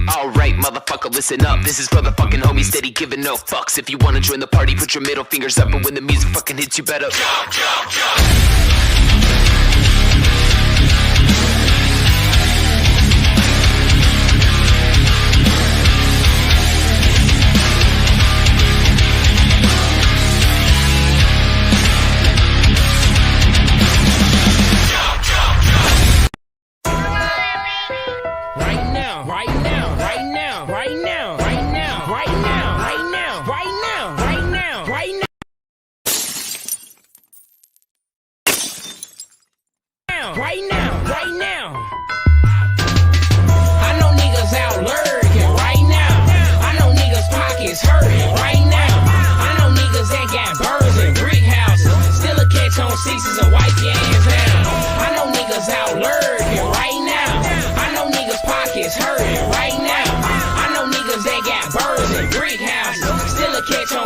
Alright, motherfucker, listen up. This is for the fucking homies steady giving no fucks. If you wanna join the party, put your middle fingers up, and when the music fucking hits, you better jump, jump, jump.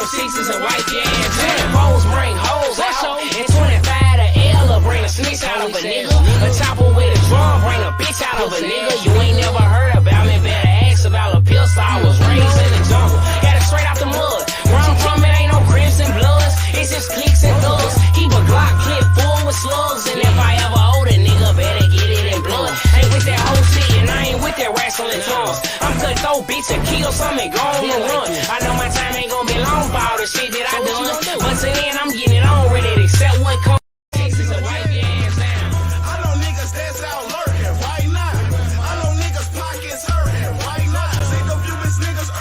Sixes and white jams. 10 foes bring hoes out. And 25 to L bring a snitch out of a nigga. A chopper with a drum bring a bitch out of a nigga. You ain't never heard about me, better ask about a pill. So I was raised in the jungle, got it straight out the mud. Where I'm from, it ain't no crips and bloods, it's just clicks and thugs. Keep a Glock clip full with slugs, and if I ever hold a nigga, better get it in blood. Ain't with that whole shit, and I ain't with that wrestling drums. I'm cutthroat, bitch, and kill something, go on and run. I know my time ain't gonna be long for all the shit that I done, but till then I'm getting it on, ready to accept what comes. Texas and wipe your ass down. I know niggas that's out lurking right now. I know niggas pockets hurting right now. See them Cubans niggas.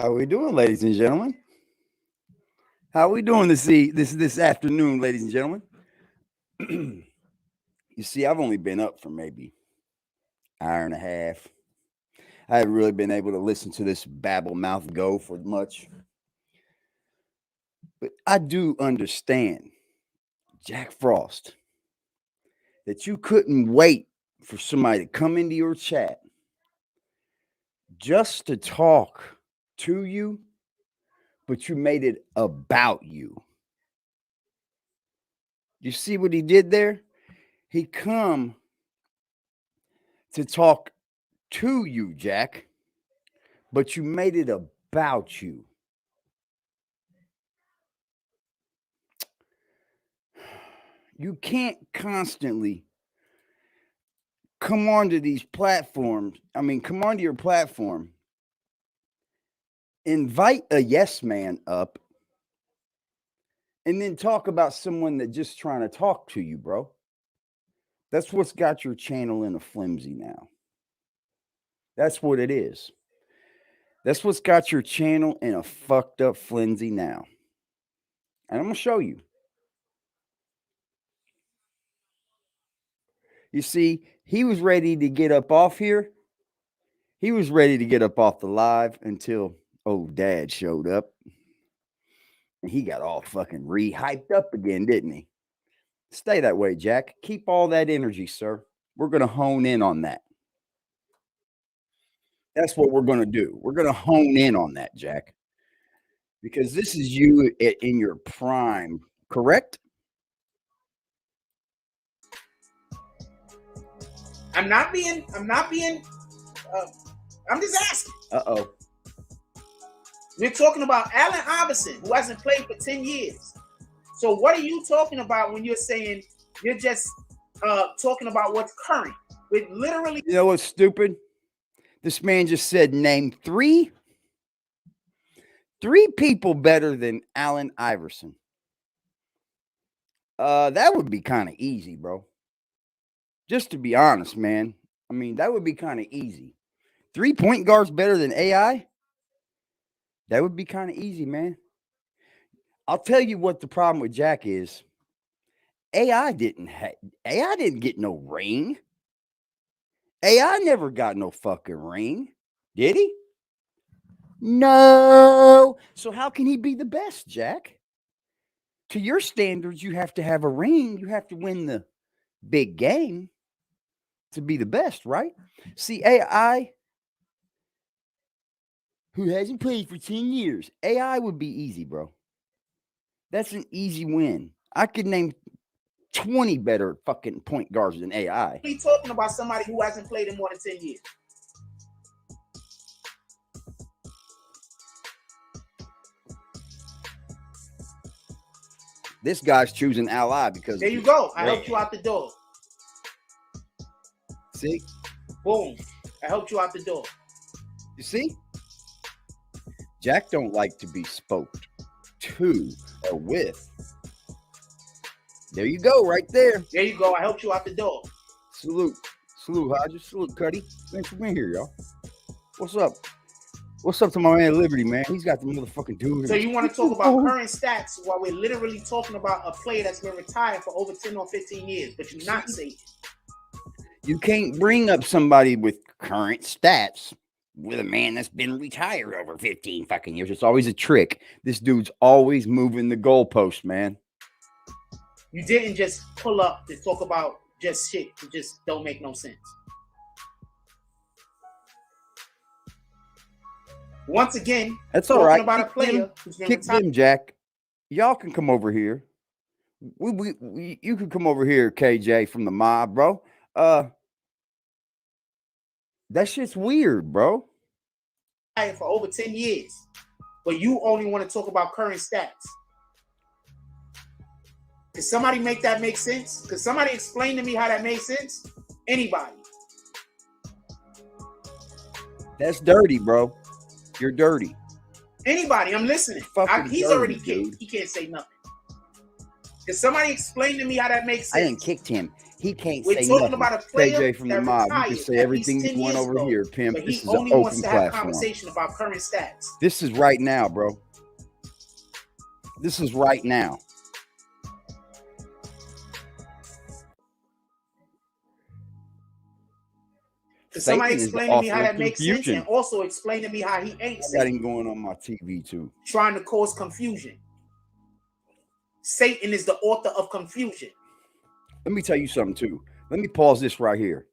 How we doing, ladies and gentlemen? How we doing this afternoon, ladies and gentlemen? You see, I've only been up for maybe an hour and a half. I haven't really been able to listen to this babble mouth go for much. But I do understand, Jack Frost, that you couldn't wait for somebody to come into your chat just to talk to you, but you made it about you. You see what he did there? He come to talk to you, Jack, but you made it about you. You can't constantly come onto these platforms. I mean, come onto your platform, invite a yes man up, and then talk about someone that just trying to talk to you, bro. That's what's got your channel in a flimsy now. That's what it is. That's what's got your channel in a fucked up flimsy now. And I'm going to show you. You see, he was ready to get up off here. He was ready to get up off the live until old dad showed up. And he got all fucking re-hyped up again, didn't he? Stay that way, Jack. Keep all that energy, sir. We're going to hone in on that. That's what we're going to do. We're going to hone in on that, Jack. Because this is you in your prime, correct? I'm just asking. Uh-oh. We're talking about Allen Iverson, who hasn't played for 10 years. So what are you talking about when you're saying you're just talking about what's current? With literally... You know what's stupid? This man just said name three people better than Allen Iverson. That would be kind of easy, bro. Just to be honest, man. I mean, that would be kind of easy. 3 point guards better than AI? That would be kind of easy, man. I'll tell you what the problem with Jack is. AI didn't get no ring. AI never got no fucking ring. Did he? No. So how can he be the best, Jack? To your standards, you have to have a ring. You have to win the big game to be the best, right? See, AI, who hasn't played for 10 years, AI would be easy, bro. That's an easy win. I could name 20 better fucking point guards than AI. We talking about somebody who hasn't played in more than 10 years. This guy's choosing ally because there you go. I helped you out the door. See? Boom. I helped you out the door. You see? Jack don't like to be spoke to or with. There you go, right there. There you go. I helped you out the door. Salute. Salute, Hodges. Salute, Cuddy. Thanks for being here, y'all. What's up? What's up to my man Liberty, man? He's got the motherfucking dude. So you want to talk about current stats while we're literally talking about a player that's been retired for over 10 or 15 years, but you're not saying. You can't bring up somebody with current stats with a man that's been retired over 15 fucking years. It's always a trick. This dude's always moving the goalpost, man. You didn't just pull up to talk about just shit that just don't make no sense. Once again, that's all right. About a player who's been kick them, Jack. Y'all can come over here. You can come over here, KJ, from the mob, bro. That shit's weird, bro. For over 10 years, but you only want to talk about current stats. Can somebody make that make sense? Can somebody explain to me how that makes sense? Anybody? That's dirty, bro. You're dirty. Anybody? I'm listening. He's dirty, already kicked. He can't say nothing. Can somebody explain to me how that makes sense? I didn't kick him. He can't We're say talking nothing. About a player KJ from the mob. You can say everything you want over here, Pimp. But this is only an wants open to have platform. Conversation about current stats. This is right now, bro. This is right now. Can somebody explain to me how that makes sense, and also explain to me how he ain't Satan. I got him going on my TV too. Trying to cause confusion. Satan is the author of confusion. Let me tell you something too. Let me pause this right here,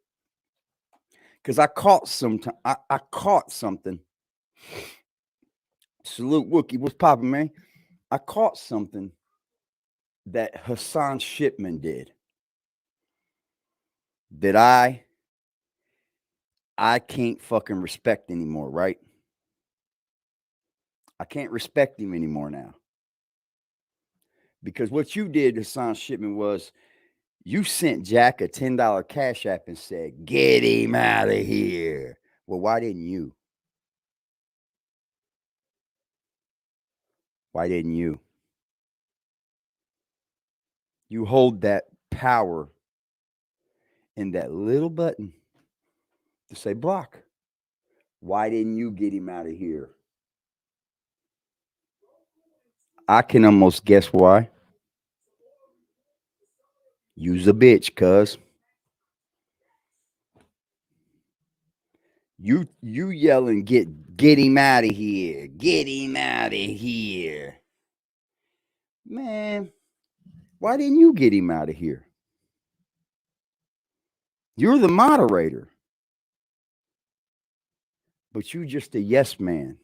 because I caught something. Salute Wookie, what's popping, man? I caught something that Hassan Shipman did that I can't fucking respect anymore, right? I can't respect him anymore now. Because what you did, Hassan Shipman, was you sent Jack a $10 Cash App and said, get him out of here. Well, why didn't you? Why didn't you? You hold that power in that little button to say block. Why didn't you get him out of here? I can almost guess why. You's a bitch, cuz. You yelling, get him out of here. Get him out of here. Man, why didn't you get him out of here? You're the moderator. But you just a yes man.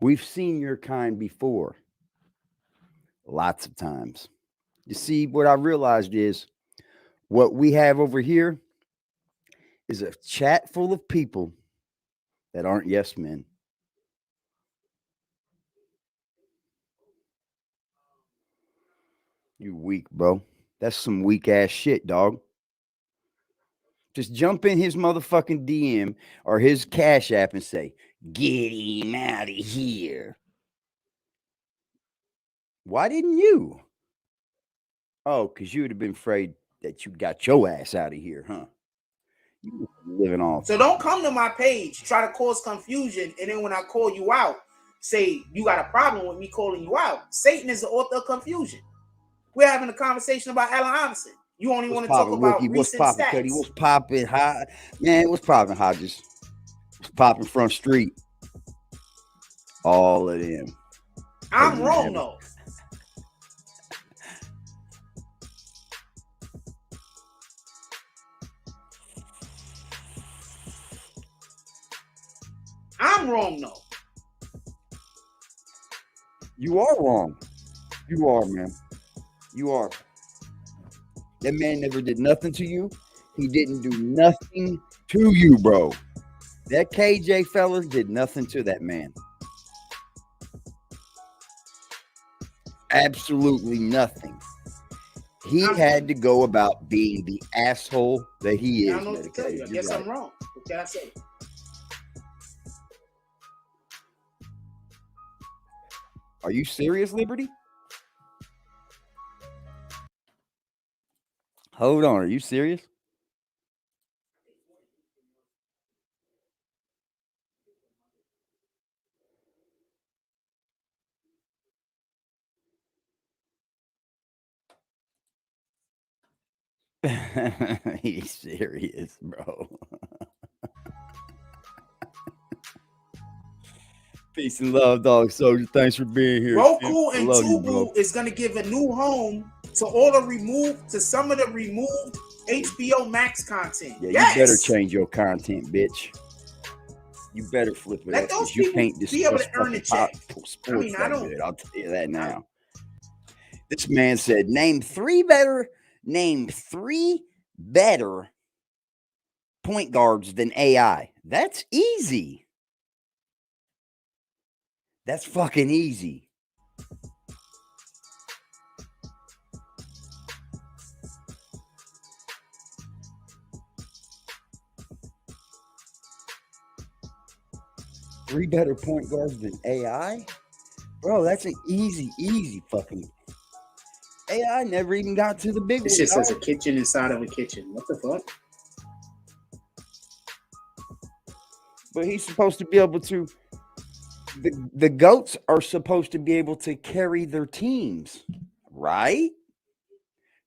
We've seen your kind before. Lots of times. You see, what I realized is what we have over here is a chat full of people that aren't yes men. You weak, bro. That's some weak ass shit, dog. Just jump in his motherfucking DM or his Cash App and say, get him out of here. Why didn't you? Oh, because you would have been afraid that you got your ass out of here, huh? You living off. So don't come to my page, try to cause confusion, and then when I call you out, say you got a problem with me calling you out. Satan is the author of confusion. We're having a conversation about Allen Iverson. You only want to talk about recent stats. Cuddy? What's popping? Man, what's popping, Hodges? What's popping Front Street? All of them. I'm wrong though. I'm wrong though. You are wrong. You are, man. You are. That man never did nothing to you. He didn't do nothing to you, bro. That KJ fella did nothing to that man. Absolutely nothing. He had to go about being the asshole that he is. I don't know what to tell you. I guess I'm wrong. What can I say? Are you serious, Liberty? Hold on. Are you serious? He's serious, bro. Peace and love, dog soldier. Thanks for being here. Roku and Tubu is gonna give a new home to all the some of the removed HBO Max content. Yeah, yes! You better change your content, bitch. You better flip it Let up those because you people can't be able discuss to earn a check. sports I don't. good. I'll tell you that now. This man said, name three better point guards than AI. That's easy. That's fucking easy. Three better point guards than AI? Bro, that's an easy fucking. AI never even got to the big one. This shit says a kitchen inside of a kitchen. What the fuck? But he's supposed to be able to. The GOATs are supposed to be able to carry their teams, right?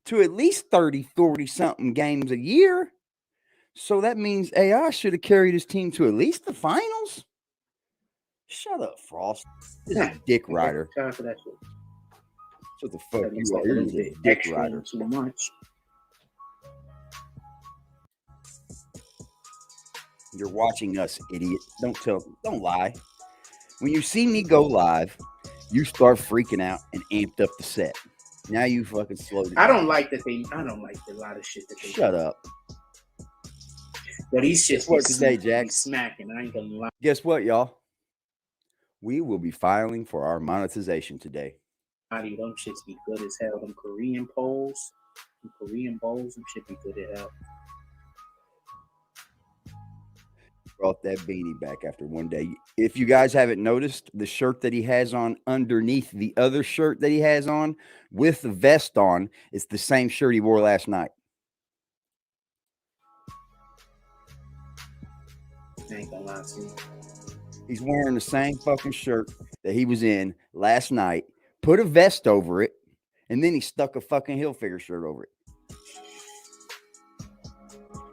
To at least 30, 40 something games a year. So that means AI should have carried his team to at least the finals. Shut up, Frost. This is a dick rider. Time for that shit. What the fuck you are? You're a dick rider. Too much. You're watching us, idiot. Don't lie. When you see me go live, you start freaking out and amped up the set. Now you fucking slowed it down. I don't like a lot of shit that they Shut up. But these shits What today, Jack? Smacking. I ain't gonna lie. Guess what, y'all? We will be filing for our monetization today. Them shits be good as hell. Them Korean polls, them shit be good as hell. Brought that beanie back after one day. If you guys haven't noticed, the shirt that he has on underneath the other shirt that he has on with the vest on, it's the same shirt he wore last night. I ain't gonna lie to you. He's wearing the same fucking shirt that he was in last night, put a vest over it, and then he stuck a fucking Hilfiger shirt over it.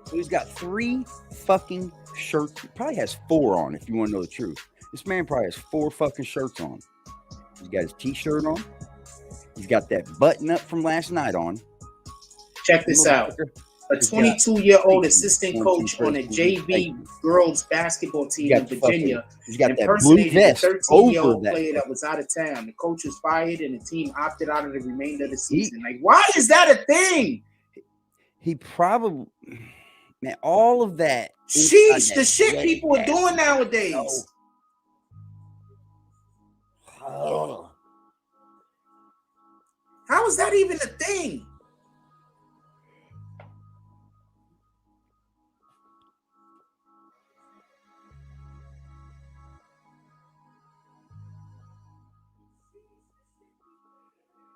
So he's got 3 fucking shirts. He probably has 4 on, if you want to know the truth. This man probably has 4 fucking shirts on. He's got his t-shirt on. He's got that button up from last night on. Check this out. A 22-year-old assistant coach on a JV girls basketball team in Virginia impersonated a 13-year-old player that was out of town. The coach was fired and the team opted out of the remainder of the season. Why is that a thing? He probably, man, all of that. Sheesh, the shit people are doing nowadays. Oh. How is that even a thing?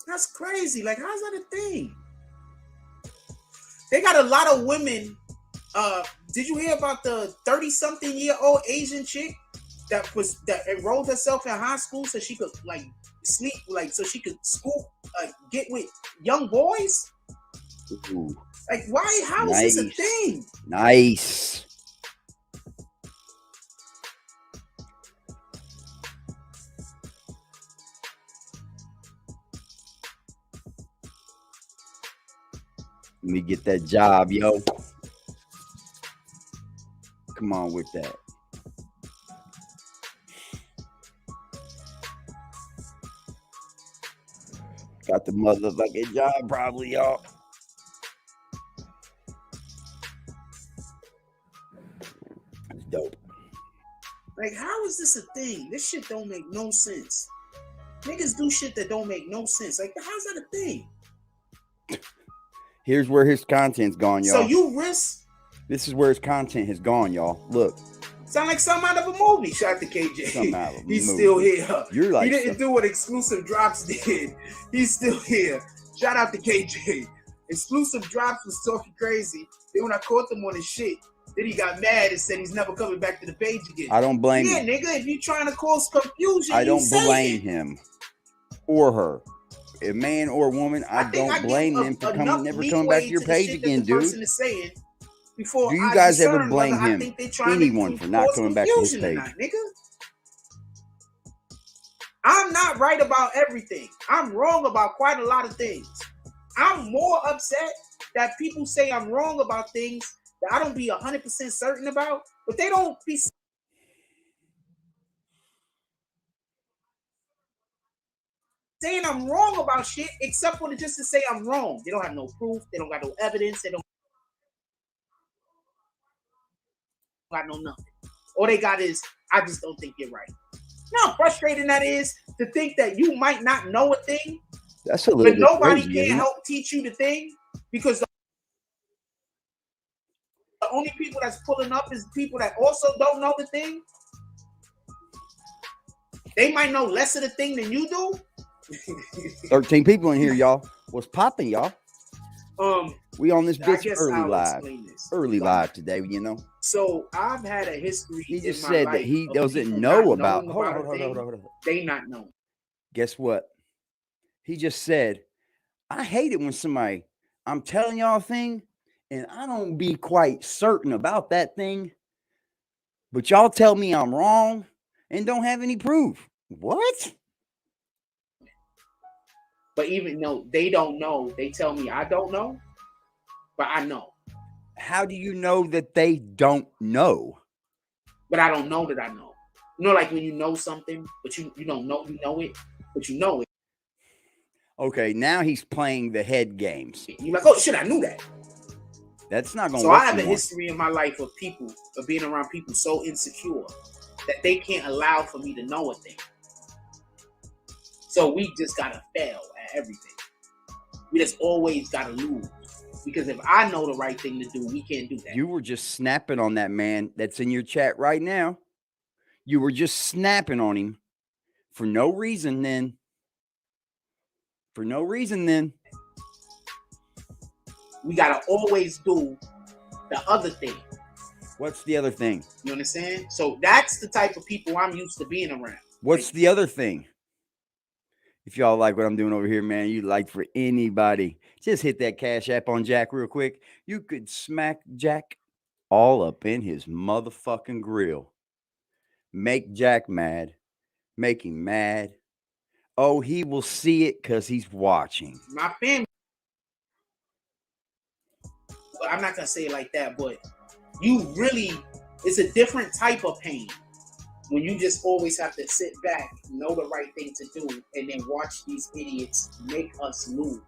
That's crazy. How's that a thing? They got a lot of women. Did you hear about the 30-something-year-old Asian chick that enrolled herself in high school so she could sleep, so she could get with young boys? Ooh. Why? How is this a thing? Nice. Let me get that job, yo. Come on with that. Got the motherfucking job, probably, y'all. That's dope. Like, how is this a thing? This shit don't make no sense. Niggas do shit that don't make no sense. Like, how's that a thing? Here's where his content's gone, y'all. So you risk. This is where his content has gone, y'all. Look. Sound like something out of a movie. Shout out to KJ. Something out of a He's movie. still here. You're like he didn't do what Exclusive Drops did. He's still here. Shout out to KJ. Exclusive Drops was talking crazy. Then when I caught him on his shit, then he got mad and said he's never coming back to the page again. I don't blame him. Yeah, nigga, if you trying to cause confusion, I don't blame him or her. A man or a woman, I don't blame them for never coming back to your page again, dude. Do you guys ever blame him, anyone, for not coming back to his page? Nigga. I'm not right about everything. I'm wrong about quite a lot of things. I'm more upset that people say I'm wrong about things that I don't be 100% certain about, but they don't be saying I'm wrong about shit, except for just to say I'm wrong. They don't have no proof. They don't got no evidence. They don't got no nothing. All they got is, I just don't think you're right. You know how frustrating that is to think that you might not know a thing, that's a little but nobody crazy, can help teach you the thing, because the only people that's pulling up is people that also don't know the thing. They might know less of the thing than you do. 13 people in here, y'all. What's popping, y'all? We on this bitch early live today, you know. So I've had a history. He just said that he doesn't know about. Hold on. They not know. Guess what? He just said, I hate it when somebody, I'm telling y'all a thing, and I don't be quite certain about that thing, but y'all tell me I'm wrong and don't have any proof. What? But even though they don't know, they tell me I don't know, but I know. How do you know that they don't know? But I don't know that I know. You know, like when you know something, but you don't know, you know it, but you know it. Okay, now he's playing the head games. You're like, oh shit, I knew that. That's not going to work. So I have a history in my life of people, of being around people so insecure that they can't allow for me to know a thing. So we just gotta fail at everything. We just always gotta lose. Because if I know the right thing to do, we can't do that. You were just snapping on that man that's in your chat right now. You were just snapping on him for no reason then. For no reason then. We gotta always do the other thing. What's the other thing? You understand? So that's the type of people I'm used to being around. What's the other thing? If y'all like what I'm doing over here, man, you'd like for anybody, just hit that Cash App on Jack real quick. You could smack Jack all up in his motherfucking grill. Make Jack mad. Make him mad. Oh, he will see it because he's watching. My family, I'm not going to say it like that, but you really, it's a different type of pain. When you just always have to sit back, know the right thing to do, and then watch these idiots make us lose.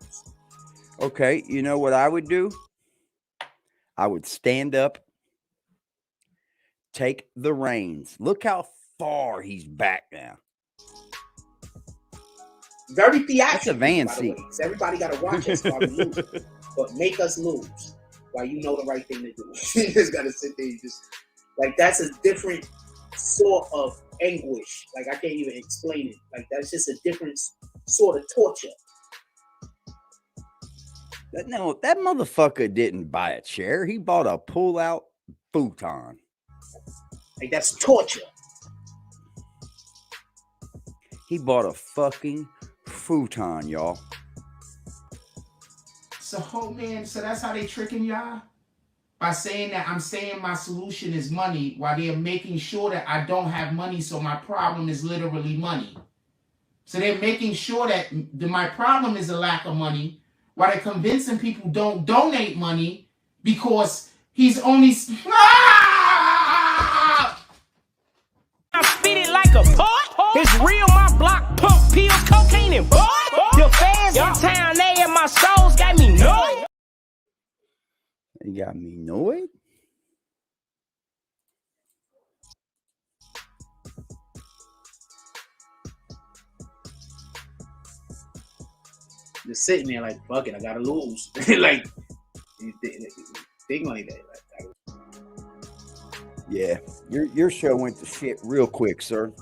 Okay, you know what I would do? I would stand up, take the reins. Look how far he's back now. Very theatrical. That's a van seat. So everybody got to watch us while we lose, but make us lose while you know the right thing to do. You just got to sit there and just, like, that's a different sort of anguish. Like, I can't even explain it. Like, that's just a different sort of torture. No, that motherfucker didn't buy a chair. He bought a pull-out futon. Like, that's torture. He bought a fucking futon, y'all. So, man, so that's how they tricking y'all? By saying that I'm saying my solution is money, while they're making sure that I don't have money, so my problem is literally money. So they're making sure that my problem is a lack of money, Why they're convincing people don't donate money because he's only. I spit it like a pot. It's real, my block pump pills, cocaine and bud. The fans in town, they and my souls got me annoyed. You got me annoyed. Just sitting there like, fuck it, I gotta lose. Like, big money day. Like, Yeah, your show went to shit real quick, sir.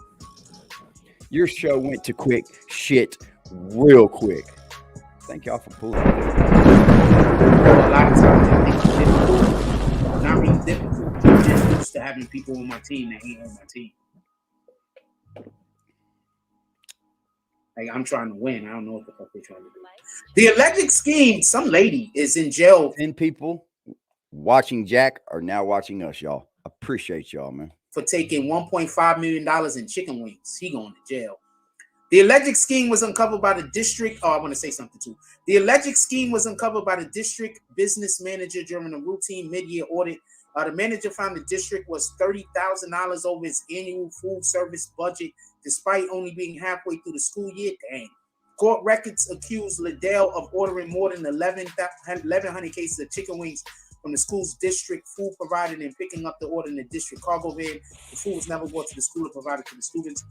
Your show went to quick shit real quick. Thank y'all for pulling. a lot of times I think it's difficult. Not really difficult. I'm just used to having people on my team that ain't on my team. Like, I'm trying to win. I don't know what the fuck they're trying to do. The alleged scheme, some lady is in jail. 10 people watching Jack are now watching us, y'all. Appreciate y'all, man. For taking $1.5 million in chicken wings. He going to jail. The alleged scheme was uncovered by the district. Oh, I want to say something too. The alleged scheme was uncovered by the district business manager during a routine mid-year audit. The manager found the district was $30,000 over its annual food service budget, despite only being halfway through the school year. Dang. Court records accused Liddell of ordering more than 1,100 cases of chicken wings from the school's district food provider and picking up the order in the district cargo van. The food was never brought to the school or provided to the students.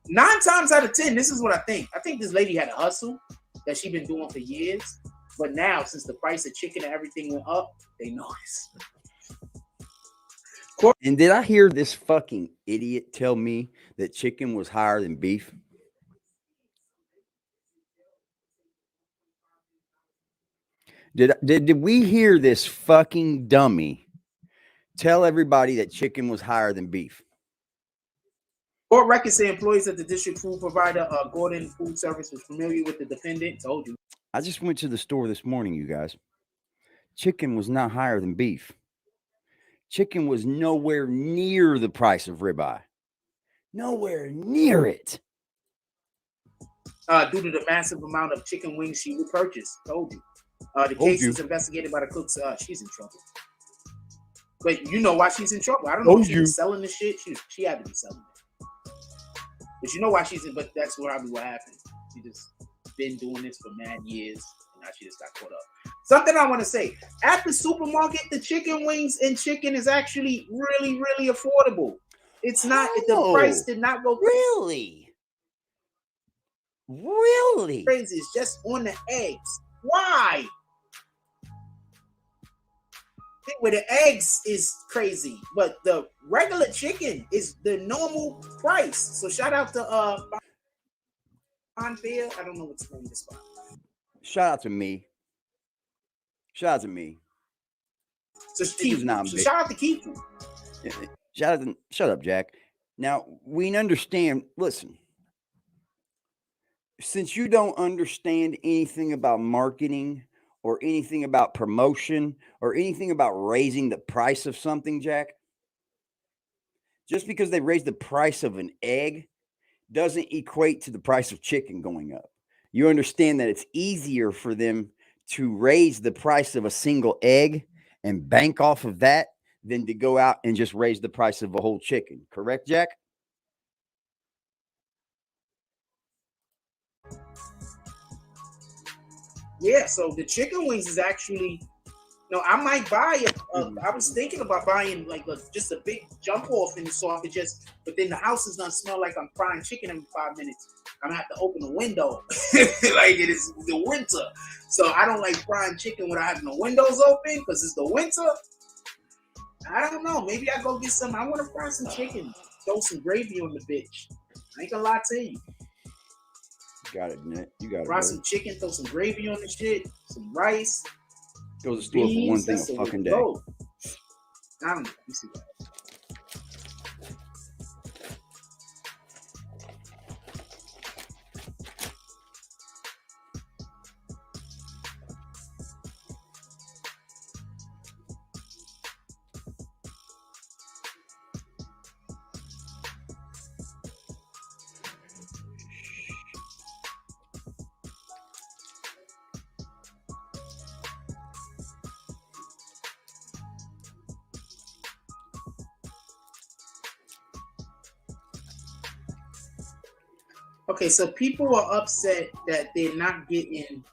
9 times out of 10, this is what I think. I think this lady had a hustle that she's been doing for years. But now, since the price of chicken and everything went up, they notice. And did I hear this fucking idiot tell me that chicken was higher than beef? Did we hear this fucking dummy tell everybody that chicken was higher than beef? Court records say employees at the district food provider, Gordon Food Service, was familiar with the defendant. Told you. I just went to the store this morning, you guys. Chicken was not higher than beef. Chicken was nowhere near the price of ribeye. Nowhere near it. Due to the massive amount of chicken wings she purchased. Told you. The case is investigated by the cooks. She's in trouble. But you know why she's in trouble. I don't know if she was selling the shit. She had to be selling it. But you know why she's in, but that's probably what happened. She just been doing this for mad years. And now she just got caught up. Something I want to say. At the supermarket, the chicken wings and chicken is actually really, really affordable. It's not, the price did not go crazy. Really? Crazy. It's just on the eggs. Why? Where the eggs is crazy, but the regular chicken is the normal price. So shout out to Unfair. I don't know what's the name of this spot. Shout out to me. Shout out to me. So shout out to Keith. Shut up, Jack. Now we understand. Listen, since you don't understand anything about marketing or anything about promotion or anything about raising the price of something, Jack, just because they raise the price of an egg doesn't equate to the price of chicken going up. You understand that it's easier for them to raise the price of a single egg and bank off of that than to go out and just raise the price of a whole chicken. Correct, Jack? Yeah, so the chicken wings is actually, I might buy it. I was thinking about buying like just a big jump off in the so I could just, but then the house is gonna smell like I'm frying chicken every 5 minutes. I'm gonna have to open the window. Like it is the winter. So I don't like frying chicken without having the windows open because it's the winter. I don't know. Maybe I go get some. I want to fry some chicken. Throw some gravy on the bitch. I ain't gonna lie to you. Got it, Nick. You got it. Fry some chicken, throw some gravy on the shit, some rice. Go to the store for one thing a fucking day. I don't know. Let me see that. Okay, so people are upset that they're not getting,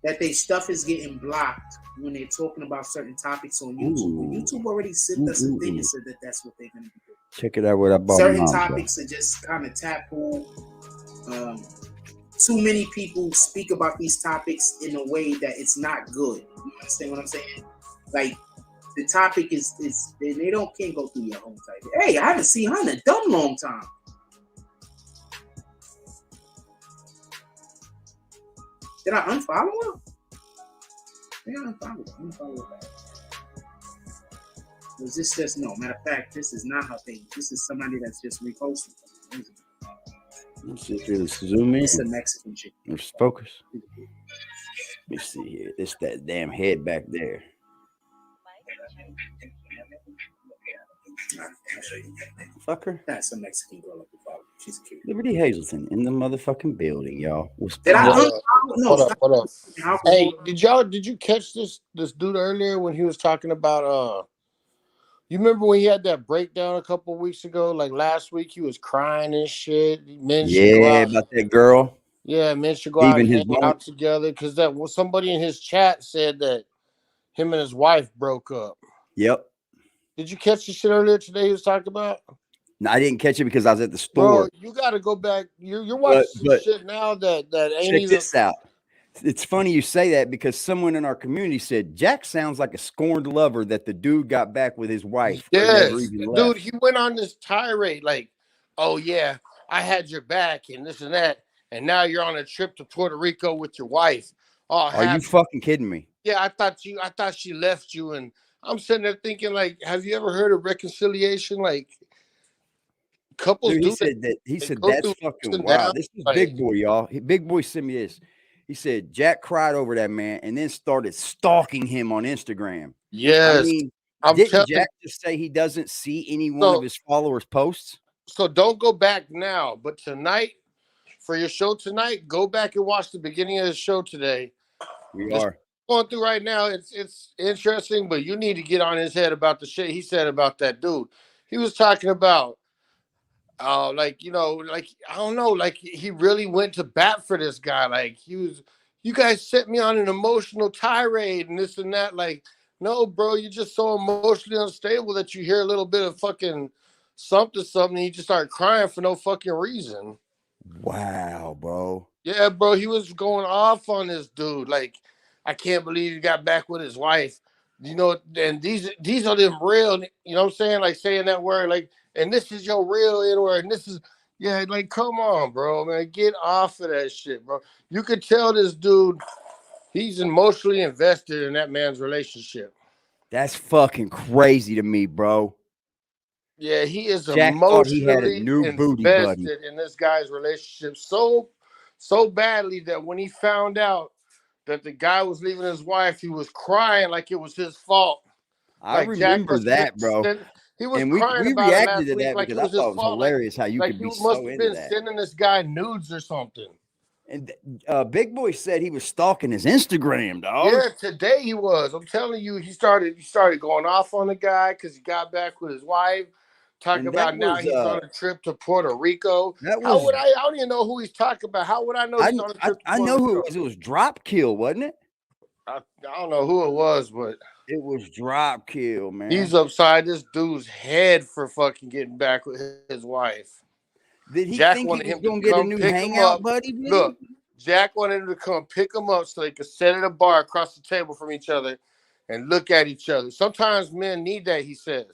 that their stuff is getting blocked when they're talking about certain topics on YouTube. And YouTube already sent us a thing and said that that's what they're going to be doing. Check it out what I bought. Certain topics are just kind of taboo. Too many people speak about these topics in a way that it's not good. You understand what I'm saying? Like, the topic is they can't go through your whole type. Hey, I haven't seen her in a dumb long time. Did I unfollow her? Yeah, I unfollow her back. Was this just no? Matter of fact, this is not her page. This is somebody that's just reposting. Let's see if it'll zoom in. It's a Mexican chick. Let's focus. Let me see here. It's that damn head back there. Fuck her. That's a Mexican girl up the follow. She's cute. Liberty Hazelton in the motherfucking building, y'all. Did I? Hold up. Hey, did you catch this dude earlier when he was talking about you remember when he had that breakdown a couple of weeks ago? Like last week, he was crying and shit. Yeah, about that girl. Yeah, men should go out and hang out together because somebody in his chat said that him and his wife broke up. Yep. Did you catch the shit earlier today he was talking about? No, I didn't catch it because I was at the store. Bro, you got to go back. You're watching some shit now that ain't check this out. It's funny you say that because someone in our community said Jack sounds like a scorned lover that the dude got back with his wife. Yes, dude, he went on this tirade like, "Oh yeah, I had your back and this and that, and now you're on a trip to Puerto Rico with your wife." Oh, are you fucking kidding me? Yeah, I thought she left you, and I'm sitting there thinking like, have you ever heard of reconciliation? Like, couples dude, do that. He said that's fucking wild. This is Big Boy, y'all. Big Boy sent me this. He said Jack cried over that man and then started stalking him on Instagram. Yes. I mean, didn't Jack just say he doesn't see any one of his followers' posts? So don't go back now, but tonight, for your show tonight, go back and watch the beginning of the show today. We are going through right now. It's interesting, but you need to get on his head about the shit he said about that dude. He was talking about like, you know, like, I don't know, like he really went to bat for this guy. Like you guys set me on an emotional tirade and this and that. Like, no, bro, you're just so emotionally unstable that you hear a little bit of fucking something, and you just start crying for no fucking reason. Wow, bro. Yeah, bro, he was going off on this dude. Like, I can't believe he got back with his wife. You know, and these are them real, you know what I'm saying? Like saying that word, like, and this is your real N-word, and this is, yeah, like, come on, bro, man, get off of that shit, bro. You could tell this dude, he's emotionally invested in that man's relationship. That's fucking crazy to me, bro. Yeah, he is Jack emotionally he had a new invested in this guy's relationship so badly that when he found out that the guy was leaving his wife, he was crying like it was his fault. I remember that, bro. He was and crying we about reacted it to that like because I thought it was hilarious how you could be so into that. Sending this guy nudes or something. And Big Boy said he was stalking his Instagram, dog. Yeah, today he was. I'm telling you, he started going off on the guy because he got back with his wife. Talking about now he's on a trip to Puerto Rico. I don't even know who he's talking about. How would I know he's on a trip to Puerto Rico? I know who it was. It was Drop Kill, wasn't it? I don't know who it was, but it was Drop Kill, man. He's upside this dude's head for fucking getting back with his wife. Did he think he was going to get a new hangout, buddy? Look, Jack wanted him to come pick him up so they could sit at a bar across the table from each other and look at each other. Sometimes men need that, he says.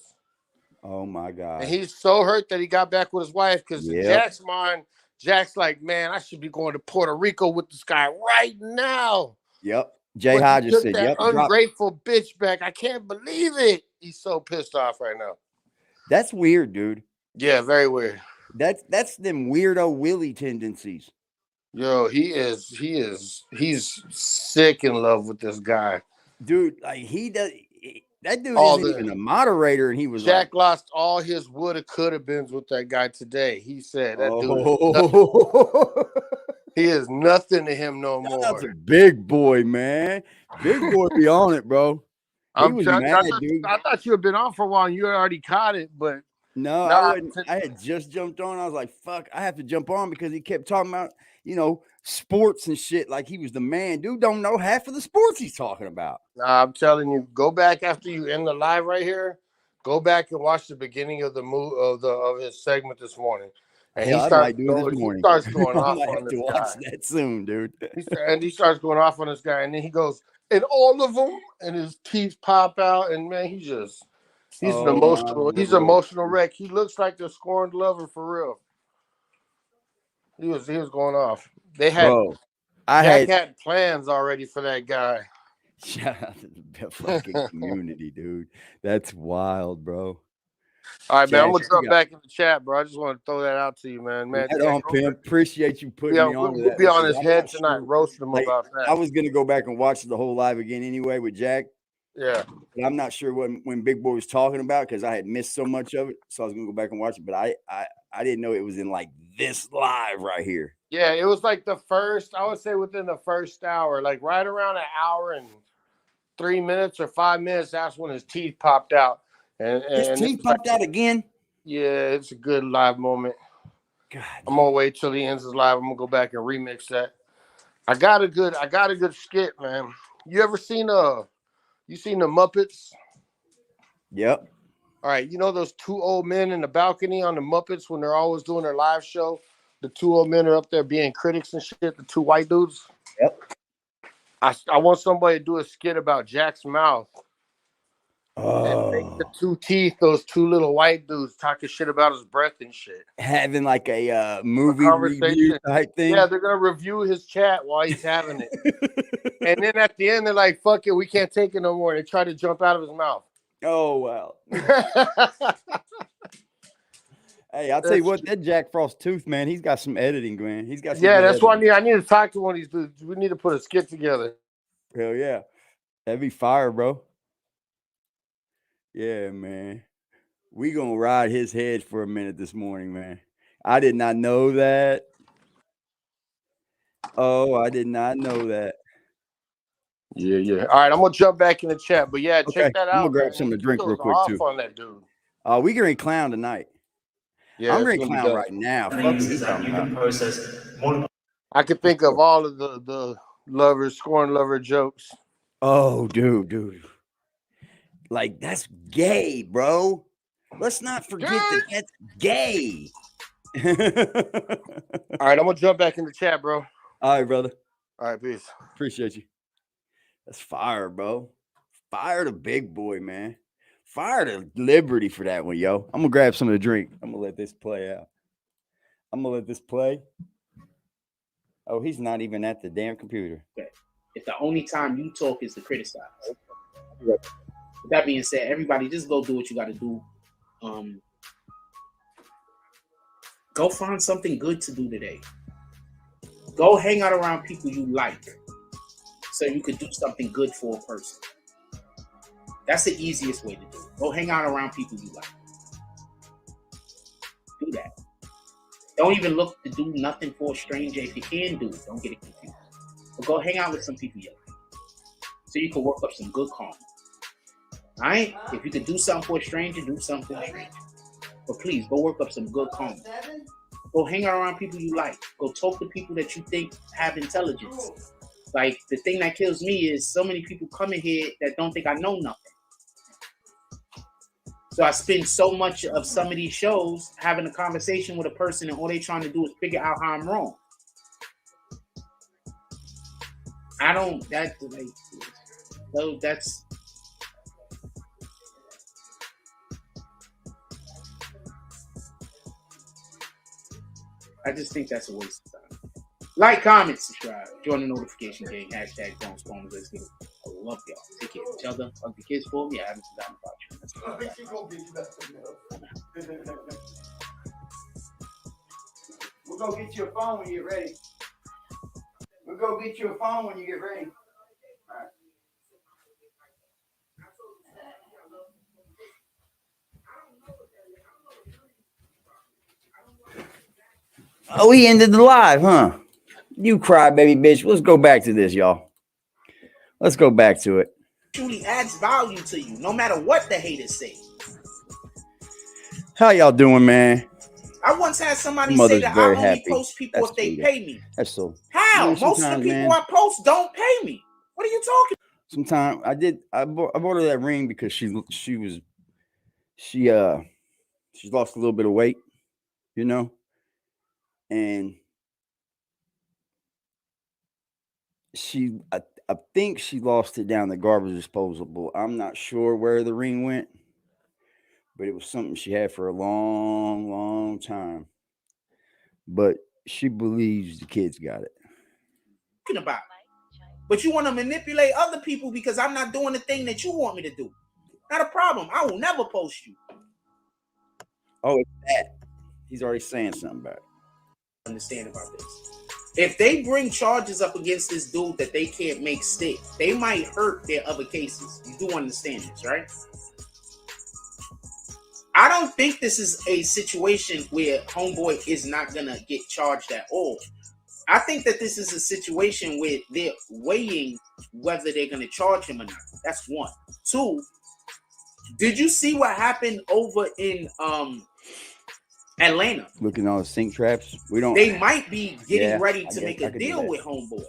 Oh, my God. And he's so hurt that he got back with his wife because in Jack's mind, Jack's like, man, I should be going to Puerto Rico with this guy right now. Yep. Jay Hodges said, yep. Ungrateful bitch back. I can't believe it. He's so pissed off right now. That's weird, dude. Yeah, very weird. That's them weirdo Willie tendencies. Yo, he's sick in love with this guy. Dude, like that dude isn't even a moderator, and he was Jack lost all his woulda coulda beens with that guy today. He said that dude he is nothing to him no more. That's a Big Boy, man. Big Boy be on it, bro. I thought you had been on for a while and you already caught it, but No, Nah, I wouldn't. I had just jumped on. I was like, fuck, I have to jump on because he kept talking about, sports and shit like he was the man. Dude don't know half of the sports he's talking about. Nah, I'm telling you, go back after you end the live right here. Go back and watch the beginning of the of his segment this morning. And Hell, I might do it this morning. He starts going I off might on have this to watch guy. that soon, dude. He starts going off on this guy, and then he goes, and all of them, and his teeth pop out, and man, he's an emotional wreck. He looks like the scorned lover for real. He was going off. Jack had plans already for that guy. Shout out to the fucking community, dude. That's wild, bro. All right, man. I'm gonna jump back in the chat, bro. I just want to throw that out to you, man. Right on, Pimp. Appreciate you putting me on. We'll be on his head tonight, roasting him about that. I was gonna go back and watch the whole live again anyway with Jack. Yeah. But I'm not sure when Big Boy was talking about because I had missed so much of it. So I was gonna go back and watch it. But I didn't know it was in like this live right here. Yeah, it was like I would say within the first hour, like right around an hour and 3 minutes or 5 minutes, that's when his teeth popped out. And his teeth popped out again? Yeah, it's a good live moment. God, I'm gonna wait till he ends his live. I'm gonna go back and remix that. I got a good skit, man. You ever seen the Muppets? Yep. All right, you know those two old men in the balcony on the Muppets when they're always doing their live show? The two old men are up there being critics and shit, the two white dudes. Yep. I want somebody to do a skit about Jack's mouth. Oh. And make the two teeth, those two little white dudes talking shit about his breath and shit. Having like a movie review type thing. Yeah, they're gonna review his chat while he's having it. And then at the end, they're like, fuck it, we can't take it no more. And they try to jump out of his mouth. Oh, wow. Hey, I'll tell you what, that Jack Frost tooth, man, he's got some editing, man. He's got some that's why I need to talk to one of these dudes. We need to put a skit together. Hell yeah. That'd be fire, bro. Yeah, man. We gonna ride his head for a minute this morning, man. I did not know that. Oh, I did not know that. Yeah. All right, I'm gonna jump back in the chat, but yeah, check that out. I'm gonna grab something to drink real quick too. On that dude. We gonna clown tonight. Yeah, I'm ready to clown right now. I could think of all of the scorn lover jokes. Oh, dude. Like, that's gay, bro. Let's not forget that that's gay. All right, I'm gonna jump back in the chat, bro. All right, brother. All right, peace. Appreciate you. That's fire, bro. Fire the Big Boy, man. Fire to Liberty for that one, yo. I'm gonna grab some of the drink. I'm gonna let this play out. I'm gonna let this play. Oh, he's not even at the damn computer. Okay. If the only time you talk is to criticize. With that being said, everybody just go do what you got to do. Go find something good to do today. Go hang out around people you like so you could do something good for a person. That's the easiest way to do it. Go hang out around people you like. Do that. Don't even look to do nothing for a stranger. If you can do it, don't get it confused. But go hang out with some people you like so you can work up some good karma. All right? If you could do something for a stranger, do something for a stranger. But please, go work up some good karma. Go hang out around people you like. Go talk to people that you think have intelligence. Like, the thing that kills me is so many people come in here that don't think I know nothing. So I spend so much of some of these shows having a conversation with a person and all they trying to do is figure out how I'm wrong. I just think that's a waste of time. Like, comment, subscribe, join the notification gang, hashtag Don't Spawn. Let's get it. I love y'all. Take care of each other. Hug the kids for me. I haven't forgotten about you. We'll go get you a phone when you get ready. We'll go get you a phone when you get ready. All right. Oh, he ended the live, huh? You crybaby bitch. Let's go back to this, y'all. Let's go back to it. Truly adds value to you, no matter what the haters say. How y'all doing, man? I once had somebody Mother's say that I very only happy. post people That's if they sweet. pay me. That's so. How? You know, Most of the sometimes, people man, I post don't pay me. What are you talking? Sometimes I bought her that ring because she's lost a little bit of weight, you know, and I think she lost it down the garbage disposal. I'm not sure where the ring went, but it was something she had for a long, long time. But she believes the kids got it. About? But you want to manipulate other people because I'm not doing the thing that you want me to do. Not a problem. I will never post you. Oh, it's that. He's already saying something about it. Understand about this. If they bring charges up against this dude that they can't make stick, they might hurt their other cases. You do understand this, right? I don't think this is a situation where homeboy is not going to get charged at all. I think that this is a situation where they're weighing whether they're going to charge him or not. That's one. Two, did you see what happened over in Atlanta? Looking at all the sink traps. They might be getting ready to make a do deal that. with homeboy.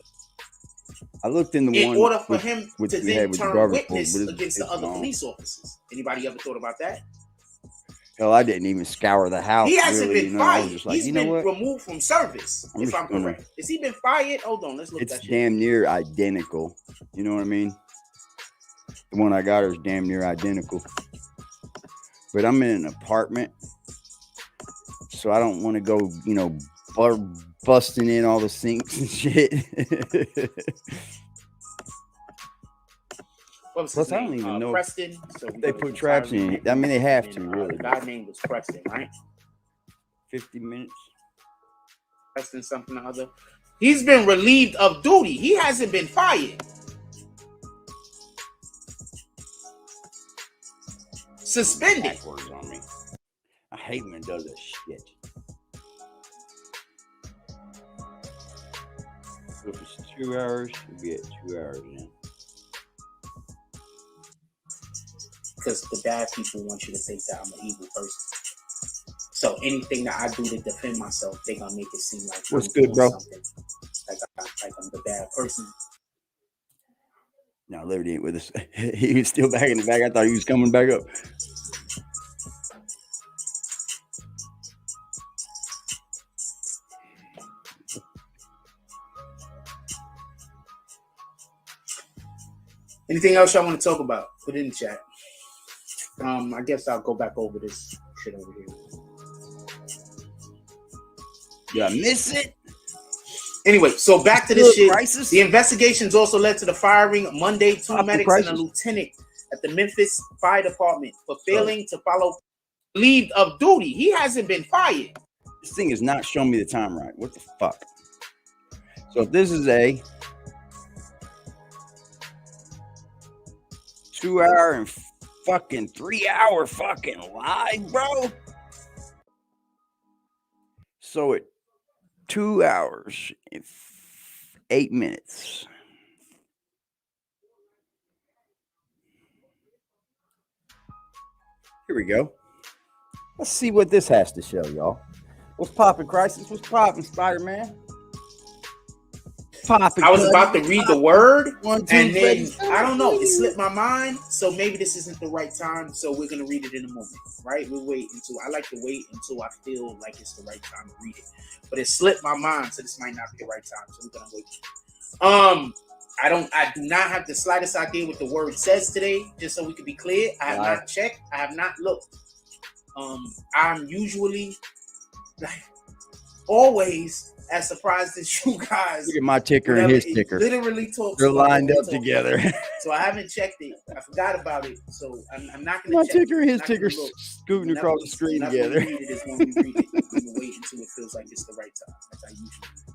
I looked in the In one order for which, him which to we then had with the turn garbage witness disposal, against the it's other gone. police officers. Anybody ever thought about that? Hell, I didn't even scour the house. He hasn't really, been you know? I was fired. just like, He's you know been what? removed from service, I'm if just I'm gonna- correct. Has he been fired? Hold on, let's look at It's that shit. damn near identical. You know what I mean? The one I got her is damn near identical. But I'm in an apartment, so I don't want to go, you know, busting in all the sinks and shit. What was Plus, his I name? don't even know if Preston. So they put traps in it. I mean, they have to, really. The guy's name was Preston, right? 50 minutes. Preston something or other. He's been relieved of duty. He hasn't been fired. Suspended. Backwards on me. I hate when it does that shit. So if it's 2 hours, we'll be at 2 hours then. Because the bad people want you to think that I'm an evil person. So anything that I do to defend myself, they're gonna make it seem like What's I'm good, doing bro? something like I'm the bad person. No, Liberty ain't with us. He was still back in the back. I thought he was coming back up. Anything else y'all want to talk about? Put it in the chat. I guess I'll go back over this shit over here. Did I miss it? Anyway, so back to this shit. Crisis? The investigations also led to the firing Monday 2 medics and a lieutenant at the Memphis Fire Department for failing to follow leave of duty. He hasn't been fired. This thing is not showing me the time right. What the fuck? So if this is a 2 hour and fucking 3 hour fucking live, bro. So at 2 hours and 8 minutes. Here we go. Let's see what this has to show, y'all. What's poppin', Crisis? What's poppin', Spider-Man? Poppin'. I was about to read the word, One, two, and then three. I don't know. It slipped my mind, so maybe this isn't the right time. So we're gonna read it in a moment, right? We'll wait until I like to wait until I feel like it's the right time to read it. But it slipped my mind, so this might not be the right time. So we're gonna wait. I do not have the slightest idea what the word says today. Just so we can be clear, I have not checked. I have not looked. I'm usually like always as surprised as you guys. Look at my ticker and his ticker. Literally talks. They're lined up together. So I haven't checked it. I forgot about it. So I'm not going My to check ticker and his it. ticker scooting across the screen together. Read it is when we read it. We're going to wait until it feels like it's the right time. As I usually do.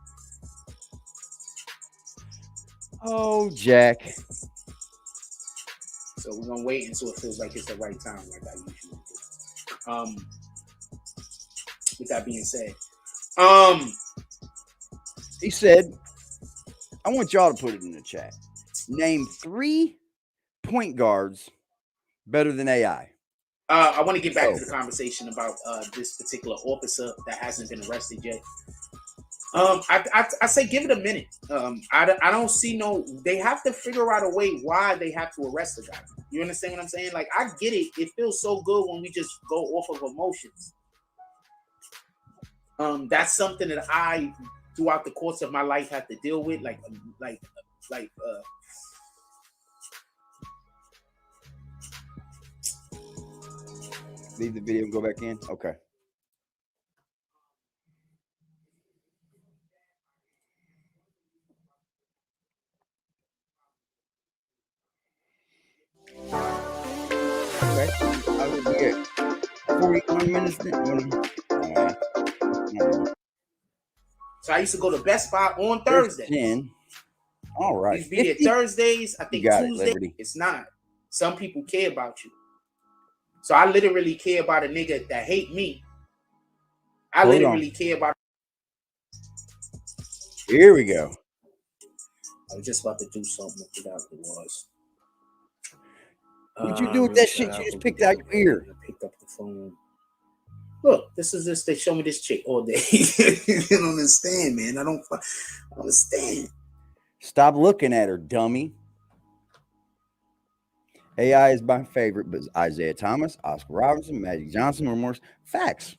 Oh, Jack. So we're gonna wait until it feels like it's the right time, like I usually do. With that being said, he said, I want y'all to put it in the chat. Name 3 point guards better than AI. I want to get back to the conversation about this particular officer that hasn't been arrested yet. I say give it a minute. I don't see no. They have to figure out a way why they have to arrest the guy. You understand what I'm saying? Like, I get it. It feels so good when we just go off of emotions. That's something that I, throughout the course of my life, have to deal with. Leave the video and go back in. Okay. Okay. I will be at 41 minutes then. So I used to go to Best Buy on Thursday. 10. All right. Used to be there Thursdays. I think Tuesday. It's not. Some people care about you. So I literally care about a nigga that hate me. I literally care about. Here we go. I was just about to do something. I forgot what it was. What'd you do with that shit you just picked out your ear? I picked up the phone. Look, this is this. They show me this chick all day. You don't understand, man. I don't understand. Stop looking at her, dummy. AI is my favorite, but Isaiah Thomas, Oscar Robinson, Magic Johnson, remorse. Facts.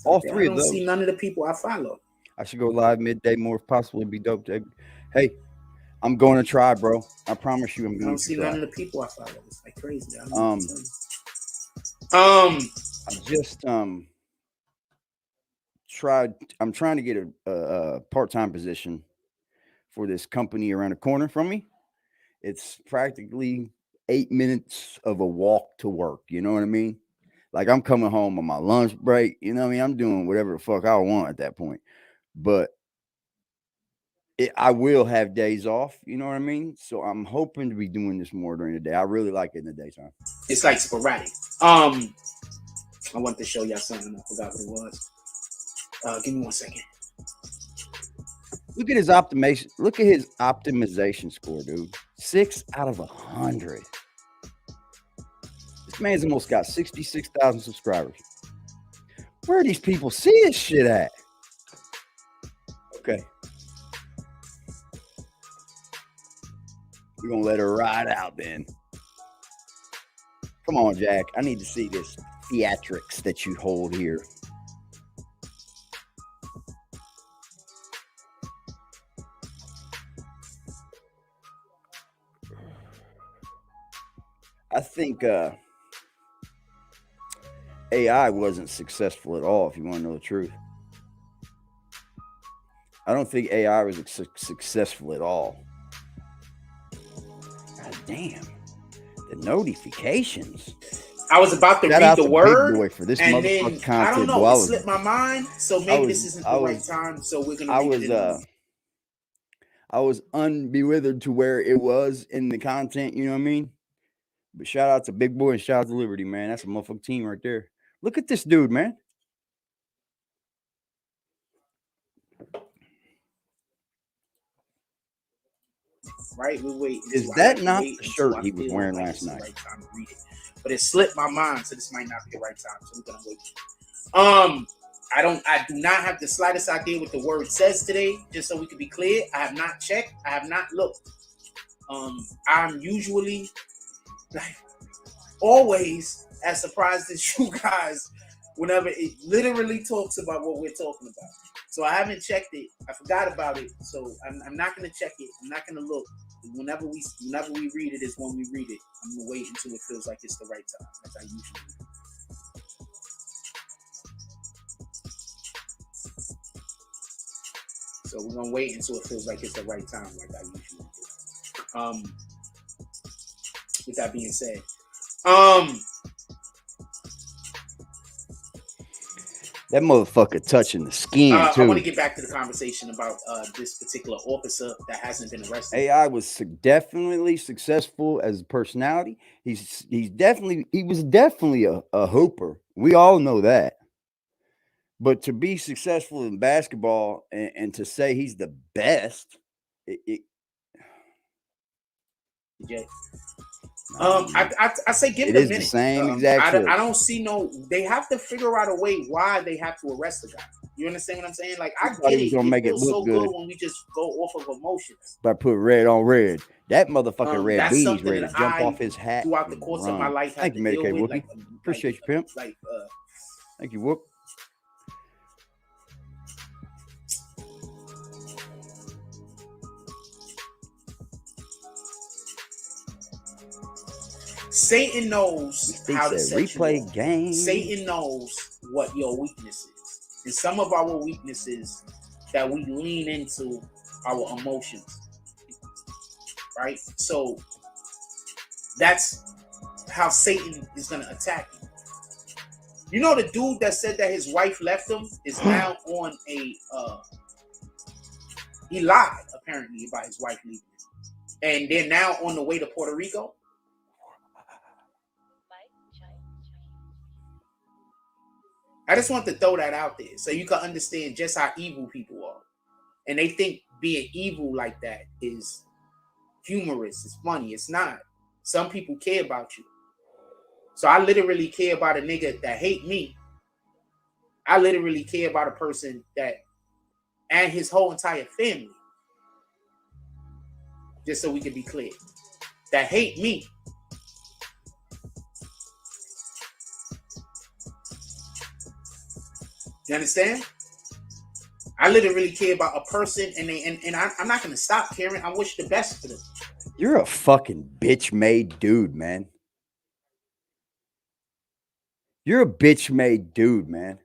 All three of those. I don't see none of the people I follow. I should go live midday more if possible. It'd be dope. Hey, I'm going to try, bro. I promise you I'm going to try. I don't see none of the people I follow. It's like crazy. I just tried. I'm trying to get a part-time position for this company around the corner from me. It's practically 8 minutes of a walk to work. You know what I mean? Like, I'm coming home on my lunch break. You know what I mean? I'm doing whatever the fuck I want at that point. But I will have days off. You know what I mean? So I'm hoping to be doing this more during the day. I really like it in the daytime. It's like sporadic. I wanted to show y'all something. I forgot what it was. Give me 1 second. Look at his optimization. Look at his optimization score, dude. 6 out of 100. This man's almost got 66,000 subscribers. Where are these people see his shit at? Okay. We're going to let her ride out then. Come on, Jack. I need to see this theatrics that you hold here. I think AI wasn't successful at all, if you want to know the truth. I don't think AI was successful at all. God damn. The notifications. I was about to read the word, for this and then content, I don't know, boy, it slipped my mind. So maybe this isn't the right time. So we're gonna. I was unbewithered to where it was in the content. You know what I mean? But shout out to Big Boy and shout out to Liberty, man. That's a motherfucking team right there. Look at this dude, man. Right, we wait. Is that not the shirt he was wearing last night? Right time to read it. But it slipped my mind, so this might not be the right time. So we're gonna wait. I do not have the slightest idea what the word says today. Just so we can be clear, I have not checked. I have not looked. I'm usually, like, always as surprised as you guys whenever it literally talks about what we're talking about. So I haven't checked it. I forgot about it. So I'm not gonna check it. I'm not gonna look. Whenever we read it is when we read it. I'm gonna wait until it feels like it's the right time, as I usually do. So we're gonna wait until it feels like it's the right time, like I usually do. With that being said, that motherfucker touching the skin too. I want to get back to the conversation about this particular officer that hasn't been arrested. AI was definitely successful as a personality. He was definitely a hooper. We all know that. But to be successful in basketball and to say he's the best, I say give It it a is the minute. same exact I shit. don't see no. They have to figure out a way why they have to arrest the guy. You understand what I'm saying? Like I thought get he was it. gonna It make it feels look so good. good when we just go off of emotions. But put red on red. That motherfucking red That's bees something ready that to jump I, off his hat. throughout the and course run. of my life, have Thank to you, deal Medicaid with. Whoopi. Appreciate you, Pimp. Thank you, Whoop. Satan knows He how to said, set you replay off. game. Satan knows what your weakness is. And some of our weaknesses that we lean into our emotions. Right? So that's how Satan is going to attack you. You know, the dude that said that his wife left him is now on a he lied apparently about his wife leaving him. And they're now on the way to Puerto Rico. I just want to throw that out there so you can understand just how evil people are. And they think being evil like that is humorous, it's funny. It's not. Some people care about you. So I literally care about a nigga that hate me. I literally care about a person that, and his whole entire family. Just so we can be clear. That hate me. You understand? I literally care about a person, and I'm not gonna stop caring. I wish the best for them. You're a fucking bitch-made dude, man. You're a bitch-made dude, man.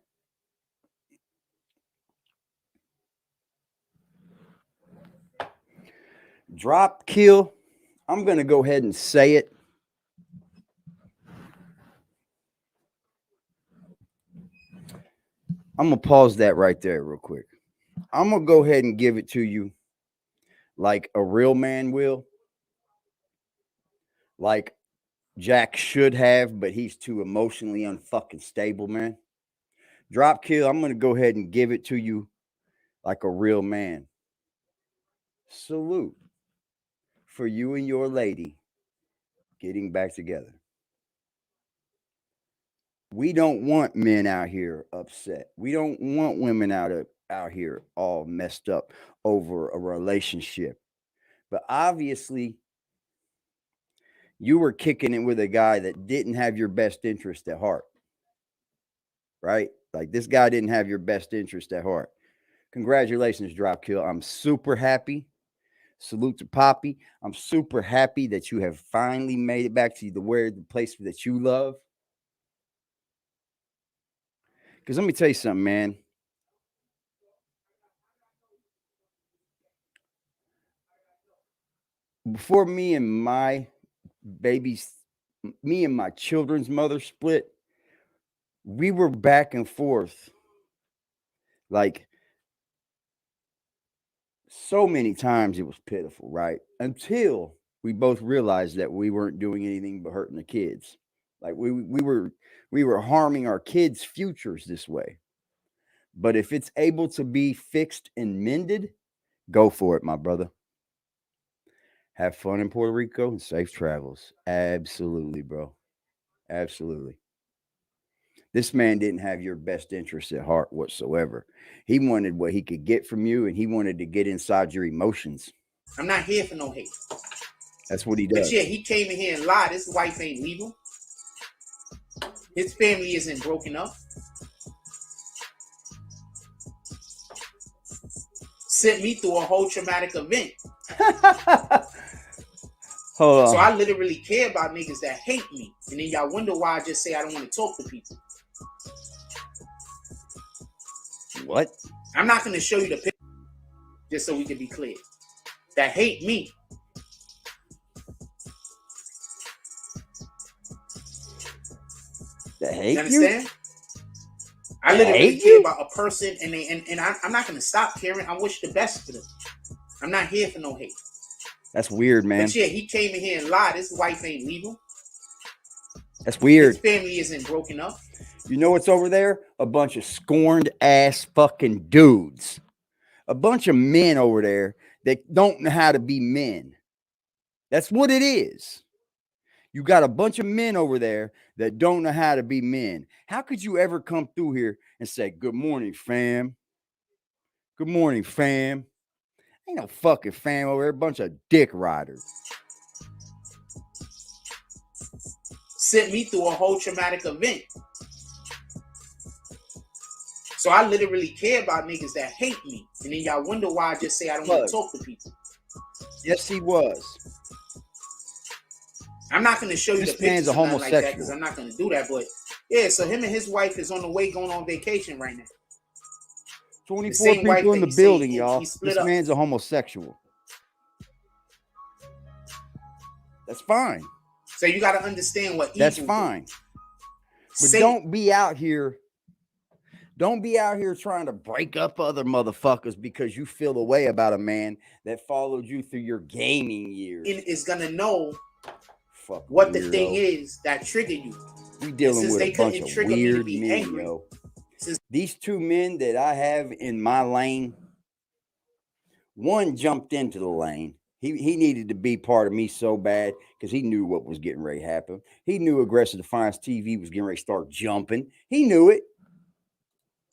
Drop kill. I'm gonna go ahead and say it. I'm gonna pause that right there real quick. I'm gonna go ahead and give it to you like a real man will. Like Jack should have, but he's too emotionally unfucking stable, man. Drop kill. I'm gonna go ahead and give it to you like a real man. Salute for you and your lady getting back together. We don't want men out here upset. We don't want women out here all messed up over a relationship. But obviously, you were kicking it with a guy that didn't have your best interest at heart. Right? Like this guy didn't have your best interest at heart. Congratulations, Drop Kill. I'm super happy. Salute to Poppy. I'm super happy that you have finally made it back to the place that you love. Because let me tell you something, man. Before me and my children's mother split, we were back and forth like so many times it was pitiful, right? Until we both realized that we weren't doing anything but hurting the kids. Like we were harming our kids' futures this way. But if it's able to be fixed and mended, go for it, my brother. Have fun in Puerto Rico and safe travels. Absolutely, bro. Absolutely. This man didn't have your best interest at heart whatsoever. He wanted what he could get from you, and he wanted to get inside your emotions. I'm not here for no hate. That's what he does. But yeah, he came in here and lied. His wife ain't legal. His family isn't broken up. Sent me through a whole traumatic event. Hold on. So I literally care about niggas that hate me. And then y'all wonder why I just say I don't want to talk to people. What? I'm not going to show you the picture, just so we can be clear. That hate me. That hate You understand? you? I literally care about a person, and I'm not going to stop caring. I wish the best for them. I'm not here for no hate. That's weird, man. But yeah, he came in here and lied. His wife ain't legal. That's weird. His family isn't broken up. You know what's over there? A bunch of scorned ass fucking dudes. A bunch of men over there that don't know how to be men. That's what it is. You got a bunch of men over there that don't know how to be men. How could you ever come through here and say, good morning, fam? Good morning, fam. Ain't no fucking fam over there. A bunch of dick riders. Sent me through a whole traumatic event. So I literally care about niggas that hate me. And then y'all wonder why I just say I don't want to talk to people. Yes, he was. I'm not going to show you This the pictures man's a or nothing like that homosexual. because I'm not going to do that. But yeah, so him and his wife is on the way going on vacation right now. 24 same wife people in that the he say building, he y'all. split This up. man's a homosexual. That's fine. So you got to understand what evil That's do. fine. But Satan- don't be out here. Don't be out here trying to break up other motherfuckers because you feel a way about a man that followed you through your gaming years. is going to know Fucking what the weirdo. thing is that triggered you. We dealing since with they a bunch couldn't of trigger me to weird be men, angry, yo. since- These two men that I have in my lane, one jumped into the lane. He needed to be part of me so bad because he knew what was getting ready to happen. He knew Aggressive Defiance TV was getting ready to start jumping. He knew it.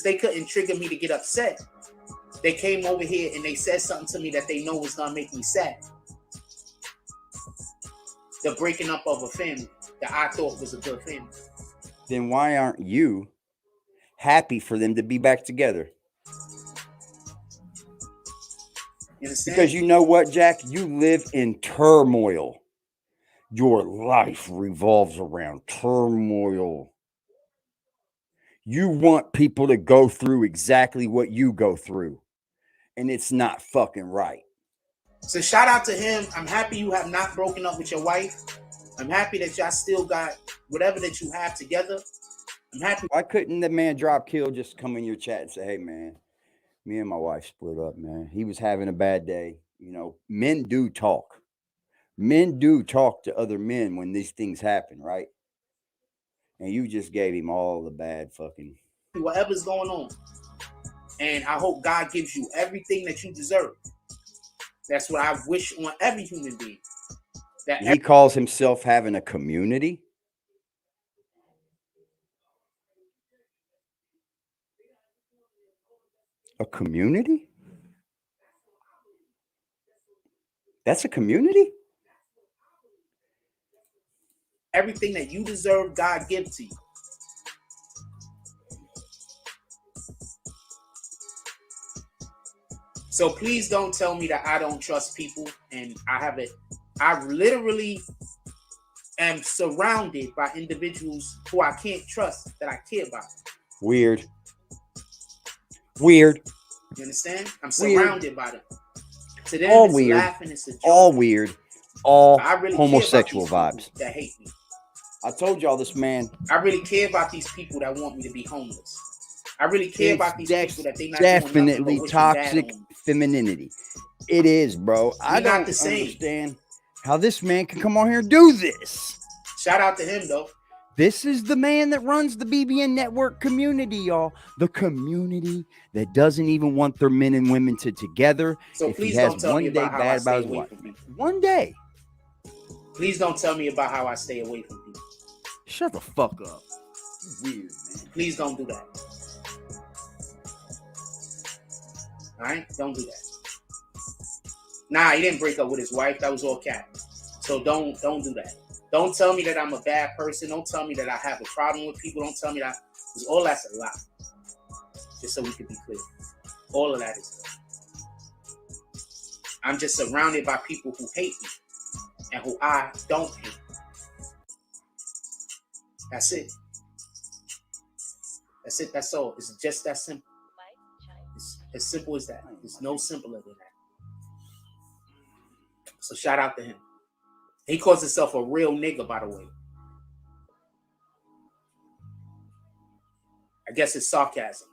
They couldn't trigger me to get upset. They came over here and they said something to me that they know was going to make me sad. The breaking up of a family that I thought was a good family. Then why aren't you happy for them to be back together? You understand? Because you know what, Jack? You live in turmoil. Your life revolves around turmoil. You want people to go through exactly what you go through. And it's not fucking right. So shout out to him. I'm happy you have not broken up with your wife. I'm happy that y'all still got whatever that you have together. I'm happy. Why couldn't the man drop kill just come in your chat and say, hey, man, me and my wife split up, man. He was having a bad day. You know, men do talk. Men do talk to other men when these things happen, right? And you just gave him all the bad fucking... Whatever's going on. And I hope God gives you everything that you deserve. That's what I wish on every human being. That He calls himself having a community. A community? That's a community? everything that you deserve, God gives to you. So please don't tell me that I don't trust people, and I haven't. I literally am surrounded by individuals who I can't trust that I care about. Weird. Weird. You understand? I'm surrounded by them. To them, All it's weird. laughing, it's a joke. All weird. All I really homosexual care about these vibes. people that hate me. I told y'all this man. I really care about these people that want me to be homeless. I really care about these people that they not definitely doing nothing but wishing toxic bad on me. femininity. It is, bro. I not don't the same. understand how this man can come on here and do this. Shout out to him though. This is the man that runs the BBN network community, y'all. The community that doesn't even want their men and women together. So if please he has don't tell one me day about how I bad stay about his away wife. from people. One day. Please don't tell me about how I stay away from people. Shut the fuck up. Weird, man. Please don't do that. All right? Don't do that. Nah, he didn't break up with his wife. That was all cap. So don't do that. Don't tell me that I'm a bad person. Don't tell me that I have a problem with people. Don't tell me that, because all that's a lie. Just so we can be clear. All of that is a lie. I'm just surrounded by people who hate me and who I don't hate. That's it. That's it. That's all. It's just that simple. It's as simple as that. It's no simpler than that. So shout out to him. He calls himself a real nigga, by the way. I guess it's sarcasm.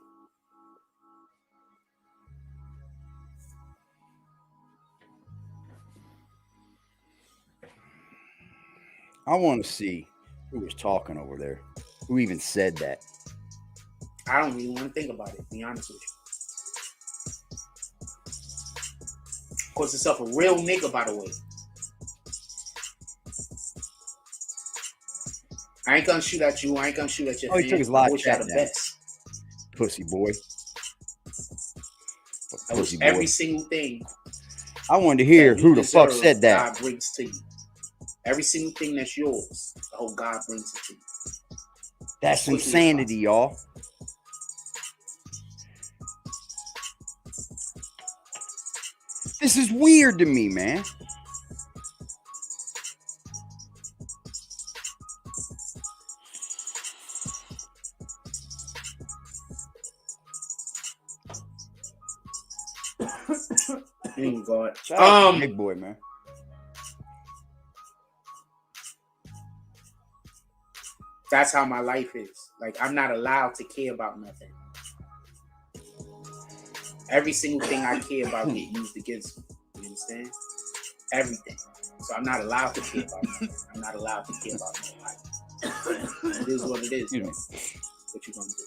I want to see who was talking over there. Who even said that? I don't even want to think about it, to be honest with you. Calls himself a real nigga, by the way. I ain't gonna shoot at you. I ain't gonna shoot at your Oh, he fans. took his I live wish y'all chat the down. best. Pussy boy. I wish Pussy every boy. single thing I wanted to hear that you who the fuck deserve, said that. God brings to you. Every single thing that's yours, I hope God brings it to you. That's Quickly as insanity, y'all. This is weird to me, man. God. Shout out to Big Boy, man. That's how my life is. Like, I'm not allowed to care about nothing. Every single thing I care about get used against me. You understand? Everything. So I'm not allowed to care about nothing. I'm not allowed to care about nobody. It is what it is. Bro. What you gonna do?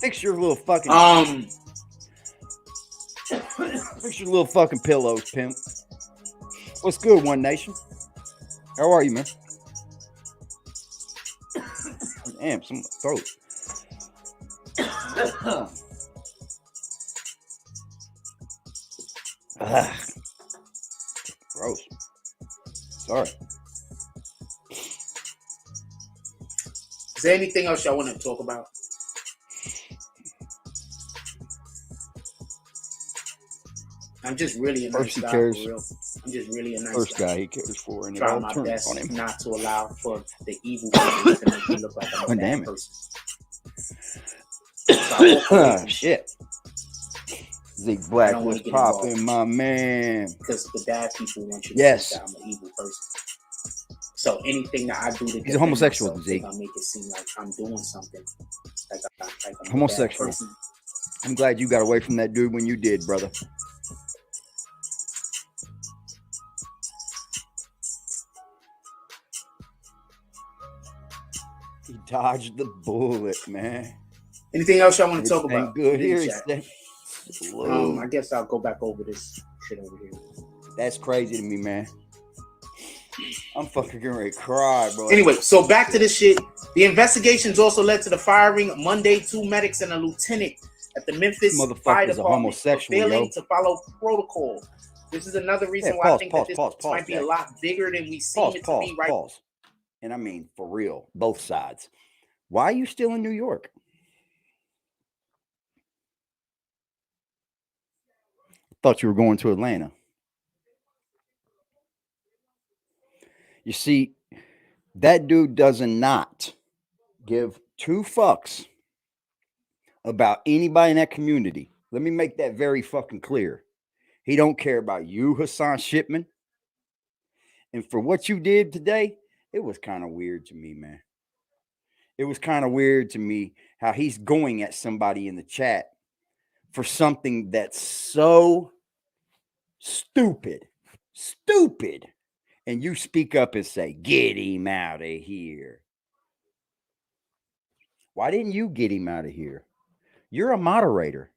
Fix your little fucking fix your little fucking pillows, pimp. What's good, One Nation? How are you, man? Damn, some throat. Gross. Sorry. Is there anything else y'all want to talk about? I'm just really a nice guy, for real. I'm just really a nice First guy he cares for, and it try all my turns best on him. not to allow for the evil people to make me look like I'm a bad person. So shit. Zeke Black was popping, my man. Because the bad people want you to yes. think that I'm an evil person. So anything that I do to he's a homosexual, Zeke, I'll make it seem like I'm doing something. Like I'm homosexual. I'm glad you got away from that dude when you did, brother. He dodged the bullet, man. Anything else y'all want to talk about? Good here. I guess I'll go back over this shit over here. That's crazy to me, man. I'm fucking getting ready to cry, bro. Anyway, so back to this shit. The investigations also led to the firing Monday 2 medics and a lieutenant at the Memphis Fire Department for failing to follow protocol. This is another reason why I think that this might be a lot bigger than we seem it to be right now. And I mean, for real, both sides. Why are you still in New York? I thought you were going to Atlanta. You see, that dude does not give two fucks about anybody in that community. Let me make that very fucking clear. He don't care about you, Hassan Shipman. And for what you did today, it was kind of weird to me, man. It was kind of weird to me how he's going at somebody in the chat for something that's so stupid. And you speak up and say, get him out of here. Why didn't you get him out of here? You're a moderator.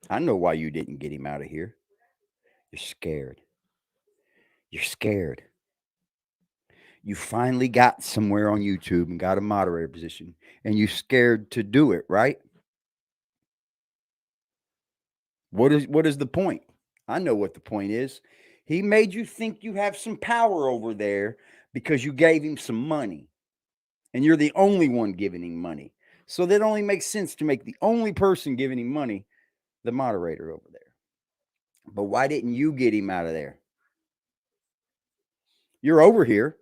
I know why you didn't get him out of here. You're scared. You're scared. You finally got somewhere on YouTube and got a moderator position, and you're scared to do it, right? What is the point? I know what the point is. He made you think you have some power over there because you gave him some money, and you're the only one giving him money. So that only makes sense to make the only person giving him money the moderator over there. But why didn't you get him out of there? You're over here.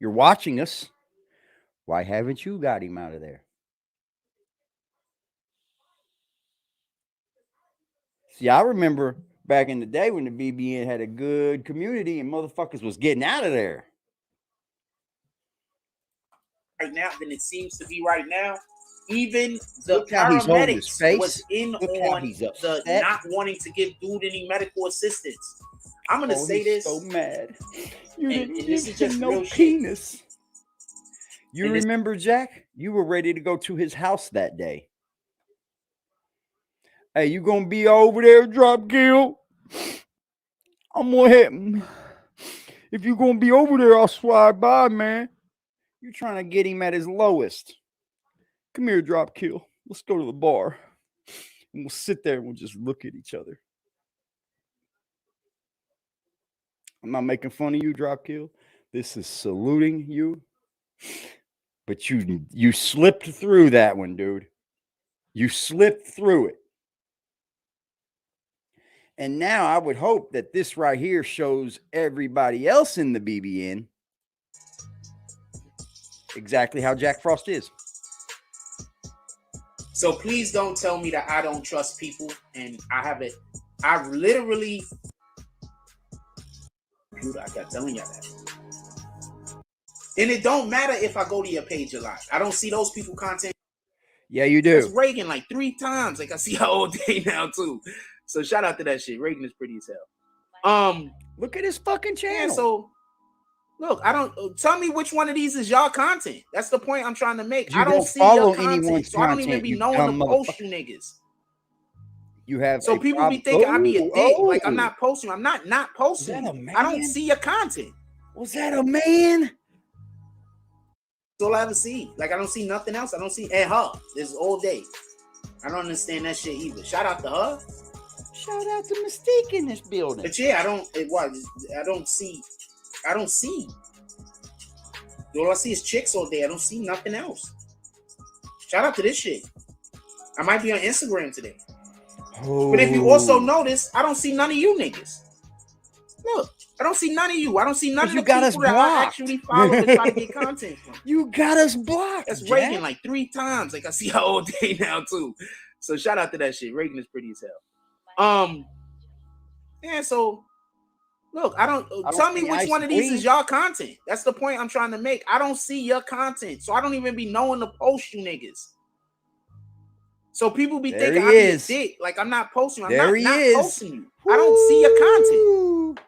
You're watching us. Why haven't you got him out of there? See, I remember back in the day when the BBN had a good community and motherfuckers was getting out of there. Right now, than it seems to be right now. Even the paramedics was in on the not wanting to give dude any medical assistance. I'm gonna say this. So mad. You didn't give him no penis. You remember, Jack? You were ready to go to his house that day. Hey, you gonna be over there, drop kill? I'm gonna hit him. If you're gonna be over there, I'll slide by, man. You're trying to get him at his lowest. Come here, drop kill. Let's go to the bar. And we'll sit there and we'll just look at each other. I'm not making fun of you, drop kill. This is saluting you. But you slipped through that one, dude. You slipped through it. And now I would hope that this right here shows everybody else in the BBN exactly how Jack Frost is. So please don't tell me that I don't trust people, and I have it. I literally, I got telling y'all that. And it don't matter if I go to your page a lot. I don't see those people content. Yeah, you do. That's Reagan like 3 times. Like I see her all day now too. So shout out to that shit. Reagan is pretty as hell. Look at his fucking channel. Yeah, so look, I don't tell me which one of these is y'all content. That's the point I'm trying to make. I don't see your content, so I don't even be knowing to post you niggas. You have so people be thinking I be a dick. Like I'm not posting. I'm not posting. I don't see your content. Was that a man? That's all I ever see. Like I don't see nothing else. I don't see and her. This is all day. I don't understand that shit either. Shout out to her. Shout out to Mystique in this building. But yeah, I don't see. All I see is chicks all day. I don't see nothing else. Shout out to this shit. I might be on Instagram today. Oh. But if you also notice, I don't see none of you niggas. Look, I don't see none of you. I don't see none of the people that I actually follow to try to get content from. You got us blocked. That's Reagan like 3 times. Like I see her all day now too. So shout out to that shit. Reagan is pretty as hell. Yeah, so look, I don't tell me which one of these is y'all content. That's the point I'm trying to make. I don't see your content, so I don't even be knowing to post you niggas. So people be thinking I'm a dick. Like I'm not posting. I'm not posting you. I don't see your content.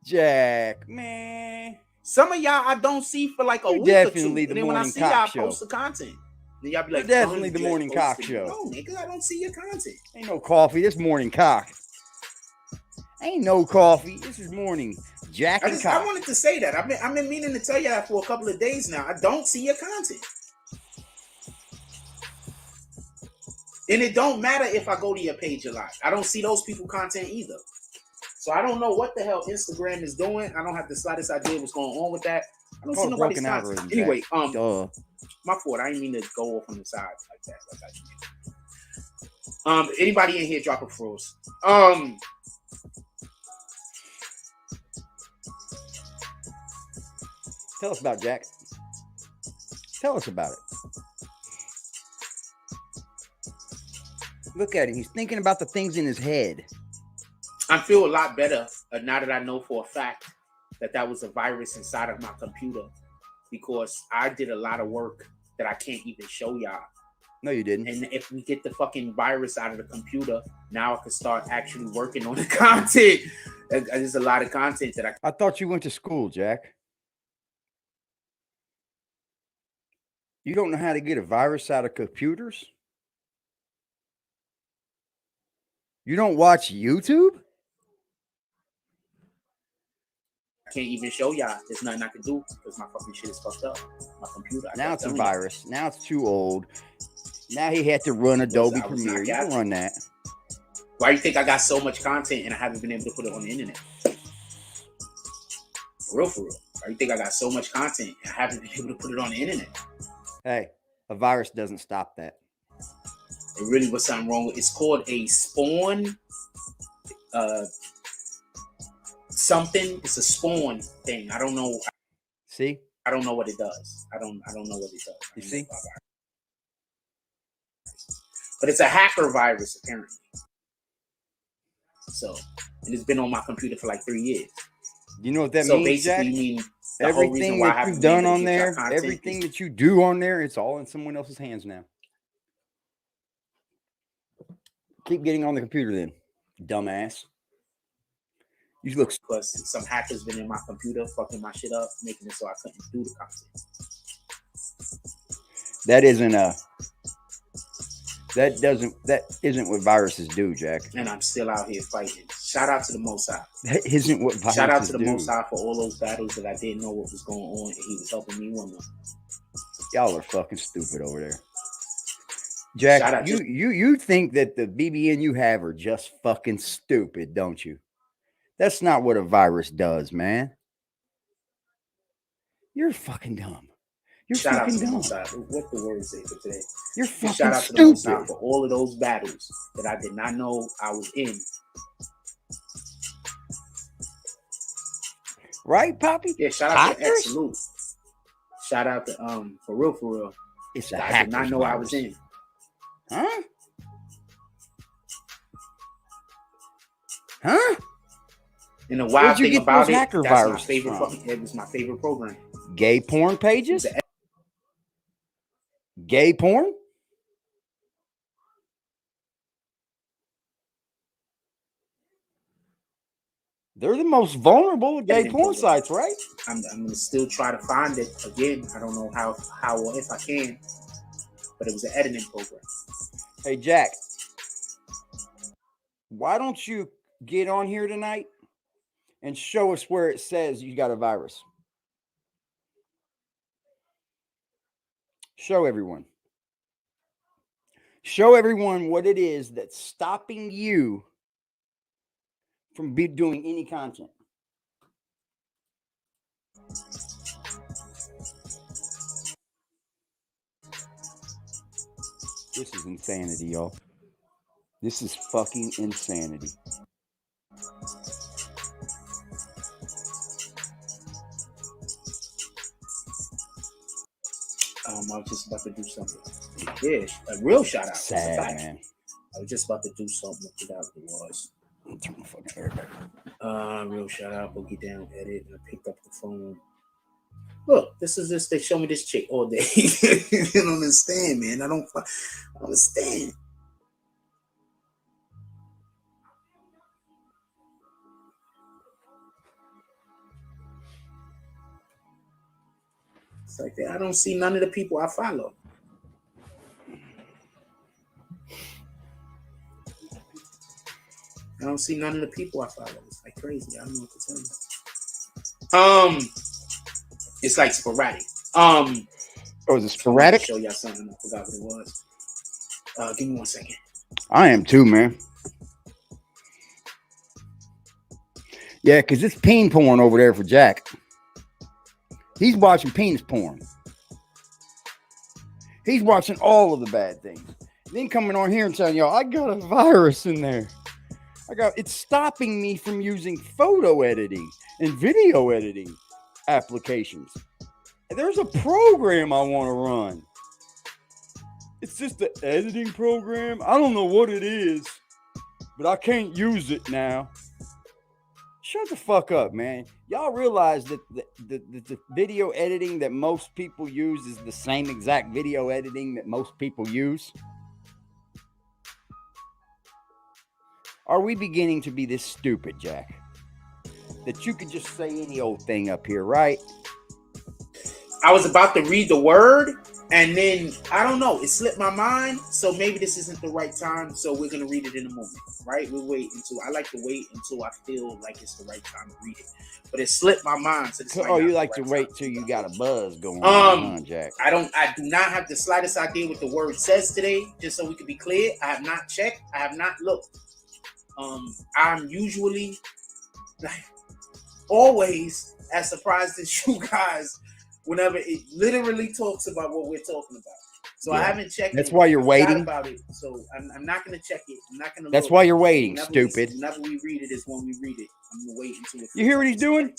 Jack, man. Some of y'all I don't see for like a week or 2. And then when I see y'all, I post the content. Then y'all be like, definitely the morning cock show. No, nigga, I don't see your content. Ain't no coffee. This morning cock. Ain't no coffee. This is morning Jack and cock. I wanted to say that. I've been meaning to tell you that for a couple of days now. I don't see your content. And it don't matter if I go to your page a lot. I don't see those people content either. So I don't know what the hell Instagram is doing. I don't have the slightest idea what's going on with that. I don't see nobody's content. Anyway, my fault. I didn't mean to go off on the side like that. Anybody in here drop a froze? Tell us about Jack. Tell us about it. Look at him. He's thinking about the things in his head. I feel a lot better now that I know for a fact that was a virus inside of my computer, because I did a lot of work that I can't even show y'all. No, you didn't. And if we get the fucking virus out of the computer, now I can start actually working on the content. There's a lot of content that I thought you went to school, Jack. You don't know how to get a virus out of computers? You don't watch YouTube? I can't even show y'all. There's nothing I can do because my fucking shit is fucked up. My computer. Now it's a virus. Now it's too old. Now he had to run Adobe Premiere. You can run that. Why do you think I got so much content and I haven't been able to put it on the internet? For real. Why do you think I got so much content and I haven't been able to put it on the internet? Hey, a virus doesn't stop that. It really was something wrong with it. It's called a spawn something. It's a spawn thing. I don't know. See? I don't know what it does. I don't know what it does. You see? But it's a hacker virus apparently. So, and it's been on my computer for like 3 years. You know what that means, Jack? You mean everything that you've done on there, everything that you do on there, it's all in someone else's hands now. Keep getting on the computer then, dumbass. You look. Because some hackers been in my computer, fucking my shit up, making it so I couldn't do the content. That isn't a. That isn't what viruses do, Jack. And I'm still out here fighting. Shout out to the Most High. That isn't what viruses do. Shout out to the Most High for all those battles that I didn't know what was going on, and he was helping me win them. Y'all are fucking stupid over there. Jack, you think that the BBN you have are just fucking stupid, don't you? That's not what a virus does, man. You're fucking dumb. You're Shout fucking out to dumb. the Most High. What the word say for today? You're fucking Shout out to the stupid. Most High for all of those battles that I did not know I was in. Right, Poppy? Yeah, shout out to X Salute. Shout out to for real. It's a I did not know I was in. Huh? Huh? And the wild thing about it, that's my favorite. From? It was my favorite program. Gay porn pages? Gay porn? They're the most vulnerable gay porn sites, right? I'm gonna still try to find it again. I don't know how or if I can, but it was an editing program. Hey Jack, why don't you get on here tonight and show us where it says you got a virus? Show everyone. Show everyone what it is that's stopping you from doing any content. This is insanity, y'all. This is fucking insanity. I was just about to do something. Yeah, a real shout out. Sad, man. I was just about to do something. I forgot what it was. Turn the fucking hair back. Real shout out. Boogie down, edit. And I picked up the phone. Look, this is this. They show me this chick all day. You don't understand, man. I don't understand. It's like that. I don't see none of the people I follow. I don't see none of the people I follow. It's like crazy. I don't know what to tell you. It's like sporadic. Oh, is it sporadic? Show y'all something. I forgot what it was. Give me 1 second. I am too, man. Yeah, because it's peen porn over there for Jack. He's watching penis porn. He's watching all of the bad things. Then coming on here and telling y'all, I got a virus in there. It's stopping me from using photo editing and video editing applications. There's a program I want to run. It's just the editing program. I don't know what it is, but I can't use it now. Shut the fuck up, man. Y'all realize that the video editing that most people use is the same exact video editing that most people use? Are we beginning to be this stupid, Jack? That you could just say any old thing up here, right? I was about to read the word, and then, I don't know, it slipped my mind, so maybe this isn't the right time, so we're going to read it in a moment, right? I like to wait until I feel like it's the right time to read it. But it slipped my mind. So you like to wait till you got a buzz going on, Jack? I do not have the slightest idea what the word says today, just so we can be clear. I have not checked. I have not looked. I'm usually, like, always as surprised as you guys whenever it literally talks about what we're talking about. So yeah. I haven't checked. That's why you're waiting about it. So I'm not going to check it. I'm not going to. That's why you're waiting, stupid. Whenever we read it is when we read it. I'm going to wait until. You hear what he's doing?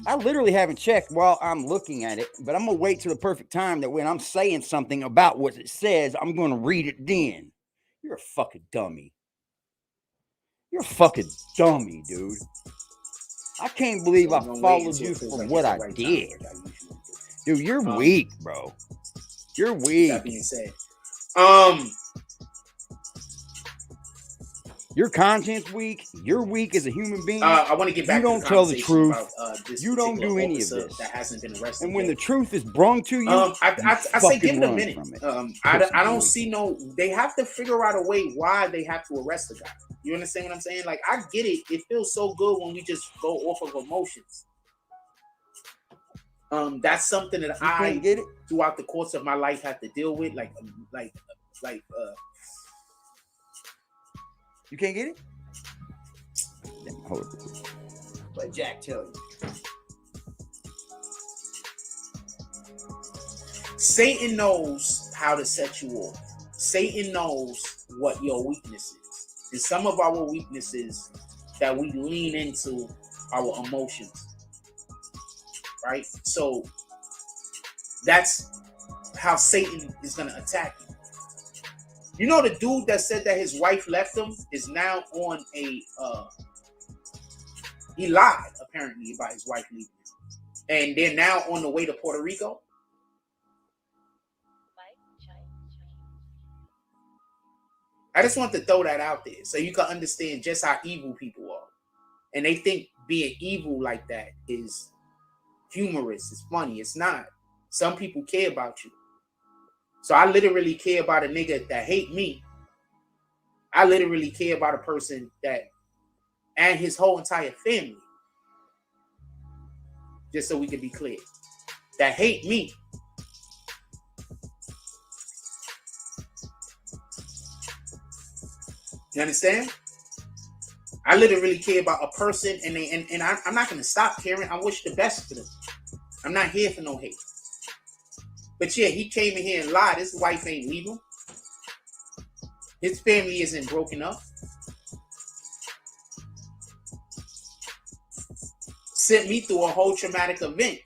I literally haven't checked while I'm looking at it, but I'm going to wait till the perfect time that when I'm saying something about what it says, I'm going to read it then. You're a fucking dummy. You're a fucking dummy, dude. I can't believe I followed you for what I did. Dude, you're weak, bro. You're weak. That being said, Your content's weak. You're weak as a human being. I want to get back You to don't the tell the conversation truth. about this You don't particular do any of officer this. that hasn't been arrested And when yet. the truth is brung to you, I say give it a run minute. from it. I don't see no. They have to figure out a way why they have to arrest the guy. You understand what I'm saying? Like, I get it. It feels so good when we just go off of emotions. That's something that I get it throughout the course of my life have to deal with. You can't get it. Hold it. Let Jack tell you. Satan knows how to set you off. Satan knows what your weakness is. And some of our weaknesses that we lean into our emotions. Right? So that's how Satan is going to attack you. You know, the dude that said that his wife left him is now on a he lied apparently about his wife leaving him. And they're now on the way to Puerto Rico. I just want to throw that out there so you can understand just how evil people are. And they think being evil like that is humorous, it's funny. It's not. Some people care about you. So I literally care about a nigga that hate me. I literally care about a person that, and his whole entire family. Just so we can be clear. That hate me. You understand? I literally care about a person, and I'm not gonna stop caring. I wish the best for them. I'm not here for no hate. But yeah, he came in here and lied. His wife ain't leaving. His family isn't broken up. Sent me through a whole traumatic event.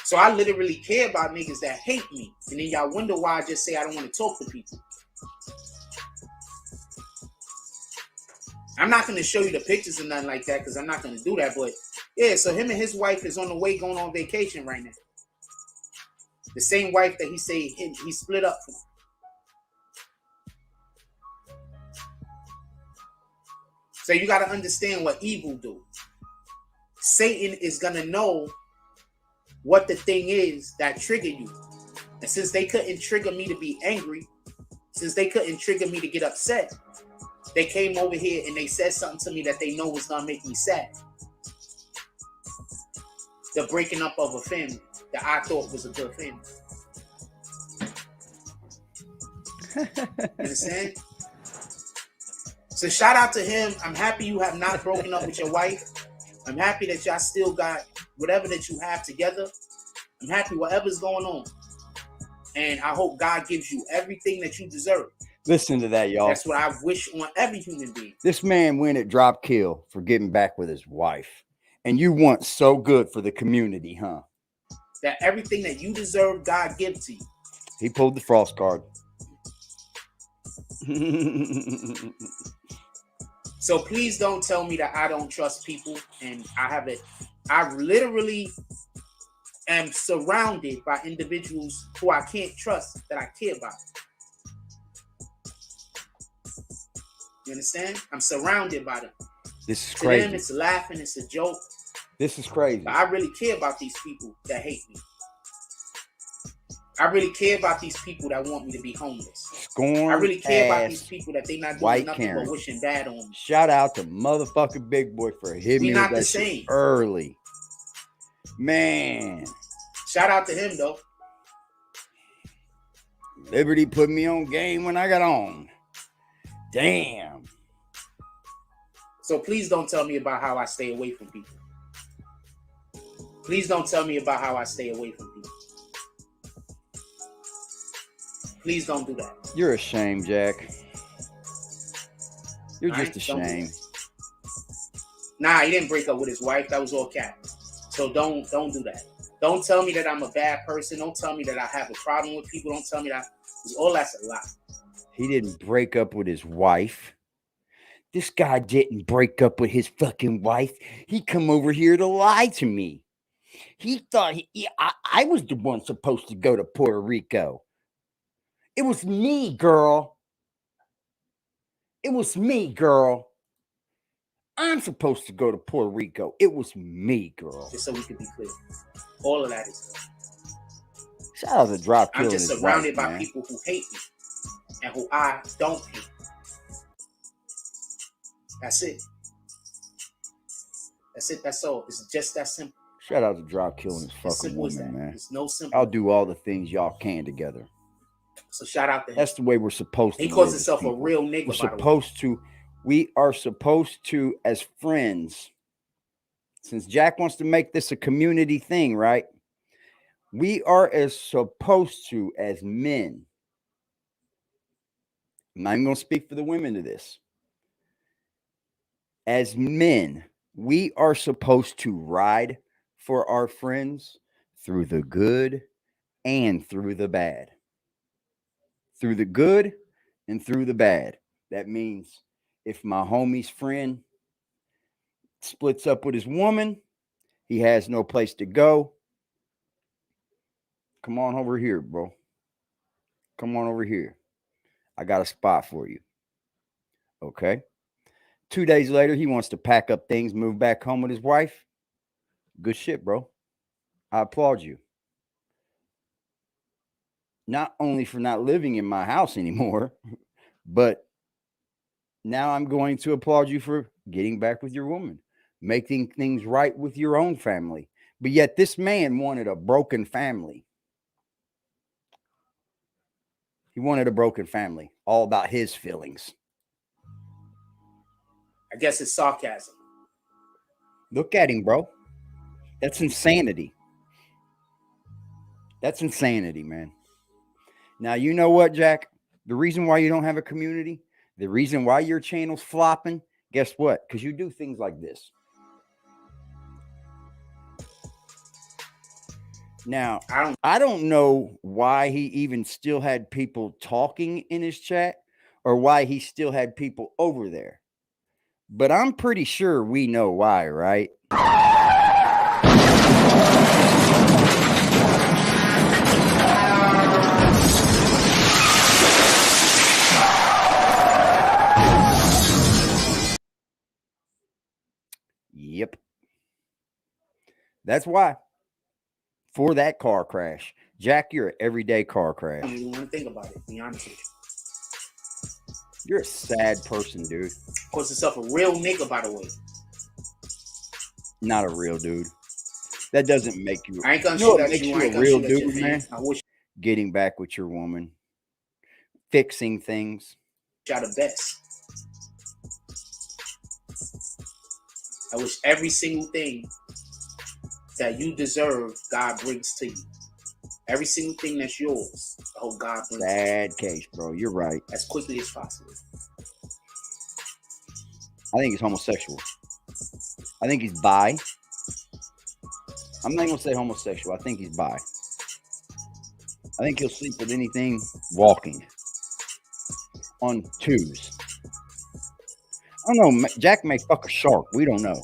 So I literally care about niggas that hate me. And then y'all wonder why I just say I don't want to talk to people. I'm not going to show you the pictures or nothing like that because I'm not going to do that. But yeah, so him and his wife is on the way going on vacation right now. The same wife that he said he split up from. So you got to understand what evil do. Satan is going to know what the thing is that triggered you. And since they couldn't trigger me to be angry, since they couldn't trigger me to get upset, they came over here and they said something to me that they know was going to make me sad. The breaking up of a family that I thought was a good family. You understand? So shout out to him. I'm happy you have not broken up with your wife. I'm happy that y'all still got whatever that you have together. I'm happy whatever's going on. And I hope God gives you everything that you deserve. Listen to that, y'all. That's what I wish on every human being. This man went at drop kill for getting back with his wife. And you want so good for the community, huh? That everything that you deserve, God gives to you. He pulled the frost card. So please don't tell me that I don't trust people. And I literally am surrounded by individuals who I can't trust that I care about. You understand? I'm surrounded by them. This is to crazy. them, it's laughing, it's a joke. This is crazy. But I really care about these people that hate me. I really care about these people that want me to be homeless. Scorn. I really care about these people that they not doing nothing Karen. but wishing bad on me. Shout out to motherfucking Big Boy for hitting me with that shit early. Man. Shout out to him though. Liberty put me on game when I got on. Damn. So please don't tell me about how I stay away from people. Please don't tell me about how I stay away from people. Please don't do that. You're a shame, Jack. You're just a shame. Nah, he didn't break up with his wife. That was all cap. So don't do that. Don't tell me that I'm a bad person. Don't tell me that I have a problem with people. Don't tell me that. All that's a lie. He didn't break up with his wife. This guy didn't break up with his fucking wife. He come over here to lie to me. He thought I was the one supposed to go to Puerto Rico. It was me, girl. It was me, girl. I'm supposed to go to Puerto Rico. It was me, girl. Just so we can be clear. All of that is. Shout out to Drop I'm Killing just his surrounded wife, by man. people who hate me and who I don't hate. That's it. That's it. That's all. It's just that simple. Shout out to Drop Killing his As fucking simple as woman, that. man. It's no simple. I'll do all the things y'all can together. So shout out to him. That's the way we're supposed to. He calls live as himself a people. real nigga. We're by the way. supposed to. We are supposed to, as friends, since Jack wants to make this a community thing, right? We are as supposed to, as men. I'm not even going to speak for the women to this. As men, we are supposed to ride for our friends through the good and through the bad. Through the good and through the bad. That means if my homie's friend splits up with his woman, he has no place to go. Come on over here, bro. Come on over here. I got a spot for you. Okay. 2 days later, he wants to pack up things, move back home with his wife. Good shit, bro. I applaud you. Not only for not living in my house anymore, but now I'm going to applaud you for getting back with your woman, making things right with your own family. But yet this man wanted a broken family. He wanted a broken family, all about his feelings. I guess it's sarcasm. Look at him, bro. That's insanity. That's insanity, man. Now, you know what, Jack? The reason why you don't have a community, the reason why your channel's flopping, guess what? Because you do things like this. Now, I don't know why he even still had people talking in his chat or why he still had people over there. But I'm pretty sure we know why, right? Yep. That's why. For that car crash. Jack, you're an everyday car crash. I don't even want to think about it, to be honest with you. You're a sad person, dude. Calls himself a real nigga, by the way. Not a real dude. That doesn't make you. I ain't gonna You know shoot what at makes you. you I ain't a gonna real shoot at your dude, man? fans. I wish Getting back with your woman. Fixing things. y'all the best. I wish every single thing that you deserve, God brings to you. Every single thing that's yours, I hope God brings to you Sad case, bro. You're right. as quickly as possible. I think he's homosexual. I think he's bi. I'm not going to say homosexual. I think he's bi. I think he'll sleep with anything walking on twos. I don't know. Jack may fuck a shark. We don't know.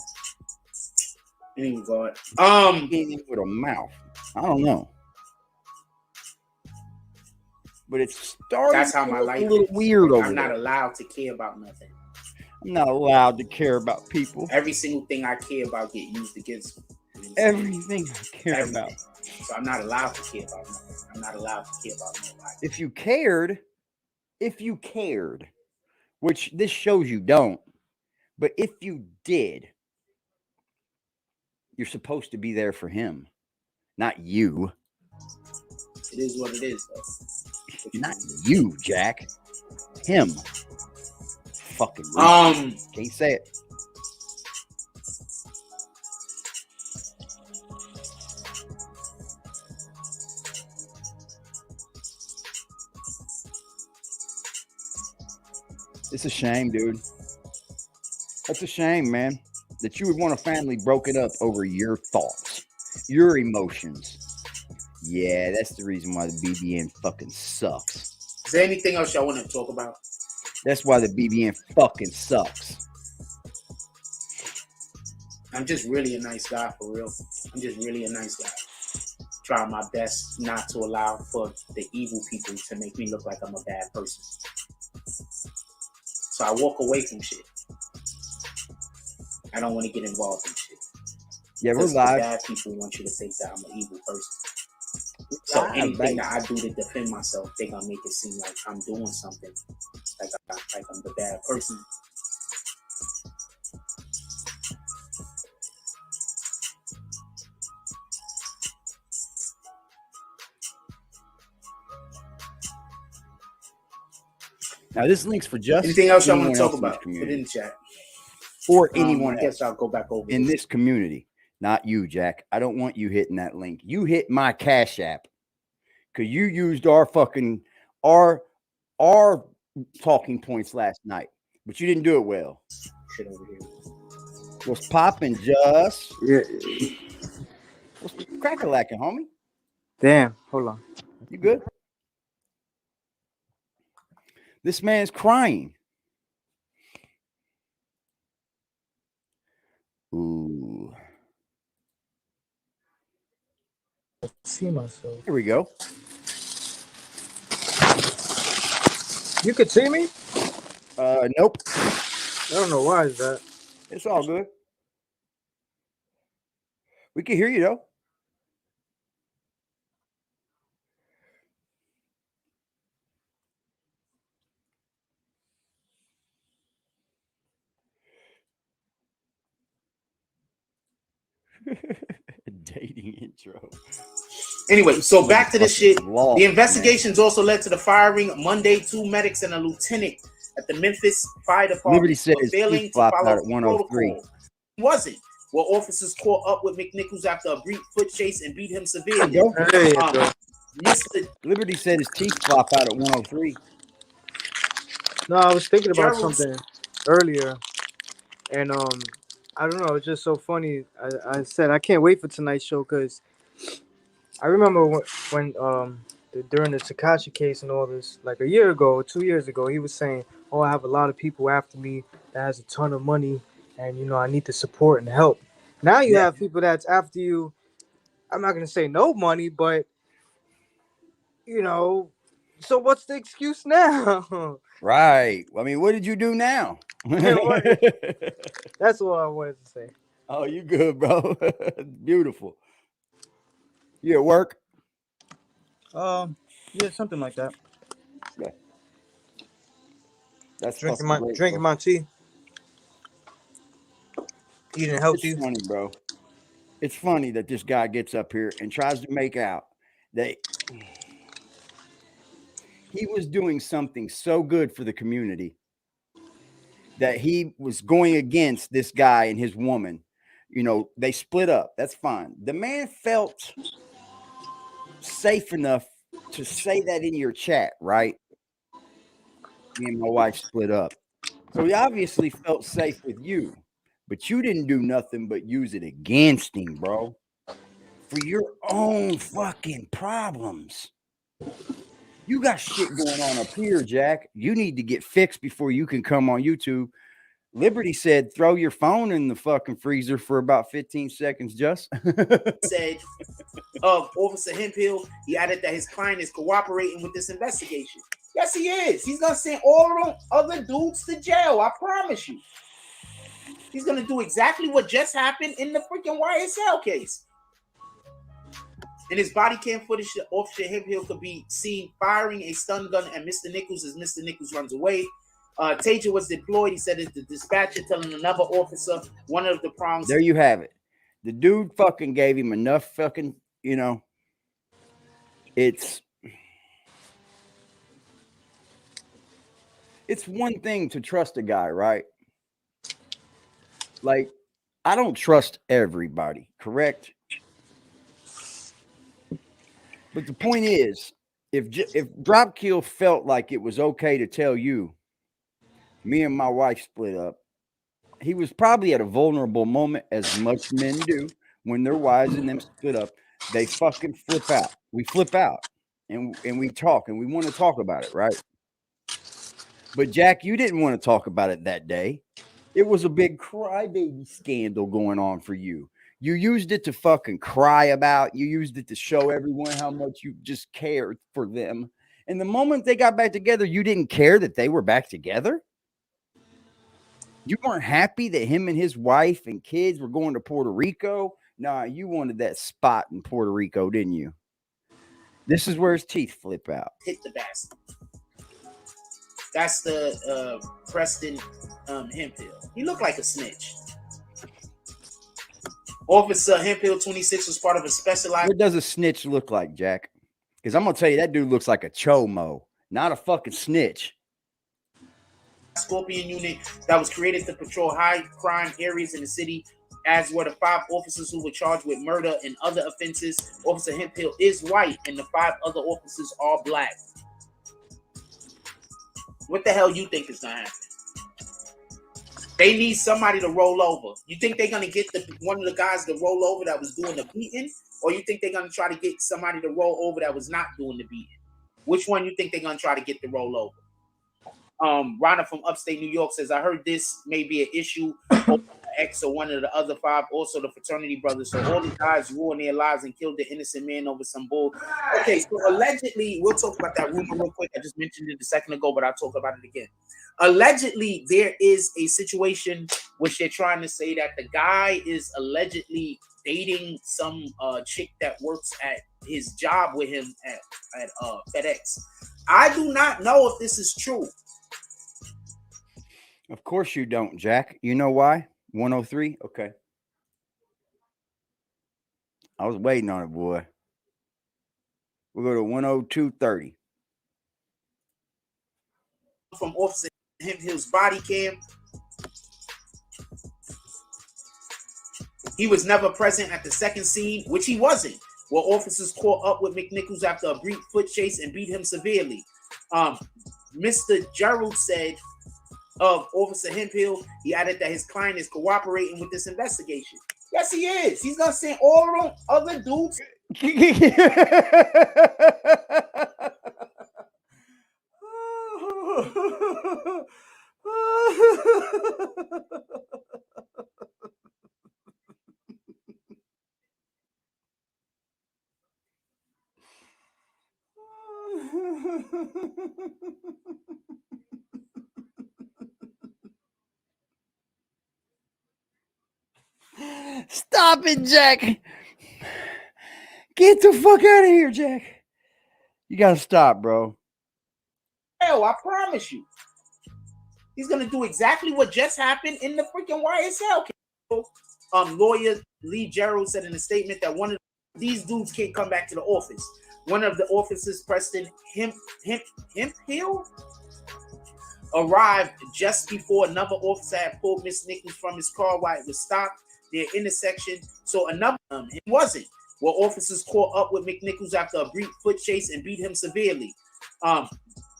Anyway, God. Anything with a mouth. I don't know. But it's starting That's how to my look life a little is. weird over I'm not there. allowed to care about nothing. I'm not allowed to care about people. Every single thing I care about get used against me. Everything I care Everything. about. So I'm not allowed to care about nothing. I'm not allowed to care about nobody. If you cared, which this shows you don't, but if you did, you're supposed to be there for him, not you. It is what it is, though. Not you, Jack. Him. Fucking rude. Can't say it. It's a shame, dude. That's a shame, man. That you would want a family broken up over your thoughts, your emotions. Yeah, that's the reason why the BBN fucking sucks. Is there anything else y'all want to talk about? That's why the BBN fucking sucks. I'm just really a nice guy, for real. I'm just really a nice guy. Trying my best not to allow for the evil people to make me look like I'm a bad person. So I walk away from shit. I don't want to get involved in shit. Yeah, we're Because the live. bad people want you to think that I'm an evil person. So anything that I do to defend myself, they're gonna make it seem like I'm doing something, like I'm the bad person. Now this link's for just Anything else y'all want anyone to talk else in this about? Put it in community, the chat. or anyone I guess else I'll go back over in this community. Not you, Jack. I don't want you hitting that link. You hit my Cash App because you used our talking points last night, but you didn't do it well. shit over here. What's popping, Just? Yeah. What's crack-a-lacking, homie? Damn. Hold on. You good? This man's crying. Ooh. See myself. Here we go. You could see me? Nope. I don't know why is that. It's all good. We can hear you though. Dating intro. Anyway, so back to this shit. Law, The investigations also led to the firing Monday 2 medics and a lieutenant at the Memphis Fire Department Liberty said for his failing teeth to flopped follow out at 103. protocol. It wasn't. Well, officers caught up with McNichols after a brief foot chase and beat him severely. There you go. Mr. Liberty said his teeth flopped out at 103. No, I was thinking about Gerald- something earlier, and I don't know. It's just so funny. I said I can't wait for tonight's show because I remember when during the Tekashi case and all this, like a year ago or 2 years ago, he was saying, "Oh, I have a lot of people after me that has a ton of money, and you know I need the support and help." Now you have people that's after you. I'm not gonna say no money, but you know. So what's the excuse now? Right. I mean, what did you do now? That's all I wanted to say. Oh, you good, bro. Beautiful. You at work? Yeah, something like that. Yeah. That's Drinking fucking great, my tea. Eating healthy. It's funny, bro. It's funny that this guy gets up here and tries to make out that he was doing something so good for the community that he was going against this guy and his woman. You know, they split up. That's fine. The man felt safe enough to say that in your chat, right? Me and my wife split up. So he obviously felt safe with you, but you didn't do nothing but use it against him, bro, for your own fucking problems. You got shit going on up here, Jack. You need to get fixed before you can come on YouTube. Liberty said, throw your phone in the fucking freezer for about 15 seconds, just. said of Officer Hemphill, he added that his client is cooperating with this investigation. Yes, he is. He's gonna send all of other dudes to jail. I promise you. He's gonna do exactly what just happened in the freaking YSL case. In his body cam footage, Officer Hemphill could be seen firing a stun gun at Mr. Nichols as Mr. Nichols runs away. Taser was deployed. He said it's the dispatcher telling another officer one of the prongs. There you have it. The dude fucking gave him enough fucking, you know, it's one thing to trust a guy, right? Like, I don't trust everybody, correct? But the point is, if Dropkill felt like it was okay to tell you, me and my wife split up, he was probably at a vulnerable moment, as much men do when their wives and them split up. They fucking flip out. We flip out, and we talk, and we want to talk about it, right? But Jack, you didn't want to talk about it that day. It was a big crybaby scandal going on for you. You used it to fucking cry about. You used it to show everyone how much you just cared for them. And the moment they got back together, you didn't care that they were back together. You weren't happy that him and his wife and kids were going to Puerto Rico? Nah, you wanted that spot in Puerto Rico, didn't you? This is where his teeth flip out. Hit the basket. That's the Preston Hemphill. He looked like a snitch. Officer Hemphill, 26, was part of a specialized. What does a snitch look like, Jack? Because I'm going to tell you, that dude looks like a chomo, not a fucking snitch. Scorpion unit that was created to patrol high crime areas in the city, as were the 5 officers who were charged with murder and other offenses. Officer Hemphill is white, and the 5 other officers are black. What the hell you think is gonna happen? They need somebody to roll over. You think they're gonna get one of the guys to roll over that was doing the beating, or you think they're gonna try to get somebody to roll over that was not doing the beating? Which one you think they're gonna try to get to roll over? Rhonda from upstate New York says, I heard this may be an issue over X or one of the other 5, also the fraternity brothers. So all the guys ruined their lives and killed the innocent man over some bull. Okay, so allegedly, we'll talk about that rumor real quick. I just mentioned it a second ago, but I'll talk about it again. Allegedly, there is a situation which they're trying to say that the guy is allegedly dating some chick that works at his job with him at FedEx. I do not know if this is true. Of course you don't, Jack. You know why? 103? Okay. I was waiting on it, boy. We'll go to 102.30. From Officer Hemphill's body cam. He was never present at the second scene, which he wasn't, where officers caught up with McNichols after a brief foot chase and beat him severely. Mr. Gerald said of Officer Hemphill, he added that his client is cooperating with this investigation. Yes, he is. He's gonna send all of them other dudes. Stop it, Jack. Get the fuck out of here, Jack. You gotta stop, bro. Hell, I promise you. He's gonna do exactly what just happened in the freaking YSL case. Lawyer Lee Gerald said in a statement that one of these dudes can't come back to the office. One of the officers, Preston Hemphill, arrived just before another officer had pulled Miss Nichols from his car while it was stopped near intersection. So another it wasn't. Where officers caught up with McNichols after a brief foot chase and beat him severely.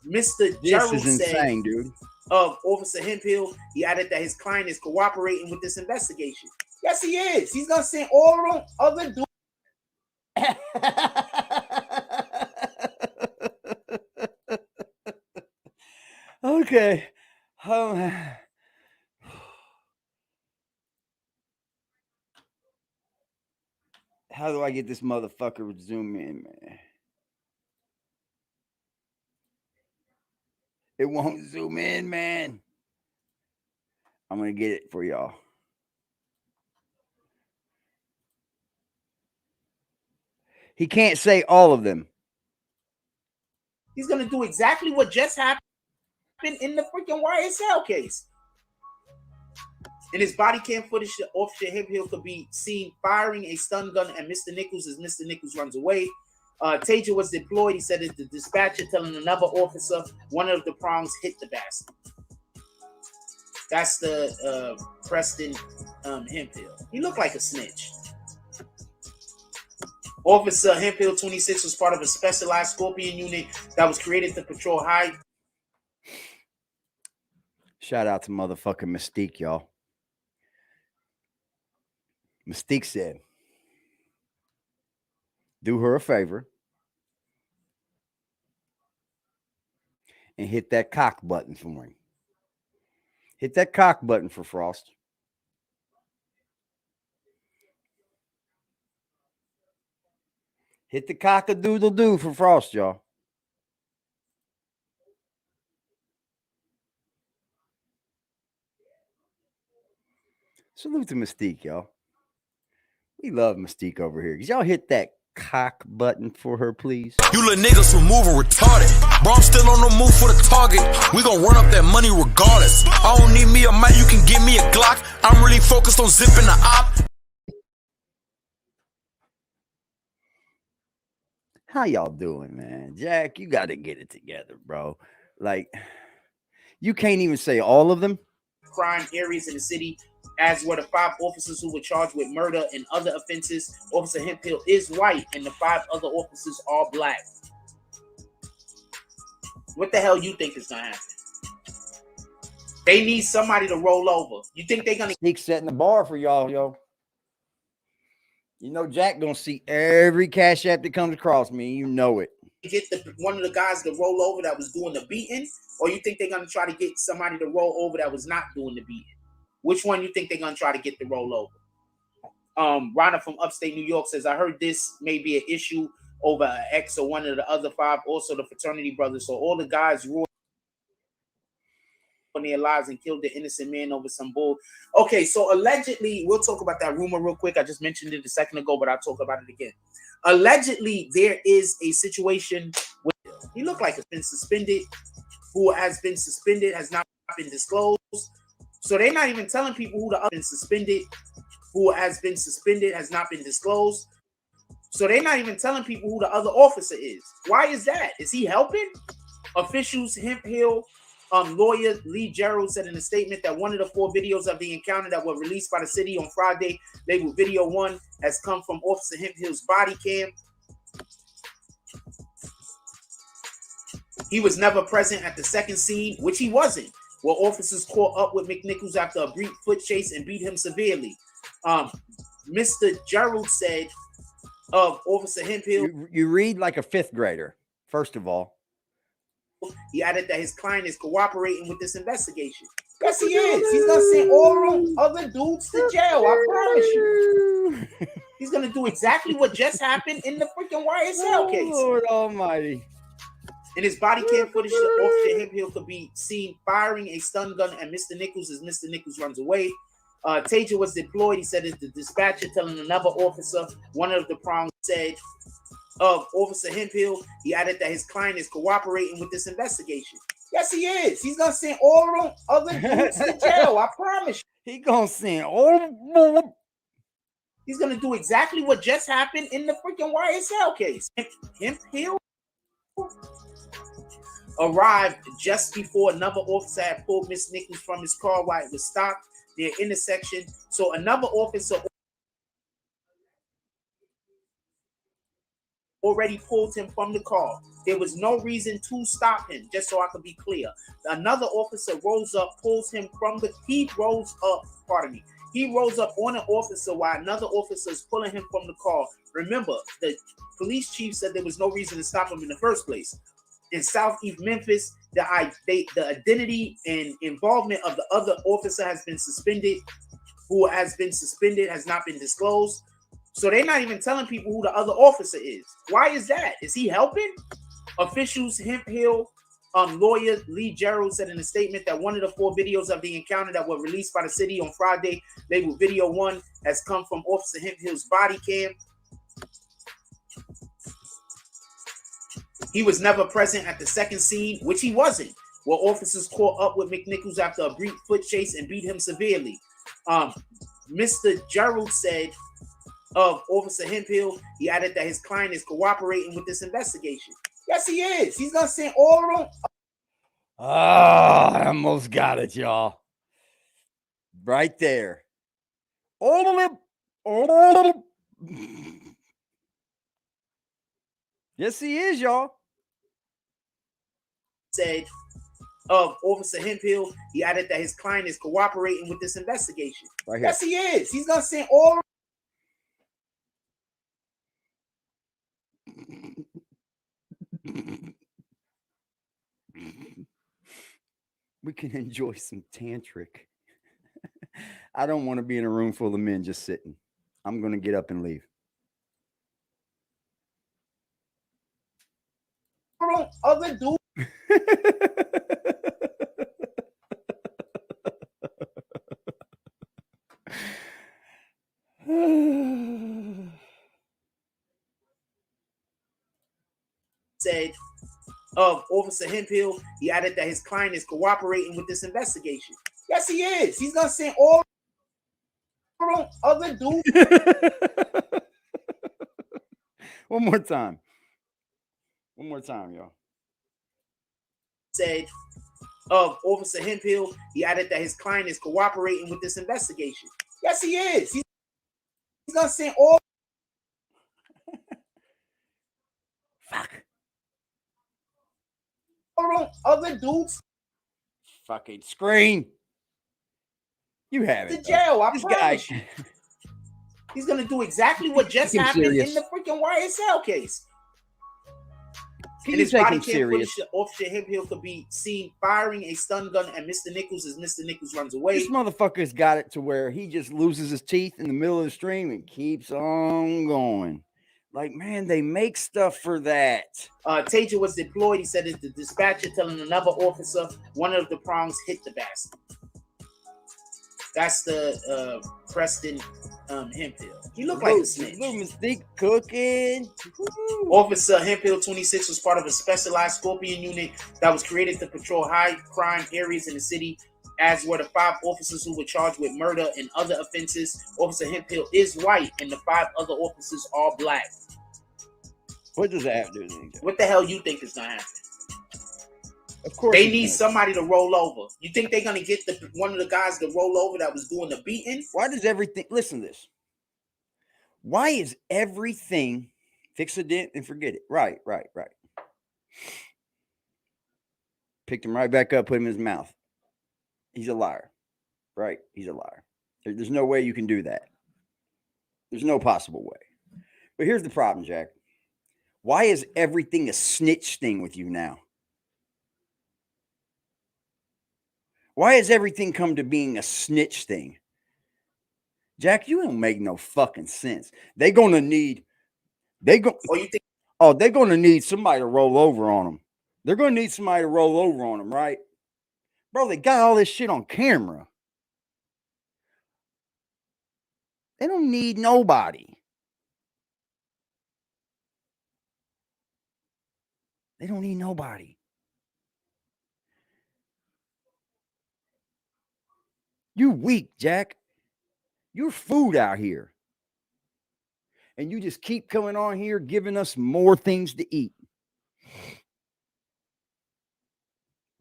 Mr. Gerald said, dude. Of Officer Hemphill, he added that his client is cooperating with this investigation. Yes, he is. He's gonna send all of them other dudes. Okay. How do I get this motherfucker to zoom in, man? It won't zoom in, man. I'm going to get it for y'all. He can't say all of them. He's going to do exactly what just happened in the freaking YSL case. In his body cam footage, Officer Hemphill could be seen firing a stun gun at Mr. Nichols as Mr. Nichols runs away. Taser was deployed. He said that the dispatcher telling another officer one of the prongs hit the basket. That's the Preston Hemphill. He looked like a snitch. Officer Hemphill, 26, was part of a specialized Scorpion unit that was created to patrol high. Shout out to motherfucking Mystique, y'all. Mystique said, do her a favor and hit that cock button for me. Hit that cock button for Frost. Hit the cock-a-doodle-doo for Frost, y'all. Salute to Mystique, y'all. We love Mystique over here. Y'all hit that cock button for her, please. You little niggas who moving retarded. Bro, I'm still on the move for the target. We gon' run up that money regardless. I don't need me a mic, you can give me a Glock. I'm really focused on zipping the op. How y'all doing, man? Jack, you got to get it together, bro. Like, you can't even say all of them. Crime areas in the city, as were the 5 officers who were charged with murder and other offenses. Officer Hemphill is white, and the 5 other officers are black. What the hell you think is gonna happen? They need somebody to roll over. You think they're gonna Sneak setting the bar for y'all, yo. You know Jack gonna see every cash app that comes across me. You know it. get one of the guys to roll over that was doing the beating, or you think they're gonna try to get somebody to roll over that was not doing the beating? Which one you think they're gonna try to get the roll over? Rhonda from upstate New York says, I heard this may be an issue over an ex or one of the other 5, also the fraternity brothers. So all the guys ruined their lives and killed the innocent man over some bull. Okay, so allegedly, we'll talk about that rumor real quick. I just mentioned it a second ago, but I'll talk about it again. Allegedly, there is a situation where he looked like it's been suspended. Who has been suspended has not been disclosed. So they're not even telling people who the other been suspended. Who has been suspended has not been disclosed. So they're not even telling people who the other officer is. Why is that? Is he helping? Officials, Hemp Hill, lawyer Lee Gerald said in a statement that one of the 4 videos of the encounter that were released by the city on Friday, labeled Video 1, has come from Officer Hemp Hill's body cam. He was never present at the second scene, which he wasn't, where officers caught up with McNichols after a brief foot chase and beat him severely. Mr. Gerald said of Officer Hemp Hill, you read like a 5th grader, first of all. He added that his client is cooperating with this investigation. Yes, he is. He's gonna send all them other dudes to jail. I promise you. He's gonna do exactly what just happened in the freaking YSL case. Lord Almighty. In his body cam footage, the Officer Hemp Hill could be seen firing a stun gun at Mr. Nichols as Mr. Nichols runs away. Taser was deployed. He said, "Is the dispatcher telling another officer?" One of the prongs said of Officer Hemp Hill, he added that his client is cooperating with this investigation. Yes, he is. He's gonna send all them other dudes to jail. I promise you. He gonna send all. He's gonna do exactly what just happened in the freaking YSL case. Hemp Hill arrived just before another officer had pulled Miss Nichols from his car while it was stopped near intersection. So another officer already pulled him from the car. There was no reason to stop him, just so I can be clear. Another officer rolls up, pulls him from the, he rolls up on an officer while another officer is pulling him from the car. Remember, the police chief said there was no reason to stop him in the first place. In Southeast Memphis, the identity and involvement of the other officer has been suspended. Who has been suspended has not been disclosed. So they're not even telling people who the other officer is. Why is that? Is he helping? Officials, Hemp Hill, lawyer Lee Gerald said in a statement that one of the 4 videos of the encounter that were released by the city on Friday, labeled Video 1, has come from Officer Hemp Hill's body cam. He was never present at the second scene, which he wasn't, where officers caught up with McNichols after a brief foot chase and beat him severely. Mr. Gerald said of Officer Hemp Hill, he added that his client is cooperating with this investigation. Yes, he is. He's gonna send all of them. I almost got it, y'all. Right there. All of them. All of them. Yes, he is, y'all. Said of Officer Hemp Hill, he added that his client is cooperating with this investigation. Right here. Yes, he is. He's gonna send all. We can enjoy some tantric. I don't want to be in a room full of men just sitting. I'm going to get up and leave. Other dude. of Officer Hemphill, he added that his client is cooperating with this investigation. Yes, he is. He's gonna send all other dudes. One more time. One more time, y'all. Said of Officer Hemphill, he added that his client is cooperating with this investigation. Yes, he is. He's gonna send all other dudes fucking screen. You have to it. jail. I This promise guy. you. He's gonna do exactly what just Take him happened serious. in the freaking YSL case. Can And you his take body him cam serious? footage, Officer Hemphill could be seen firing a stun gun at Mr. Nichols as Mr. Nichols runs away. This motherfucker's got it to where he just loses his teeth in the middle of the stream and keeps on going. Like, man, they make stuff for that. Taser was deployed. He said it's the dispatcher telling another officer one of the prongs hit the bastard. That's the Preston Hemphill. He looked like a snitch. Mystique cooking. Officer Hemphill, 26, was part of a specialized Scorpion unit that was created to patrol high crime areas in the city, as were the 5 officers who were charged with murder and other offenses. Officer Hemphill is white, and the 5 other officers are black. What does that have to do? What the hell you think is gonna happen? Of course, They need somebody to roll over. You think they're gonna get one of the guys to roll over that was doing the beating? Why does everything? Listen to this. Why is everything fix a dent and forget it? Right. Picked him right back up, put him in his mouth. He's a liar, right? He's a liar. There's no way you can do that. There's no possible way. But here's the problem, Jack. Why is everything a snitch thing with you now? Why has everything come to being a snitch thing? Jack, you don't make no fucking sense. They're gonna need they're gonna need somebody to roll over on them. They're gonna need somebody to roll over on them, right? Bro, they got all this shit on camera. They don't need nobody. They don't need nobody. You weak, Jack. You're food out here. And you just keep coming on here giving us more things to eat.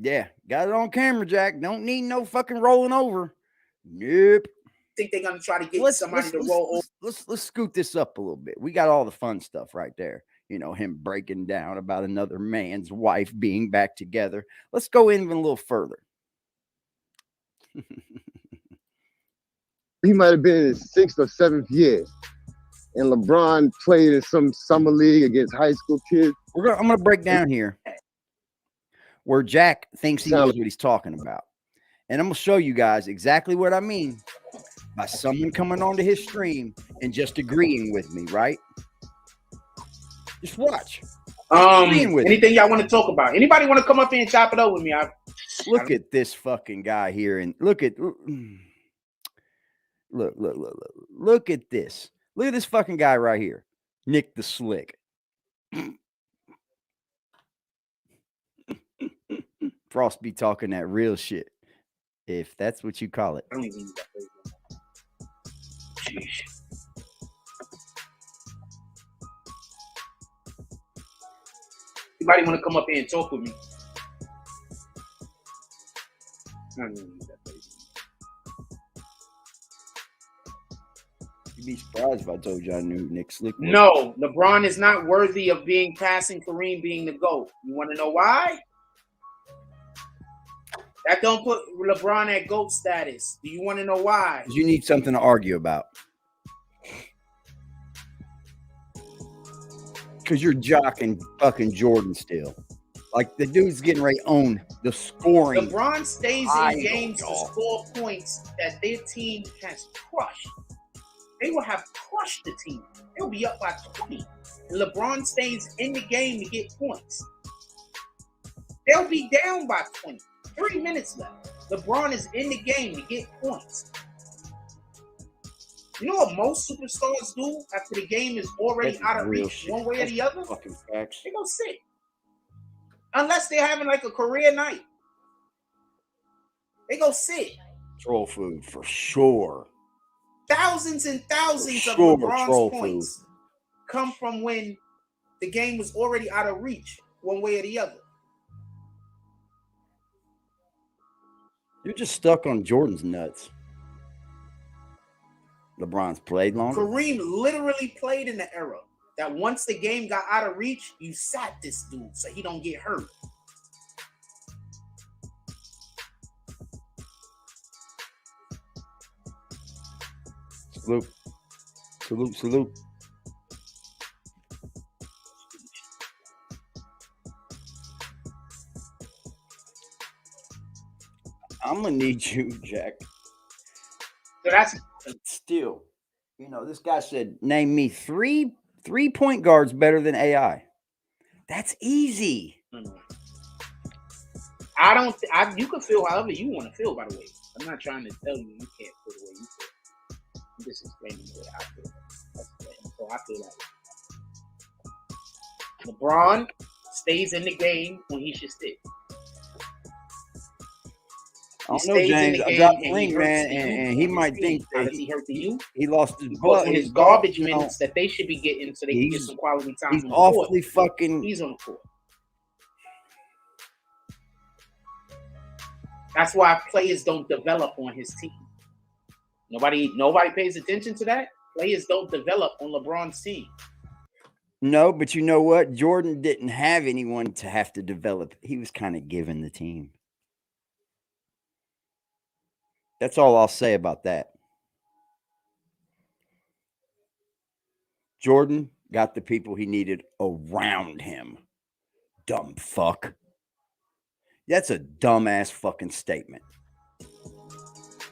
Yeah, got it on camera, Jack. Don't need no fucking rolling over. Nope. Think they're gonna try to get somebody to roll over? Let's scoot this up a little bit. We got all the fun stuff right there. You know, him breaking down about another man's wife being back together. Let's go in even a little further. He might have been in his 6th or 7th year. And LeBron played in some summer league against high school kids. I'm gonna break down here where Jack thinks he knows what he's talking about. And I'm gonna show you guys exactly what I mean by someone coming onto his stream and just agreeing with me, right? Just watch. Anything y'all want to talk about? Anybody want to come up here and chop it up with me? Look at this fucking guy here, and look at this. Look at this fucking guy right here, Nick the Slick. Frost be talking that real shit, if that's what you call it. I don't even use that phrase. Sheesh. Anybody want to come up here and talk with me? I don't even use that phrase. You'd be surprised if I told you I knew Nick Slick was. No, LeBron is not worthy of being passing Kareem being the GOAT. You want to know why? That don't put LeBron at GOAT status. Do you want to know why? You need something to argue about. Because you're jocking fucking Jordan still. Like, the dude's getting ready to own the scoring. LeBron stays in games to score points that their team has crushed. They will have crushed the team. They'll be up by 20. And LeBron stays in the game to get points. They'll be down by 20. 3 minutes left. LeBron is in the game to get points. You know what most superstars do after the game is already out of reach, one way or the other? Fucking facts. They go sit. unless they're having like a career night. They go sit. Troll food for sure. Thousands and thousands of Sure, LeBron's troll points come from when the game was already out of reach, one way or the other. You're just stuck on Jordan's nuts. LeBron's played longer. Kareem literally played in the era that once the game got out of reach, you sat this dude so he don't get hurt. Salute. Salute, salute. I'm gonna need you, Jack. So that's still, you know, this guy said, name me three point guards better than AI. That's easy. I don't. You can feel however you want to feel. By the way, I'm not trying to tell you you can't feel the way you feel. I'm just explaining the way I feel. So I feel like LeBron stays in the game when he should stick. I don't know, James. I dropped the link, man, and he might think that he hurt you. He lost his blood. blood. His garbage minutes that they should be getting, so they can get some quality time. He's awfully fucking. He's on the court. That's why players don't develop on his team. Nobody pays attention to that. Players don't develop on LeBron's team. No, but you know what? Jordan didn't have anyone to have to develop. He was kind of given the team. That's all I'll say about that. Jordan got the people he needed around him. Dumb fuck. That's a dumbass fucking statement.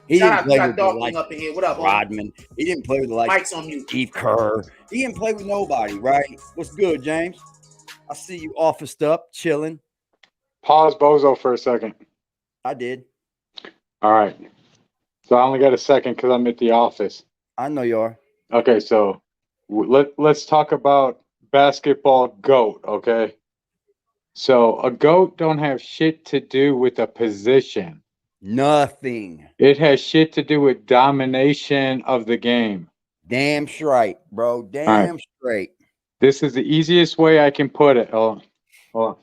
He didn't play with the likes up in here. What up, Rodman. He didn't play with the likes Mike's on mute. Steve Kerr. He didn't play with nobody, right? What's good, James? I see you officed up, chilling. Pause Bozo for a second. I did. All right. So I only got a second because I'm at the office. I know you are. Okay, so let's talk about basketball GOAT, okay? So a GOAT don't have shit to do with a position. Nothing. It has shit to do with domination of the game. Damn straight, bro. Damn straight. This is the easiest way I can put it. Hold on.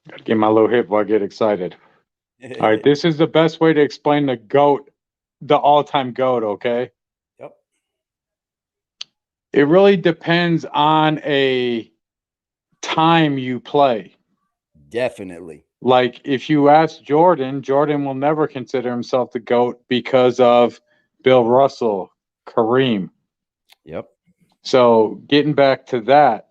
Gotta get my little hip while I get excited. All right, this is the best way to explain the GOAT, the all-time GOAT, okay? Yep. It really depends on a time you play. Definitely. Like, if you ask Jordan, Jordan will never consider himself the GOAT because of Bill Russell, Kareem. Yep. So, getting back to that,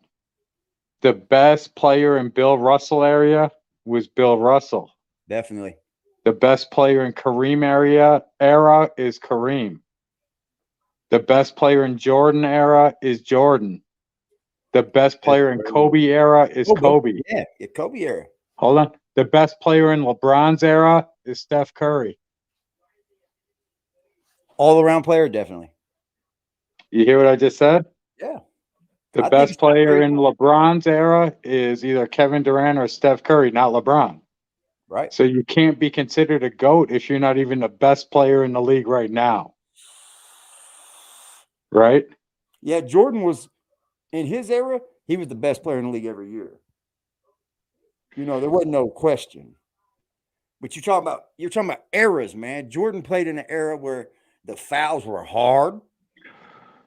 the best player in Bill Russell area was Bill Russell. Definitely. The best player in Kareem era is Kareem. The best player in Jordan era is Jordan. The best player in Kobe era is Kobe. Yeah, Kobe era. Hold on. The best player in LeBron's era is Steph Curry. All-around player, definitely. You hear what I just said? Yeah. The best player in LeBron's era is either Kevin Durant or Steph Curry, not LeBron. Right. So you can't be considered a GOAT if you're not even the best player in the league right now. Right? Yeah, Jordan was, in his era, he was the best player in the league every year. You know, there wasn't no question. But you're talking about eras, man. Jordan played in an era where the fouls were hard.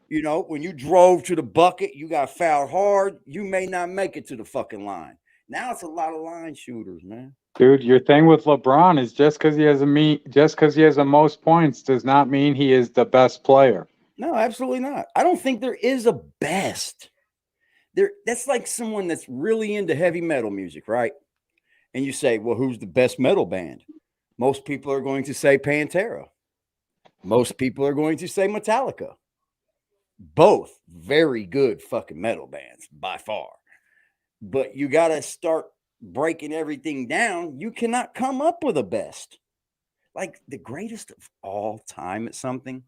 You know, when you drove to the bucket, you got fouled hard. You may not make it to the fucking line. Now it's a lot of line shooters, man. Dude, your thing with LeBron is just because he has the most points does not mean he is the best player. No, absolutely not. I don't think there is a best. That's like someone that's really into heavy metal music, right? And you say, well, who's the best metal band? Most people are going to say Pantera. Most people are going to say Metallica. Both very good fucking metal bands by far. But you got to start breaking everything down. You cannot come up with a best. Like the greatest of all time at something.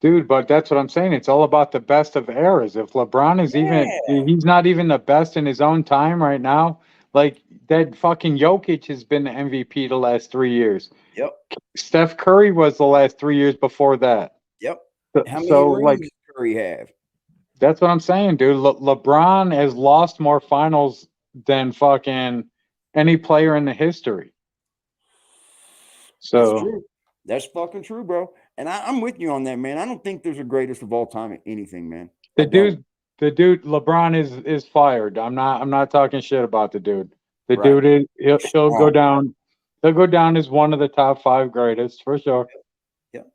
Dude, but that's what I'm saying. It's all about the best of eras. If LeBron is he's not even the best in his own time right now. Like that fucking Jokic has been the MVP the last 3 years. Yep. Steph Curry was the last 3 years before that. Yep. How many So rings like does Curry have? that's what I'm saying, dude. LeBron has lost more finals than fucking any player in the history. That's So true. That's fucking true, bro. And I'm with you on that, man. I don't think there's a greatest of all time at anything, man. the dude LeBron is fired. I'm not talking shit about the dude. The Right. dude is he'll go Strong. down. He'll go down as one of the top 5 greatest for sure. Yep.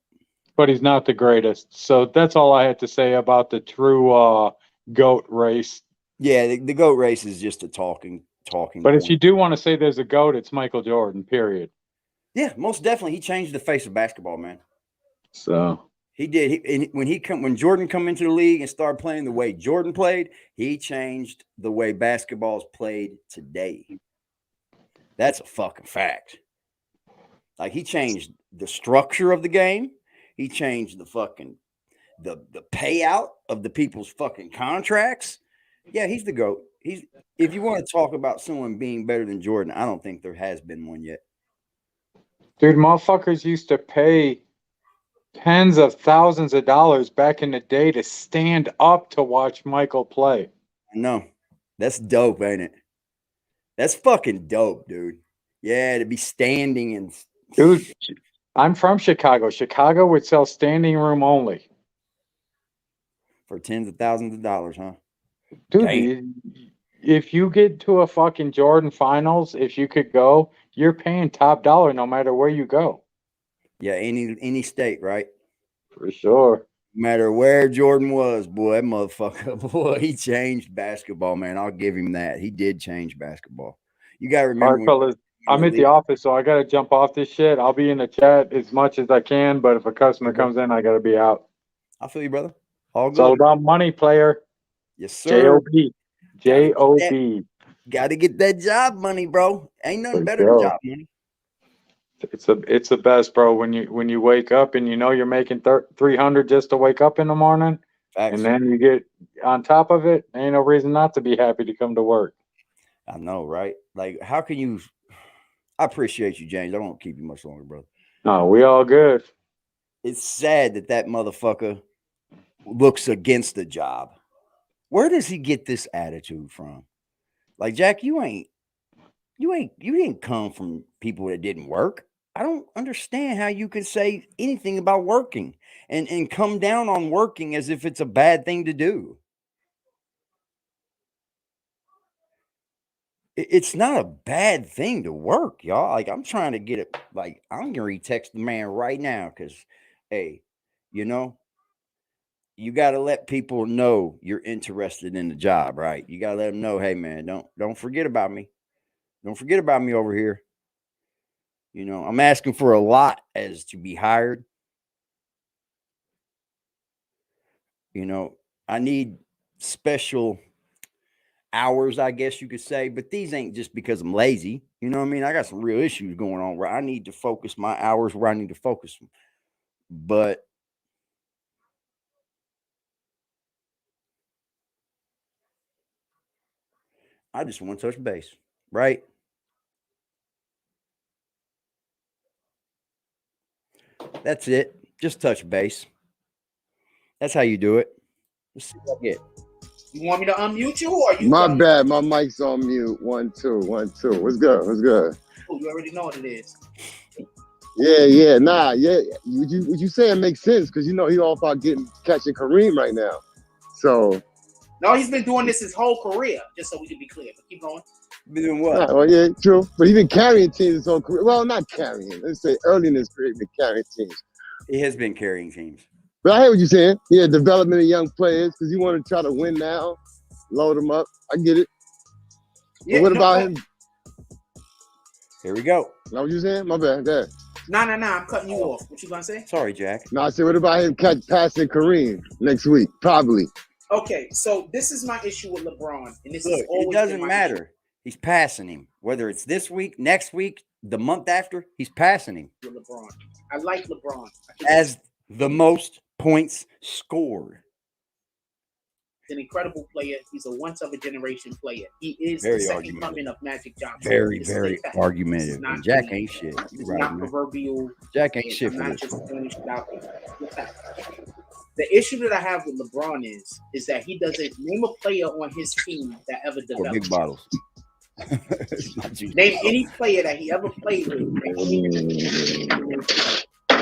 But he's not the greatest. So that's all I had to say about the true GOAT race. Yeah, the GOAT race is just a talking But point. if you do want to say there's a GOAT, it's Michael Jordan, period. Yeah, most definitely. He changed the face of basketball, man. So he did. When Jordan come into the league and started playing the way Jordan played, he changed the way basketball is played today. That's a fucking fact. Like he changed the structure of the game. He changed the fucking the payout of the people's fucking contracts. Yeah, he's the GOAT. If you want to talk about someone being better than Jordan, I don't think there has been one yet. dude, motherfuckers used to pay tens of thousands of dollars back in the day to stand up to watch Michael play. No, that's dope, ain't it? That's fucking dope, dude. Yeah, to be standing and dude, I'm from Chicago. Chicago would sell standing room only for tens of thousands of dollars, huh? Dude, Dang. if you get to a fucking Jordan finals, if you could go, you're paying top dollar no matter where you go. Yeah, any state, right? For sure. No matter where Jordan was, boy, that motherfucker, boy, he changed basketball, man. I'll give him that. He did change basketball. You got to remember. All right, fellas, I'm at the office, so I got to jump off this shit. I'll be in the chat as much as I can, but if a customer comes in, I got to be out. I feel you, brother. All good. It's all about money, player. Yes, sir. J-O-B. J-O-B. Got to get that job money, bro. Ain't nothing better than job money. It's the best, bro. When you wake up and you know you're making $300 just to wake up in the morning, and then you get on top of it, ain't no reason not to be happy to come to work. I know, right? Like, how can you? I appreciate you, James. I won't keep you much longer, brother. No, we all good. It's sad that motherfucker looks against the job. Where does he get this attitude from? Like, Jack, you didn't come from people that didn't work. I don't understand how you could say anything about working and come down on working as if it's a bad thing to do. It's not a bad thing to work, y'all. Like, I'm trying to get it. Like, I'm going to text the man right now because, hey, you know, you got to let people know you're interested in the job, right? You got to let them know, hey, man, don't forget about me. Don't forget about me over here. You know, I'm asking for a lot as to be hired. You know, I need special hours, I guess you could say, but these ain't just because I'm lazy. You know what I mean? I got some real issues going on where I need to focus my hours where I need to focus them. But I just want to touch base, right? That's it. Just touch base. That's how you do it. Let's see what I get. You want me to unmute you or you? My bad. My mic's on mute. 1 2 1 2. What's good? What's good? Oh, you already know what it is. Yeah. Nah, yeah. What you saying makes sense because you know he all about catching Kareem right now. So. No, he's been doing this his whole career. Just so we can be clear. But keep going. Been doing what? Nah, well, yeah, true. But he's been carrying teams his whole career. Well, not carrying. Let's say early in his career, he's been carrying teams. He has been carrying teams. But I hear what you're saying. Yeah, development of young players because you want to try to win now, load them up. I get it. Yeah, but what about him? Here we go. Know what you saying? My bad. There. Nah. I'm cutting you off. What you gonna say? Sorry, Jack. No, I said, what about him passing Kareem next week? Probably. Okay, so this is my issue with LeBron, and this Look, is always it doesn't matter. Issue. He's passing him. Whether it's this week, next week, the month after, he's passing him. With LeBron. I like LeBron. As the most points scored. An incredible player. He's a once of a generation player. He is Very the second argumentative. coming of Magic Johnson. Very, This is a very fact. argumentative. This is not And Jack really- ain't shit. This You is right, not man. proverbial. Jack ain't shit I'm for not this. just throwing shit out there. It's a fact. The issue that I have with LeBron is that he doesn't name a player on his team that ever Or developed. big bottles. It's not juice Name bottle. any player that he ever played with.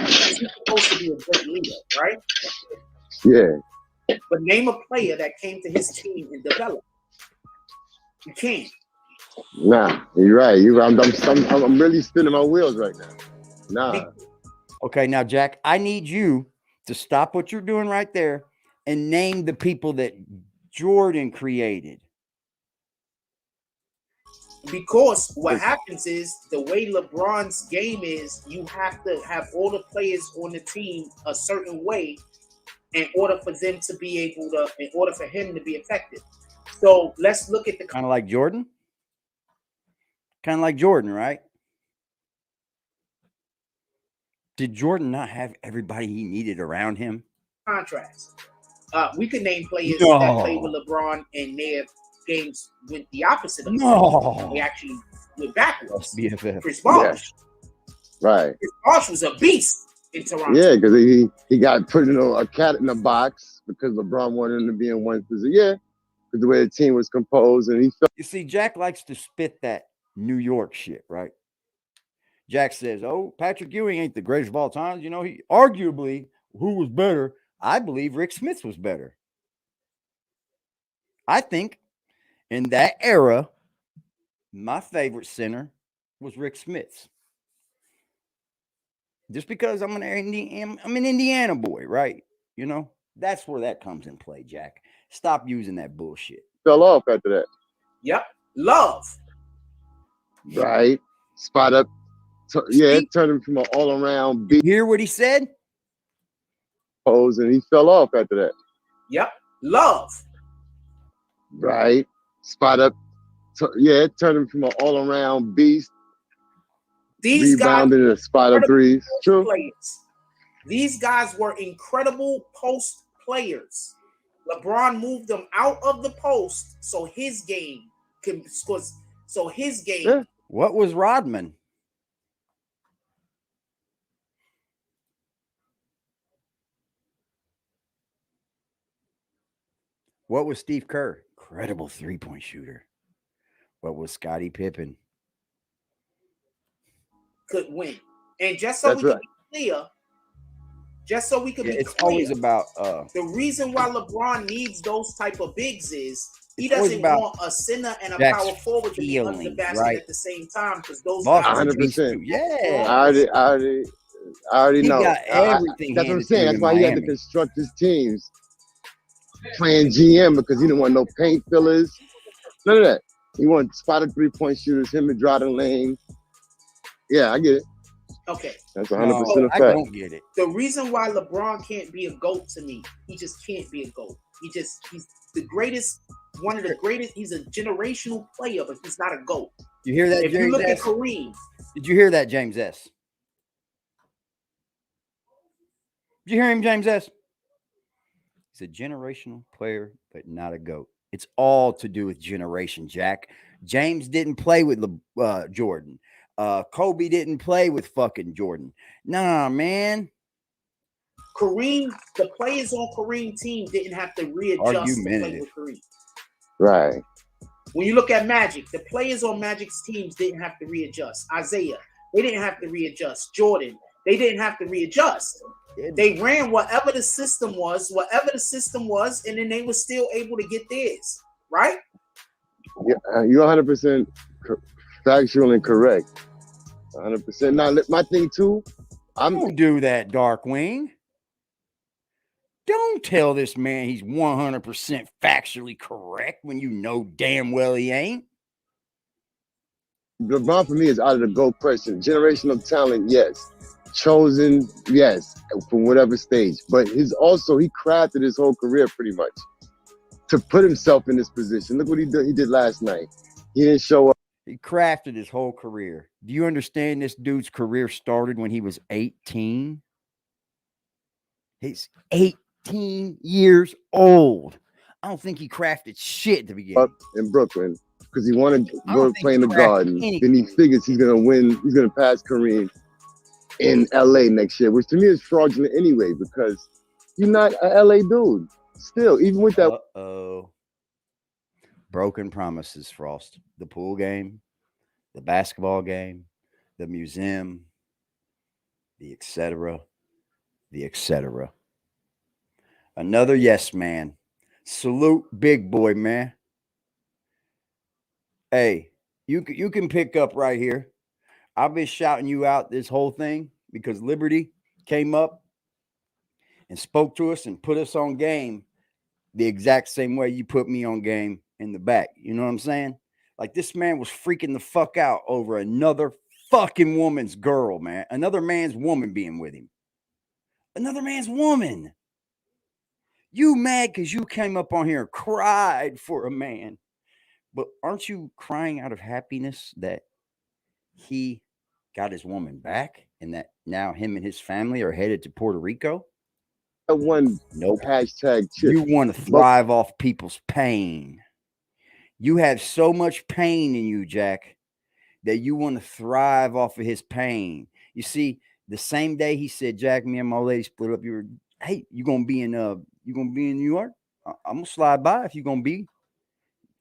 He's supposed to be a great leader, right? Yeah. But name a player that came to his team and developed. You can't. Nah, you're right. You're right. I'm really spinning my wheels right now. Nah. Okay, now Jack, I need you to stop what you're doing right there and name the people that Jordan created. Because what happens is the way LeBron's game is, you have to have all the players on the team a certain way in order for them to be able to, in order for him to be effective. So let's look at the Kind of like Jordan. Kind of like Jordan, right? Did Jordan not have everybody he needed around him? contrast. We could name players No. that played with LeBron and their games went the opposite of No. LeBron. They actually went backwards. BFF. Chris Bosh. Right. Chris Bosh was a beast in Toronto. Yeah, because he got put in a cat in a box because LeBron wanted him to be in one position. Yeah, because the way the team was composed, and he felt. You see, Jack likes to spit that New York shit, right? Jack says, "Oh, Patrick Ewing ain't the greatest of all time. You know, he arguably who was better. I believe Rick Smith was better. I think in that era, my favorite center was Rick Smith's. Just because I'm an Indiana boy, right? You know, that's where that comes in play, Jack. Stop using that bullshit. Fell off after that. Yep. Love. Right. Spot up. Yeah, it turned him from an all-around beat. Hear what he said? Pose, and he fell off after that. Yep. Love. Right. Spot up. Yeah, it turned him from an all-around beast. These rebounding guys and a spot of threes. True. Players. These guys were incredible post players. LeBron moved them out of the post so his game can score. So his game. Yeah. What was Rodman? What was Steve Kerr? Incredible three-point shooter. What was Scottie Pippen? Could win. And just so we can be clear, just so we can be It's clear, always about the reason why LeBron needs those type of bigs is he doesn't want a center and a power forward to be under the basket at the same time, because those guys 100%. Yeah. I already know. Got everything that's what I'm handed saying. to That's him why in he had to Miami. construct his teams playing GM, because he didn't want no paint fillers. None of that. He wanted spotted 3-point shooters, him and Jordan Lane. Yeah, I get it. Okay. That's 100% a fact. I don't get it. The reason why LeBron can't be a GOAT to me, he just can't be a GOAT. He's the greatest, one of the greatest. He's a generational player, but he's not a GOAT. You hear that, if James you look S? at Kareem. Did you hear that, James S? Did you hear him, James S? He's a generational player, but not a GOAT. It's all to do with generation, Jack. James didn't play with Jordan. Kobe didn't play with fucking Jordan. Nah, man. Kareem, the players on Kareem team didn't have to readjust to play with Kareem. Right. When you look at Magic, the players on Magic's teams didn't have to readjust. Isaiah, they didn't have to readjust. Jordan, they didn't have to readjust. They ran whatever the system was, and then they were still able to get theirs, right? Yeah, you're 100% factual and correct. 100%. Now, my thing too, Don't do that, Darkwing. Don't tell this man he's 100% factually correct when you know damn well he ain't. LeBron for me is out of the GOAT question. Generational talent, yes. Chosen, yes, from whatever stage. But he crafted his whole career pretty much to put himself in this position. Look what he did last night. He didn't show up. He crafted his whole career. Do you understand this dude's career started when he was 18? He's 18 years old. I don't think he crafted shit at the beginning. Up in Brooklyn because he wanted to I go don't think play in he the crafted Garden. anything. Then he figures he's gonna win. He's gonna pass Kareem in LA next year, which to me is fraudulent anyway because you're not a LA dude. Still, even with that. Uh-oh. Broken promises, Frost. The pool game, the basketball game, the museum, the etc. The etc. Another yes man. Salute, big boy, man. Hey, you can pick up right here. I've been shouting you out this whole thing because Liberty came up and spoke to us and put us on game the exact same way you put me on game in the back. You know what I'm saying? Like this man was freaking the fuck out over another fucking woman's girl, man. Another man's woman being with him. Another man's woman. You mad because you came up on here and cried for a man. But aren't you crying out of happiness that he got his woman back and that now him and his family are headed to Puerto Rico? One nope. Hashtag chip. You want to thrive off people's pain. You have so much pain in you, Jack, that you want to thrive off of his pain. You see, the same day he said, Jack, me and my lady split up, you were, hey, you gonna be in New York? I'm gonna slide by if you're gonna be.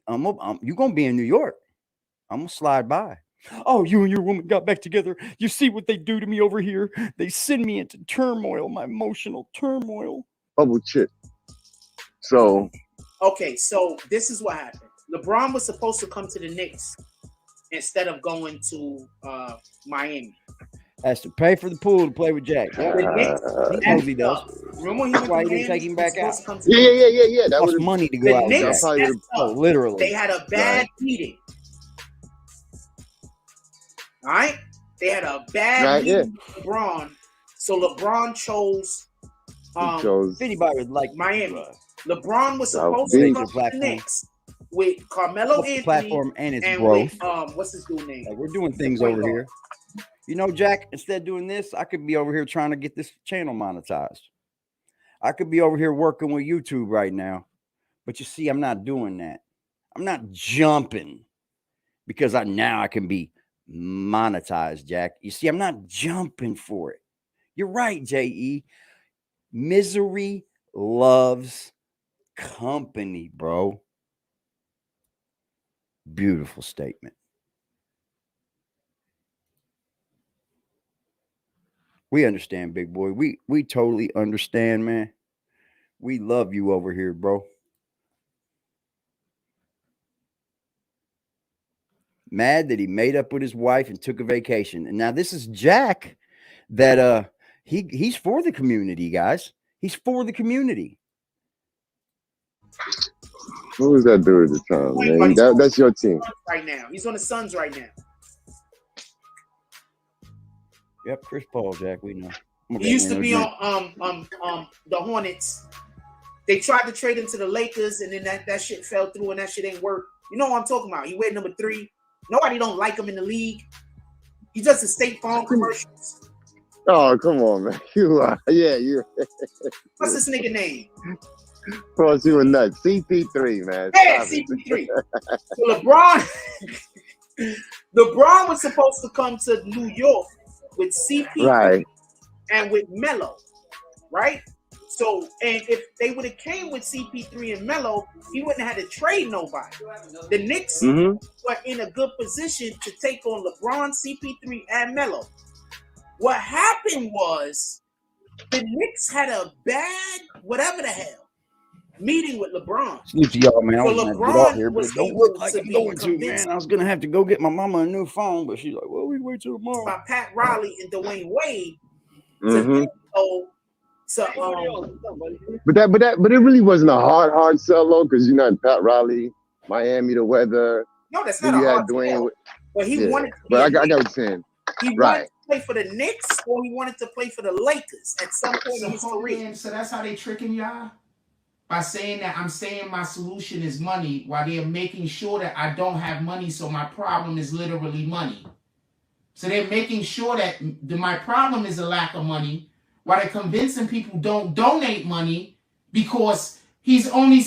You're gonna be in New York. I'm gonna slide by. Oh, you and your woman got back together. You see what they do to me over here? They send me into turmoil, my emotional turmoil. Bubble chip. So okay, so this is what happened. LeBron was supposed to come to the Knicks instead of going to Miami. Has to pay for the pool to play with Jack. He knows he does. Remember That's why he didn't take him back out. Yeah. That was money to go out with Jack. Literally. They had a bad meeting. All right? They had a bad meeting with LeBron. So LeBron chose if anybody would like Miami. LeBron was supposed to come to the Knicks with Carmelo Anthony platform and its growth. With, what's his dude name? Like we're doing things over here. You know, Jack, instead of doing this, I could be over here trying to get this channel monetized. I could be over here working with YouTube right now. But you see, I'm not doing that. I'm not jumping because now I can be monetized, Jack. You see, I'm not jumping for it. You're right, J.E. Misery loves company, bro. Beautiful statement. We understand, big boy. We totally understand, man. We love you over here, bro. Mad that he made up with his wife and took a vacation. And now this is Jack that he's for the community, guys. He's for the community. Who was that dude at the time, man? That's your team. Right now. He's on the Suns right now. Yep, Chris Paul, Jack, we know. He used to be on the Hornets. They tried to trade him to the Lakers, and then that shit fell through, and that shit ain't work. You know what I'm talking about? He wear number 3. Nobody don't like him in the league. He does the State Farm commercials. Oh, come on, man. You are. Yeah, you. What's this nigga name? Of course, you were nuts. CP3, man. Yeah, CP3. So LeBron was supposed to come to New York with CP3 and with Melo, right? So, and if they would have came with CP3 and Melo, he wouldn't have had to trade nobody. The Knicks were in a good position to take on LeBron, CP3, and Melo. What happened was the Knicks had a bad, whatever the hell, meeting with LeBron. Excuse me, y'all, man. So I was going to get off here, but it don't look like I'm going to, man. I was going to have to go get my mama a new phone, but she's like, well, we wait till tomorrow. By Pat Riley and Dwayne Wade to but it really wasn't a hard sell though, because you're not Pat Riley, Miami, the weather. No, that's not a hard sell. But he wanted to but I got what you're saying. He wanted to play for the Knicks, or he wanted to play for the Lakers at some point in his career. So that's how they tricking y'all? By saying that I'm saying my solution is money, while they're making sure that I don't have money, so my problem is literally money. So they're making sure that my problem is a lack of money, Why they're convincing people don't donate money because he's only.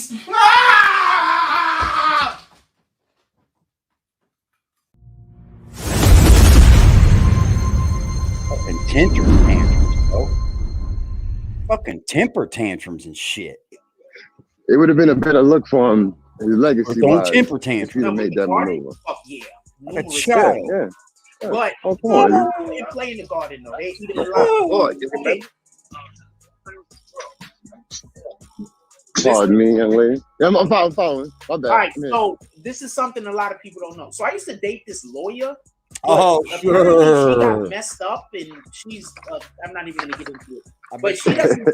Fucking temper tantrums, bro. Fucking temper tantrums and shit. It would have been a better look for him, his legacy Don't wise, temper if he'd tantrums. have made that maneuver. Fuck yeah. Like a Numerous child. times. Yeah. But Oh, come on. they play in the garden though. They eat a lot. Boy, Okay. pardon me, young lady. Yeah, I'm following. My bad. All right, Come here. so this is something a lot of people don't know. So I used to date this lawyer. Oh, apparently she got sure. messed up, and she's. I'm not even gonna get into it. But she doesn't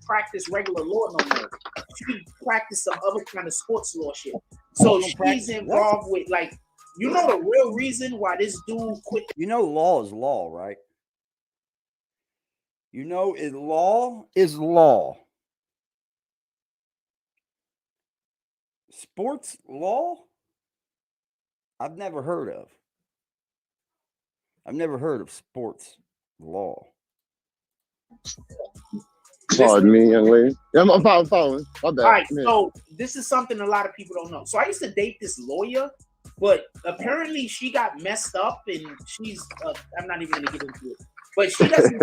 practice regular law no more. She practiced some other kind of sports law shit. So she's involved with like, you know, the real reason why this dude quit. You know, law is law, right? You know, law is law. Sports law? I've never heard of. I've never heard of sports law. Pardon me, young lady. Yeah, I'm following. My bad. All right, Come here. so this is something a lot of people don't know. So I used to date this lawyer, but apparently she got messed up, and she's. I'm not even gonna get into it. But she doesn't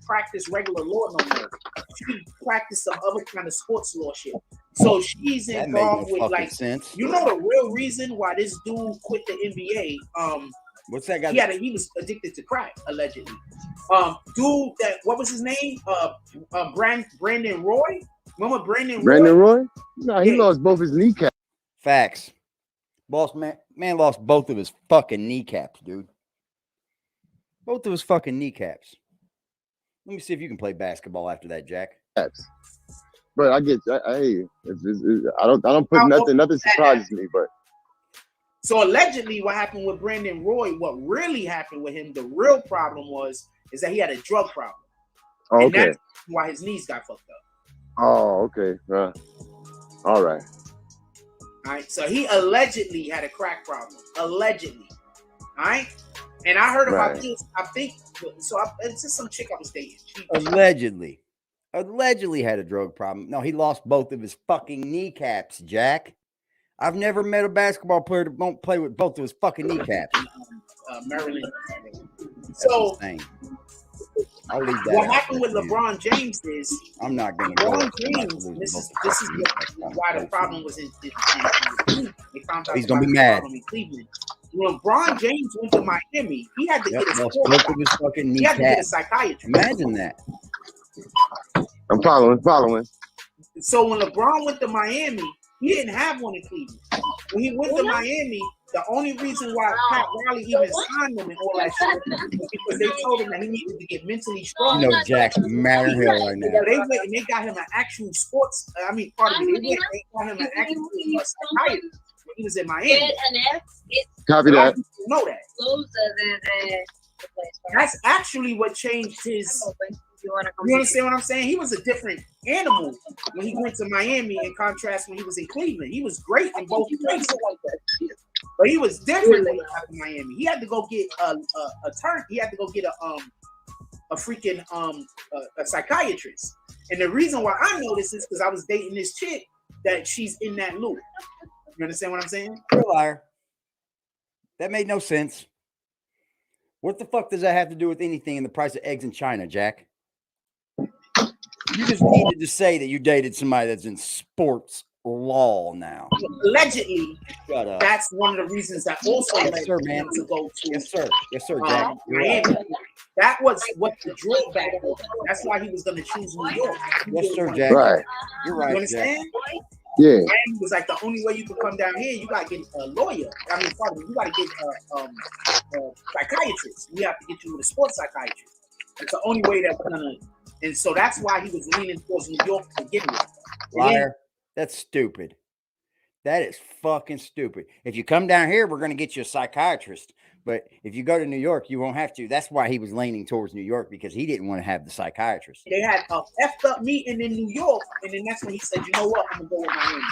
practice regular law no more. She practiced some other kind of sports law shit. So she's That made no involved with fucking like, sense. you know, the real reason why this dude quit the NBA. What's that guy? He was addicted to crack, allegedly. Dude, what was his name? Brandon Roy. Remember Brandon Roy? Brandon Roy? No, he Yeah. lost both his kneecaps. Facts. Boss man lost both of his fucking kneecaps, dude. Both of his fucking kneecaps. Let me see if you can play basketball after that, Jack. But I get, I hear you. I don't put nothing surprises me, but. So allegedly, what happened with Brandon Roy? What really happened with him? The real problem is that he had a drug problem, Oh, and okay. that's why his knees got fucked up. Oh, okay. All right. All right. So he allegedly had a crack problem. Allegedly. All right. And I heard about this. I think so. It's just some chick I was dating. Allegedly had a drug problem. No, he lost both of his fucking kneecaps, Jack. I've never met a basketball player that won't play with both of his fucking kneecaps. Maryland. So I'll leave that. What happened with LeBron James is I'm not going to go. LeBron James. This is why the problem was in Cleveland. They found out He's gonna be mad. in Cleveland. When LeBron James went to Miami, he had to get a lost both of his fucking he had to get a kneecaps. psychiatrist. Imagine that. I'm following. So when LeBron went to Miami, he didn't have one in Cleveland. When he went to Miami, the only reason why Pat Riley even signed him and all that shit was because they told him that he needed to get mentally strong. You know Jack's mad as hell right now. They went and they got him an actual sports. Pardon me. They got him an actual psychiatrist when he was in Miami. Copy that. Know that. That's actually what changed his. You understand what I'm saying? He was a different animal when he went to Miami in contrast when he was in Cleveland. He was great in both places, but he was different when he got to Miami. He had to go get a turn. He had to go get a freaking a psychiatrist. And the reason why I know this is because I was dating this chick that she's in that loop. You understand what I'm saying? You're a liar. That made no sense. What the fuck does that have to do with anything in the price of eggs in China, Jack? You just needed to say that you dated somebody that's in sports law now. Allegedly, Shut up. that's one of the reasons that also led Yes, sir, man. him to go to Yes, sir, Jack. You're right. Miami. That was what the drawback was. That's why he was going to choose New York. Yes, sir, Jack. Right. You're You right, Jack. understand? Yeah. Miami was like the only way you could come down here. You got to get a lawyer. You got to get a psychiatrist. We have to get you with a sports psychiatrist. It's the only way that's gonna. And so that's why he was leaning towards New York to begin with. Liar. That's stupid. That is fucking stupid. If you come down here, we're going to get you a psychiatrist. But if you go to New York, you won't have to. That's why he was leaning towards New York, because he didn't want to have the psychiatrist. They had a effed up meeting in New York, and then that's when he said, "You know what? I'm gonna go with Miami."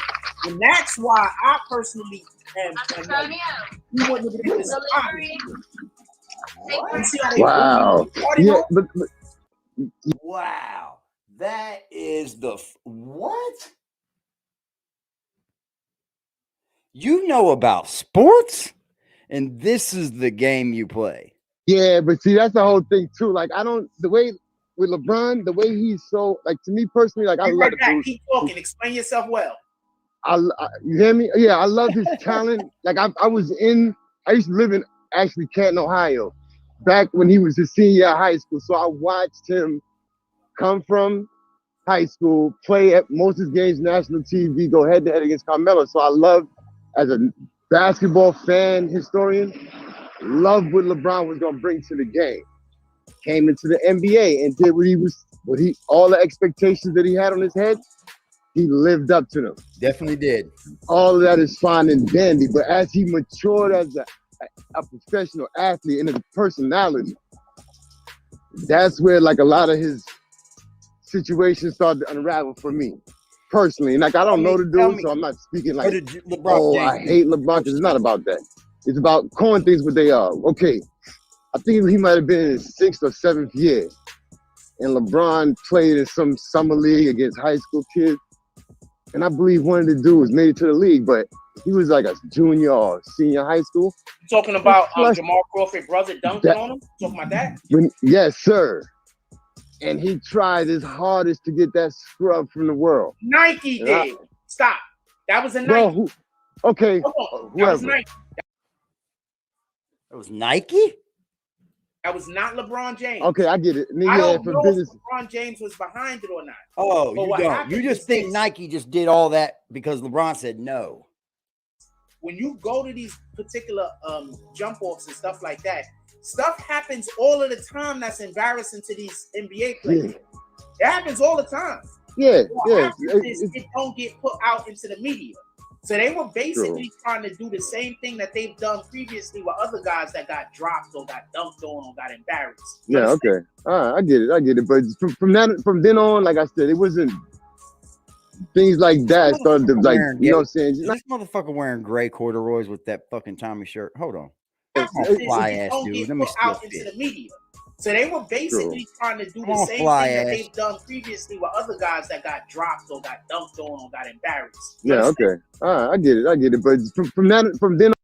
And that's why I personally am. He wouldn't have been this. You see how they Wow. party Yeah, mode? but Wow. That is the what? You know about sports, and this is the game you play. Yeah, but see, that's the whole thing too. Like, I don't the way with LeBron, the way he's so like to me personally, like I Be love right the back. dude. Keep talking. Explain yourself well. You hear me? Yeah, I love his talent. Like I used to live in actually Canton, Ohio, back when he was a senior at high school. So I watched him come from high school, play at most of his games national TV, go head to head against Carmelo. So I love, as a basketball fan, historian, love what LeBron was gonna bring to the game. Came into the NBA and did all the expectations that he had on his head, he lived up to them. Definitely did. All of that is fine and dandy, but as he matured as a professional athlete and a personality, that's where like a lot of his situations started to unravel for me personally. And like I don't know the dude, so I'm not speaking like, I hate LeBron, because it's not about that. It's about calling things what they are. Okay, I think he might have been in his 6th or 7th year, and LeBron played in some summer league against high school kids. And I believe one of the dudes made it to the league, but he was like a junior or senior high school. You talking about Jamal Crawford brother dunking on him? Talking about that? Yes, sir. And he tried his hardest to get that scrub from the world. Nike did. Stop. That was a Nike. Bro, okay. That was Nike. It was Nike? That was not LeBron James. Okay, I get it. I don't know if LeBron James was behind it or not. Oh, you don't. You just think Nike just did all that because LeBron said no. When you go to these particular jump offs and stuff like that, stuff happens all of the time that's embarrassing to these NBA players. Yeah. It happens all the time. Yeah, it don't get put out into the media. So they were basically trying to do the same thing that they've done previously with other guys that got dropped or got dunked on or got embarrassed. Yeah, okay. All right, I get it. But from then on, like I said, it wasn't things like that started to like, you know what I'm saying? This motherfucker wearing gray corduroys with that fucking Tommy shirt. Hold on. Fly ass dude. Let me out into the media. So they were basically trying to do the same thing that they've done previously with other guys that got dropped or got dunked on or got embarrassed. Yeah, okay. All right, I get it. But from then on,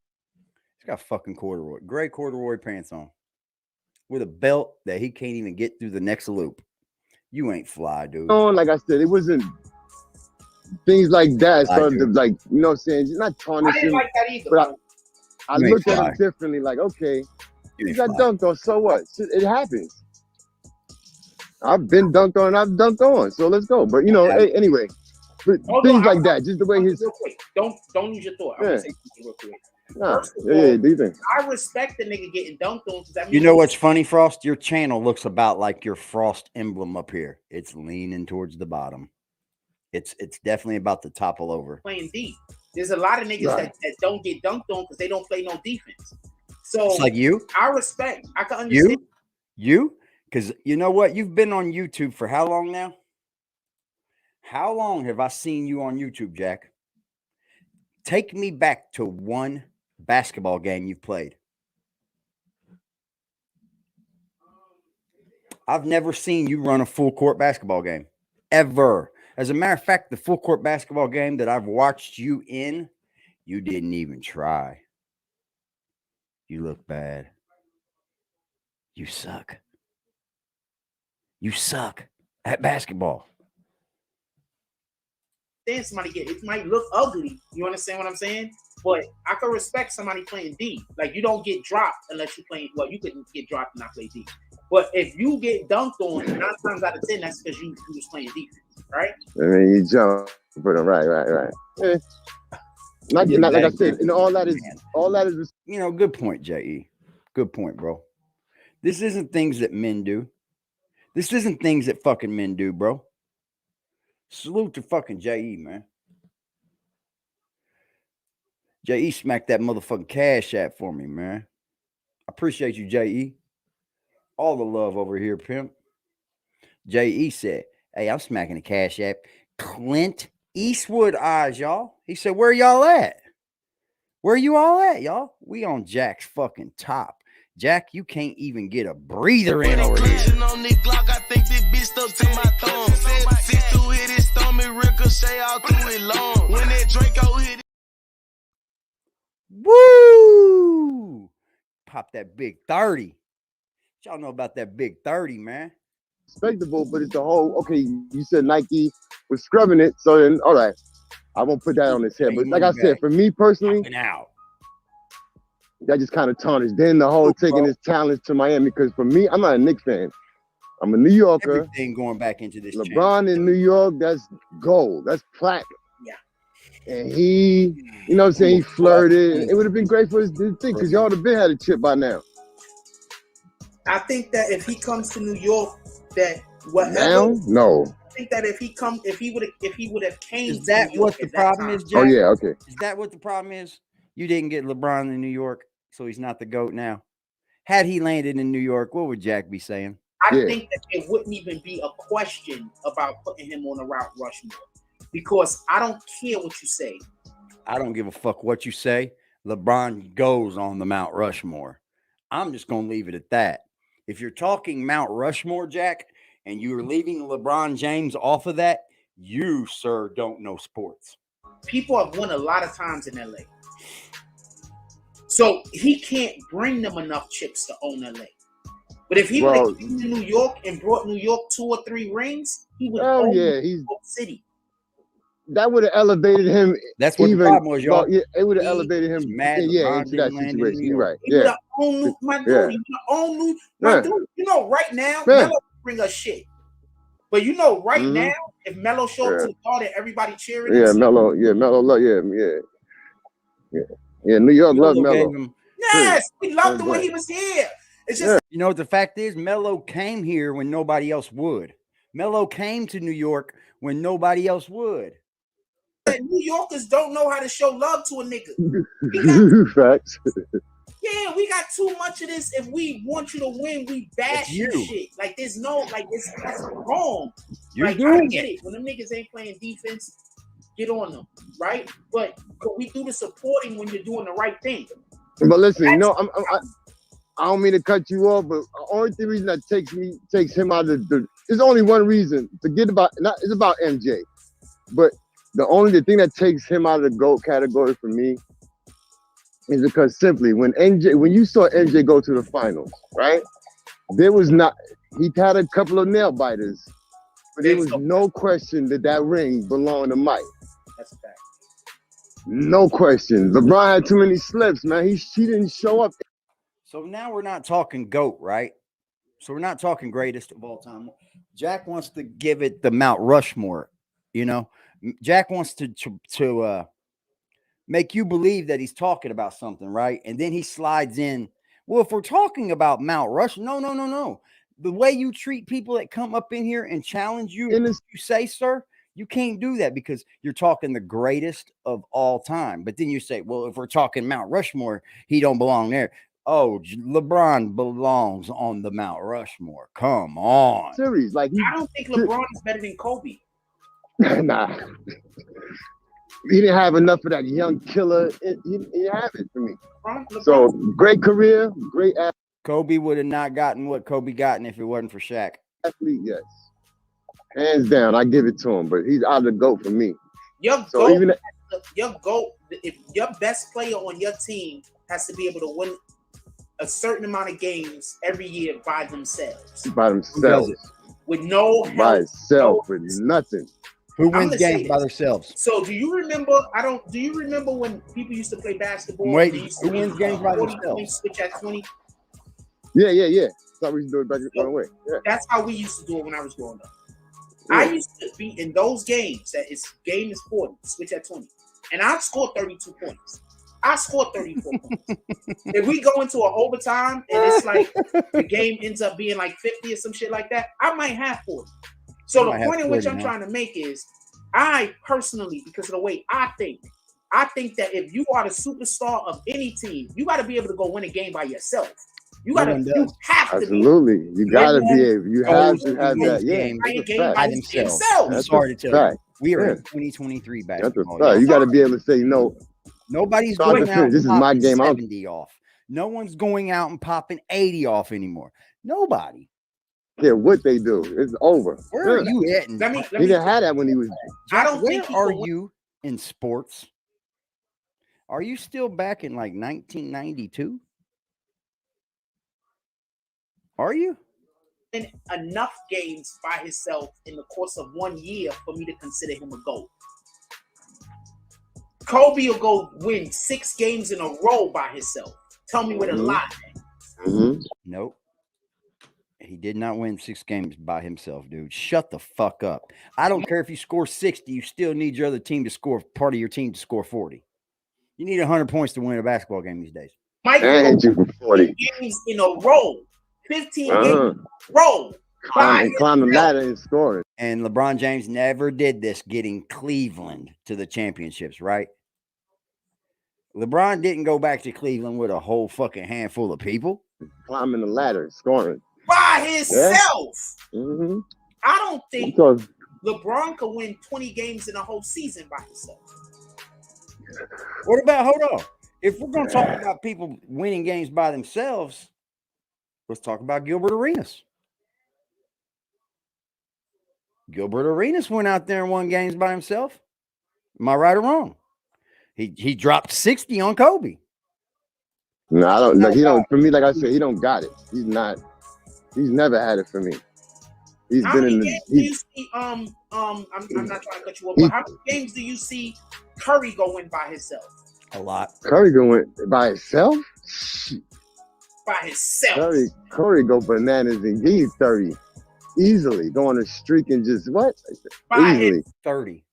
he's got fucking gray corduroy pants on with a belt that he can't even get through the next loop. You ain't fly, dude. Like I said, it wasn't things like that started to like, you know what I'm saying? Not tarnish him. I didn't like that either. But I looked at him differently, like, okay, he got dunked on, so what? It happens. I've been dunked on and I've dunked on, so let's go. But you know, anyway, things like that, just the way his. Real quick, don't use your thought. I'm gonna say something real quick. Do you think? I respect the nigga getting dunked on because that means you know what's funny, Frost? Your channel looks about like your Frost emblem up here. It's leaning towards the bottom. It's definitely about to topple over. Playing deep. There's a lot of niggas that don't get dunked on because they don't play no defense. So it's like you. I respect. I can understand you, because you know what? You've been on YouTube for how long now? How long have I seen you on YouTube, Jack? Take me back to one basketball game you've played. I've never seen you run a full court basketball game ever. As a matter of fact, the full court basketball game that I've watched you in, you didn't even try. You look bad. You suck. You suck at basketball. Then somebody it might look ugly. You understand what I'm saying? But I can respect somebody playing D. Like you don't get dropped unless you play. Well, you couldn't get dropped and not play D. But if you get dunked on, 9 times out of 10, that's because you was playing defense, right? I mean, you jump, but right. Yeah. Not like I said, and all that is. You know, good point, J.E. Good point, bro. This isn't things that men do. This isn't things that fucking men do, bro. Salute to fucking J.E., man. J.E. smacked that motherfucking Cash App for me, man. I appreciate you, J.E. All the love over here, Pimp. J.E. said, hey, I'm smacking the Cash App. Clint Eastwood eyes, y'all. He said, where y'all at? Where you all at, y'all? We on Jack's fucking top. Jack, you can't even get a breather in over here. On the Glock, I think this bitch stuck to my thumb. Sit through hit his stomach, ricochet all through it long. When that Draco hit it. Woo! Pop that big 30. Y'all know about that big 30, man. Respectable, but it's the whole, okay, you said Nike was scrubbing it, so then, all right, I won't put that on his head. But like I said, for me personally, that just kind of tarnished. Then the whole taking his talents to Miami, because for me, I'm not a Knicks fan. I'm a New Yorker. Everything going back into this. LeBron in New York, that's gold. That's platinum. Yeah. And he, you know what I'm saying, he flirted. It would have been great for his thing, because y'all would have been had a chip by now. I think that if he comes to New York, that whatever. Now? No. I think that if he would have came. Is that what the problem is, Jack? Oh yeah, okay. Is that what the problem is? You didn't get LeBron in New York, so he's not the GOAT now. Had he landed in New York, what would Jack be saying? I think that it wouldn't even be a question about putting him on the Mount Rushmore, because I don't care what you say. I don't give a fuck what you say. LeBron goes on the Mount Rushmore. I'm just going to leave it at that. If you're talking Mount Rushmore, Jack, and you're leaving LeBron James off of that, you, sir, don't know sports. People have won a lot of times in LA. So he can't bring them enough chips to own LA. But if he would have came to New York and brought New York 2 or 3 rings, he would own New York City. That would have elevated him. That's what the problem was, y'all. Yeah, it would have elevated him. Into that situation. You're right. He would have owned my dude. He would have owned my dude. You know, right now, Melo bring us shit. But you know, right now, if Melo showed up to the party, everybody cheering. Yeah, Melo. Yeah, Melo. Yeah. New York loved Melo. Yes, we loved the way he was here. It's just you know, the fact is, Melo came here when nobody else would. Melo came to New York when nobody else would. New Yorkers don't know how to show love to a nigga. Facts. Yeah, we got too much of this. If we want you to win, we bash you shit. Like there's no, like that's wrong. I get it. When them niggas ain't playing defense, get on them, right? But we do the supporting when you're doing the right thing. But listen, you know, I don't mean to cut you off, but the only reason that takes him out of there's only one reason. Forget about it's about MJ, but the thing that takes him out of the GOAT category for me is because simply when you saw MJ go to the finals, right? There was he had a couple of nail biters, but there was no question that ring belonged to Mike. That's a fact. No question. LeBron had too many slips, man. He didn't show up. So now we're not talking GOAT, right? So we're not talking greatest of all time. Jack wants to give it the Mount Rushmore, you know? Jack wants to make you believe that he's talking about something, right? And then he slides in. Well, if we're talking about Mount Rushmore, no. The way you treat people that come up in here and challenge you, you say, sir, you can't do that because you're talking the greatest of all time. But then you say, well, if we're talking Mount Rushmore, he don't belong there. Oh, LeBron belongs on the Mount Rushmore. Come on. Series, like I don't think LeBron is better than Kobe. Nah. He didn't have enough of that young killer. He didn't have it for me. So great career, great athlete. Kobe would have not gotten what Kobe gotten if it wasn't for Shaq. Athlete, yes. Hands down, I give it to him, but he's out of the GOAT for me. Your GOAT, if your best player on your team has to be able to win a certain amount of games every year by themselves. With no help. By itself, with nothing. Who wins games by themselves? So do you remember? Do you remember when people used to play basketball? Wait, who wins games by themselves? Switch at 20. Yeah. That's how we used to do it back in the way. Yeah. That's how we used to do it when I was growing up. Yeah. I used to be in those games that game is 40, switch at 20. And I scored 32 points. I scored 34 points. If we go into an overtime and it's like the game ends up being like 50 or some shit like that, I might have 40. So the point in which I'm trying to make is, I personally, because of the way I think that if you are the superstar of any team, you got to be able to go win a game by yourself. You have to absolutely. You got to be able. You have to have that game by themselves. I'm sorry to tell you, we are in 2023 basketball. You got to be able to say no. Nobody's going out. This is my game. 70 off. No one's going out and popping 80 off anymore. Nobody. Yeah, what they do. It's over. Where are you at? Let me. He didn't have that when he was. I don't Where think he are can win. you in sports? Are you still back in like 1992? Are you? In enough games by himself in the course of 1 year for me to consider him a GOAT. Kobe will go win 6 games in a row by himself. Tell me with a lie. Nope. He did not win 6 games by himself, dude. Shut the fuck up. I don't care if you score 60, you still need your other team to score, part of your team to score 40. You need 100 points to win a basketball game these days. Mike And you for 40. games in a row. 15 games in a row. Climb the ladder and scoring. And LeBron James never did this, getting Cleveland to the championships, right? LeBron didn't go back to Cleveland with a whole fucking handful of people. Climbing the ladder, scoring. By himself. Yeah. I don't think Because LeBron could win 20 games in a whole season by himself. What about, hold on. If we're going to talk about people winning games by themselves, let's talk about Gilbert Arenas. Gilbert Arenas went out there and won games by himself. Am I right or wrong? He dropped 60 on Kobe. no, I don't. Like, he don't. For me, like I said, he don't got it. He's not. He's never had it for me. He's How been many in games the. do you see? I'm not trying to cut you off, but how many games do you see Curry go win by himself? A lot. Curry going by himself. By himself. Curry go bananas and give you 30 easily. Go on a streak and just what? By Easily. 30.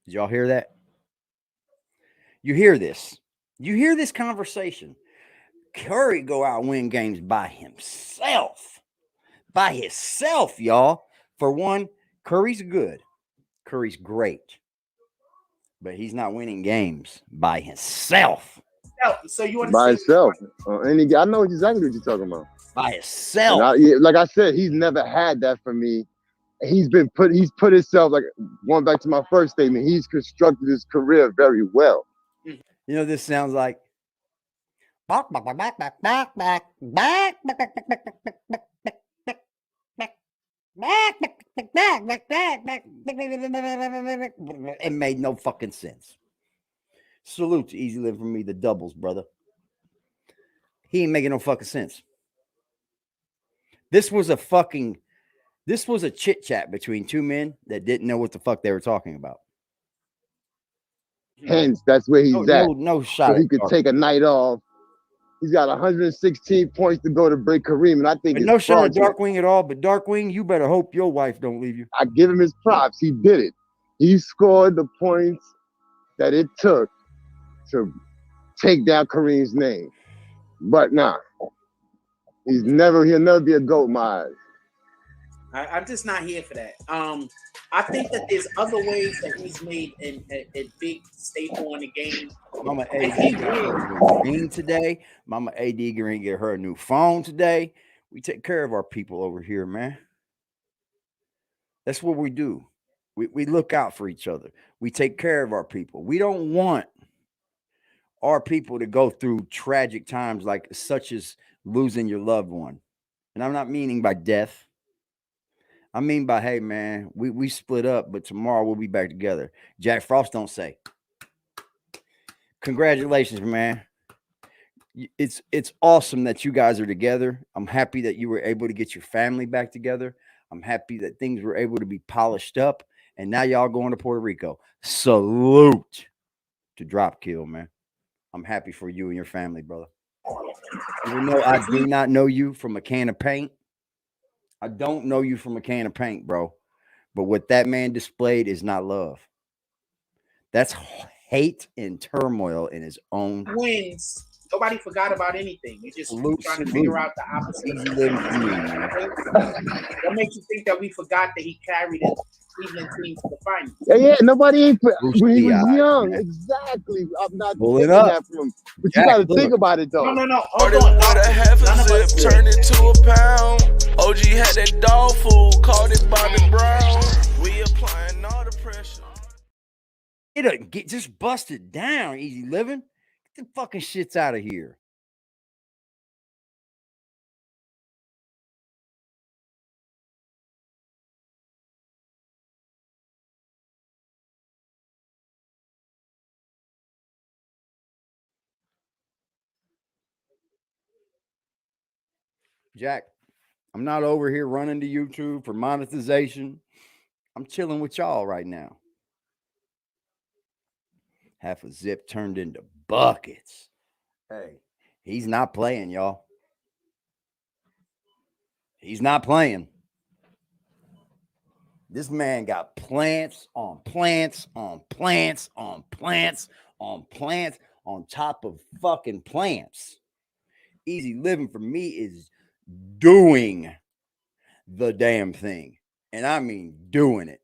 Did y'all hear that? You hear this. You hear this conversation. Curry go out and win games by himself. By himself, y'all. For one, Curry's good. Curry's great. But he's not winning games by himself. So you By understand? himself. I know exactly what you're talking about. By himself. Like I said, he's never had that for me. He's put himself, like going back to my first statement, he's constructed his career very well. You know, this sounds like it made no fucking sense. Salute to Easy Living from me, the doubles, brother. He ain't making no fucking sense. This was a chit chat between two men that didn't know what the fuck they were talking about. Hence, that's where he's at. No shot. So he could take a night off. He's got 116 points to go to break Kareem, and I think But it's no shot at fraudulent. Darkwing at all. But Darkwing, you better hope your wife don't leave you. I give him his props. He did it. He scored the points that it took to take down Kareem's name. But nah, he'll never be a GOAT in my eyes. I'm just not here for that. I think that there's other ways that he's made a big staple in the game. Mama AD got her new ring today. Mama AD going to get her a new phone today. We take care of our people over here, man. That's what we do. We look out for each other. We take care of our people. We don't want our people to go through tragic times like such as losing your loved one. And I'm not meaning by death. I mean by, hey, man, we split up, but tomorrow we'll be back together. Jack Frost don't say. Congratulations, man. It's awesome that you guys are together. I'm happy that you were able to get your family back together. I'm happy that things were able to be polished up. And now y'all going to Puerto Rico. Salute to Drop Kill, man. I'm happy for you and your family, brother. Even though I do not know you from a can of paint, I don't know you from a can of paint, bro. But what that man displayed is not love. That's hate and turmoil in his own. Wins. Nobody forgot about anything. You're just trying to figure out the opposite. What makes you think that we forgot that he carried his Cleveland team to the finals? Yeah, nobody ain't when he was young. Man. Exactly. I'm not Pull taking it up. that from him. But you got to think about it, though. No. Hold on. With a half a zip, turned it to a pound. OG had that dog food, called it Bobby Brown. We applying all the pressure. It doesn't get just busted down, Easy Living. Get the fucking shits out of here. Jack, I'm not over here running to YouTube for monetization. I'm chilling with y'all right now. Half a zip turned into buckets. Hey, he's not playing, y'all. He's not playing. This man got plants on plants on plants on plants on plants on top of fucking plants. Easy living for me is doing the damn thing. And I mean doing it.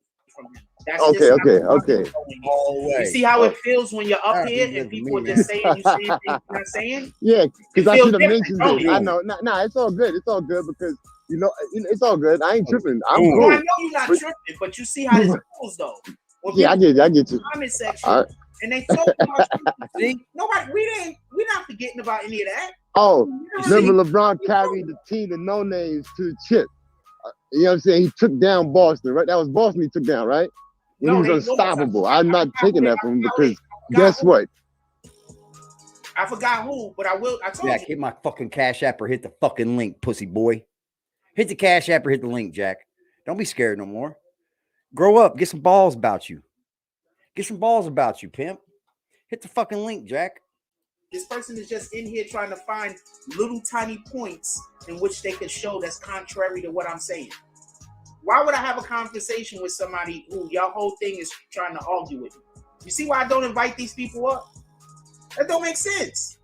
That's Okay, just okay, how okay. All the way. You see how it feels when you're up That's here easy and living people for are me, just man. saying you saying things you're not saying? Yeah, It because I feels should have different, mentioned don't it. it? I know. Nah, it's all good. It's all good because it's all good. I ain't tripping. I'm Doing No, I cool. know you're not But- tripping, but you see how this feels though. When Yeah, I people get you. I get in you. the comment section All right. and they talk about See? nobody, we're not forgetting about any of that. Oh, You know, remember LeBron carried the team of no names to the chip. You know what I'm saying? He took down Boston, right? That was Boston he took down, right? When No, he was they lost. unstoppable. I'm not taking that from him because forgot guess who. what? I forgot who, but I told Jack, you. hit my fucking Cash App or hit the fucking link, pussy boy. Hit the Cash App or hit the link, Jack. Don't be scared no more. Grow up. Get some balls about you. Get some balls about you, pimp. Hit the fucking link, Jack. This person is just in here trying to find little tiny points in which they could show that's contrary to what I'm saying. Why would I have a conversation with somebody who your whole thing is trying to argue with me? You see why I don't invite these people up? That don't make sense.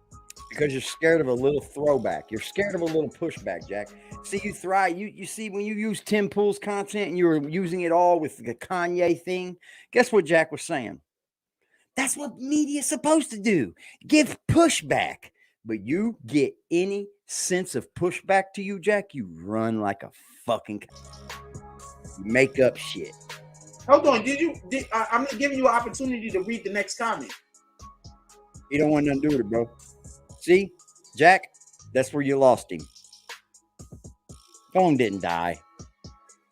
Because you're scared of a little throwback. You're scared of a little pushback, Jack. See, you thrive. You see, when you use Tim Pool's content and you were using it all with the Kanye thing, guess what Jack was saying? That's what media's supposed to do. Give pushback. But you get any sense of pushback to you, Jack, you run like a fucking make up shit. Hold on. I'm giving you an opportunity to read the next comment. You don't want nothing to do with it, bro. See, Jack, that's where you lost him. Phone didn't die.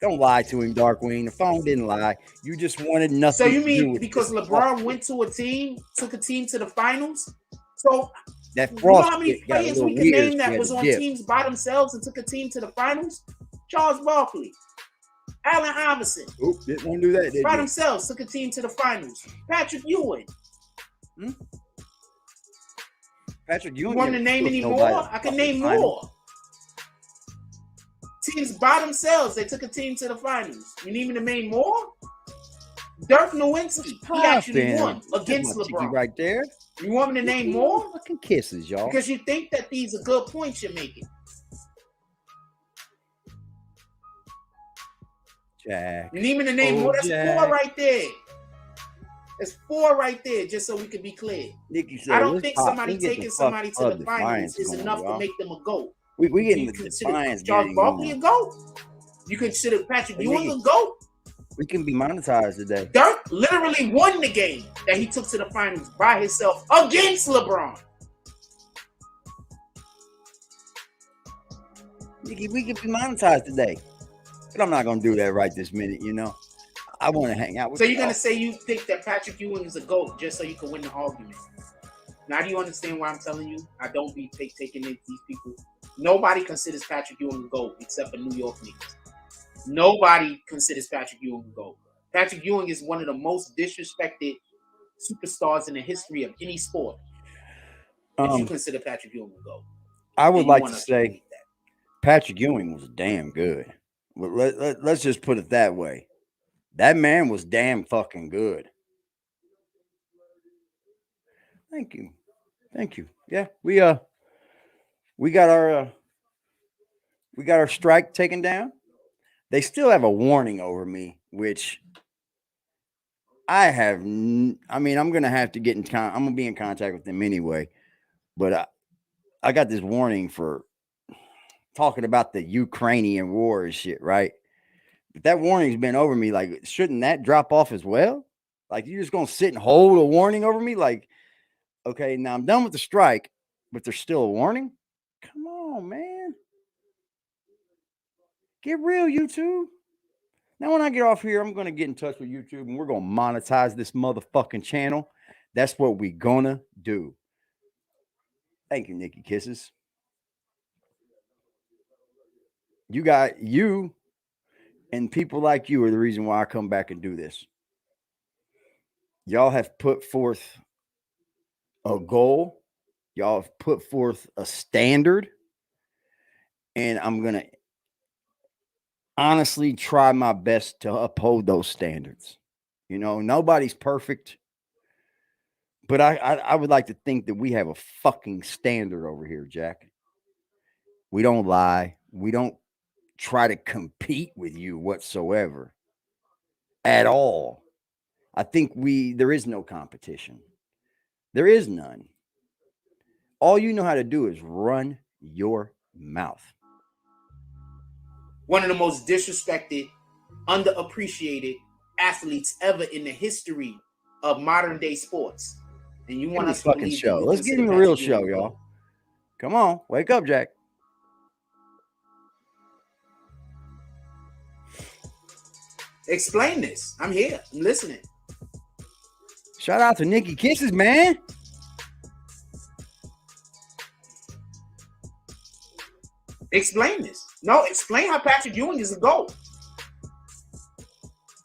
Don't lie to him, Darkwing. The phone didn't lie. You just wanted nothing. So you to do mean with because this. LeBron went to a team, took a team to the finals? So that you know frost how many got a players little we can weird, name that was on teams by themselves and took a team to the finals? Charles Barkley, Allen Iverson. Oop, didn't want to do that, did by you? themselves took a team to the finals. Patrick Ewing. Patrick Ewing. You want me to name any more? I can name more. Teams by themselves, they took a team to the finals. You need me to name more? Dirk Nowitzki, he actually won against LeBron. Right there. You want me to name more? Fucking kisses, y'all. Because you think that these are good points you're making. Jack. You need me to name more? That's four right there. There's four right there, just so we can be clear. Nikki said, I don't think somebody taking somebody to the Defiance finals is enough to make them a GOAT. We getting you the consider Defiance Charles Barkley a GOAT? You consider Patrick Ewing a GOAT? We can be monetized today. Dirk literally won the game that he took to the finals by himself against LeBron. Nikki, we can be monetized today. But I'm not going to do that right this minute, you know. I want to hang out with So you're going to say you think that Patrick Ewing is a GOAT just so you can win the argument. Now, do you understand why I'm telling you? I don't be taking these people. Nobody considers Patrick Ewing a GOAT except for New York niggas. Nobody considers Patrick Ewing a GOAT. Patrick Ewing is one of the most disrespected superstars in the history of any sport. If you consider Patrick Ewing a GOAT. I would like to say Patrick Ewing was damn good. Let's just put it that way. That man was damn fucking good. Thank you. Thank you. Yeah, we got our strike taken down. They still have a warning over me, which I'm going to have to get in I'm going to be in contact with them anyway. But I got this warning for talking about the Ukrainian war and shit, right? But that warning's been over me. Like, shouldn't that drop off as well? Like, you're just going to sit and hold a warning over me? Like, okay, now I'm done with the strike, but there's still a warning? Come on, man. Get real, YouTube. Now, when I get off here, I'm going to get in touch with YouTube, and we're going to monetize this motherfucking channel. That's what we're going to do. Thank you, Nikki Kisses. you and people like you are the reason why I come back and do this. Y'all have put forth a goal. Y'all have put forth a standard. And I'm going to honestly try my best to uphold those standards. You know, nobody's perfect. But I would like to think that we have a fucking standard over here, Jack. We don't lie. We don't try to compete with you whatsoever at all. I think there is no competition. There is none. All you know how to do is run your mouth. One of the most disrespected, underappreciated athletes ever in the history of modern day sports. And you want us to believe show. Let's get him a real show, y'all. Come on, wake up, Jack. Explain this. I'm here. I'm listening. Shout out to Nikki Kisses, man. Explain this. No, explain how Patrick Ewing is a GOAT.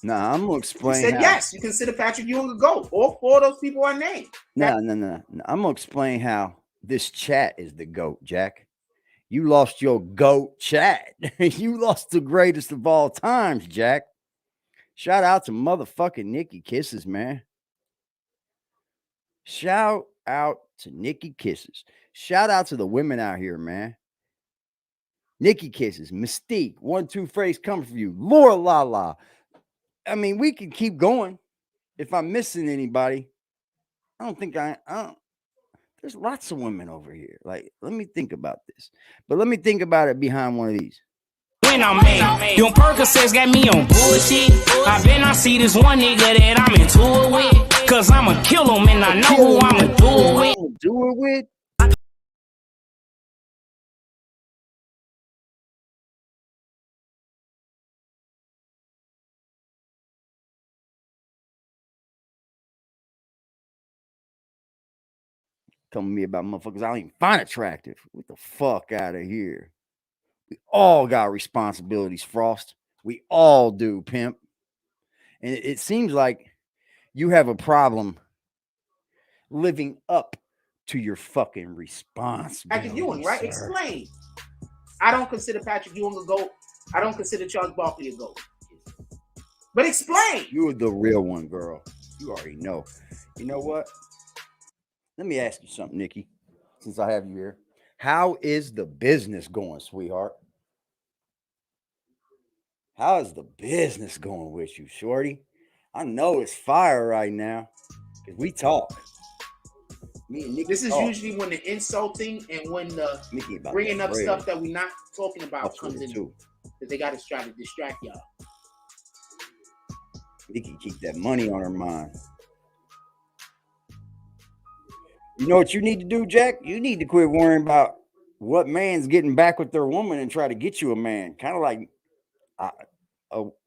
Nah, I'm gonna explain. You said yes. You consider Patrick Ewing a GOAT. All four of those people are named. No. I'm gonna explain how this chat is the GOAT, Jack. You lost your GOAT chat. You lost the greatest of all times, Jack. Shout out to motherfucking Nikki Kisses, man. Shout out to Nikki Kisses. Shout out to the women out here, man. Nikki Kisses, Mystique, 1 2 phrase coming for you, Laura Lala. I mean, we can keep going. If I'm missing anybody, I don't think there's lots of women over here. Like, let me think about this. But let me think about it behind one of these. When I'm mad, them Percocets got me on bullshit. I see this one nigga that I'm into it with. Cause I'ma kill him and I know who I'ma do it with. Do it with? Telling me about motherfuckers I don't even find attractive. Get the fuck out of here. We all got responsibilities, Frost. We all do, Pimp. And it seems like you have a problem living up to your fucking responsibilities. Patrick Ewing, right? Sir. Explain. I don't consider Patrick Ewing a GOAT. I don't consider Charles Barkley a GOAT. But explain. You're the real one, girl. You already know. You know what? Let me ask you something, Nikki, since I have you here. How is the business going, sweetheart? How is the business going with you, shorty? I know it's fire right now because we talk. Me and Nikki this is talk. Usually when the insulting and when the bringing up stuff that we're not talking about comes in. That they got to try to distract y'all. Nikki keep that money on her mind. You know what you need to do, Jack? You need to quit worrying about what man's getting back with their woman and try to get you a man. Kind of like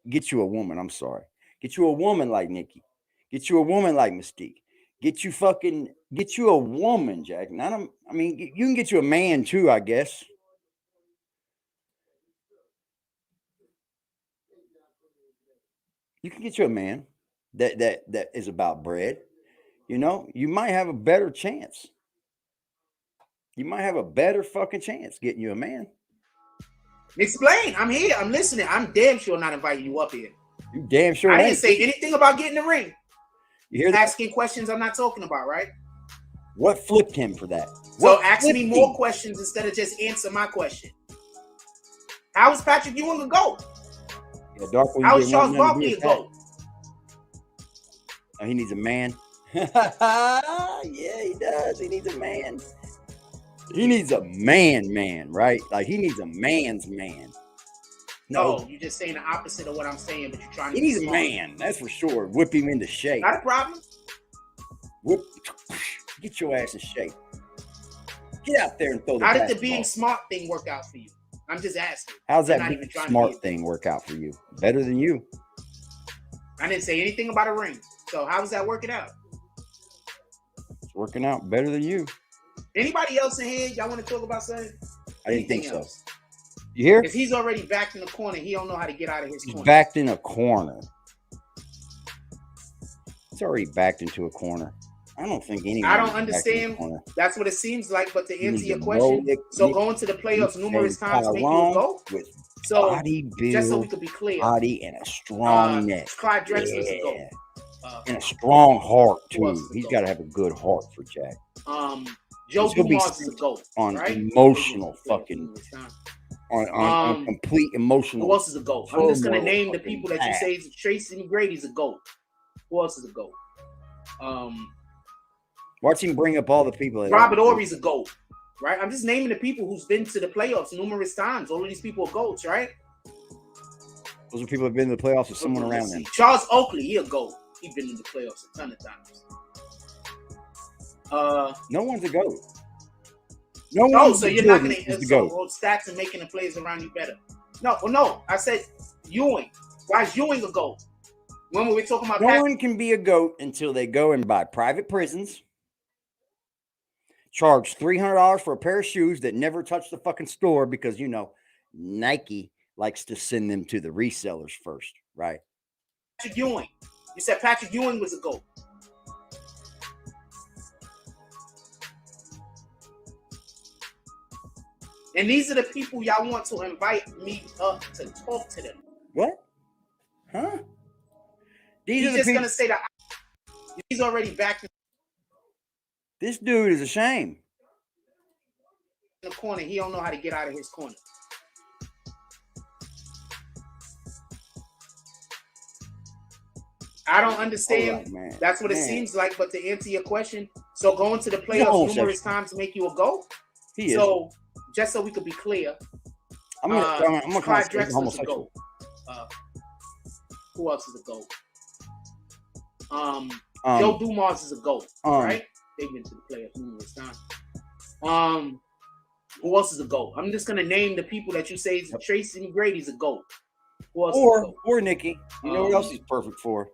get you a woman. I'm sorry. Get you a woman like Nikki. Get you a woman like Mystique. Get you a woman, Jack. I mean, you can get you a man too, I guess. You can get you a man that is about bread. You know, you might have a better chance. You might have a better fucking chance getting you a man. Explain. I'm here. I'm listening. I'm damn sure not inviting you up here. You damn sure. I didn't say anything about getting the ring. You hear that? Asking questions I'm not talking about, right? What flipped him for that? So ask me more questions instead of just answer my question. How is Patrick Ewing a GOAT? Yeah, how is Charles Barkley a GOAT? Oh, he needs a man. Yeah, he does. He needs a man. He needs a man, right? Like he needs a man's man. No, you're just saying the opposite of what I'm saying, but you're trying to. He needs a man, that's for sure. Whip him into shape. Not a problem. Get your ass in shape. Get out there and throw the How did the being smart thing work out for you? I'm just asking. How's that being smart thing work out for you? Better than you. I didn't say anything about a ring. So how is that working out? It's working out better than you. Anybody else in here? Y'all want to talk about something? I didn't think so. You hear? If he's already backed in the corner, he don't know how to get out of his He's corner. backed in a corner. It's already backed into a corner. I don't think anyone. I don't understand. That's what it seems like. But to answer your question, so going to the playoffs numerous times make you a GOAT. So body build, just so we could be clear, body and a strong neck. Clyde Drexler's a GOAT. And a strong heart too. He's got to have a good heart for Jack. Joe Dumars is a GOAT. On right? emotional fucking. On complete emotional. Who else is a GOAT? I'm just gonna name the people that you say is Tracy McGrady's a GOAT. Who else is a GOAT? Watch him bring up all the people. Robert Ory's a GOAT, right? I'm just naming the people who's been to the playoffs numerous times. All of these people are GOATs, right? Those are people who've been to the playoffs with someone around them. Charles Oakley, he a GOAT. He's been in the playoffs a ton of times. No one's a GOAT. No, so you're not gonna stats and making the players around you better. No. I said Ewing. Why is Ewing a GOAT? When were we talking about? No one can be a GOAT until they go and buy private prisons, charge $300 for a pair of shoes that never touch the fucking store because Nike likes to send them to the resellers first, right? Patrick Ewing. You said Patrick Ewing was a GOAT. And these are the people y'all want to invite me up to talk to them. What? Huh? He's just going to say that he's already back in this dude is a shame. the corner. He don't know how to get out of his corner. I don't understand. Right, that's what it seems like. But to answer your question, so going to the playoffs numerous times to make you a GOAT. So just so we could be clear, I'm gonna Clyde Drexler's a GOAT. Who else is a GOAT? Joe Dumars is a GOAT, right? They've been to the playoffs numerous times. Who else is a GOAT? I'm just gonna name the people that you say is Tracy McGrady's a GOAT. Who else is a GOAT? Or Nikki. You know what else he's perfect for?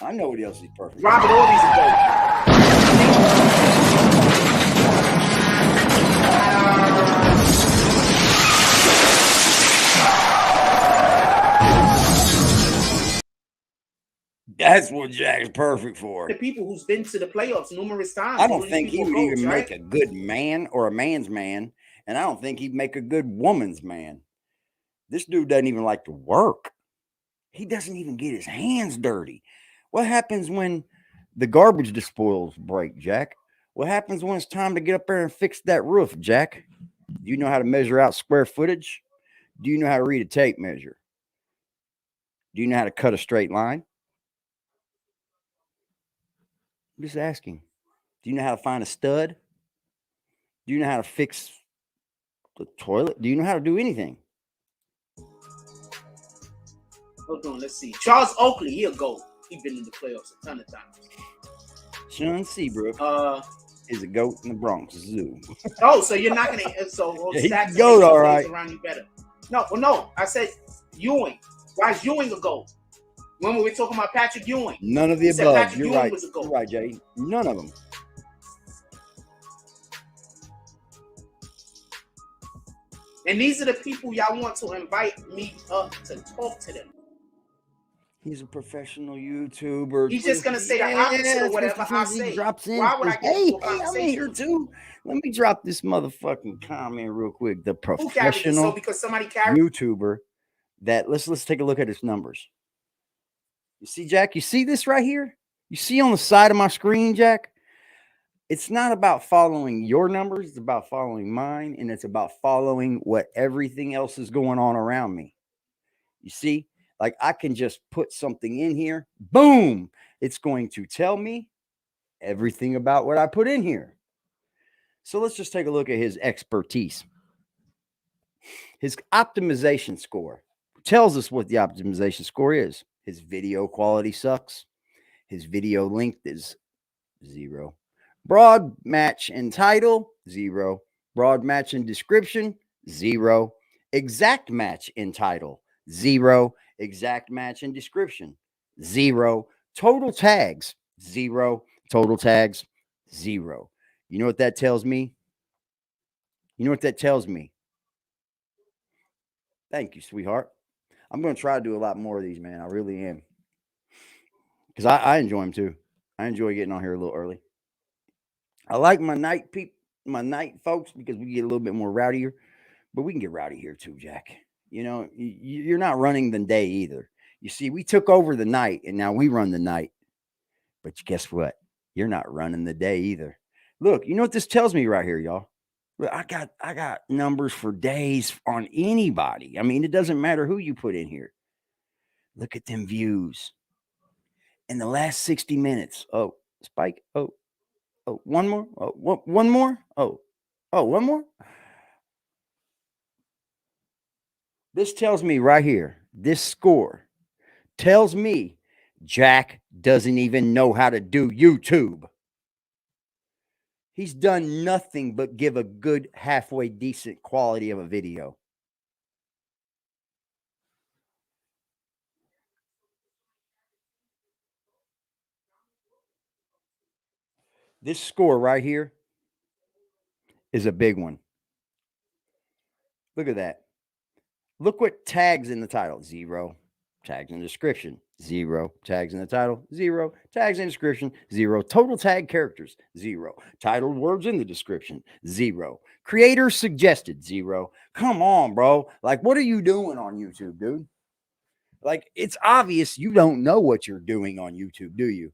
I know what else he's perfect for. Robert Ory's a GOAT. That's what Jack's perfect for. The people who's been to the playoffs numerous times. I don't think he would even make a good man or a man's man, and I don't think he'd make a good woman's man. This dude doesn't even like to work. He doesn't even get his hands dirty. What happens when the garbage disposals break, Jack? What happens when it's time to get up there and fix that roof, Jack? Do you know how to measure out square footage? Do you know how to read a tape measure? Do you know how to cut a straight line? I'm just asking. Do you know how to find a stud? Do you know how to fix the toilet? Do you know how to do anything? Hold on, let's see. Charles Oakley, he a GOAT. He's been in the playoffs a ton of times. Sean Seabrook is a GOAT in the Bronx Zoo. So you're not gonna he's GOAT, all right. Around you better. No. I said Ewing. Why is Ewing a GOAT? When were we talking about Patrick Ewing? None of the above. You're right. You're right, Jay. None of them. And these are the people y'all want to invite me up to talk to them. He's a professional YouTuber. He's just gonna say the opposite of whatever I say. Drops in. Why would I get into a I'm in here too. Let me drop this motherfucking comment real quick. The professional because somebody carried YouTuber that let's take a look at his numbers. You see, Jack? You see this right here? You see on the side of my screen, Jack? It's not about following your numbers. It's about following mine, and it's about following what everything else is going on around me. You see? Like I can just put something in here. Boom! It's going to tell me everything about what I put in here. So let's just take a look at his expertise. His optimization score tells us what the optimization score is. His video quality sucks. His video length is 0. Broad match and title, 0. Broad match and description, 0. Exact match in title, 0. Exact match and description, 0. Total tags, 0. Total tags, 0. You know what that tells me? You know what that tells me? Thank you, sweetheart. I'm going to try to do a lot more of these, man. I really am. Because I enjoy them too. I enjoy getting on here a little early. I like my night folks, because we get a little bit more rowdier, but we can get rowdy here too, Jack. You know, you're not running the day either. You see, we took over the night and now we run the night. But guess what? You're not running the day either. Look, you know what this tells me right here, y'all? Look, I got numbers for days on anybody. I mean, it doesn't matter who you put in here. Look at them views. In the last 60 minutes. Oh, spike. Oh, one more. Oh, one more. Oh, one more. This tells me right here, this score tells me Jack doesn't even know how to do YouTube. He's done nothing but give a good, halfway decent quality of a video. This score right here is a big one. Look at that. Look what tags in the title. 0. Tags in the description. 0. Tags in the title. 0. Tags in the description. 0. Total tag characters. 0. Titled words in the description. 0. Creator suggested. 0. Come on, bro. Like, what are you doing on YouTube, dude? Like, it's obvious you don't know what you're doing on YouTube, do you?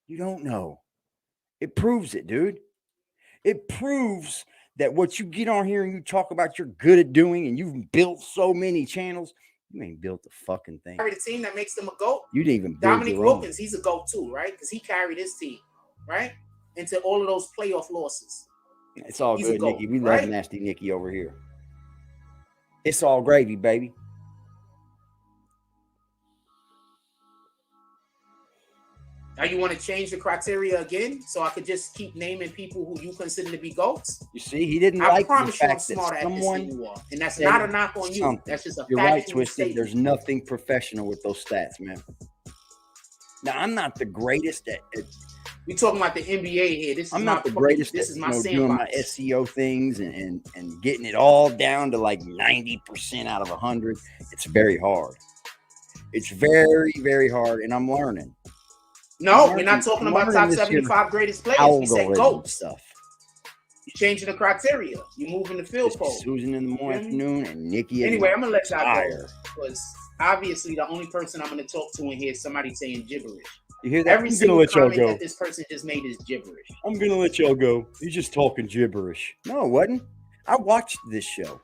You don't know. It proves it, dude. It proves that what you get on here and you talk about you're good at doing, and you've built so many channels, you ain't built a fucking thing. Carry the team that makes them a GOAT. You didn't even build Dominique your own. Wilkins, he's a GOAT too, right? Because he carried his team, right? Into all of those playoff losses. It's all He's a good, GOAT, Nikki. We right? love Nasty Nikki over here. It's all gravy, baby. Now you want to change the criteria again, so I could just keep naming people who you consider to be GOATs? You see, he didn't I like the promise you I'm fact that smarter at this than someone you are. And that's said not a knock on you. something. That's just a You're right, factual Twisted. statement. There's nothing professional with those stats, man. Now, I'm not the greatest at we talking about the NBA here. This is I'm my not the fucking- greatest This at is my doing my sandbox. SEO things and getting it all down to like 90% out of 100. It's very hard. It's very, very hard, and I'm learning. No, we're not talking about top 75 greatest players. We said algorithm GOATs. stuff. You're changing the criteria. You're moving the field It's goal. Susan in the morning, afternoon, and Nikki. Anyway, I'm gonna let y'all go fire. because obviously the only person I'm gonna talk to in here is somebody saying gibberish. You hear that? Every I'm gonna single let y'all comment go. that this person just made is gibberish. I'm gonna let y'all go. He's just talking gibberish. No, it wasn't. I watched this show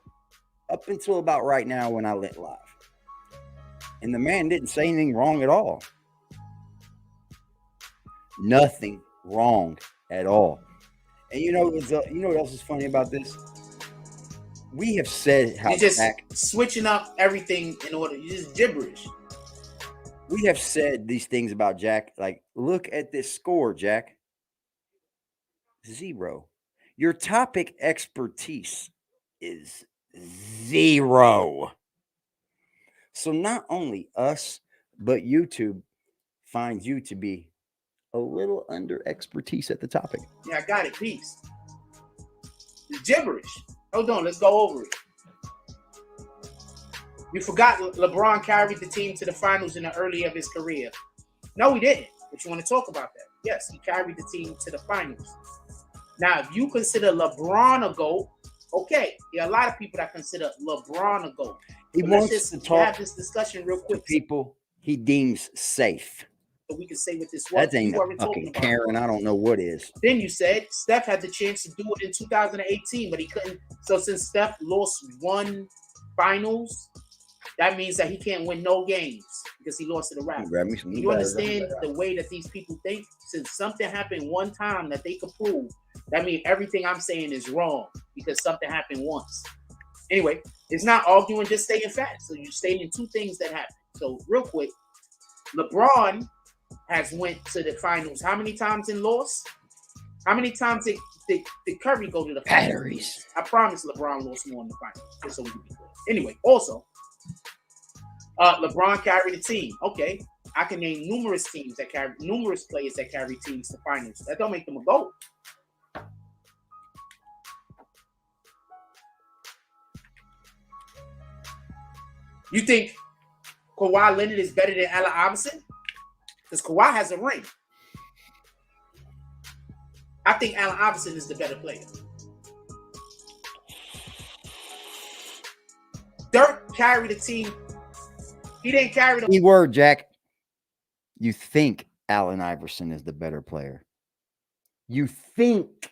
up until about right now when I lit live, and the man didn't say anything wrong at all. Nothing wrong at all. And you know what else is funny about this? We have said how You're just Jack, switching up everything in order. You just gibberish. we have said these things about Jack. Like, look at this score, Jack. 0. Your topic expertise is 0. So not only us, but YouTube finds you to be a little under expertise at the topic. Yeah, I got it. Peace. It's gibberish. Hold on, let's go over it. You forgot LeBron carried the team to the finals in the early of his career. No, he didn't. But you want to talk about that? Yes, he carried the team to the finals. Now, if you consider LeBron a GOAT, okay, there are a lot of people that consider LeBron a GOAT. He But wants let's to just talk have this discussion real to quick people he deems safe. so we can say what this was. That ain't You a weren't talking fucking about Karen. I don't know what is. Then you said Steph had the chance to do it in 2018, but he couldn't. So since Steph lost one finals, that means that he can't win no games because he lost to the Raptors. Grab me some You understand the way that these people think? Since something happened one time that they could prove, that means everything I'm saying is wrong because something happened once. Anyway, it's not arguing, just stating facts. So you're stating two things that happened. So real quick, LeBron has went to the finals how many times and lost? How many times did Curry go to the finals? Batteries. I promise LeBron lost more in the finals. Just so we can be clear. Anyway, also, LeBron carried a team. Okay, I can name numerous teams that carry numerous players that carry teams to finals. That don't make them a GOAT. You think Kawhi Leonard is better than Allen Iverson? Because Kawhi has a ring. I think Allen Iverson is the better player. Dirk carried the team. He didn't carry the Key word, Jack. You think Allen Iverson is the better player. You think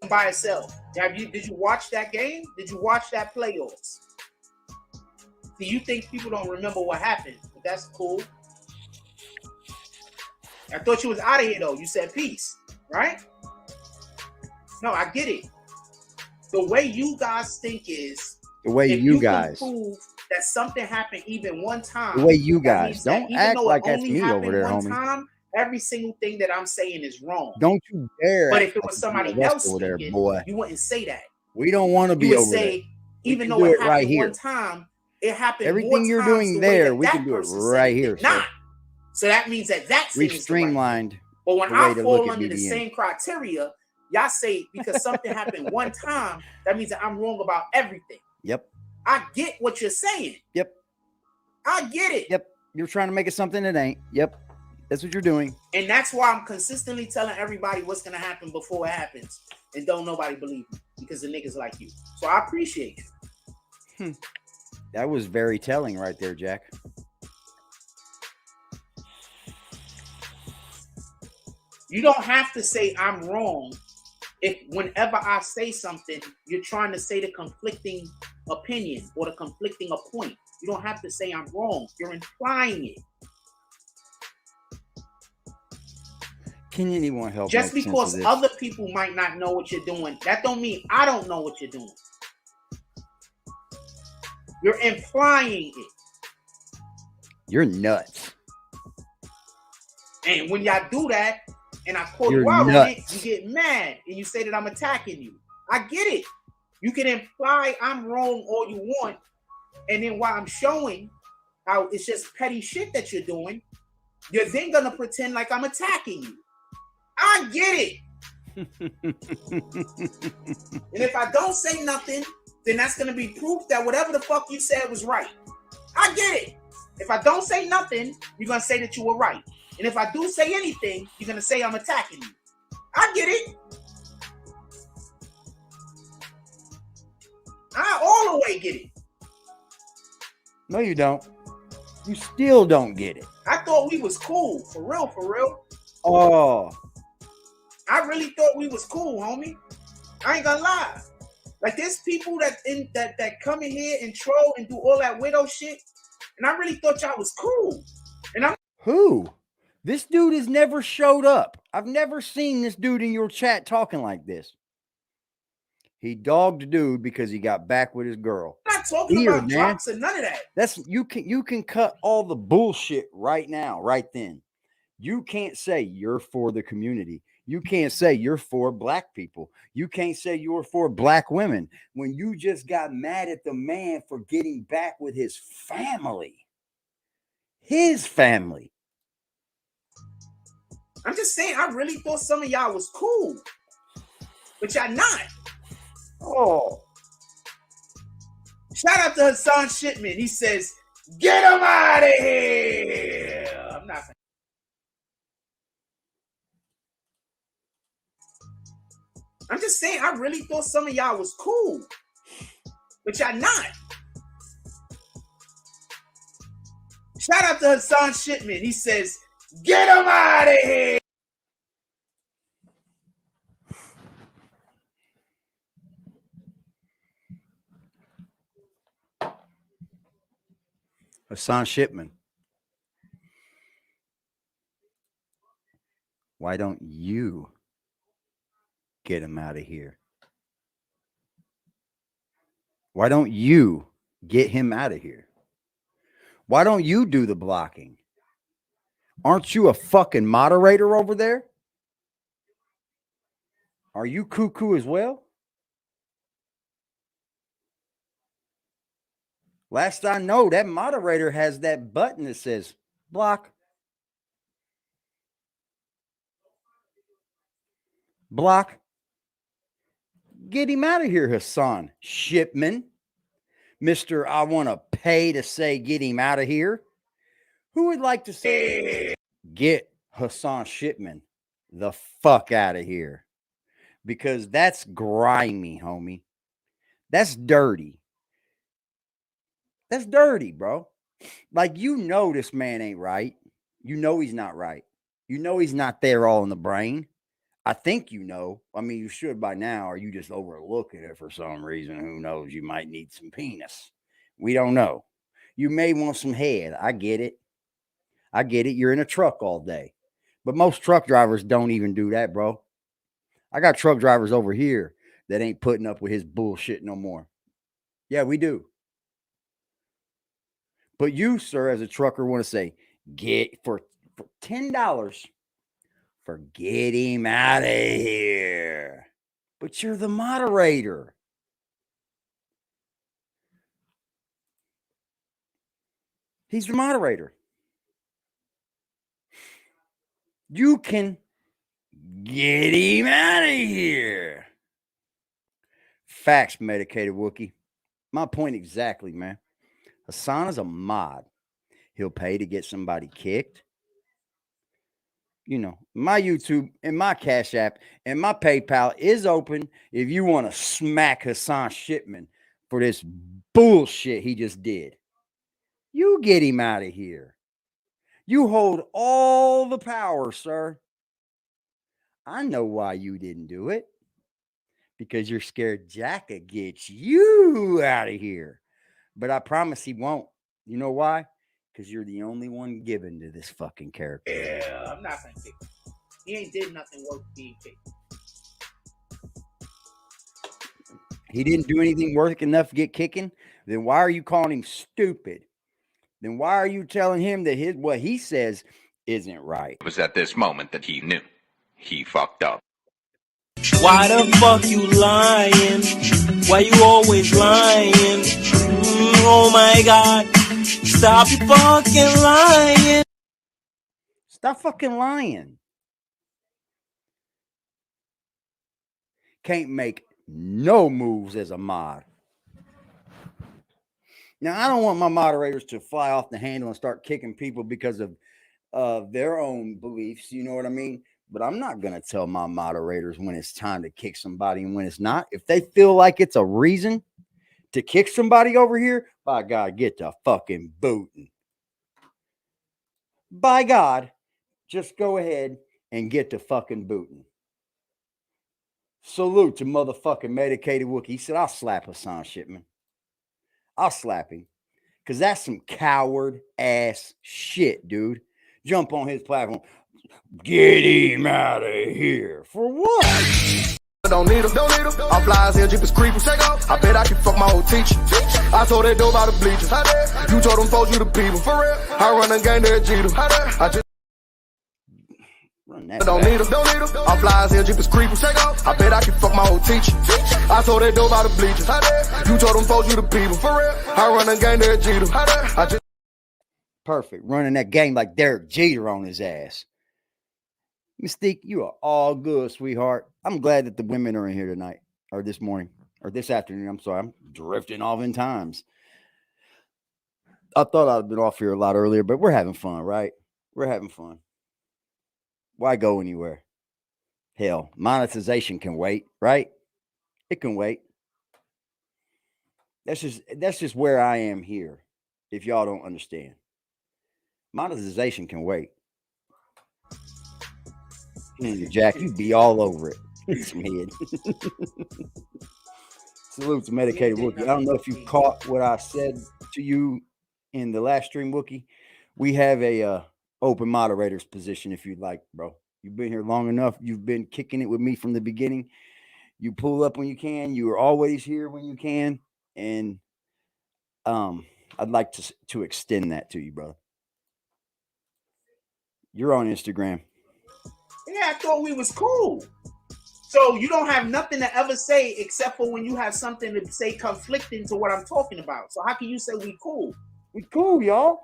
by itself. Did you watch that game? Did you watch that playoffs? Do you think people don't remember what happened? But that's cool. I thought you was out of here though. You said peace, right? No, I get it. The way you guys think is the way if you can guys prove that something happened even one time. The way you that guys means that don't even act though like it that's only me over happened there, one homie. time, every single thing that I'm saying is wrong. Don't you dare. But act if it like was it's somebody me. That's else over there, speaking, boy. you wouldn't say that. We don't want to You be would over there. say, We even can though do it it right happened here. one time, it happened Everything more you're times doing the way there, that we that can do it person said right it here, did sir. not. So that means that that We've thing is the right thing. streamlined But when the I way to look fall at under the BBN. same criteria, y'all say because something happened one time, that means that I'm wrong about everything. Yep. I get what you're saying. Yep. I get it. Yep. You're trying to make it something that ain't. Yep. That's what you're doing. And that's why I'm consistently telling everybody what's going to happen before it happens. And don't nobody believe me because the niggas like you. So I appreciate you. That was very telling right there, Jack. You don't have to say I'm wrong if whenever I say something, you're trying to say the conflicting opinion or the conflicting a point. You don't have to say I'm wrong. You're implying it. Can anyone help? Just because other people might not know what you're doing, that don't mean I don't know what you're doing. You're implying it. You're nuts. And when y'all do that, and I call You're you out nuts. on it, you get mad and you say that I'm attacking you. I get it. You can imply I'm wrong all you want, and then while I'm showing how it's just petty shit that you're doing, you're then gonna pretend like I'm attacking you. I get it. And if I don't say nothing, then that's gonna be proof that whatever the fuck you said was right. I get it. If I don't say nothing, you're gonna say that you were right. And if I do say anything, you're gonna say I'm attacking you. I get it. I all the way get it. No, you don't. You still don't get it. I thought we was cool. For real, for real. Oh. I really thought we was cool, homie. I ain't gonna lie. Like there's people that come in here and troll and do all that widow shit. And I really thought y'all was cool. And I'm Who? This dude has never showed up. I've never seen this dude in your chat talking like this. He dogged the dude because he got back with his girl. not talking Weird, about man. drops and none of that. That's you can cut all the bullshit right now, right then. You can't say you're for the community. You can't say you're for black people. You can't say you're for black women when you just got mad at the man for getting back with his family. His family. I'm just saying, I really thought some of y'all was cool. But y'all not. Oh. Shout out to Hassan Shipman. He says, get him out of here. I'm not. I'm just saying, I really thought some of y'all was cool. But y'all not. Shout out to Hassan Shipman. He says, get him out of here. Hassan Shipman. Why don't you get him out of here? Why don't you get him out of here? Why don't you do the blocking? Aren't you a fucking moderator over there? Are you cuckoo as well? Last I know, that moderator has that button that says block. Block. Get him out of here, Hassan Shipman. Mr. I want to pay to say get him out of here. Who would like to say get Hassan Shipman the fuck out of here? Because that's grimy, homie. That's dirty. That's dirty, bro. Like, you know this man ain't right. You know he's not right. You know he's not there all in the brain. I think you know. I mean, you should by now, or you just overlooking it for some reason. Who knows? You might need some penis. We don't know. You may want some head. I get it. I get it. You're in a truck all day. But most truck drivers don't even do that, bro. I got truck drivers over here that ain't putting up with his bullshit no more. Yeah, we do. But you, sir, as a trucker, want to say, get for $10, get him out of here. But you're the moderator. He's the moderator. You can get him out of here. Facts, medicated Wookie. My point exactly, man. Hassan is a mod. He'll pay to get somebody kicked. You know, my YouTube and my Cash App and my PayPal is open if you want to smack Hassan Shipman for this bullshit he just did. You get him out of here. You hold all the power, sir. I know why you didn't do it. Because you're scared Jacka gets you out of here. But I promise he won't. You know why? Because you're the only one given to this fucking character. Yeah, I'm not gonna kick him. He ain't did nothing worth being kicked. He didn't do anything worth enough to get kicking. Then why are you calling him stupid? Then why are you telling him that what he says isn't right? It was at this moment that he knew he fucked up. Why the fuck you lying? Why you always lying? Oh my God. Stop you fucking lying. Stop fucking lying. Can't make no moves as a mod. Now, I don't want my moderators to fly off the handle and start kicking people because of their own beliefs. You know what I mean? But I'm not going to tell my moderators when it's time to kick somebody and when it's not. If they feel like it's a reason to kick somebody over here, by God, get the fucking booting. By God, just go ahead and get the fucking booting. Salute to motherfucking medicated Wookie. He said, I'll slap Hassan Shipman. I'll slap him. Because that's some coward ass shit, dude. Jump on his platform. Get him out of here. For what? Don't need him. I'm fly as hell, Jeep is creeping. I bet I can fuck my old teacher. I told that dope about the bleachers. You told them folks you the people. For real. I run a gang there, Jeter. I just don't need him. I'm fly as hell, Jeep is creeping. I bet I can fuck my old teacher. I told that dope about the bleachers. You told them folks you the people. For real. I run a gang there, Jeter. I just perfect. Running that game like Derek Jeter on his ass. Mystique, you are all good, sweetheart. I'm glad that the women are in here tonight, or this morning, or this afternoon. I'm sorry. I'm drifting off in times. I thought I'd been off here a lot earlier, but we're having fun, right? We're having fun. Why go anywhere? Hell, monetization can wait, right? It can wait. That's just where I am here, if y'all don't understand. Monetization can wait. Jack, you'd be all over it. Some head. Salute to medicated Wookie. I don't know if you caught what I said to you in the last stream, Wookie. We have a open moderator's position if you'd like, bro. You've been here long enough. You've been kicking it with me from the beginning. You pull up when you can. You are always here when you can. And I'd like to extend that to you, brother. You're on Instagram. Yeah, I thought we was cool. So you don't have nothing to ever say except for when you have something to say conflicting to what I'm talking about. So how can you say we cool? We cool, y'all.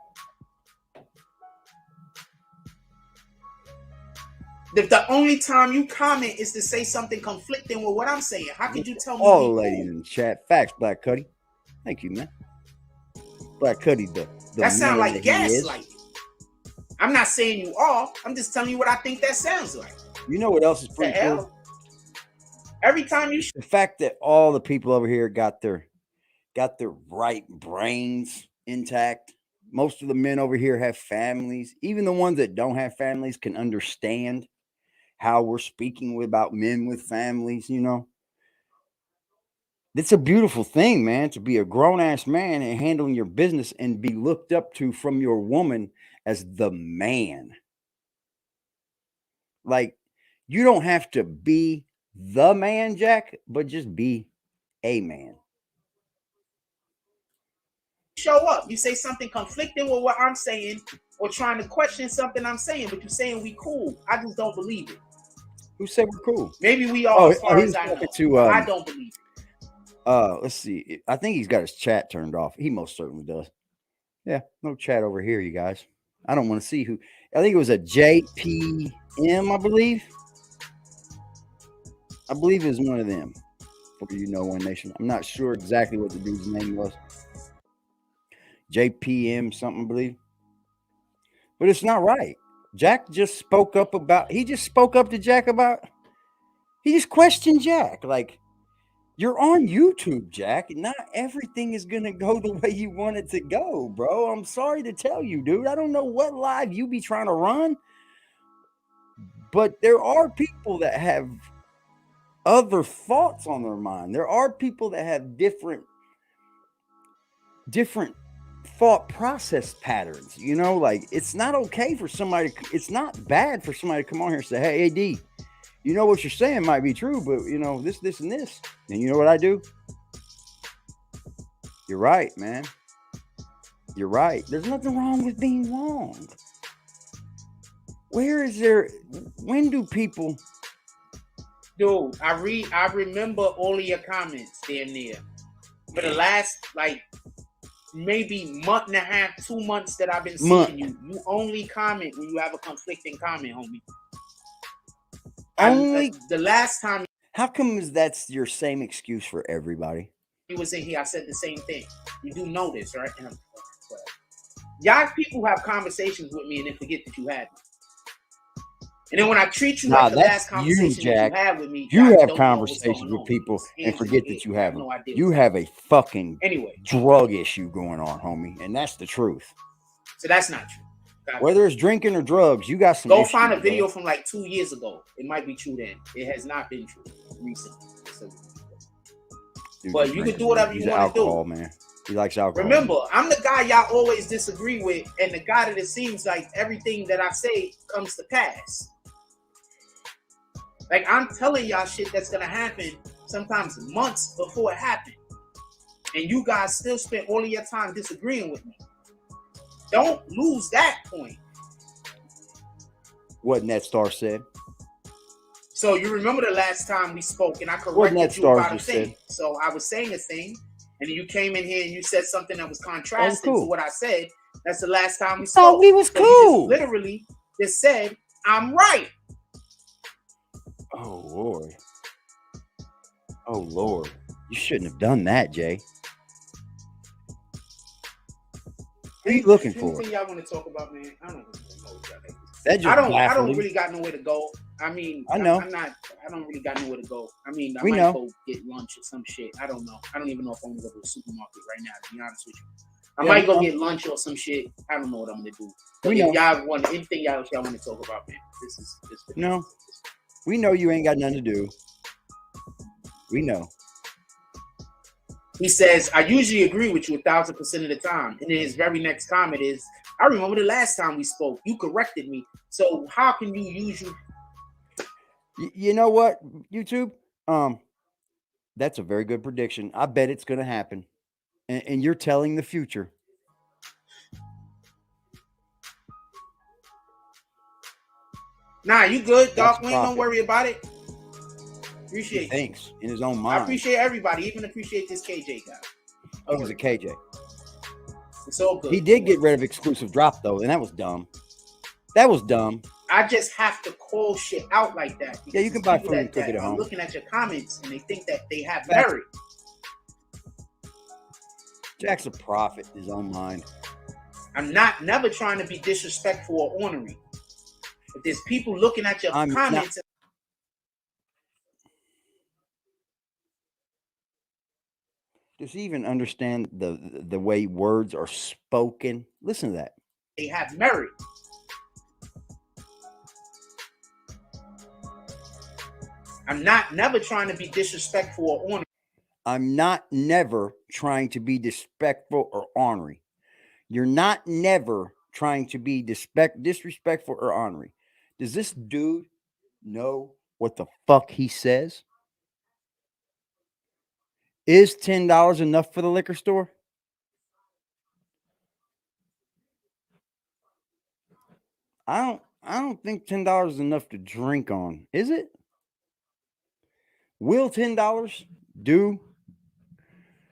If the only time you comment is to say something conflicting with what I'm saying, how could you tell me? All ladies in the chat. Facts, Black Cuddy. Thank you, man. Black Cuddy, the That sounds man like that he is. gaslighting. I'm not saying you are. I'm just telling you what I think that sounds like. You know what else is pretty cool? Every time you the fact that all the people over here got their right brains intact. Most of the men over here have families. Even the ones that don't have families can understand how we're speaking about men with families, you know. It's a beautiful thing, man, to be a grown-ass man and handling your business and be looked up to from your woman as the man. Like, you don't have to be the man, Jack, but just be a man. show up, you say something conflicting with what I'm saying or trying to question something I'm saying, but you're saying we cool. I just don't believe it. Who said we're cool? Maybe we are as far he's as I know. to, I don't believe it. Let's see. I think he's got his chat turned off. He most certainly does. Yeah, no chat over here, you guys. I don't want to see who. I think it was a JPM, I believe. I believe it was one of them. For you know, One Nation. I'm not sure exactly what the dude's name was. JPM something, I believe. But it's not right. Jack just spoke up about. He just spoke up to Jack about. He just questioned Jack. Like, you're on YouTube, Jack. Not everything is going to go the way you want it to go, bro. I'm sorry to tell you, dude. I don't know what live you be trying to run, but there are people that have other thoughts on their mind. There are people that have different thought process patterns. You know, like, it's not okay for somebody. It's not bad for somebody to come on here and say, hey, AD, you know what you're saying might be true, but you know, this, and this. And you know what I do? You're right, man. You're right. There's nothing wrong with being wrong. When do people? Dude, I remember all of your comments damn near. For the last, like, maybe month and a half, 2 months that I've been seeing you. You only comment when you have a conflicting comment, homie. The last time. How come that's your same excuse for everybody? You was in here, I said the same thing. You do know this, right? Y'all people have conversations with me and then forget that you had me. And then when I treat you like the last conversation that you had with me, you have conversations with people and forget that you have them. You have a fucking drug issue going on, homie, and that's the truth. So that's not true. Whether it's drinking or drugs, you got some. Go find a video from like 2 years ago. It might be true then. It has not been true recently. Dude, but you can do whatever you want to do. Man. He likes alcohol. Remember, I'm the guy y'all always disagree with, and the guy that it seems like everything that I say comes to pass. Like, I'm telling y'all shit that's gonna happen sometimes months before it happened. And you guys still spend all of your time disagreeing with me. Don't lose that point. What Netstar said. So you remember the last time we spoke and I corrected you about a thing. So I was saying a thing, and then you came in here and you said something that was contrasting to what I said. That's the last time we spoke. Oh, we was cool. Literally just said, I'm right. Oh, Lord. Oh, Lord. You shouldn't have done that, Jay. What are you looking for? Anything y'all want to talk about, man? I don't really know what y'all think. I don't really got nowhere to go. I mean, I know. I don't really got nowhere to go. I mean, I might go get lunch or some shit. I don't know. I don't even know if I'm gonna go to the supermarket right now, to be honest with you. I might go get lunch or some shit. I don't know what I'm gonna do. But if y'all want anything y'all want to talk about, man, this is no. We know you ain't got nothing to do. We know. He says, I usually agree with you 1,000% of the time. And then his very next comment is, I remember the last time we spoke. You corrected me. So how can you use you? You know what, YouTube? That's a very good prediction. I bet it's going to happen. And you're telling the future. Nah, you good, Doc. We ain't don't worry about it. Appreciate it. Thanks. In his own mind. I appreciate everybody. Even appreciate this KJ guy. Oh, he's a KJ. It's all good. He did get rid of exclusive drop, though, and that was dumb. That was dumb. I just have to call shit out like that. Yeah, you can buy food and cook it at home. Looking at your comments, and they think that they have merit. Jack's a prophet in his own mind. I'm never trying to be disrespectful or ornery. If there's people looking at your comments. Does he even understand the way words are spoken? Listen to that. They have merit. I'm never trying to be disrespectful or ornery. I'm not never trying to be disrespectful or ornery. You're not never trying to be disrespectful or ornery. Does this dude know what the fuck he says? Is $10 enough for the liquor store? I don't think $10 is enough to drink on. Is it? Will $10 do?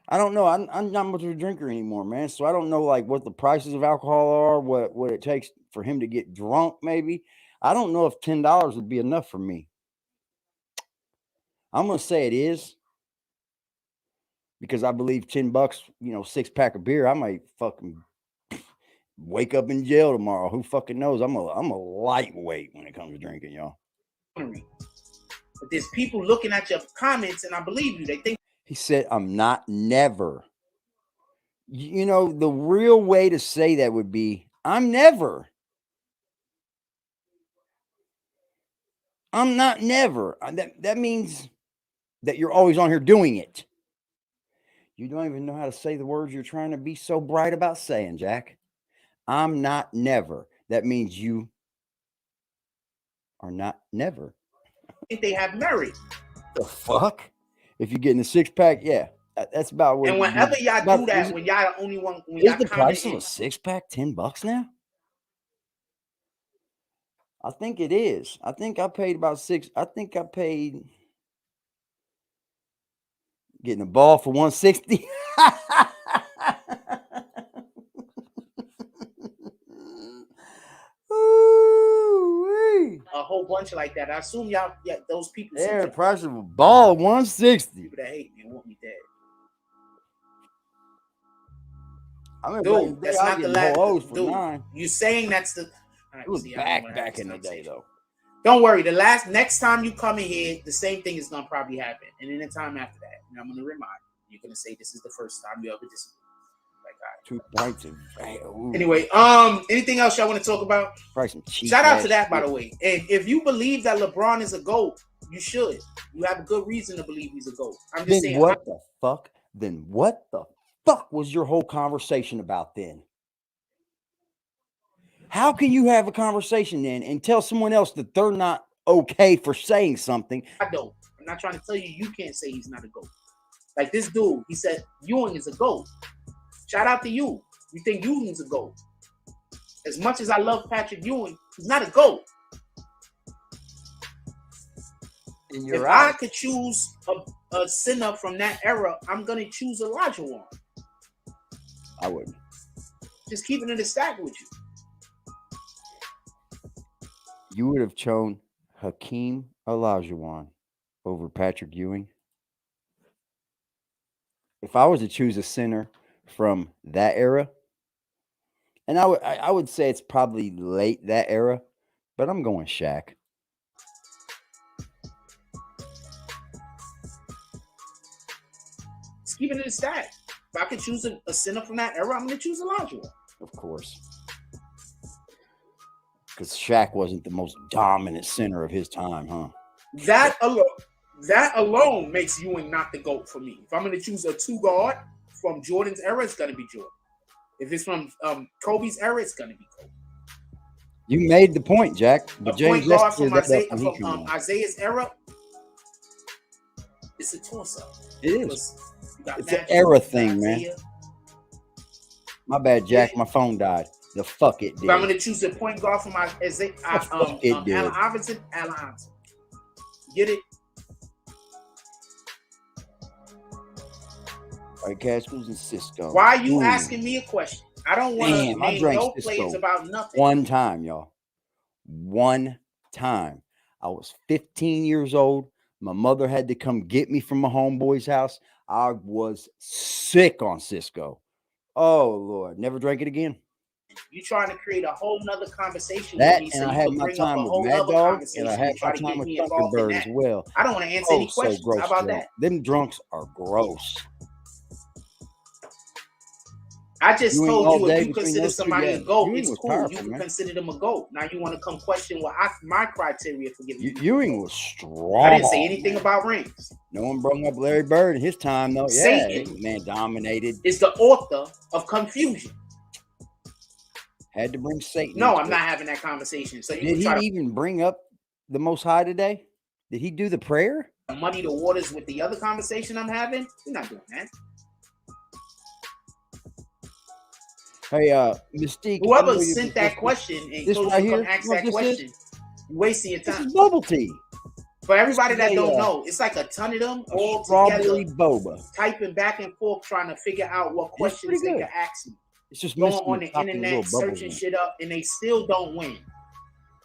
I don't know. I'm not much of a drinker anymore, man. So I don't know like what the prices of alcohol are, what it takes for him to get drunk, maybe. I don't know if $10 would be enough for me. I'm gonna say it is. Because I believe $10, 6-pack of beer, I might fucking wake up in jail tomorrow. Who fucking knows? I'm a lightweight when it comes to drinking, y'all. But there's people looking at your comments, and I believe you. They think he said, "I'm not never." You know, the real way to say that would be, "I'm never." I'm not never. That means that you're always on here doing it. You don't even know how to say the words you're trying to be so bright about saying, Jack. I'm not never. That means you are not never. I think they have merit. The fuck? If you're getting a 6-pack, yeah. That's about what. And whenever y'all do that, when y'all the only one, when is the price of a 6-pack $10 now? I think it is. I think I paid about $6. I think I paid getting a ball for $160. A whole bunch like that. I assume y'all, those people. Yeah, the price of a ball, $160. People that hate me and want me dead. I mean, dude, that's not the last. Dude, 9. You saying that's the? It was back in the day, though. Don't worry. Next time you come in here, the same thing is gonna probably happen, and in the time after that, and I'm gonna remind you, you're gonna say this is the first time you ever disagree. Like, all right. 2 pints of. Anyway, anything else y'all want to talk about? Shout out to that, by the way. And if you believe that LeBron is a GOAT, you should. You have a good reason to believe he's a GOAT. I'm just saying. What the fuck? Then what the fuck was your whole conversation about then? How can you have a conversation then and tell someone else that they're not okay for saying something? I don't. I'm not trying to tell you you can't say he's not a GOAT. Like this dude, he said Ewing is a GOAT. Shout out to you. You think Ewing's a GOAT? As much as I love Patrick Ewing, he's not a GOAT. If I could choose a sinner from that era, I'm gonna choose Olajuwon. I wouldn't. Just keeping it a stack with you. You would have chosen Hakeem Olajuwon over Patrick Ewing. If I was to choose a center from that era, and I would say it's probably late that era, but I'm going Shaq. Just keeping it a stack. If I could choose a center from that era, I'm going to choose Olajuwon. Of course. Because Shaq wasn't the most dominant center of his time, huh? That alone makes Ewing not the GOAT for me. If I'm going to choose a 2 guard from Jordan's era, it's going to be Jordan. If it's from Kobe's era, it's going to be Kobe. You made the point, Jack. But a point guard from Isaiah's era, it's a toss-up. It is. It's an era thing, man. My bad, Jack. My phone died. The fuck it did. If I'm going to choose a point guard from Allen Iverson. Get it? All right, Cash, who's in Cisco? Why are you asking me a question? I don't want to name no players about nothing. One time, y'all. One time. I was 15 years old. My mother had to come get me from my homeboy's house. I was sick on Cisco. Oh Lord, never drank it again. You trying to create a whole nother conversation That with me, and so I you had could my bring up a time with whole Mad other Dog, conversation and I had and try my to time get with me involved in Thunderbird as that. well. I don't want to answer any So questions. gross. How about drunk. that? Them drunks are gross. I just You ain't told all you day if you between consider those two. somebody Yeah, a GOAT, Ewing it's was cool. powerful, You can man. consider them a GOAT. Now you want to come question what my criteria for giving you. Ewing was strong. I didn't say anything about rings. No one brought up Larry Bird in his time, though. Yeah, Satan man dominated. is the author of confusion. Had to bring Satan. No, into I'm it. not having that conversation. So you Did can he try to even bring up the Most High today? Did he do the prayer? muddy the waters with the other conversation I'm having. We're not doing that. Hey, Mystique. Whoever sent that question and this told right you to here, come ask you know what that this question, you wasting your This time. is bubble tea. For everybody This is that don't a, know, it's like a ton of them all strawberry together, boba. typing back and forth, trying to figure out what It's questions pretty they good. can ask me. It's just Going missing on the the top of the little internet, bubbles searching in it. shit up, and they still don't win.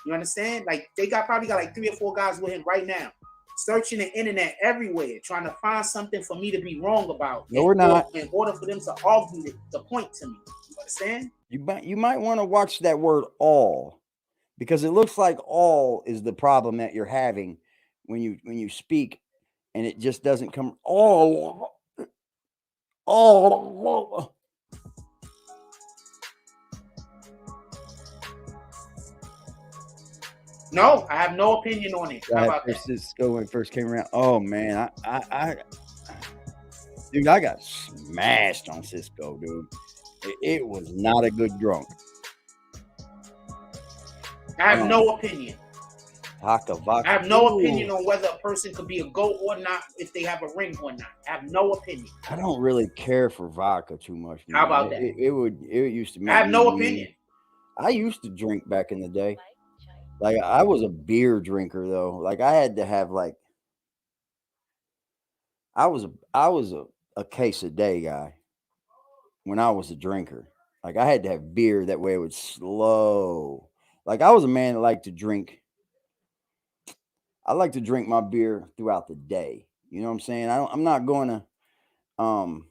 You understand? Like they probably got like 3 or 4 guys with him right now, searching the internet everywhere, trying to find something for me to be wrong about. No, we're not. In order for them to argue the point to me. You understand? You might want to watch that word "all," because it looks like "all" is the problem that you're having when you speak, and it just doesn't come all. No, I have no opinion on it. How about that? Cisco when it first came around. Oh man, dude, I got smashed on Cisco, dude. It was not a good drunk. I have no opinion. Vodka. I have no opinion on whether a person could be a GOAT or not if they have a ring or not. I have no opinion. I don't really care for vodka too much. Man. How about that? It used to make I have no me opinion. I used to drink back in the day. Like I was a beer drinker though. Like I had to have like I was a case a day guy when I was a drinker. Like I had to have beer that way it would slow. Like I was a man that liked to drink. I like to drink my beer throughout the day. You know what I'm saying? I'm not going to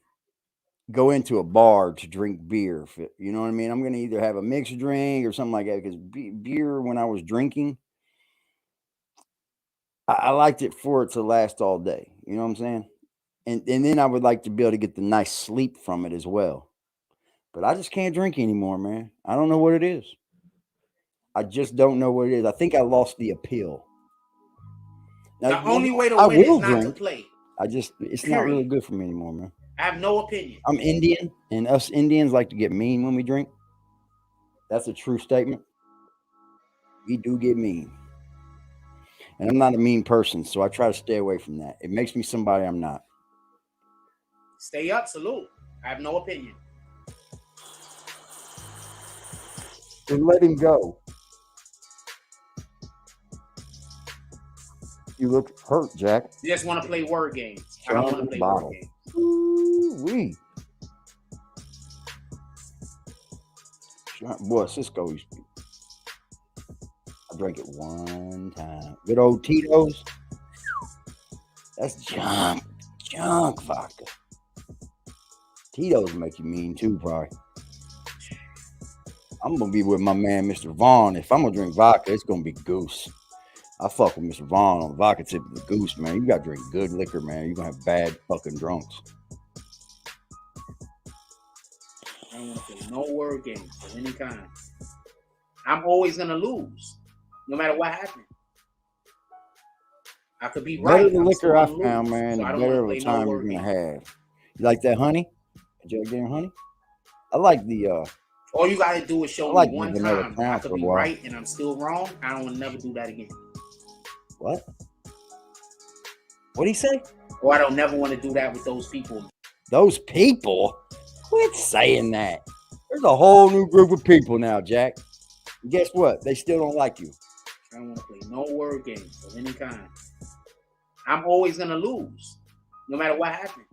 go into a bar to drink beer. You know what I mean? I'm going to either have a mixed drink or something like that because beer when I was drinking, I liked it for it to last all day. You know what I'm saying? And then I would like to be able to get the nice sleep from it as well. But I just can't drink anymore, man. I don't know what it is. I just don't know what it is. I think I lost the appeal. Now, the only way to I win is will not drink. to play. It's not really good for me anymore, man. I have no opinion. I'm Indian, and us Indians like to get mean when we drink. That's a true statement. We do get mean. And I'm not a mean person, so I try to stay away from that. It makes me somebody I'm not. Stay up, salute. I have no opinion. Then let him go. You look hurt, Jack. You just want to play word games. I don't want to play word games. Ooh-wee. Boy, Cisco used to be. I drank it one time. Good old Tito's. That's junk vodka. Tito's make you mean too, probably. I'm gonna be with my man, Mr. Vaughn. If I'm gonna drink vodka, it's gonna be Goose. I fuck with Mr. Vaughn on the vodka tip of the Goose, man. You gotta drink good liquor, man. You're gonna have bad fucking drunks. I don't want to play no word games of any kind. I'm always gonna lose, no matter what happens. I could be right. The better the liquor I found, man, so the better of a time you're gonna have. You like that honey? Did you get honey? I like the all you gotta do is show me one time I could be right and I'm still wrong. I don't want to never do that again. What? What'd he say? Or I don't never want to do that with those people. Those people? Quit saying that. There's a whole new group of people now, Jack. And guess what? They still don't like you. I don't want to play no word games of any kind. I'm always gonna lose, no matter what happens.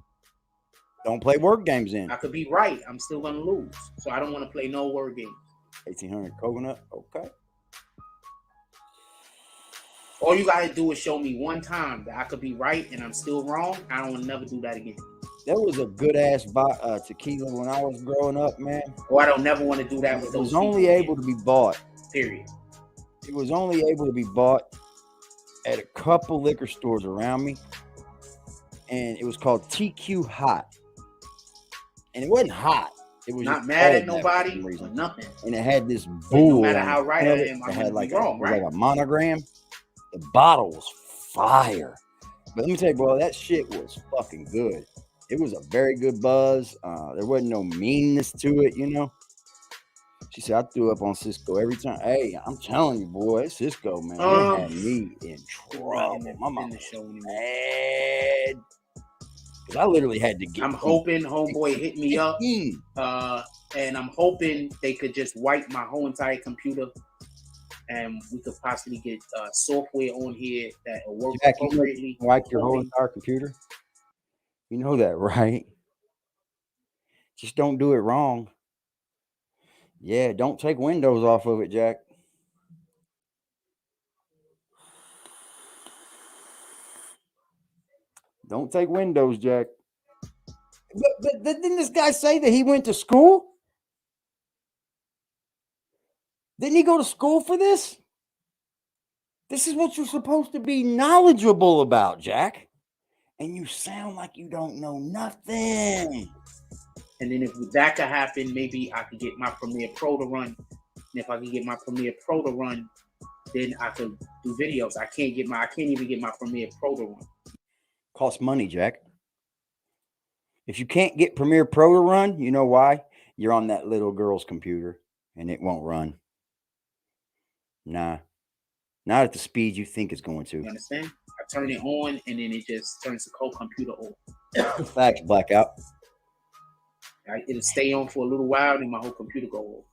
Don't play word games then. I could be right. I'm still gonna lose. So I don't want to play no word games. 1800 coconut. Okay. All you gotta do is show me one time that I could be right and I'm still wrong. I don't want to never do that again. There was a good ass tequila when I was growing up, man. Oh, I don't never want to do that with It those. was only able to be bought. Period. It was only able to be bought at a couple liquor stores around me, and it was called TQ Hot, and it wasn't hot. It was not just mad at called that nobody for some reason. or nothing. And it had this no bull. matter on how the right front I of it am, that I'm had gonna like be wrong, right? like a monogram. The bottle was fire. But let me tell you, bro, that shit was fucking good. It was a very good buzz. There wasn't no meanness to it, you know. She said, I threw up on Cisco every time. Hey, I'm telling you, boy, Cisco, man, it had me in trouble. My mom was mad. Because I literally had to get. I'm hoping homeboy hit me up. And I'm hoping they could just wipe my whole entire computer. And we could possibly get software on here that will work appropriately. Wipe your whole entire computer? You know that, right? Just don't do it wrong. Yeah, don't take Windows off of it, Jack. Don't take Windows, Jack. But didn't this guy say that he went to school? Didn't he go to school for this? This is what you're supposed to be knowledgeable about, Jack. And you sound like you don't know nothing. And then if that could happen, maybe I could get my Premiere Pro to run. And if I can get my Premiere Pro to run, then I could do videos. I can't even get my Premiere Pro to run. Costs money, Jack. If you can't get Premiere Pro to run, you know why? You're on that little girl's computer and it won't run. Nah. Not at the speed you think it's going to. You understand? I turn it on and then it just turns the whole computer on. Facts, blackout. It'll stay on for a little while, then my whole computer go off.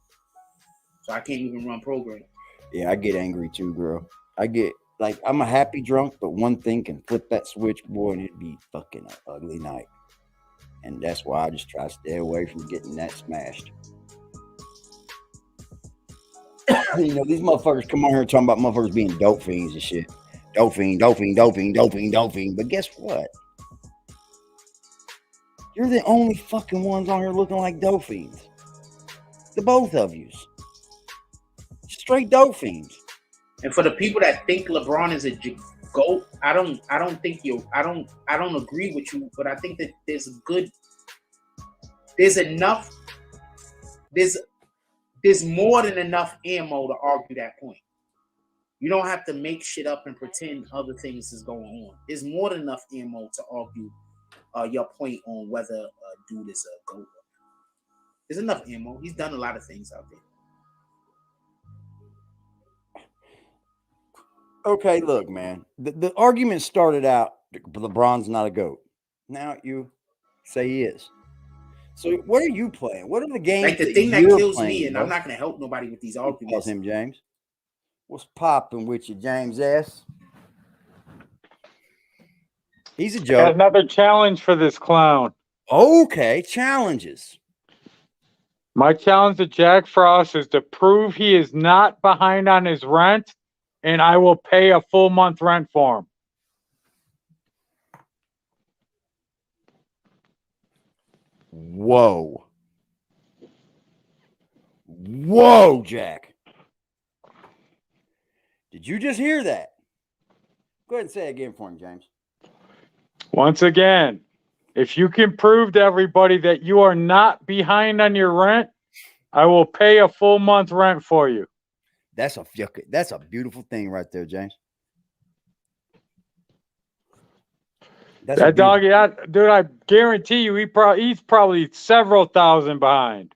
So I can't even run programs. Yeah, I get angry too, girl. I get like I'm a happy drunk, but one thing can flip that switch, boy, and it'd be fucking an ugly night. And that's why I just try to stay away from getting that smashed. You know, these motherfuckers come on here talking about motherfuckers being dope fiends and shit. Dope fiend, dope fiend, dope fiend, dope fiend, dope fiend. But guess what? You're the only fucking ones on here looking like dope fiends. The both of yous. Straight dope fiends. And for the people that think LeBron is a GOAT, I don't agree with you, but I think that there's more than enough ammo to argue that point. You don't have to make shit up and pretend other things is going on. There's more than enough ammo to argue your point on whether a dude is a GOAT. There's enough ammo. He's done a lot of things out there. Okay, look, man. The argument started out LeBron's not a GOAT. Now you say he is. So what are you playing? What are the games? Like the thing that kills me, and I'm not going to help nobody with these arguments. Calls him James. What's popping with you, James S? He's a joke. Got another challenge for this clown. Okay, challenges. My challenge to Jack Frost is to prove he is not behind on his rent, and I will pay a full month rent for him. Whoa. Whoa, Jack. Did you just hear that? Go ahead and say it again for him, James. Once again, if you can prove to everybody that you are not behind on your rent, I will pay a full month rent for you. That's a beautiful thing right there, James. That dog, dude, I guarantee you he's probably several thousand behind.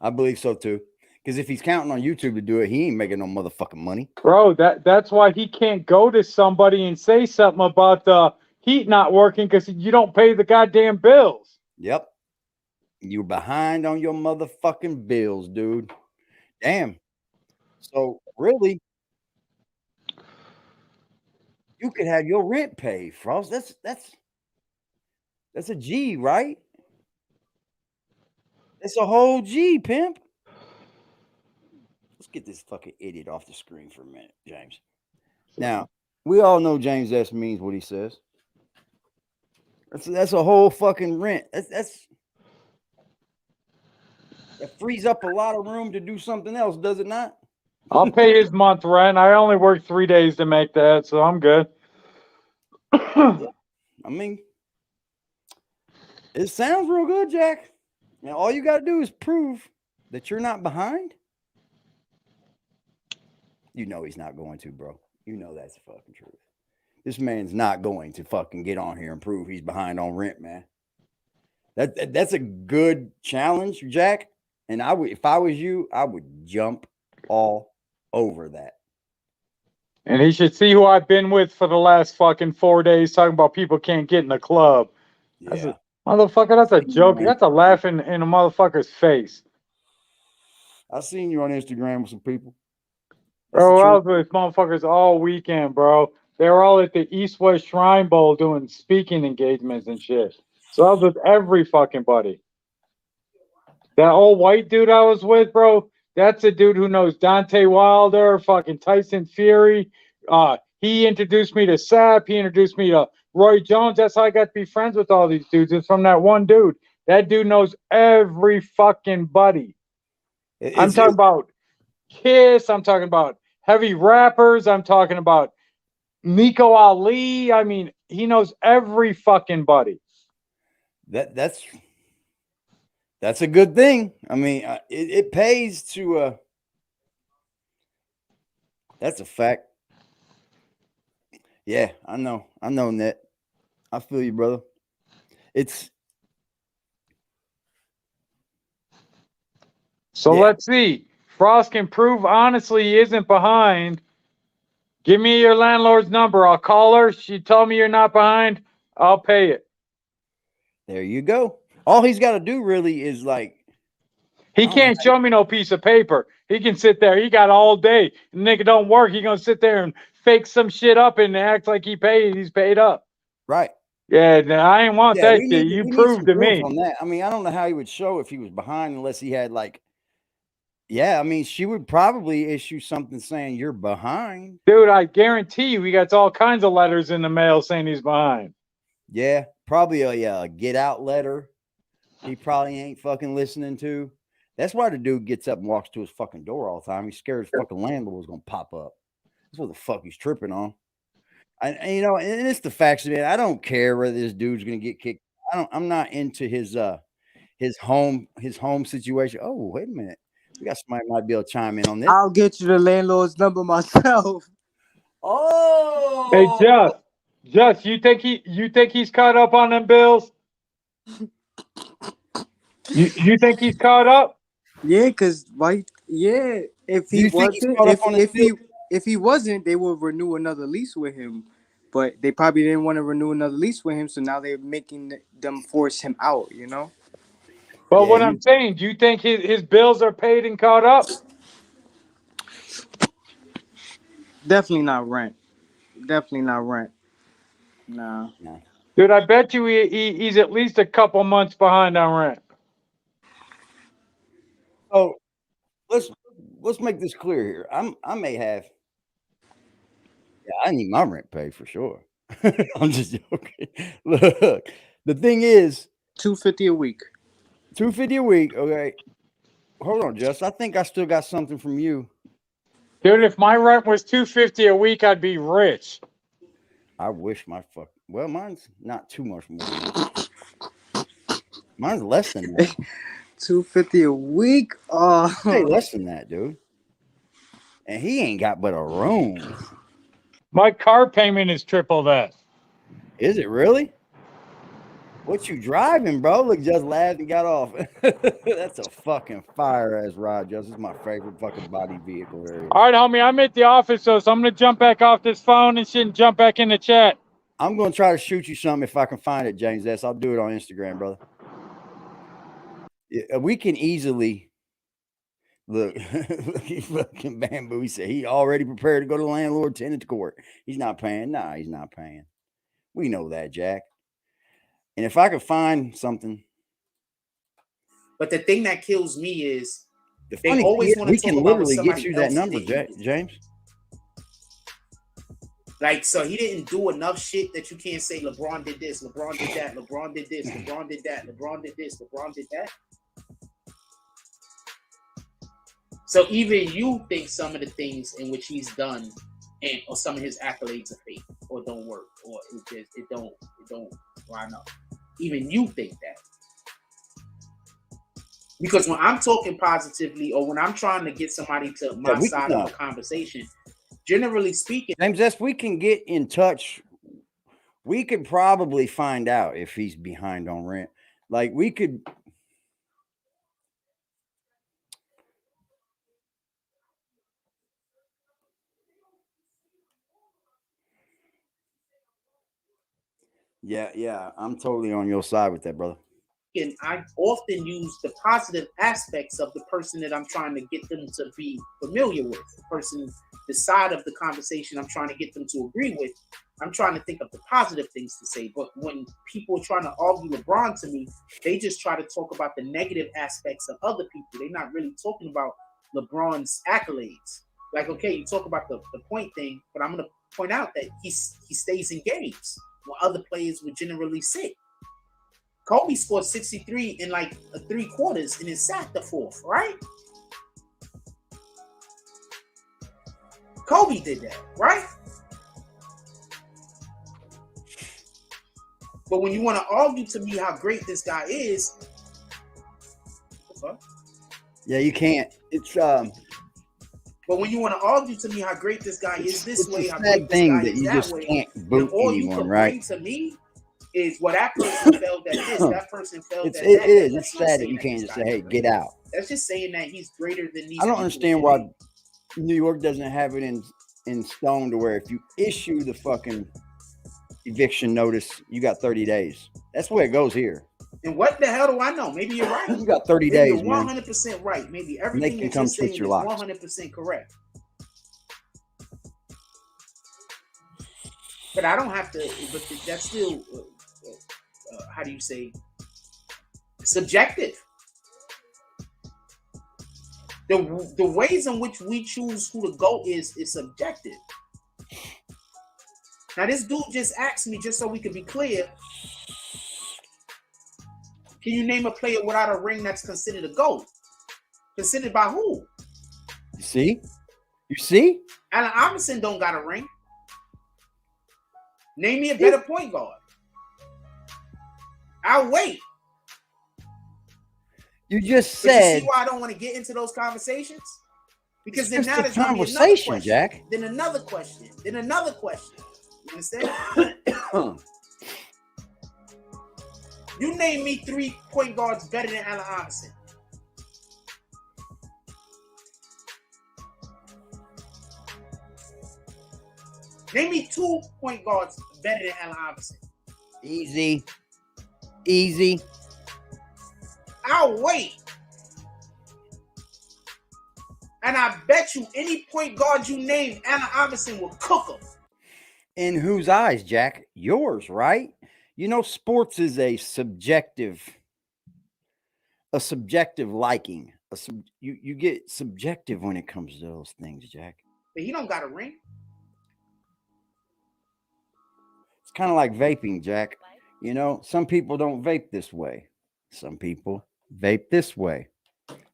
I believe so too. Because if he's counting on YouTube to do it, he ain't making no motherfucking money. Bro, that's why he can't go to somebody and say something about the heat not working because you don't pay the goddamn bills. Yep. You're behind on your motherfucking bills, dude. Damn. So really, you could have your rent paid, Frost. That's a G, right? It's a whole G, Pimp. Let's get this fucking idiot off the screen for a minute, James. Now, we all know James S means what he says. That's a whole fucking rent. That frees up a lot of room to do something else, does it not? I'll pay his month rent. I only work 3 days to make that, so I'm good. Yeah. I mean, it sounds real good, Jack. Now, all you got to do is prove that you're not behind. You know he's not going to, bro. You know that's the fucking truth. This man's not going to fucking get on here and prove he's behind on rent, man. That's a good challenge, Jack. And I would, if I was you, I would jump all over that. And he should see who I've been with for the last fucking 4 days talking about people can't get in the club. Yeah. Motherfucker, that's a joke. That's a laugh in a motherfucker's face. I seen you on Instagram with some people. Bro, I was with motherfuckers all weekend, bro. They were all at the East West Shrine Bowl doing speaking engagements and shit. So I was with every fucking buddy. That old white dude I was with, bro, that's a dude who knows Dante Wilder, fucking Tyson Fury. He introduced me to Sap. He introduced me to Roy Jones. That's how I got to be friends with all these dudes. It's from that one dude. That dude knows every fucking buddy. I'm talking about Kiss. I'm talking about heavy rappers. I'm talking about Nico Ali. I mean, he knows every fucking buddy. That's a good thing. I mean, it pays to. That's a fact. Yeah, I know, Net. I feel you, brother. Let's see. Frost can prove honestly he isn't behind. Give me your landlord's number. I'll call her. She told me you're not behind. I'll pay it. There you go. All he's got to do really is like. He can't show me no piece of paper. He can sit there. He got all day. The nigga don't work. He gonna sit there and fake some shit up and act like he's paid up. Right. Yeah, I ain't want that shit. You proved to me. On that. I mean, I don't know how he would show if he was behind unless he had like. Yeah, I mean, she would probably issue something saying you're behind. Dude, I guarantee you he gets all kinds of letters in the mail saying he's behind. Yeah, probably a get out letter. He probably ain't fucking listening to. That's why the dude gets up and walks to his fucking door all the time. He's scared his fucking landlord was gonna pop up. That's what the fuck he's tripping on. And you know, and it's the facts of it. I don't care whether this dude's gonna get kicked. I'm not into his home situation. Oh, wait a minute. We got somebody might be able to chime in on this. I'll get you the landlord's number myself. Oh, hey, Just, you think he's caught up on them bills? You think he's caught up? Yeah, cause if he wasn't, they would renew another lease with him. But they probably didn't want to renew another lease with him, so now they're making them force him out. You know. But what I'm saying, do you think his bills are paid and caught up? Definitely not rent. Nah. Dude, I bet you he's at least a couple months behind on rent. Oh, let's make this clear here. I may have. Yeah, I need my rent paid for sure. I'm just joking. Look, the thing is, $250 a week. $250 a week. Okay, hold on, Just. I think I still got something from you, dude. If my rent was $250 a week, I'd be rich. I wish my fuck. Well, mine's not too much more. Mine's less than that. $250 a week. Hey, less than that, dude. And he ain't got but a room. My car payment is triple that. Is it really? What you driving, bro? Look, Just laughed and got off. That's a fucking fire ass ride, Just. It's my favorite fucking body vehicle area. All right, homie, I'm at the office, so I'm gonna jump back off this phone and shit and jump back in the chat. I'm gonna try to shoot you something if I can find it, James S. I'll do it on Instagram, brother. Yeah, we can easily look. Fucking Bamboo. He said he already prepared to go to landlord tenant court. He's not paying. Nah, he's not paying. We know that, Jack. And if I could find something. But the thing that kills me is they always want to talk about somebody get you that number, James. Like, so he didn't do enough shit that you can't say LeBron did this, LeBron did that, LeBron did this, LeBron did that, LeBron did this, LeBron did that. So even you think some of the things in which he's done and or some of his accolades are fake or don't work or it don't line up. Even you think that. Because when I'm talking positively or when I'm trying to get somebody to my side of the conversation, generally speaking, James, if we can get in touch, we could probably find out if he's behind on rent. Like we could. Yeah, I'm totally on your side with that, brother. and I often use the positive aspects of the person that I'm trying to get them to be familiar with, the side of the conversation I'm trying to get them to agree with. I'm trying to think of the positive things to say. But when people are trying to argue LeBron to me, they just try to talk about the negative aspects of other people. They're not really talking about LeBron's accolades. Like, okay, you talk about the point thing, but I'm going to point out that he stays in games where other players would generally sit. Kobe scored 63 in like 3 quarters and then sat the 4th, right? Kobe did that, right? But when you want to argue to me how great this guy is, yeah, you can't. It's But when you want to argue to me how great this guy is this way, how great this guy that is you that just way, can't boot all anyone, you can right? bring to me is what that person felt at this, that person felt It's, at it that. is. That's It's not sad that saying you can't this just guy say, "Hey, is get great. out." That's just saying that he's greater than these. I don't people. understand why New York doesn't have it in stone to where if you issue the fucking eviction notice, you got 30 days. That's the way it goes here. And what the hell do I know? Maybe you're right. You got 30 Maybe days, you're man. 100% right. Maybe They everything can that come you're switch saying your is locks. 100% correct. But I don't have to. But that's still, how do you say, subjective. The ways in which we choose who to go is subjective. Now, this dude just asked me, just so we can be clear, can you name a player without a ring that's considered a GOAT? Considered by who? You see? You see? Allen Iverson don't got a ring. Name me a better point guard. I'll wait. You just But said. you see why I don't want to get into those conversations? Because then It's now just a there's going to be another conversation, question. Jack. Then another question. Then another question. You understand? You name me 3 point guards better than Allen Iverson. Name me 2 point guards better than Allen Iverson. Easy. Easy. I'll wait. And I bet you any point guard you name, Allen Iverson will cook them. In whose eyes, Jack? Yours, right? You know, sports is a subjective liking. You get subjective when it comes to those things, Jack. But he don't got a ring. It's kind of like vaping, Jack. You know, some people don't vape this way. Some people vape this way.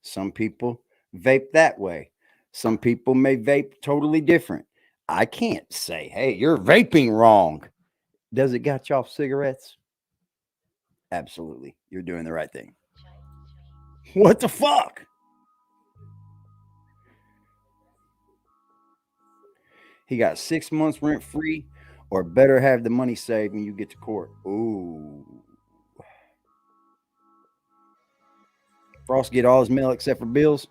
Some people vape that way. Some people may vape totally different. I can't say, hey, you're vaping wrong. Does it got you off cigarettes? Absolutely. You're doing the right thing. What the fuck? He got 6 months rent free, or better have the money saved when you get to court. Ooh. Frost get all his mail except for bills.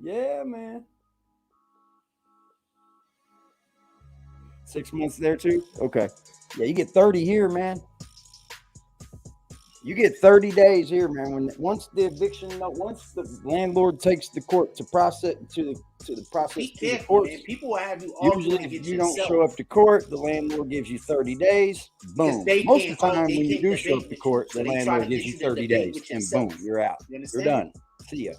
Yeah, man. 6 months there too? Okay. Yeah, you get 30 here, man. You get 30 days here, man. Once the landlord takes the court to process to the process Be to the careful, courts. man. People will have you arguing Usually, if against you don't yourself. show up to court, the landlord gives you 30 days. Boom. Most of the time, when you do show up to court, the landlord gives you 30 days, and boom, you're out. You You're done. See ya.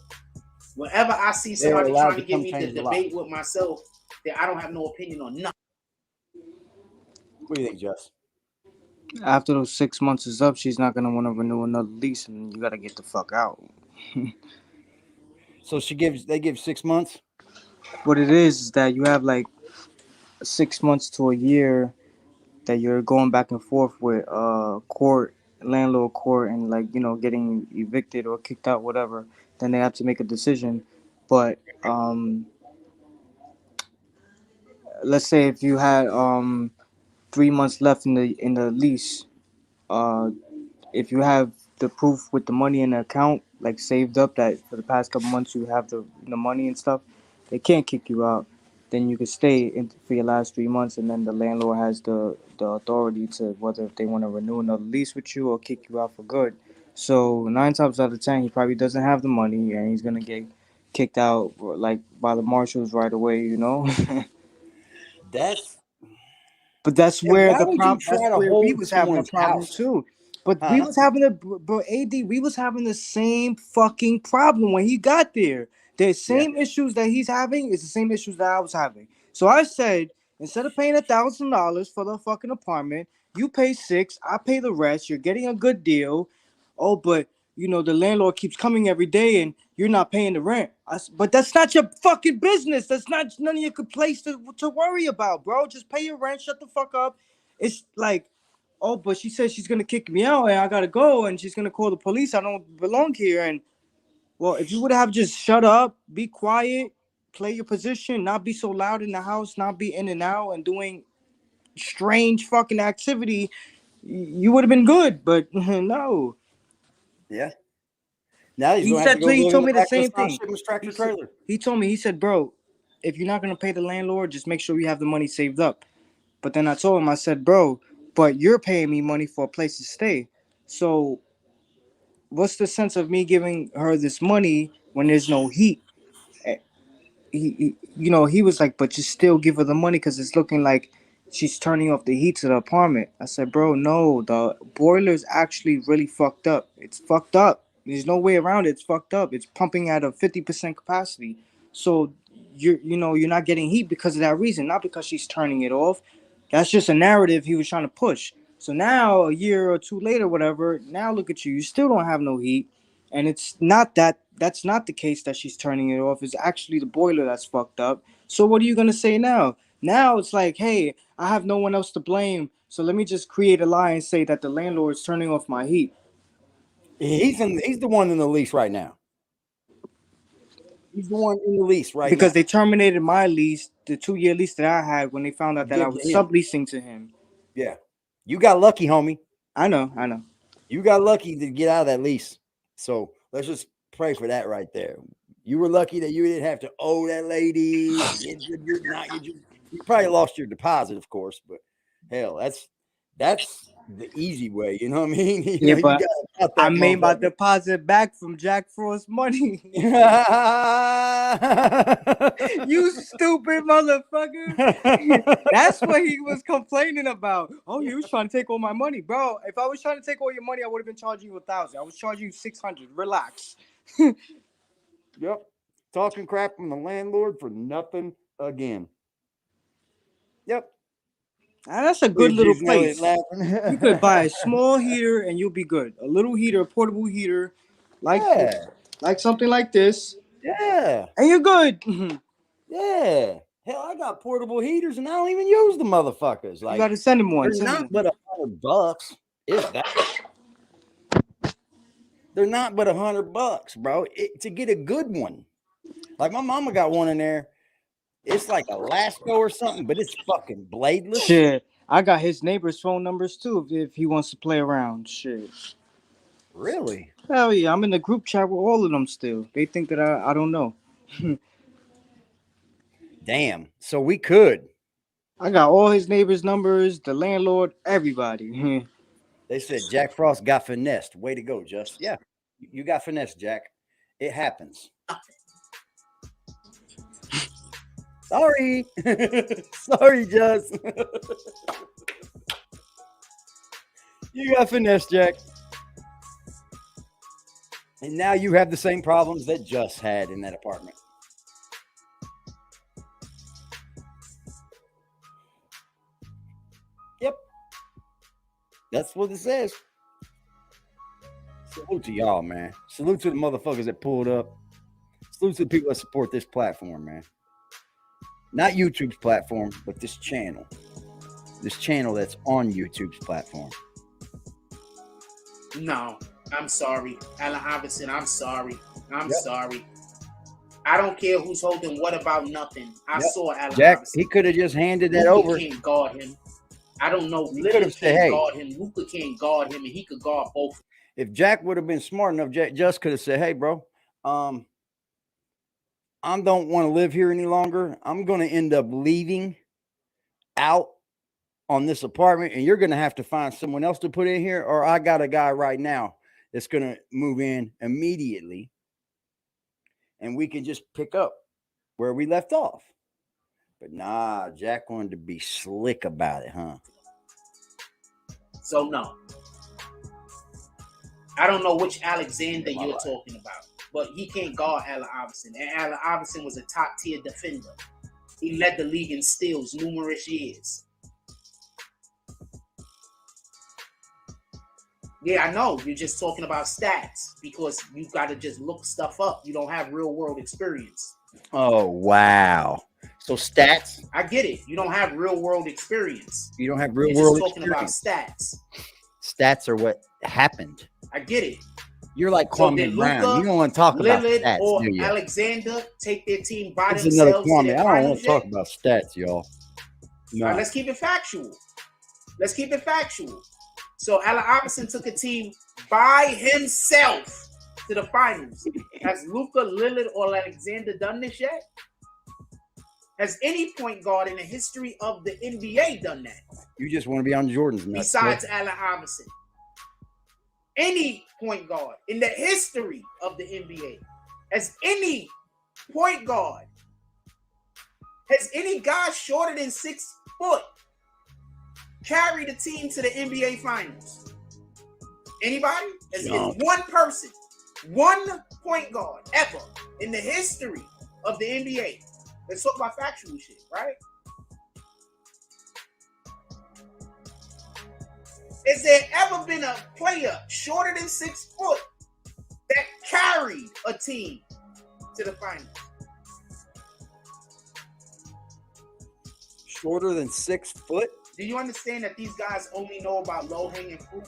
Whenever I see somebody trying to get me to debate with myself, that I don't have no opinion on nothing. What do you think, Jess? After those 6 months is up, she's not gonna want to renew another lease, and you gotta get the fuck out. So they give 6 months. What it is that you have like 6 months to a year that you're going back and forth with court, landlord court, and like getting evicted or kicked out, whatever. Then they have to make a decision. But let's say if you had 3 months left in the lease, if you have the proof with the money in the account, like saved up, that for the past couple months you have the money and stuff, they can't kick you out. Then you can stay in for your last 3 months, and then the landlord has the authority to whether if they want to renew another lease with you or kick you out for good. So 9 times out of 10, he probably doesn't have the money, and he's gonna get kicked out like by the marshals right away. That's But that's yeah, where why the would you problem. That's try to where we hold was having a someone's problem house? too. But we Huh? was having bro, AD. We was having the same fucking problem when he got there. The same issues that he's having is the same issues that I was having. So I said, instead of paying $1,000 for the fucking apartment, you pay $6. I pay the rest. You're getting a good deal. Oh, but the landlord keeps coming every day and you're not paying the rent. But that's not your fucking business. That's not none of your place to worry about, bro. Just pay your rent. Shut the fuck up. It's like, oh, but she says she's gonna kick me out and I gotta go and she's gonna call the police. I don't belong here. And well, if you would have just shut up, be quiet, play your position, not be so loud in the house, not be in and out and doing strange fucking activity, you would have been good. But no. Yeah. Now he's He gonna have to said go he live in told the me the back of same a thing. tractor trailer. He told me, he said, bro, if you're not gonna pay the landlord, just make sure you have the money saved up. But then I told him, I said, bro, but you're paying me money for a place to stay. So what's the sense of me giving her this money when there's no heat? He was like, but you still give her the money because it's looking like she's turning off the heat to the apartment. I said, bro, no, the boiler's actually really fucked up. It's fucked up. There's no way around it. It's fucked up. It's pumping at a 50% capacity. So you're not getting heat because of that reason, not because she's turning it off. That's just a narrative he was trying to push. So now, a year or two later, whatever, now look at you. You still don't have no heat. And it's not that's not the case that she's turning it off. It's actually the boiler that's fucked up. So what are you gonna say now? Now it's like, hey, I have no one else to blame. So let me just create a lie and say that the landlord's turning off my heat. He's the one in the lease right now. He's the one in the lease right Because now. they terminated my lease, the 2-year lease that I had, when they found out that I was subleasing to him. Yeah. You got lucky, homie. I know. You got lucky to get out of that lease. So let's just pray for that right there. You were lucky that you didn't have to owe that lady. You probably lost your deposit, of course, but hell, that's the easy way. You know what I mean? But I made my deposit back from Jack Frost's money. You stupid motherfucker. That's what he was complaining about. Oh, he was trying to take all my money. Bro, if I was trying to take all your money, I would have been charging you $1,000. I was charging you $600. Relax. Yep. Talking crap from the landlord for nothing again. Yep. And that's a good little place. You could buy a small heater and you'll be good. A little heater, a portable heater, like something like this. Yeah. And you're good. Yeah. Hell, I got portable heaters and I don't even use the motherfuckers. Like, you got to send him one. They're not but $100. If that. They're not but $100, bro. To get a good one. Like my mama got one in there. It's like a Lasco or something, but it's fucking bladeless. Shit. I got his neighbor's phone numbers too if he wants to play around. Shit. Really? Hell yeah. I'm in the group chat with all of them still. They think that I don't know. Damn. So we could. I got all his neighbors' numbers, the landlord, everybody. They said Jack Frost got finessed. Way to go, Just. Yeah. You got finessed, Jack. It happens. Sorry. Sorry, Just. You got finessed, Jack. And now you have the same problems that Just had in that apartment. That's what it says. Salute to y'all, man. Salute to the motherfuckers that pulled up. Salute to the people that support this platform, man. Not YouTube's platform, but this channel. This channel that's on YouTube's platform. No, I'm sorry. Allen Iverson, I'm sorry. I'm sorry. I don't care who's holding what about nothing. I saw Allen Iverson. He could have just handed that Luka over. Can't guard him. I don't know. He could have said, hey, guard him. Luka can't guard him, and he could guard both. If Jack would have been smart enough, Jack just could have said, hey, bro, I don't want to live here any longer. I'm going to end up leaving out on this apartment, and you're going to have to find someone else to put in here, or I got a guy right now that's going to move in immediately, and we can just pick up where we left off. But nah, Jack wanted to be slick about it, huh? So no. I don't know which Alexander you're talking about, but he can't guard Allen Iverson. And Allen Iverson was a top-tier defender. He led the league in steals numerous years. Yeah, I know. You're just talking about stats because you got to just look stuff up. You don't have real-world experience. Oh, wow. So stats? I get it. You don't have real-world experience. You don't have real-world experience. You're just talking about stats. Stats are what happened. I get it. You're like Kwame Brown. You don't want to talk about stats, or do you? Alexander take their team by It's themselves. Another Kwame. I don't want to talk about stats, y'all. No. All right, let's keep it factual. Let's keep it factual. So Allen Iverson took a team by himself to the finals. Has Luka, Lillard, or Alexander done this yet? Has any point guard in the history of the NBA done that? You just want to be on Jordan's nuts. Besides Allen Iverson. Any point guard in the history of the NBA. Has any point guard, has any guy shorter than 6 foot carried a team to the NBA Finals? Anybody? Has one person, one point guard ever in the history of the NBA? Let's talk about factual shit, right? Has there ever been a player shorter than 6 foot that carried a team to the finals? Shorter than 6 foot? Do you understand that these guys only know about low-hanging fruit?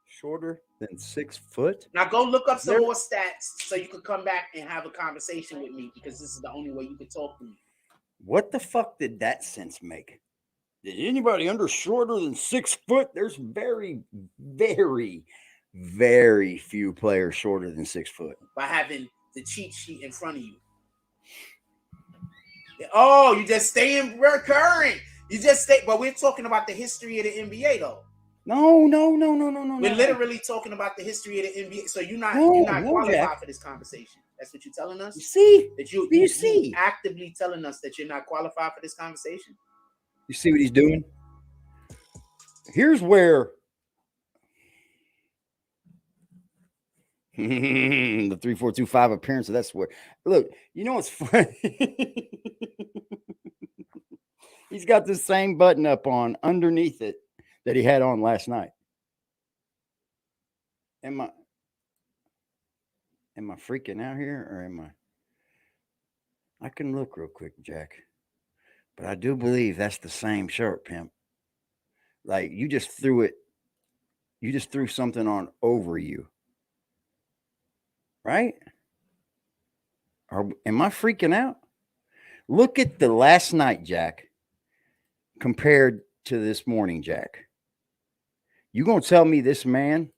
Shorter than 6 foot? Now go look up some more stats so you could come back and have a conversation with me because this is the only way you could talk to me. What the fuck did that sense make? Did anybody under shorter than 6 foot? There's very, very, very few players shorter than 6 foot. By having the cheat sheet in front of you. Oh, you just stay in recurrent. You just stay, but we're talking about the history of the NBA though. No. We're literally talking about the history of the NBA. So you're not qualified Jack. for this conversation. That's what you're telling us? You see? That you see actively telling us that you're not qualified for this conversation? You see what he's doing? Here's where the 3425 appearance of that's where. Look, you know what's funny? He's got the same button up on underneath it that he had on last night. Am I freaking out here or am I can look real quick, Jack. But I do believe that's the same shirt, Pimp. Like you just threw something on over you. Right? Or am I freaking out? Look at the last night, Jack, compared to this morning, Jack. You gonna tell me this man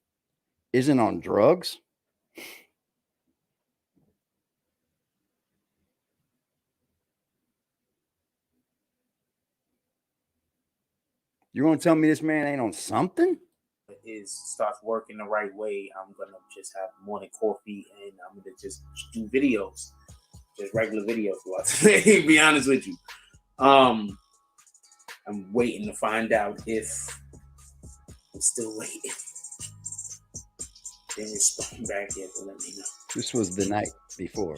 isn't on drugs? You're gonna tell me this man ain't on something? Is start working the right way. I'm gonna just have morning coffee and I'm gonna just do videos, just regular videos throughout today. Be honest with you, I'm waiting to find out if I'm still waiting. Didn't respond back yet, but let me know. This was the night before.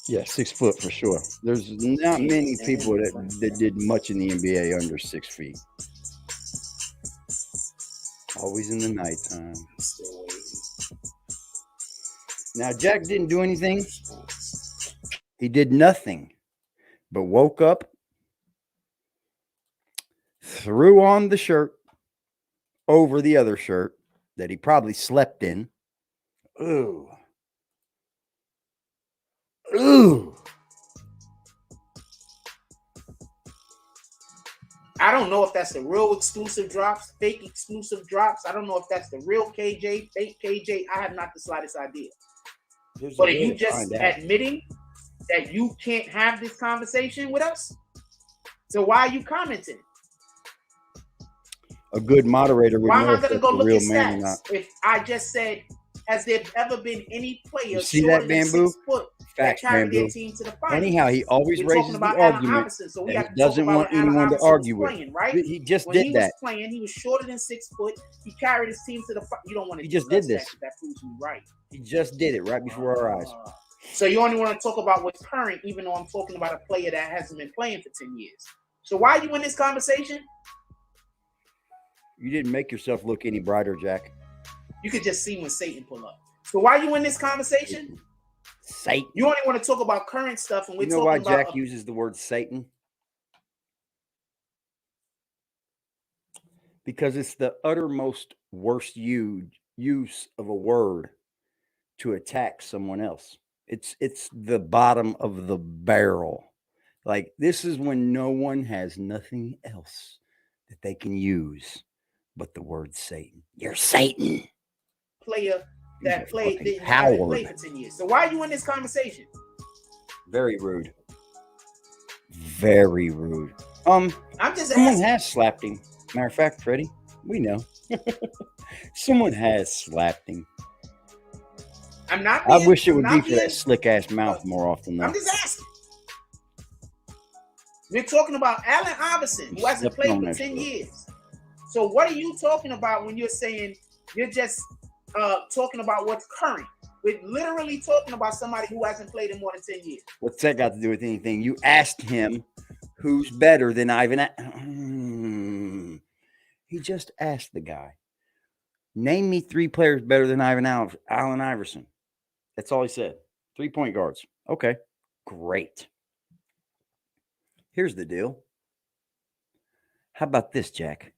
Yeah, 6 foot for sure. There's not many people that did much in the NBA under 6 feet. Always in the nighttime. Now, Jack didn't do anything. He did nothing but woke up, threw on the shirt over the other shirt that he probably slept in. Ooh. Ooh. I don't know if that's the real exclusive drops, fake exclusive drops. I don't know if that's the real KJ, fake KJ. I have not the slightest idea. But if you just admitting that you can't have this conversation with us, so why are you commenting? A good moderator would Why am know I if going to that's go a look real at man or stats not. if I just said, has there ever been any player You see shorter that, than Bamboo? 6 foot Facts, that carried Bamboo. their team to the finals? Anyhow, he always We're talking raises the about Allen argument Iverson, so we that have he to talk doesn't about want when Allen anyone to Iverson argue was with. playing, right? He just When did he that. was playing, he was shorter than 6 foot. He carried his team to the You don't want to He just did discuss this. that proves me right. He just did it right before our eyes. So you only want to talk about what's current, even though I'm talking about a player that hasn't been playing for 10 years. So why are you in this conversation? You didn't make yourself look any brighter, Jack. You could just see when Satan pull up. So why are you in this conversation? Satan. You only want to talk about current stuff, and we're You know talking why about Jack uses the word Satan? Because it's the uttermost worst use of a word to attack someone else. It's the bottom of the barrel. Like, this is when no one has nothing else that they can use but the word Satan. You're Satan. player that played fucking hasn't coward. played for 10 years. So why are you in this conversation? Very rude. Very rude. I'm just someone asking. has slapped him. Matter of fact, Freddie, we know. Someone has slapped him. I wish it would be for that slick ass mouth more often though. I'm just asking. We're talking about Allen Iverson, who hasn't played for 10 years. So what are you talking about when you're saying you're just talking about what's current? We're literally talking about somebody who hasn't played in more than 10 years. What's that got to do with anything? You asked him who's better than Ivan. He just asked the guy, name me 3 players better than Allen Iverson. That's all he said. 3 point guards. Okay, great. Here's the deal. How about this, Jack?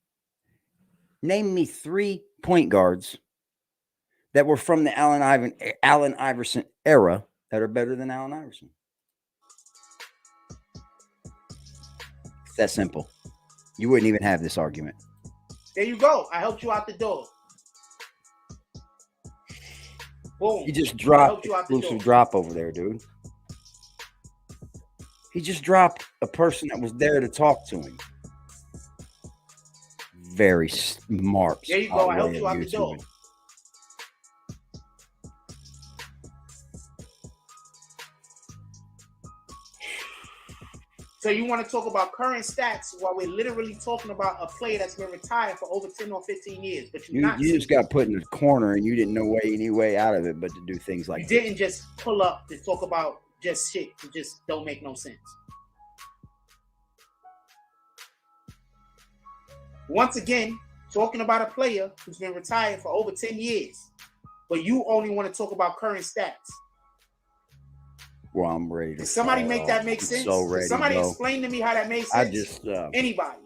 Name me 3 point guards that were from the Allen Iverson era that are better than Allen Iverson. It's that simple. You wouldn't even have this argument. There you go. I helped you out the door. Boom. He just dropped exclusive drop over there, dude. He just dropped a person that was there to talk to him. Very smart. There you go. I helped you out the door. So you want to talk about current stats while we're literally talking about a player that's been retired for over 10 or 15 years. But you just got put in a corner and you didn't know any way out of it but to do things like you didn't just pull up to talk about just shit that just don't make no sense. Once again, talking about a player who's been retired for over 10 years, but you only want to talk about current stats. Well, I'm ready to. Did somebody make that make sense? So ready. Somebody explain to me how that makes sense. I just anybody.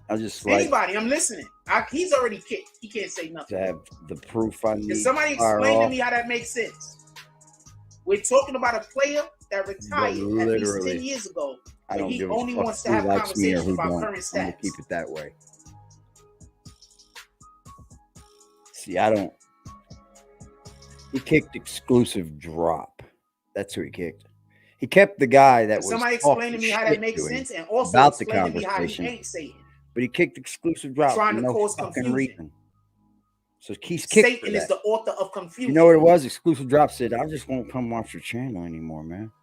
I just anybody. I'm listening. He's already kicked. He can't say nothing. To have the proof I need. Can somebody explain to me how that makes sense? We're talking about a player that retired at least 10 years ago. I don't he only wants to have conversations about current stats. I'm gonna keep it that way. See, I don't. He kicked exclusive drop. That's who he kicked. He kept the guy that was. Somebody explain to me how that makes sense, and also about the explain to me how he conversation. ain't Satan. But he kicked exclusive drop. Trying to no cause fucking confusion. reason. So he's kicked. Satan is the author of confusion. You know what it was? Exclusive drop said, "I just won't come watch your channel anymore, man."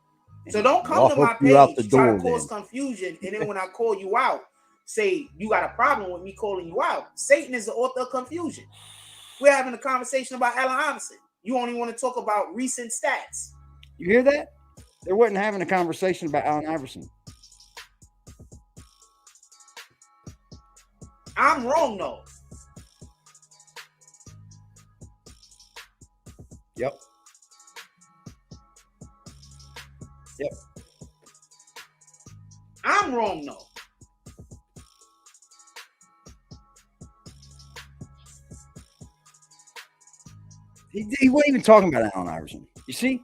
So don't come to my page try to cause confusion, and then when I call you out, say you got a problem with me calling you out. Satan is the author of confusion. We're having a conversation about Allen Iverson. You only want to talk about recent stats. You hear that? They wasn't having a conversation about Allen Iverson. I'm wrong though. Yep. Yep. I'm wrong though. He wasn't even talking about Allen Iverson. You see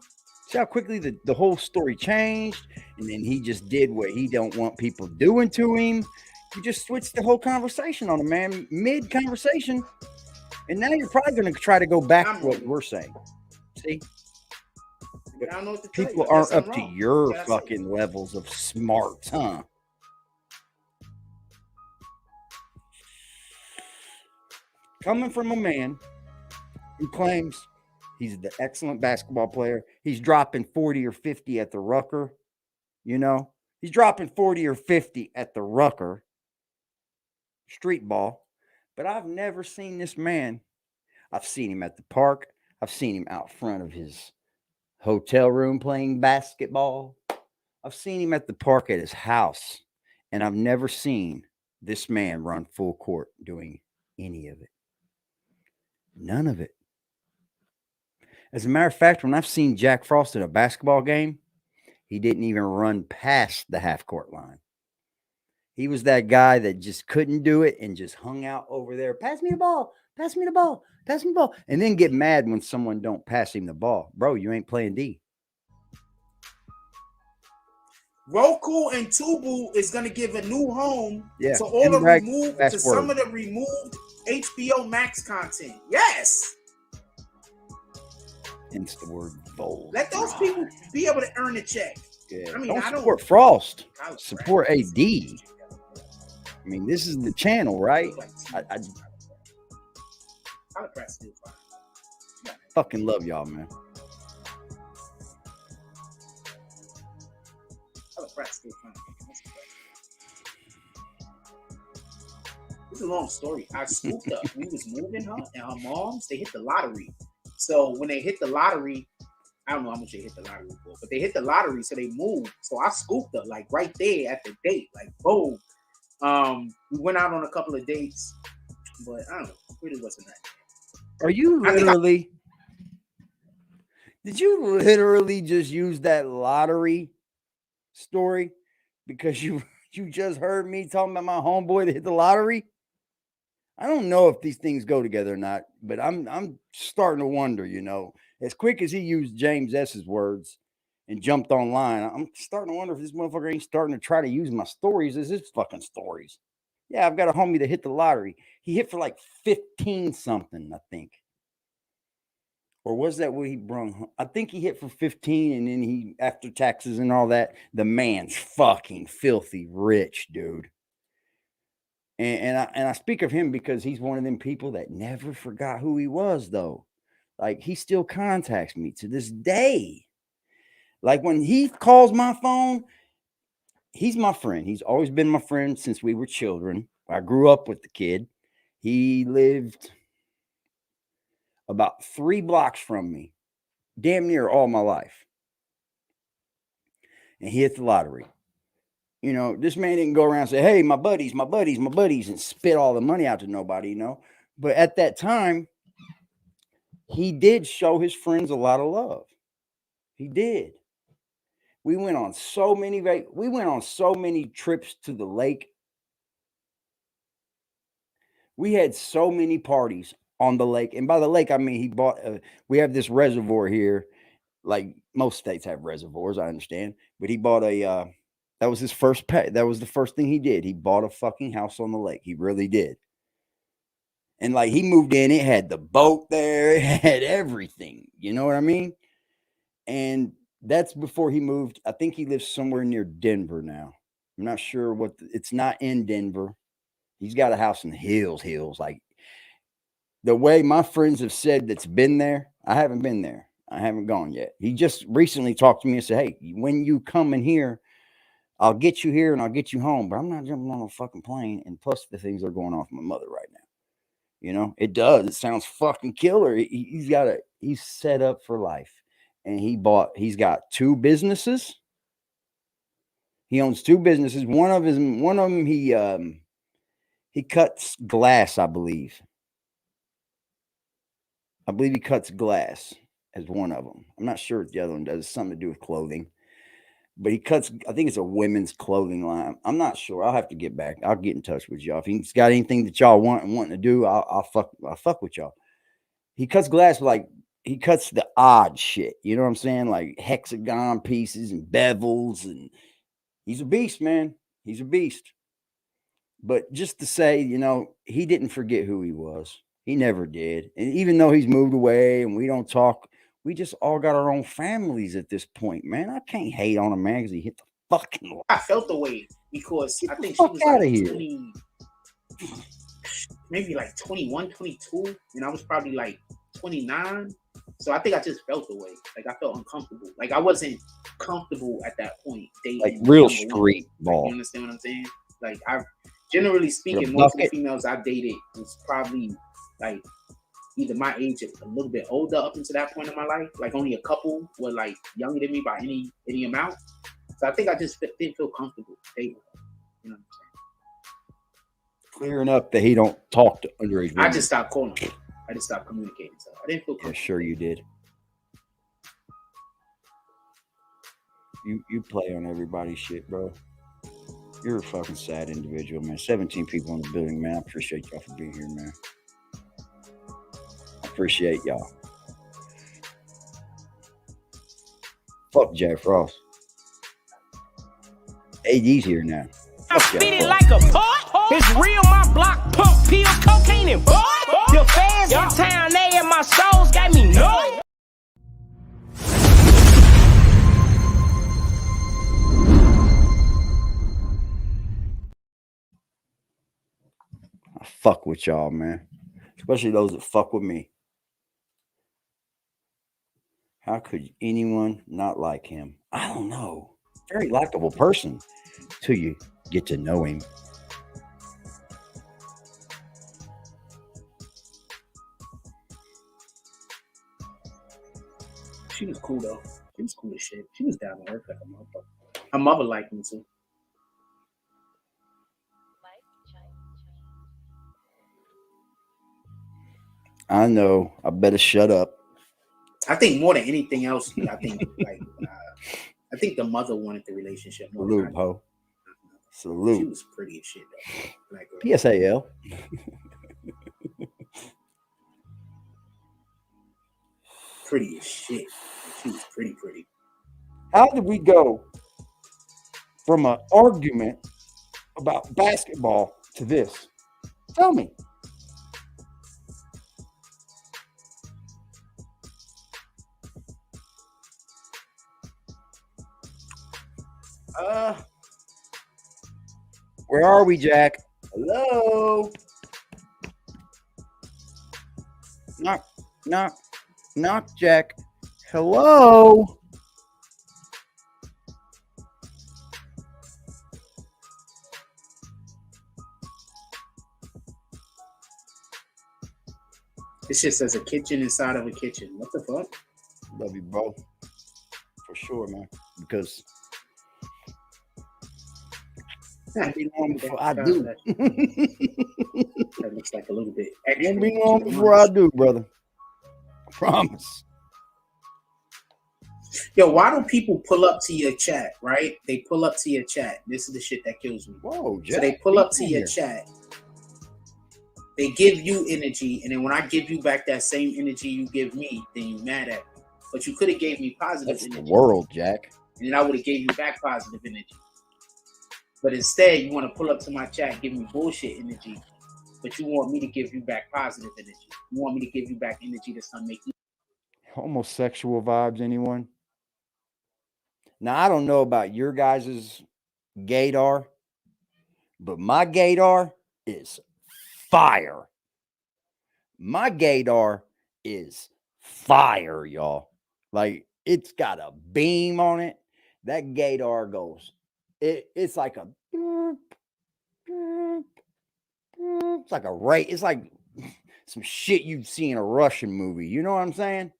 how quickly the whole story changed, and then he just did what he don't want people doing to him. You just switched the whole conversation on him, man, mid-conversation. And now you're probably going to try to go back to what we're saying. See? But I don't know what to people aren't up to your fucking levels of smart, huh? Coming from a man who claims he's the excellent basketball player. He's dropping 40 or 50 at the Rucker. You know, he's dropping 40 or 50 at the Rucker street ball. But I've never seen this man. I've seen him at the park. I've seen him out front of his hotel room playing basketball. I've seen him at the park at his house. And I've never seen this man run full court doing any of it. None of it. As a matter of fact, when I've seen Jack Frost in a basketball game, he didn't even run past the half-court line. He was that guy that just couldn't do it and just hung out over there. Pass me the ball. Pass me the ball. Pass me the ball. And then get mad when someone don't pass him the ball. Bro, you ain't playing D. Roku and Tubu is going to give a new home to all the removed, to some of the removed HBO Max content. Yes. Hence the word bold. Let those people be able to earn a check. Yeah. I mean, don't I don't support Frost. Support AD. I mean, this is the channel, right? I fucking love y'all, man. This is a long story. I scooped up. We was moving her and her moms. They hit the lottery. So when they hit the lottery, I don't know how much they hit the lottery for, but they hit the lottery, so they moved. So I scooped her like right there at the date, like boom. We went out on a couple of dates, but I don't know. It really wasn't that. Are you literally? Did you literally just use that lottery story because you just heard me talking about my homeboy that hit the lottery? I don't know if these things go together or not, but I'm starting to wonder, you know, as quick as he used James S.'s words and jumped online, I'm starting to wonder if this motherfucker ain't starting to try to use my stories as his fucking stories. Yeah, I've got a homie that hit the lottery. He hit for like 15 something, I think. Or was that what he brung? I think he hit for 15, and then he, after taxes and all that, the man's fucking filthy rich, dude. And I speak of him because he's one of them people that never forgot who he was, though. Like, he still contacts me to this day. Like, when he calls my phone, he's my friend. He's always been my friend since we were children. I grew up with the kid. He lived about 3 blocks from me, damn near all my life. And he hit the lottery. You know, this man didn't go around and say, hey, my buddies, and spit all the money out to nobody, you know. But at that time, he did show his friends a lot of love. He did. We went on so many trips to the lake. We had so many parties on the lake. And by the lake, I mean, he bought, we have this reservoir here. Like most states have reservoirs, I understand. But he bought that was his first pet. That was the first thing he did. He bought a fucking house on the lake. He really did. And like he moved in, it had the boat there, it had everything. You know what I mean? And that's before he moved. I think he lives somewhere near Denver now. I'm not sure what it's not in Denver. He's got a house in the hills. Like the way my friends have said that's been there, I haven't been there. I haven't gone yet. He just recently talked to me and said, hey, when you come in here, I'll get you here and I'll get you home, but I'm not jumping on a fucking plane. And plus the things are going on for my mother right now. You know, it does. It sounds fucking killer. He's set up for life. And he's got 2 businesses. He owns 2 businesses. One of them He cuts glass, I believe. I believe he cuts glass as one of them. I'm not sure if the other one does. It's something to do with clothing. But he cuts, I think it's a women's clothing line. I'm not sure. I'll have to get back. I'll get in touch with y'all. If he's got anything that y'all wanting to do, I'll fuck with y'all. He cuts glass like he cuts the odd shit. You know what I'm saying? Like hexagon pieces and bevels, and he's a beast, man. He's a beast. But just to say, you know, he didn't forget who he was. He never did. And even though he's moved away and we don't talk, we just all got our own families at this point, man. I can't hate on him, man, because he hit the fucking. I felt the way because I think she fuck was outta like here. 20, maybe like 21, 22, and I was probably like 29. So I think I just felt the way. Like I felt uncomfortable. Like I wasn't comfortable at that point dating. Like real number one. street Like, ball. you understand what I'm saying? Like I, generally speaking, most of the bucket. females I dated was probably like either my age or a little bit older up until that point in my life. Like only a couple were like younger than me by any amount. So I think I just didn't feel comfortable dating. You know what I'm saying? Clearing up that he don't talk to underage women. I just stopped calling her. I just stopped communicating. So I didn't feel comfortable. Yeah, sure you did. You play on everybody's shit, bro. You're a fucking sad individual, man. 17 people in the building, man. I appreciate y'all for being here, man. I appreciate y'all. Fuck Jack Frost. AD's here now. I spit it like a pot. It's real, my block pump pills, cocaine and bud. The fans in town, they and my souls got me nuts. I fuck with y'all, man. Especially those that fuck with me. How could anyone not like him? I don't know. Very likable person till you get to know him. She was cool though. She was cool as shit. She was down to earth like a motherfucker. Her mother liked me too. I know. I better shut up. I think more than anything else, I think I think the mother wanted the relationship more. Salute, ho. Salute. She was pretty as shit though. Black girl. PSAL. Pretty as shit. She was pretty. How did we go from an argument about basketball to this? Tell me. Where are we, Jack? Hello? Knock, Jack. Hello? This shit says a kitchen inside of a kitchen. What the fuck? Love you, bro. For sure, man. Because That I do. That looks like a little bit extra. Won't be long before I do, brother. Promise. Yo, why do people pull up to your chat, right? They pull up to your chat. This is the shit that kills me. Whoa, Jack. So they pull up to your chat. They give you energy, and then when I give you back that same energy you give me, then you mad at me. But you could have gave me positive That's energy. the world, Jack. And then I would have gave you back positive energy. But instead, you want to pull up to my chat, give me bullshit energy, but you want me to give you back positive energy. You want me to give you back energy that's gonna make you. Homosexual vibes, anyone? Now, I don't know about your guys' gaydar, but my gaydar is fire. My gaydar is fire, y'all. Like, it's got a beam on it. That gaydar goes. It's like a. It's like a rate. It's like some shit you'd see in a Russian movie. You know what I'm saying?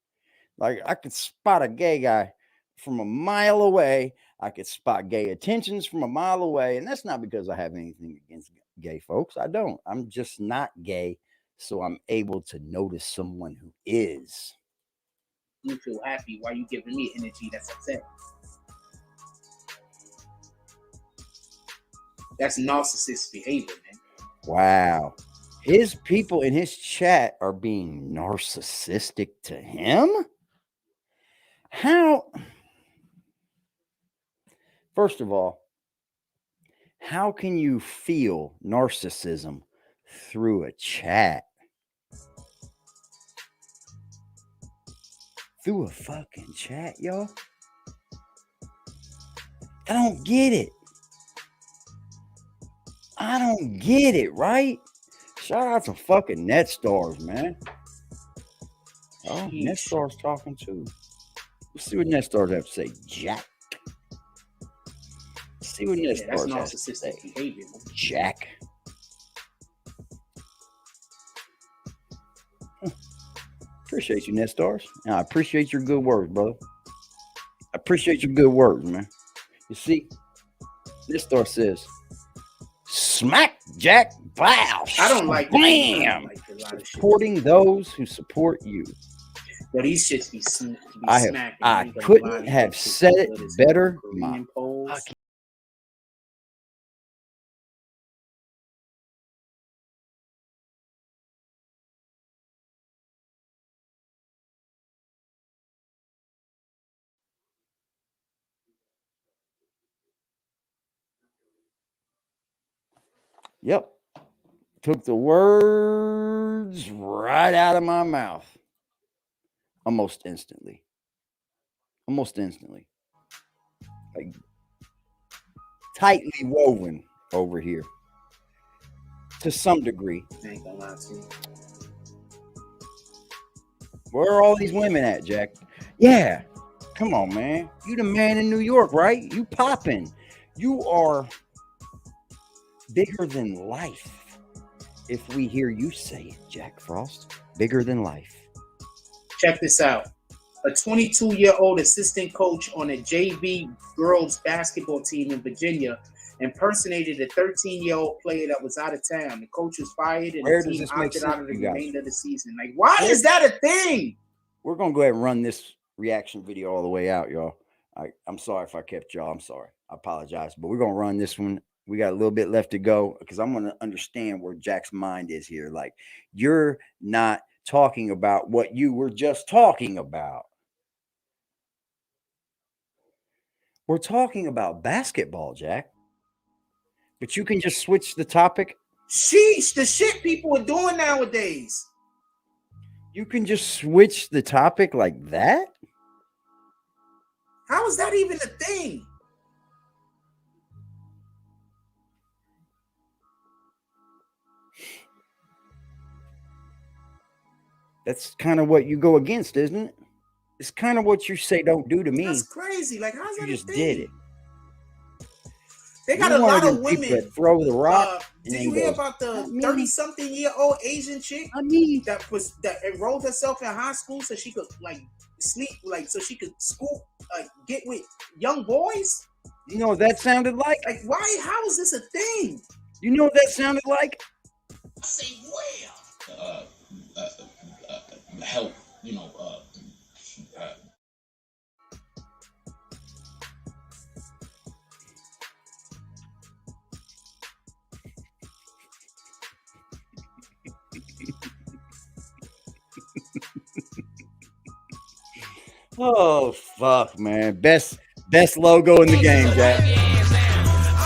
Like, I could spot a gay guy from a mile away. I could spot gay attentions from a mile away. And that's not because I have anything against gay folks. I don't. I'm just not gay, so I'm able to notice someone who is. You feel happy while you giving me energy that's upset. That's narcissist behavior, man. Wow. His people in his chat are being narcissistic to him? How? First of all, how can you feel narcissism through a chat? Through a fucking chat, y'all? I don't get it. I don't get it, right? Shout out to fucking NetStars, man. Oh, NetStars talking too. Let's see what NetStars have to say. Jack. Let's see what NetStars that's has to say. narcissistic behavior. Man. Jack. Appreciate you, NetStars. And I appreciate your good words, brother. I appreciate your good words, man. You see, NetStar says, smack Jack Bow. I don't like bam. Supporting those who support you. But these shits be smacking. I couldn't have said it better. Yep. Took the words right out of my mouth. Almost instantly. Almost instantly. Like tightly woven over here. To some degree. I ain't gonna lie to you. Where are all these women at, Jack? Yeah. Come on, man. You the man in New York, right? You popping. You are bigger than life. If we hear you say it, Jack Frost. Bigger than life. Check this out. A 22-year-old assistant coach on a JV girls basketball team in Virginia impersonated a 13-year-old player that was out of town. The coach was fired and the team opted out of the remainder of the season. Like, why is that a thing? We're going to go ahead and run this reaction video all the way out, y'all. I'm sorry if I kept y'all. I'm sorry. I apologize. But we're going to run this one. We got a little bit left to go because I'm going to understand where Jack's mind is here. Like, you're not talking about what you were just talking about. We're talking about basketball, Jack. But you can just switch the topic. Sheesh, the shit people are doing nowadays. You can just switch the topic like that? How is that even a thing? That's kind of what you go against, isn't it? It's kind of what you say don't do to me. That's crazy. Like, how's that you just a thing? did it. They got a lot of women that throw the rock. Did you hear about the 30-something-year-old Asian chick that enrolled herself in high school so she could like sleep, like so she could get with young boys? You know what that sounded like? Like, why? How is this a thing? You know what that sounded like? I say where? Help, Oh fuck, man! Best logo in the game, Jack. I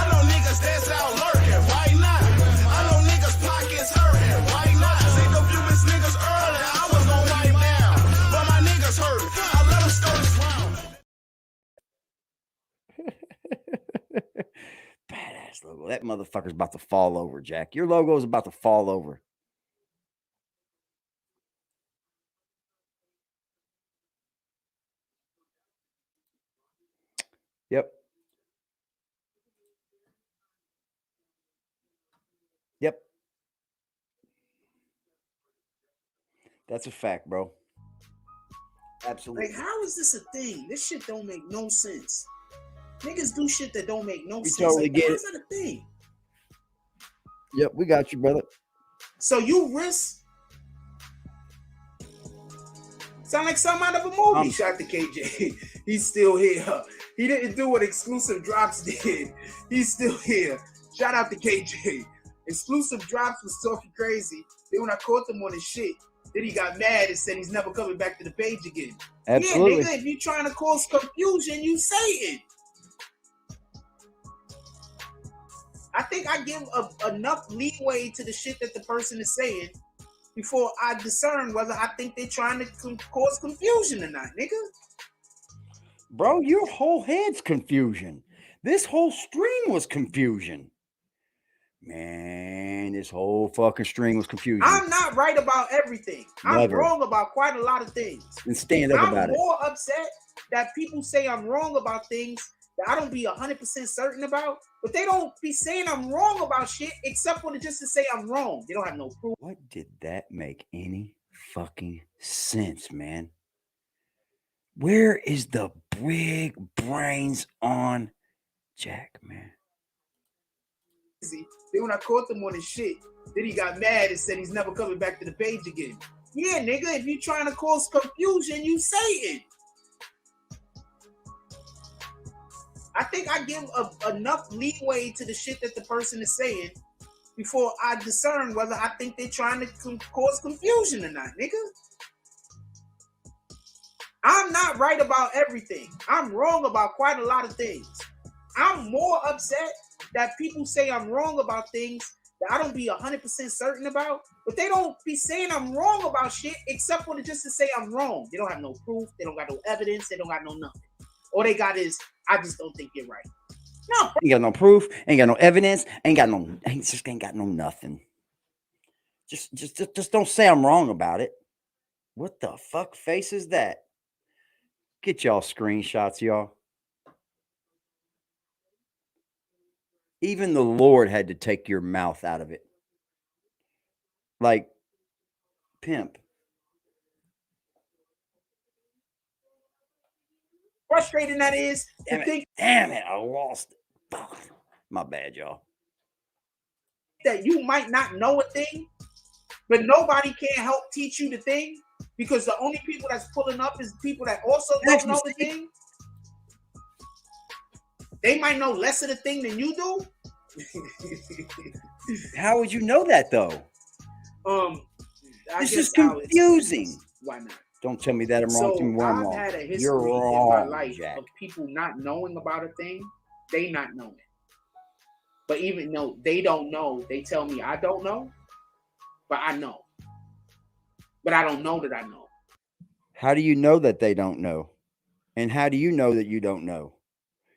know niggas that's out lurking. Why not? I know niggas pockets hurting. Why not? Say the Cubans niggas early. I was gonna wipe down, but my niggas hurt. I let them skirt this round. Badass logo. That motherfucker's about to fall over, Jack. Your logo is about to fall over. Yep. Yep. That's a fact, bro. Absolutely. Like, how is this a thing? This shit don't make no sense. Niggas do shit that don't make no sense. Totally like, get how it. is that a thing? Yep, we got you, brother. So you risk. Sound like something out of a movie. Shout out to KJ. He's still here. He didn't do what Exclusive Drops did. He's still here. Shout out to KJ. Exclusive Drops was talking crazy. Then when I caught him on his shit, then he got mad and said he's never coming back to the page again. Absolutely. Yeah, nigga, if you're trying to cause confusion, you say it. I think I give enough leeway to the shit that the person is saying before I discern whether I think they're trying to cause confusion or not, nigga. Bro, your whole head's confusion. This whole stream was confusion. Man, this whole fucking string was confusion. I'm not right about everything. I'm Never. wrong about quite a lot of things. And stand up about I'm it. more upset that people say I'm wrong about things that I don't be 100% certain about, but they don't be saying I'm wrong about shit except for just to say I'm wrong. They don't have no proof. What did that make any fucking sense, man? Where is the big brains on Jack, man? Then when I caught him on his shit, then he got mad and said he's never coming back to the page again. Yeah, nigga, if you're trying to cause confusion, you say it. I think I give enough leeway to the shit that the person is saying before I discern whether I think they're trying to cause confusion or not, nigga. I'm not right about everything. I'm wrong about quite a lot of things. I'm more upset that people say I'm wrong about things that I don't be 100% certain about, but they don't be saying I'm wrong about shit except for just to say I'm wrong. They don't have no proof. They don't got no evidence. They don't got no nothing. All they got is, I just don't think you're right. No. Ain't got no proof. Ain't got no evidence. Ain't got no nothing. Just don't say I'm wrong about it. What the fuck face is that? Get y'all screenshots, y'all. Even the Lord had to take your mouth out of it. Like, Pimp. Frustrating that is. Damn it, I lost it. Fuck. My bad, y'all. That you might not know a thing, but nobody can help teach you the thing because the only people that's pulling up is people that also don't know the thing. They might know less of the thing than you do. How would you know that though? This is confusing. Why not? Don't tell me that I'm wrong. So Tell me where I'm I've wrong. had a history You're wrong, in my life Jack. of people not knowing about a thing, they not knowing. But even though they don't know, they tell me I don't know, but I know. But I don't know that I know. How do you know that they don't know? And how do you know that you don't know?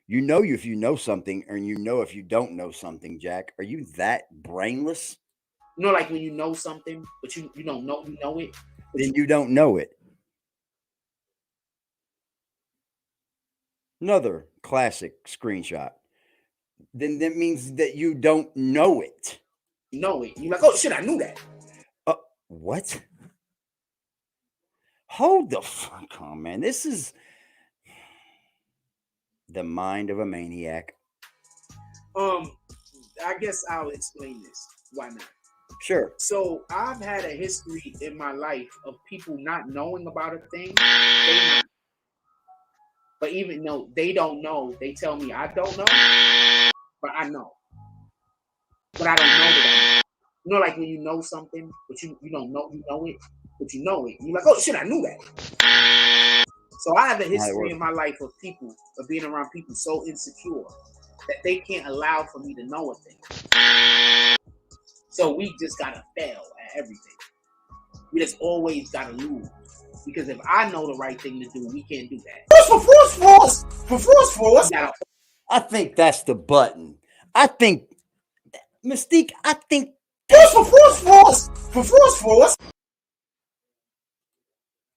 You know if you know something, or you know if you don't know something, Jack. Are you that brainless? You know, like when you know something, but you don't know you know it. Then you don't know it. Another classic screenshot. Then that means that you don't know it. You know it. You're like, oh shit, I knew that. What? Hold the fuck on, man. This is the mind of a maniac. I guess I'll explain this. Why not? Sure. So I've had a history in my life of people not knowing about a thing. But even though they don't know, they tell me I don't know, but I know. But I don't know that I know. You know, like when you know something, but you don't know you know it, but you know it. You're like, oh shit, I knew that. So I have a history in my life of people, of being around people so insecure that they can't allow for me to know a thing. So we just gotta fail at everything. We just always gotta lose. Because if I know the right thing to do, we can't do that. I think that's the button. I think Mystique, I think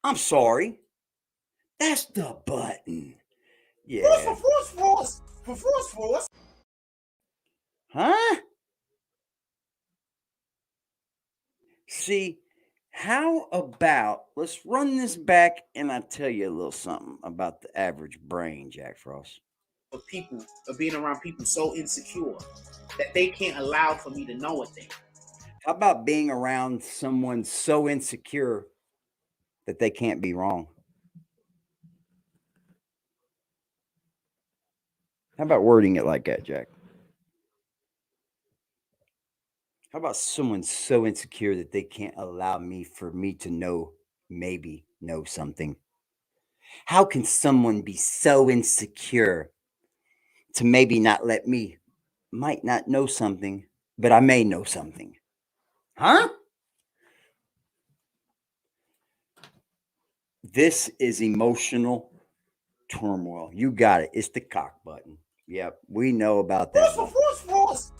I'm sorry. That's the button. Yeah. Huh? See, how about let's run this back and I tell you a little something about the average brain, Jack Frost. of people, of being around people so insecure that they can't allow for me to know a thing. How about being around someone so insecure that they can't be wrong? How about wording it like that, Jack? How about someone so insecure that they can't allow for me to know something? How can someone be so insecure to maybe not let me might not know something, but I may know something? Huh? This is emotional turmoil. You got it. It's the cock button. Yep, we know about that. Force.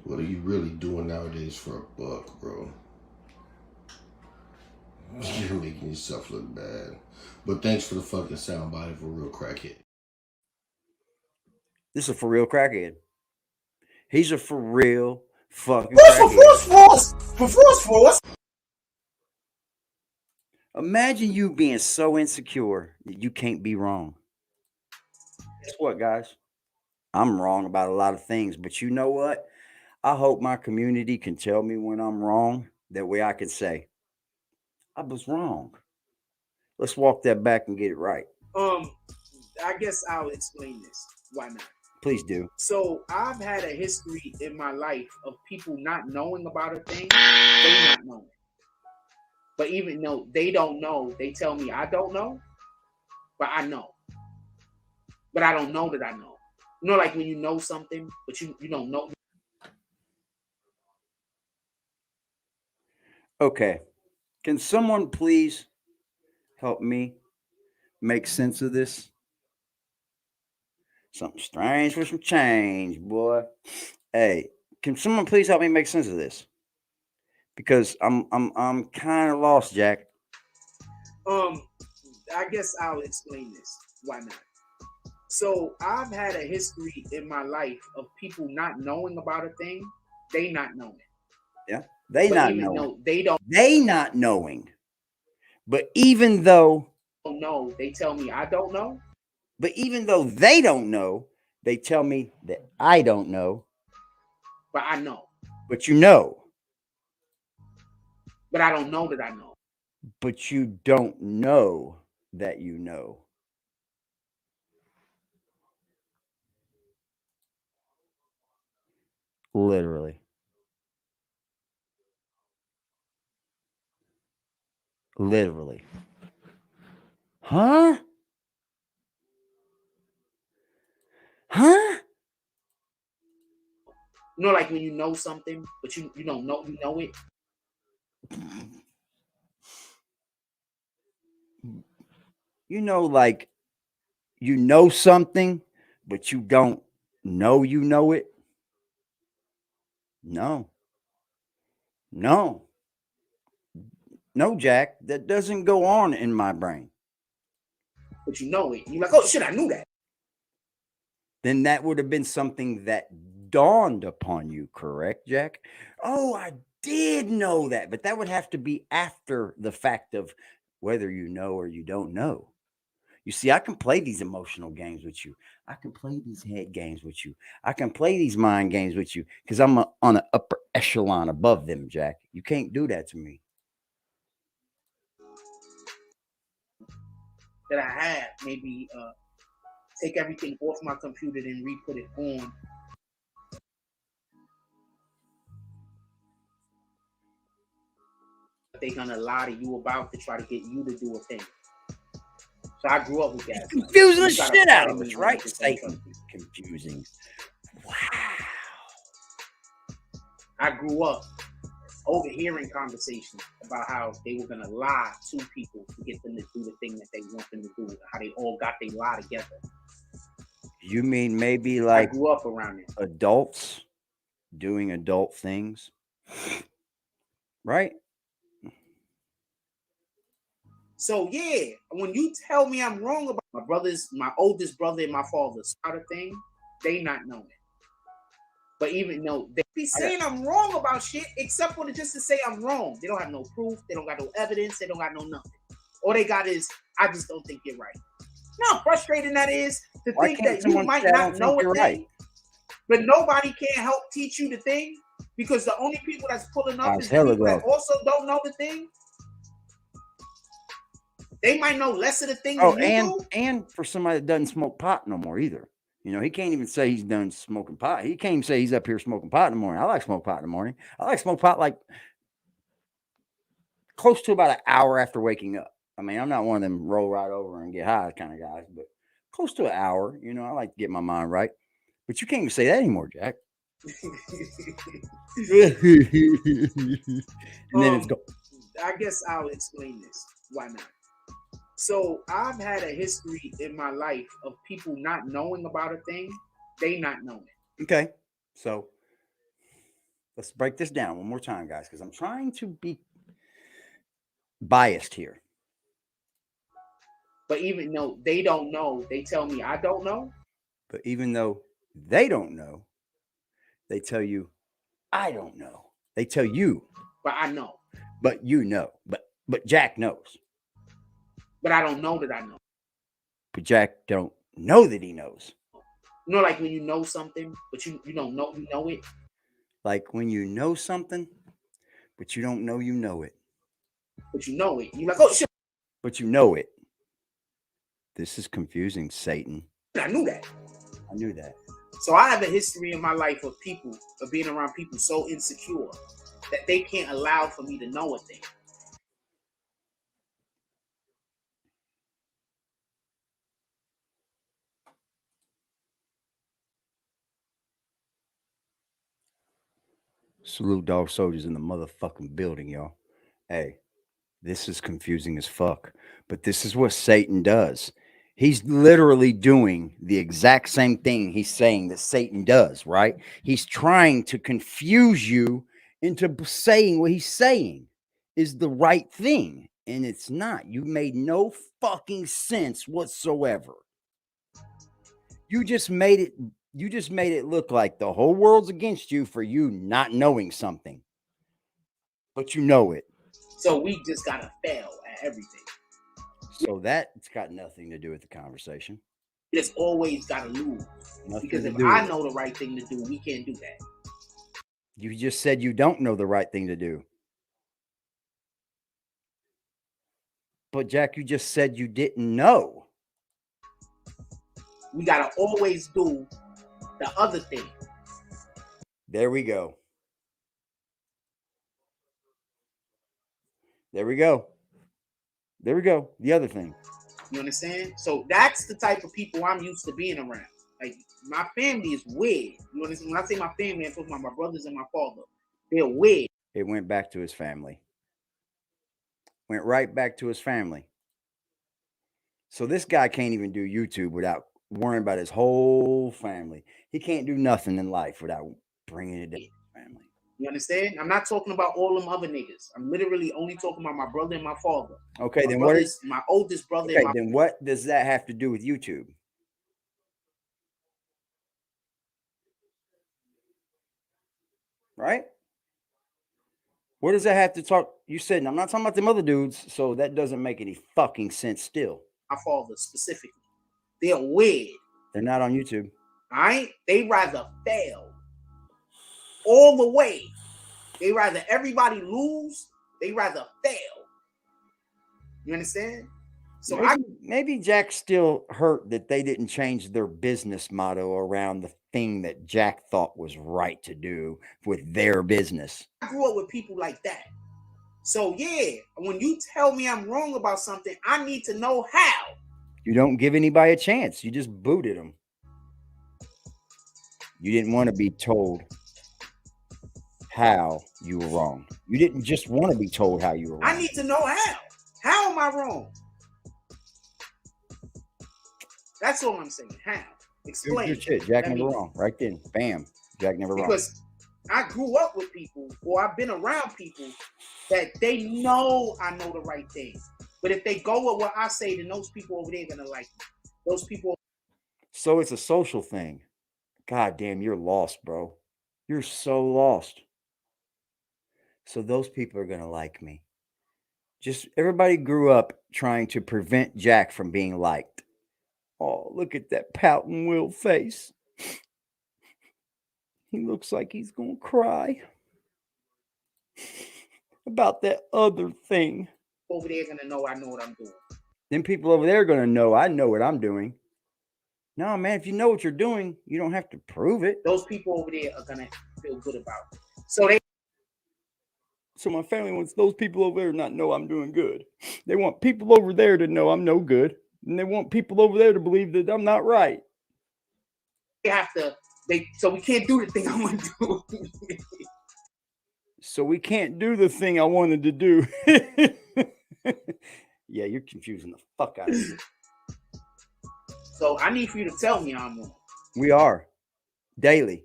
What are you really doing nowadays for a buck, bro? You're making yourself look bad. But thanks for the fucking soundbite for a real crackhead. This is a for real crackhead. He's a for real fucking crackhead. Force. Imagine you being so insecure that you can't be wrong. Guess what, guys? I'm wrong about a lot of things, but you know what? I hope my community can tell me when I'm wrong. That way I can say, I was wrong. Let's walk that back and get it right. I guess I'll explain this. Why not? Please do. So I've had a history in my life of people not knowing about a thing, they not knowing. But even though they don't know, they tell me I don't know, but I know. But I don't know that I know. You know, like when you know something, but you don't know. Okay. Can someone please help me make sense of this? Something strange for some change, boy. Hey, can someone please help me make sense of this? Because I'm kind of lost, Jack. I guess I'll explain this. Why not? So I've had a history in my life of people not knowing about a thing, they not knowing. Yeah, they But not even knowing. though they don't not knowing. But even though know, they tell me I don't know. But even though they don't know, they tell me that I don't know. But I know. But you know. But I don't know that I know. But you don't know that you know. Literally. Literally. Huh? Huh? You know, like when you know something, but you don't know you know it. You know, like you know something, but you don't know you know it. No. No. No, Jack, that doesn't go on in my brain. But you know it. You're like, oh shit, I knew that. Then that would have been something that dawned upon you, correct, Jack? Oh, I did know that, but that would have to be after the fact of whether you know or you don't know. You see, I can play these emotional games with you. I can play these head games with you. I can play these mind games with you because I'm on an upper echelon above them, Jack. You can't do that to me. That I had maybe take everything off my computer and re-put it on. They're gonna lie to you about to try to get you to do a thing. So I grew up with that. Confusing the shit out of us, right? Satan. Confusing. Wow. I grew up overhearing conversations about how they were gonna lie to people to get them to do the thing that they want them to do. How they all got their lie together. You mean maybe like I grew up around it. Adults doing adult things, right? So yeah, when you tell me I'm wrong about my brothers, my oldest brother and my father's sort of thing, they not know it. But even though they be saying I'm wrong about shit, except for just to say I'm wrong. They don't have no proof. They don't got no evidence. They don't got no nothing. All they got is, I just don't think you're right. You know how frustrating that is to Why think can't that you someone might say, "I don't not know think a you're thing, right"? but nobody can help teach you the thing because the only people that's pulling up is the Hella people that though. also don't know the thing. They might know less of the thing Oh, than you do. and for somebody that doesn't smoke pot no more either. You know, he can't even say he's done smoking pot. He can't even say he's up here smoking pot in the morning. I like smoke pot in the morning. I like smoke pot like close to about an hour after waking up. I mean, I'm not one of them roll right over and get high kind of guys, but close to an hour. You know, I like to get my mind right. But you can't even say that anymore, Jack. And then it's go. I guess I'll explain this. Why not? So I've had a history in my life of people not knowing about a thing, they not knowing. Okay, so let's break this down one more time, guys, because I'm trying to be biased here. But even though they don't know, they tell me I don't know. But even though they don't know, they tell you I don't know. They tell you, but I know. But you know. But Jack knows. But I don't know that I know. But Jack don't know that he knows. You know, like when you know something, but you don't know you know it. Like when you know something, but you don't know you know it. But you know it. You're like, oh shit. But you know it. This is confusing, Satan. I knew that. I knew that. So I have a history in my life of people, of being around people so insecure that they can't allow for me to know a thing. Salute dog soldiers in the motherfucking building, y'all. Hey, this is confusing as fuck. But this is what Satan does. He's literally doing the exact same thing he's saying that Satan does, right? He's trying to confuse you into saying what he's saying is the right thing. And it's not. You made no fucking sense whatsoever. You just made it look like the whole world's against you for you not knowing something. But you know it. So we just gotta fail at everything. So that's got nothing to do with the conversation. It's always gotta lose. Nothing because if do I with know the right thing to do, we can't do that. You just said you don't know the right thing to do. But Jack, you just said you didn't know. We gotta always do the other thing. There we go. There we go. There we go. The other thing. You understand? So that's the type of people I'm used to being around. Like my family is weird. You understand? When I say my family, I'm talking about my brothers and my father. They're weird. It went back to his family. Went right back to his family. So this guy can't even do YouTube without worrying about his whole family. He can't do nothing in life without bringing it down to his family. You understand? I'm not talking about all them other niggas. I'm literally only talking about my brother and my father. Okay, my then what is my oldest brother? Okay, then what does that have to do with YouTube? Right? What does that have to talk? You said, I'm not talking about them other dudes, so that doesn't make any fucking sense still. My father specifically. They're weird. They're not on YouTube. All right? They rather fail all the way. They rather everybody lose. They rather fail. You understand? So maybe Jack's still hurt that they didn't change their business motto around the thing that Jack thought was right to do with their business. I grew up with people like that. So yeah, when you tell me I'm wrong about something, I need to know how. You don't give anybody a chance. You just booted them. You didn't want to be told how you were wrong. You didn't just want to be told how you were wrong. I need to know how. How am I wrong? That's all I'm saying. How? Explain. Good shit. Jack never wrong. Right then. Bam. Jack never wrong. Because I grew up with people, or I've been around people that they know I know the right thing. But if they go with what I say, then those people over there are gonna like me. Those people. So it's a social thing. God damn, you're lost, bro. You're so lost. So those people are gonna like me. Just everybody grew up trying to prevent Jack from being liked. Oh, look at that pouting Will face. He looks like he's gonna cry about that other thing. Over there gonna know I know what I'm doing. Then people over there are gonna know I know what I'm doing. No, man, if you know what you're doing, you don't have to prove it. Those people over there are gonna feel good about it. So my family wants those people over there to not know I'm doing good. They want people over there to know I'm no good. And they want people over there to believe that I'm not right. So we can't do the thing I want to do. So we can't do the thing I wanted to do. Yeah, you're confusing the fuck out of me. So I need for you to tell me how I'm wrong. We are. Daily.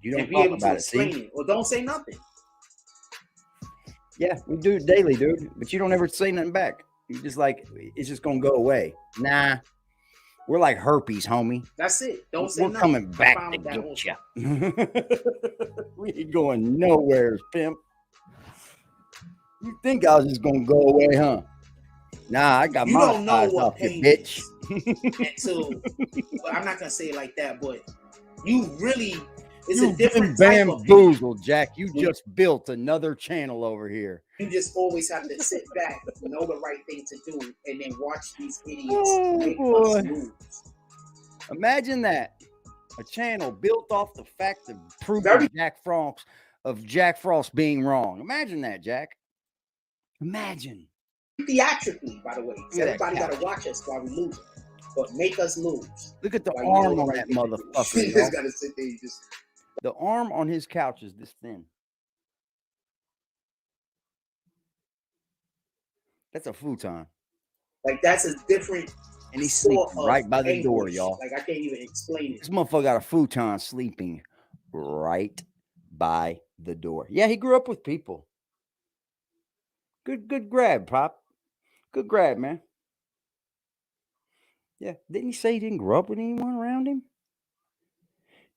You don't and be talk able about to it, explain see? it. Or don't say nothing. Yeah, we do it daily, dude. But you don't ever say nothing back. You just like, it's just going to go away. Nah. We're like herpes, homie. That's it. Don't say We're nothing. coming back to get you. We ain't going nowhere, Pimp. You think I was just going to go away, huh? Nah, I got you my don't know eyes what off you, pain bitch. Until, well, I'm not going to say it like that, but you really, it's You've a different been type of pain. bamboozled, Jack. You just built another channel over here. You just always have to sit back, know the right thing to do, and then watch these idiots make us lose. Imagine that. A channel built off the fact of proving Jack Frost being wrong. Imagine that, Jack. Imagine. Theatrically, by the way. Everybody got to watch us while we lose. But make us lose. Look at the arm on that motherfucker. You just got to sit there. The arm on his couch is this thin. That's a futon. Like, that's a different. And he's sleeping right by the door, y'all. Like, I can't even explain it. This motherfucker got a futon sleeping right by the door. Yeah, he grew up with people. Good grab, Pop. Good grab, man. Yeah, didn't he say he didn't grow up with anyone around him?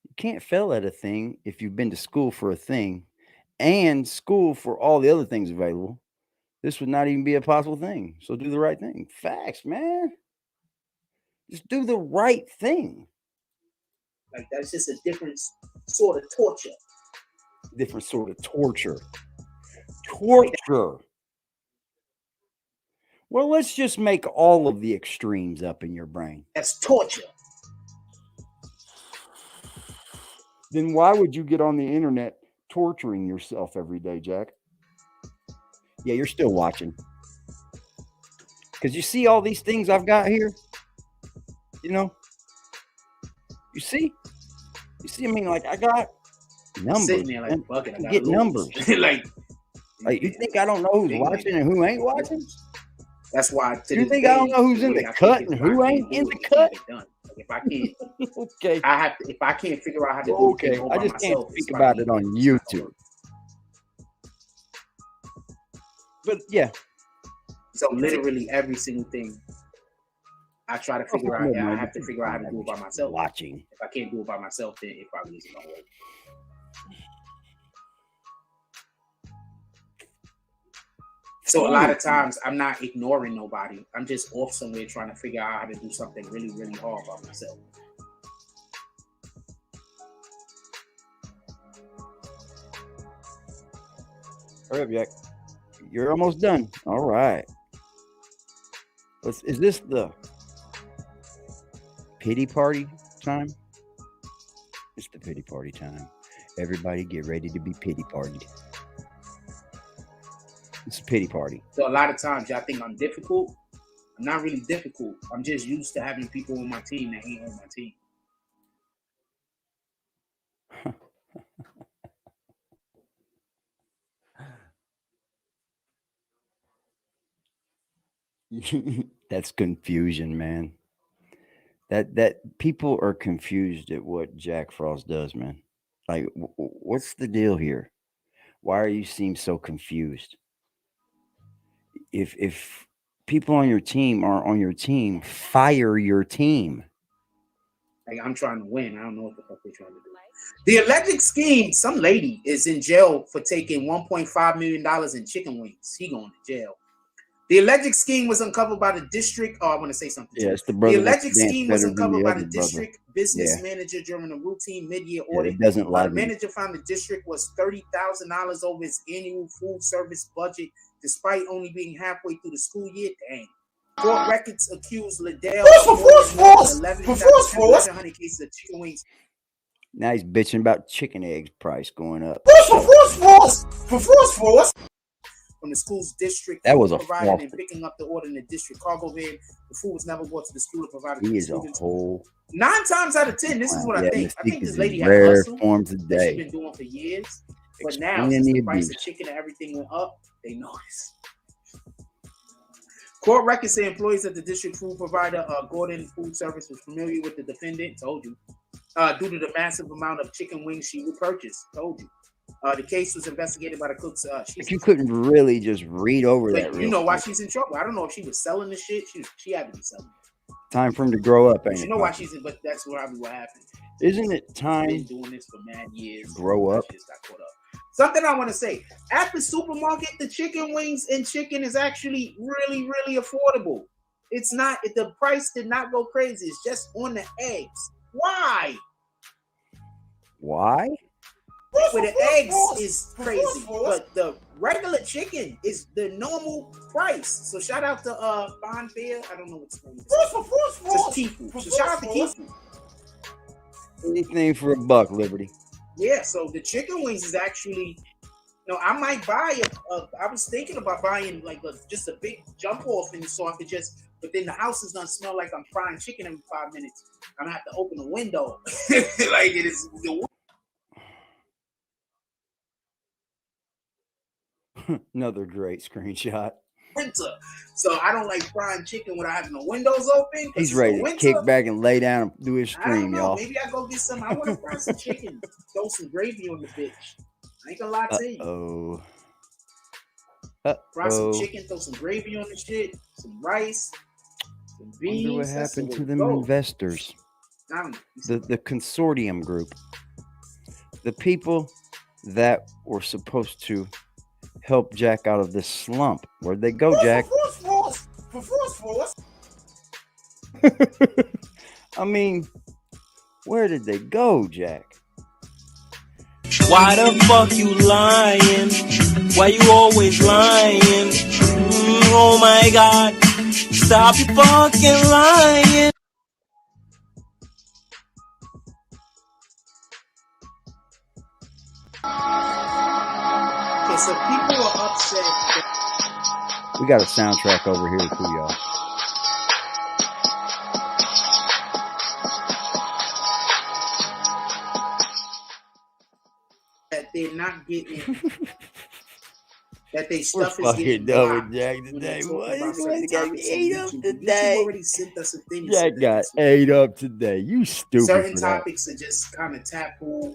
You can't fail at a thing if you've been to school for a thing and school for all the other things available. This would not even be a possible thing. So do the right thing. Facts, man. Just do the right thing. Like, that's just a different sort of torture. Different sort of torture. Torture. Well, let's just make all of the extremes up in your brain. That's torture. Then why would you get on the internet torturing yourself every day, Jack? Yeah, you're still watching. Because you see all these things I've got here? You know? You see? I mean, like, I got numbers. Sitting there like, fuck it, I get numbers. like, you think I don't know who's watching and who ain't watching? That's why. You think I don't know who's in the cut and who ain't in the cut? Like, if I can't, okay. If I can't figure out how to do it, I just can't speak about it on YouTube. But yeah. So literally every single thing I try to figure out, I have to figure out how to do it by myself. Watching. If I can't do it by myself, then it probably isn't gonna work. So a lot of times I'm not ignoring nobody. I'm just off somewhere trying to figure out how to do something really, really hard by myself. Hurry up, Jack. You're almost done. All right. Is this the pity party time? It's the pity party time. Everybody get ready to be pity partied. It's a pity party. So a lot of times y'all think I'm difficult. I'm not really difficult. I'm just used to having people on my team that ain't on my team. That's confusion, man. That people are confused at what Jack Frost does, man. Like, what's the deal here? Why are you seem so confused? If people on your team are on your team, fire your team. Like, I'm trying to win. I don't know what the fuck they're trying to do. The alleged scheme, some lady is in jail for taking $1.5 million in chicken wings. He going to jail. The alleged scheme was uncovered by the district. Oh, I want to say something. Yeah, it's the brother. The alleged that dance scheme was better than uncovered by the other brother. district business Yeah. manager during a routine mid-year Yeah, audit. it doesn't The like me. manager found the district was $30,000 over its annual food service budget, despite only being halfway through the school year. Dang. Court records accused Liddell of 1,100 cases of chicken wings. Now he's bitching about chicken eggs price going up. From the school's district, That was a provided and faucet. picking up the order in the district cargo van. The food was never brought to the school or provided to He the is a students. whole 9 times out of 10, this is what I yeah, think. I think Mystique this is lady in had a rare hustle form that she's today. been doing for years. But now, Explaining since the the price of abuse. chicken and everything went up, they noticed. Court records say employees at the district food provider, Gordon Food Service, was familiar with the defendant. Told you. Due to the massive amount of chicken wings she would purchase. Told you. The case was investigated by the cooks. Like you couldn't really just read over that. You Real know why quick. she's in trouble. I don't know if she was selling the shit. She had to be selling it. Time for him to grow up, ain't You it? know why Poppy? she's in, but that's probably what happened. Isn't it She's time been doing this for mad years. grow up? She just got caught up. Something I want to say. At the supermarket, the chicken wings and chicken is actually really, really affordable. It's not, the price did not go crazy. It's just on the eggs. Why? Why? With the eggs is crazy, but the regular chicken is the normal price. So shout out to Bonfair. I don't know what's going on. So shout out to Kifu. Anything for a buck, Liberty. Yeah, so the chicken wings is actually, I might buy I was thinking about buying like just a big jump off, and so I could just, but then the house is gonna smell like I'm frying chicken every 5 minutes. I'm gonna have to open the window. Like it is the Another great screenshot. winter. So I don't like frying chicken without having the windows open. He's ready to kick back and lay down and do his I don't stream, know. y'all. Maybe I go get some. I want to fry some chicken. Throw some gravy on the bitch. I ain't gonna lie to you. Fry some chicken, throw some gravy on the shit, some rice, some beans. Wonder what That's the happened way to to them go. investors. I don't know. The consortium group. The people that were supposed to help Jack out of this slump. Where'd they go, Jack? I mean, where did they go, Jack? Why the fuck you lying? Why you always lying? Oh my god, stop your fucking lying. Okay, so people are upset. We got a soundtrack over here too, y'all. That they're not getting. That they We're stuff is fucking getting done blocked with Jack when today. they're talking What? about certain This got topics on ate up YouTube. today. YouTube already sent us a thing. and Jack said that got this- ate up today. You stupid certain for that. topics are just kind of taboo.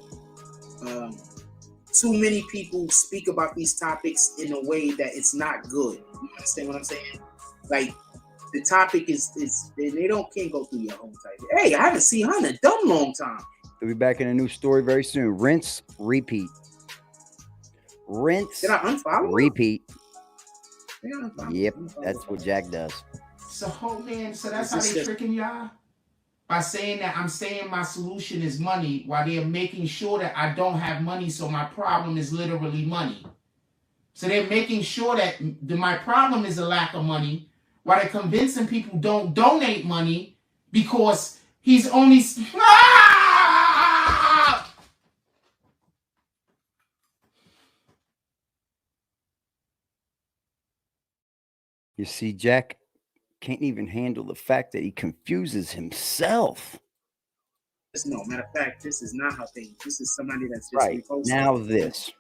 Too many people speak about these topics in a way that it's not good. You understand what I'm saying? Like the topic is they can't go through your whole type. Hey, I haven't seen her in a dumb long time. We'll be back in a new story very soon. Rinse, repeat. Rinse, Did I unfollow her? repeat. Did I unfollow her? Yep, that's what Jack does. So, man, so that's how they tricking y'all? By saying that I'm saying my solution is money, while they're making sure that I don't have money, so my problem is literally money. So they're making sure that my problem is a lack of money, while they're convincing people don't donate money because he's only... You see, Jack can't even handle the fact that he confuses himself. No, matter of fact, this is not how things. This is somebody that's just Right. reposted. Now this.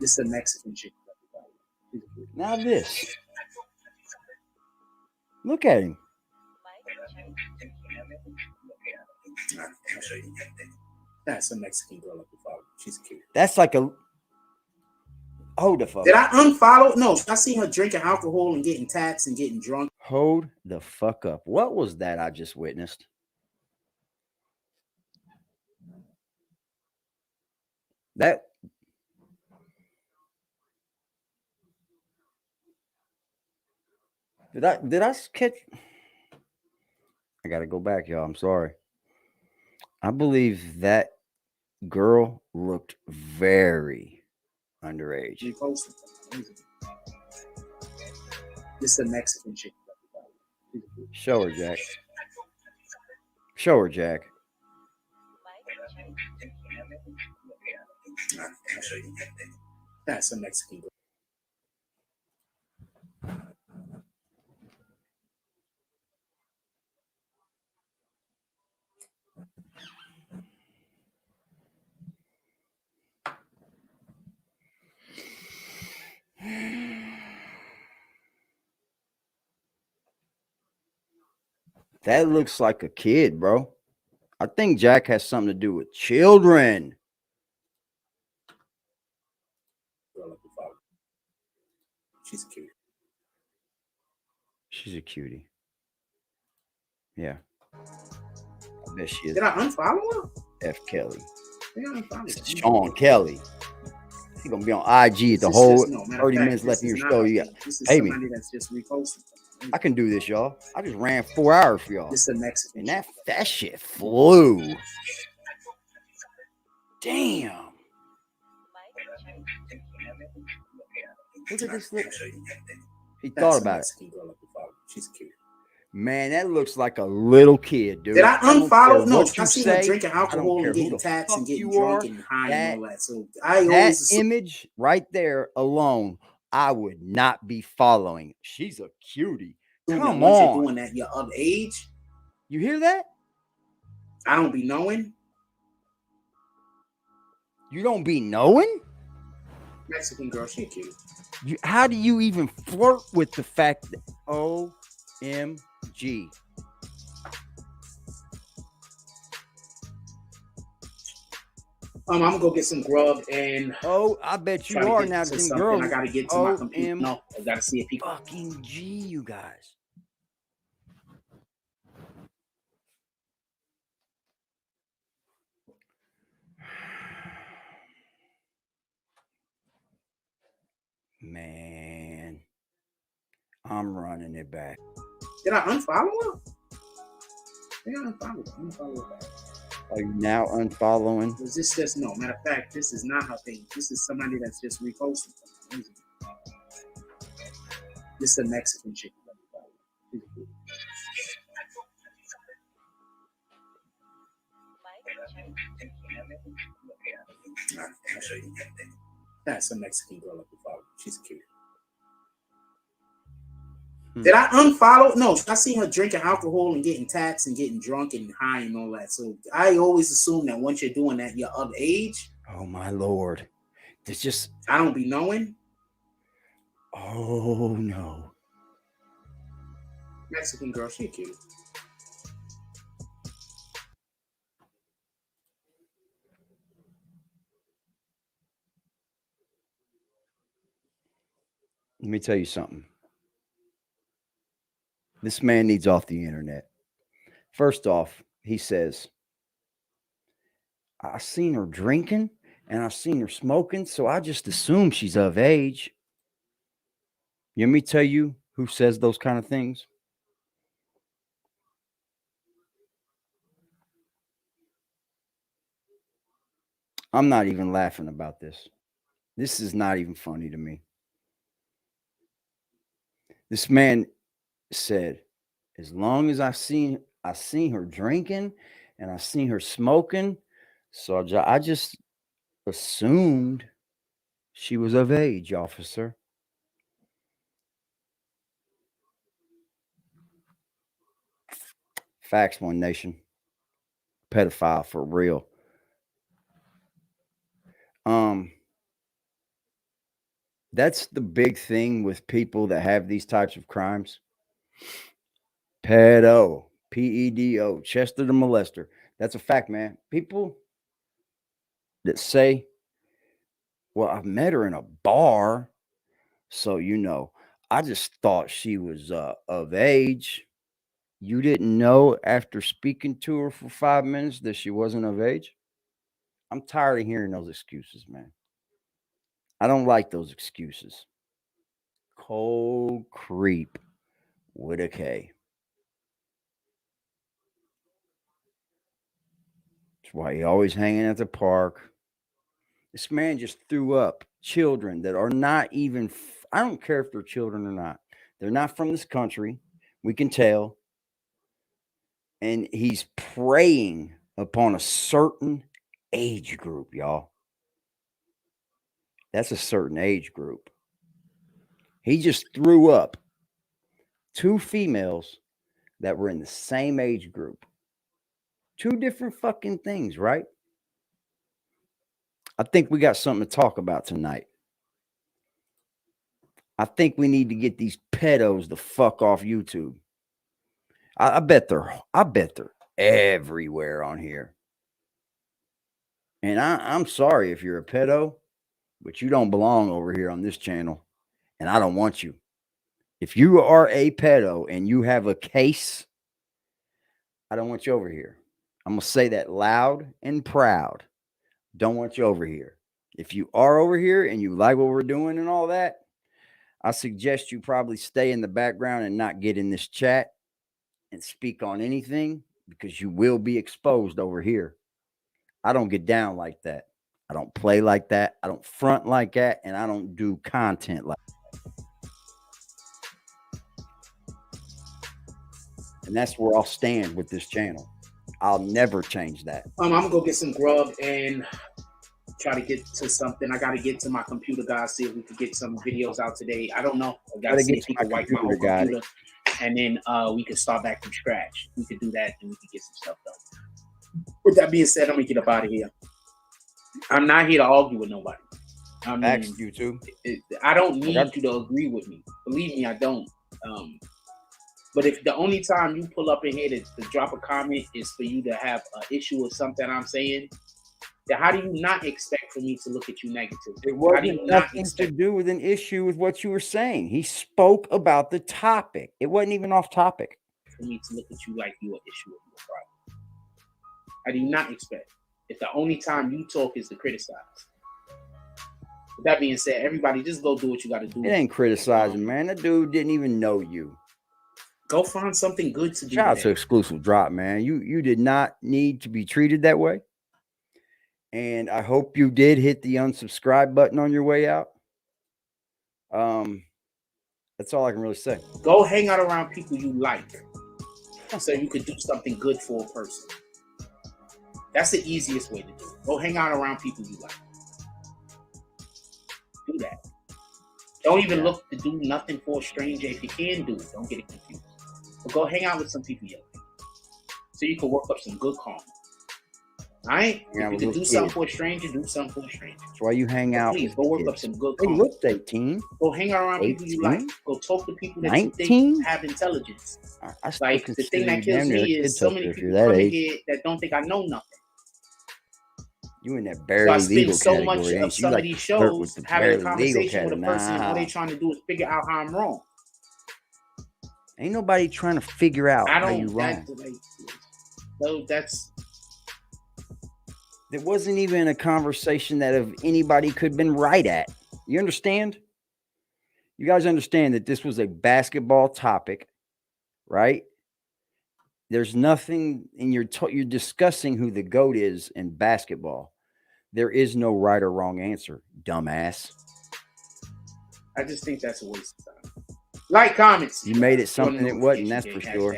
This is a Mexican chick. Now this. Look at him. I'll show you. That's a Mexican girl up the follow. She's cute. That's like a... Hold the fuck Did up. I unfollow? No, I seen her drinking alcohol and getting tats and getting drunk. Hold the fuck up. What was that I just witnessed? That... Did I catch? I gotta go back, y'all. I'm sorry. I believe that girl looked very underage. This is a Mexican chick. Show her, Jack. Show her, Jack. That's a Mexican girl. That looks like a kid, bro. I think Jack has something to do with children. She's a cutie. She's a cutie. Yeah. I bet she is. Did I unfollow her? F. Kelly. Yeah, I unfollowed her. Sean Kelly. He's gonna be on IG the whole 30 minutes left in your show. You got pay me. That's just reposting. I can do this, y'all. I just ran 4 hours for y'all. This is a Mexican. And that shit flew. Damn. Look at this. He thought about it. She's cute. Man, that looks like a little kid, dude. Did I unfollow? No, I seen her say. drinking alcohol and getting tats and getting drunk and high and all that. So I that always image right there alone, I would not be following. She's a cutie. Come once on. you're doing that, you're of age. You hear that? I don't be knowing. You don't be knowing? Mexican girl, she cute. How do you even flirt with the fact that OMG? I'm gonna go get some grub and I bet you are now. Girls, I gotta get to my computer. No, I gotta see if he fucking G, you guys. Man, I'm running it back. Did I unfollow her? Yeah, I unfollowed her. Unfollow her back. Are you now unfollowing? Is this just no? Matter of fact, this is not her thing. This is somebody that's just reposting. This is a Mexican chick. I'll show you. That's a Mexican girl up the follow. She's cute. Did I unfollow? No, I seen her drinking alcohol and getting tats and getting drunk and high and all that. So I always assume that once you're doing that, you're of age. Oh my Lord. It's just I don't be knowing. Oh no. Mexican girl, she cute. Let me tell you something. This man needs off the internet. First off, he says, I seen her drinking and I seen her smoking, so I just assume she's of age. Let me tell you who says those kind of things. I'm not even laughing about this. This is not even funny to me. This man said, as long as I seen her drinking and I seen her smoking, so I just assumed she was of age, officer. Facts, One Nation. Pedophile for real. That's the big thing with people that have these types of crimes. Pedo, P-E-D-O, Chester the molester. That's a fact, man. People that say, well, I met her in a bar, so, I just thought she was of age. You didn't know after speaking to her for 5 minutes that she wasn't of age? I'm tired of hearing those excuses, man. I don't like those excuses. Cold creep. with a K. That's why he always hanging at the park. This man just threw up children that are not even, I don't care if they're children or not. They're not from this country. We can tell. And he's preying upon a certain age group, y'all. That's a certain age group. He just threw up 2 females that were in the same age group. 2 different fucking things, right? I think we got something to talk about tonight. I think we need to get these pedos the fuck off YouTube. I bet they're everywhere on here. And I'm sorry if you're a pedo, but you don't belong over here on this channel. And I don't want you. If you are a pedo and you have a case, I don't want you over here. I'm going to say that loud and proud. Don't want you over here. If you are over here and you like what we're doing and all that, I suggest you probably stay in the background and not get in this chat and speak on anything, because you will be exposed over here. I don't get down like that. I don't play like that. I don't front like that. And I don't do content like that. And that's where I'll stand with this channel. I'll never change that. I'm gonna go get some grub and try to get to something. I gotta get to my computer, guys, see if we can get some videos out today. I don't know. I gotta see if we can wipe my whole computer, and then we can start back from scratch. We could do that, and we can get some stuff done. With that being said, I'm gonna get up out of here. I'm not here to argue with nobody. I mean, you too. I don't need you to agree with me. Believe me, I don't. But if the only time you pull up in here to drop a comment is for you to have an issue with something I'm saying, then how do you not expect for me to look at you negative? It wasn't nothing to do with an issue with what you were saying. He spoke about the topic. It wasn't even off topic. For me to look at you like you're an issue with your problem. How do you not expect? If the only time you talk is to criticize. With that being said, everybody just go do what you got to do. It ain't criticizing, man. That dude didn't even know you. Go find something good to do. Shout out to Exclusive Drop, man. You did not need to be treated that way. And I hope you did hit the unsubscribe button on your way out. That's all I can really say. Go hang out around people you like, so you could do something good for a person. That's the easiest way to do it. Go hang out around people you like. Do that. Don't even look to do nothing for a stranger. If you can do it, don't get it confused. But go hang out with some people you like, so you can work up some good karma. All right? If you can do something for a stranger, do something for a stranger. That's why you hang out. Please, go work up some good karma. They looked 18. Go hang out around people you like. Go talk to people that 19? you think have intelligence. Like, the thing that kills me is so many people come in here that don't think I know nothing. You in that barely legal category. So I spend so much of some of these shows having a conversation with a person, and all they trying to do is figure out how I'm wrong. Ain't nobody trying to figure out how you're wrong. It wasn't even a conversation that of anybody could have been right at. You understand? You guys understand that this was a basketball topic, right? There's nothing in you're discussing who the GOAT is in basketball. There is no right or wrong answer, dumbass. I just think that's a waste of time. Like, comments. You made it something it wasn't, that's for sure.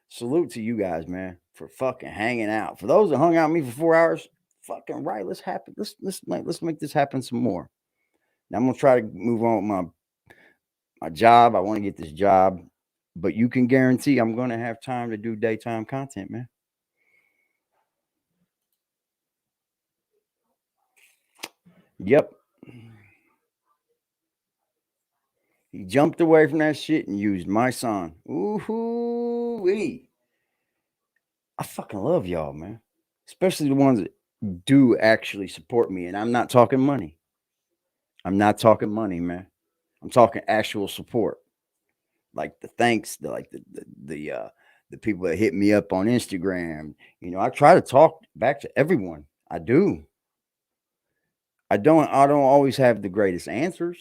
Salute to you guys, man, for fucking hanging out. For those that hung out with me for 4 hours, fucking right. Let's make this happen some more. Now I'm gonna try to move on with my job. I want to get this job, but you can guarantee I'm gonna have time to do daytime content, man. Yep. He jumped away from that shit and used my song. Ooh-hoo-wee. I fucking love y'all, man. Especially the ones that do actually support me. And I'm not talking money. I'm not talking money, man. I'm talking actual support. Like the thanks, the people that hit me up on Instagram. You know, I try to talk back to everyone. I do. I don't always have the greatest answers.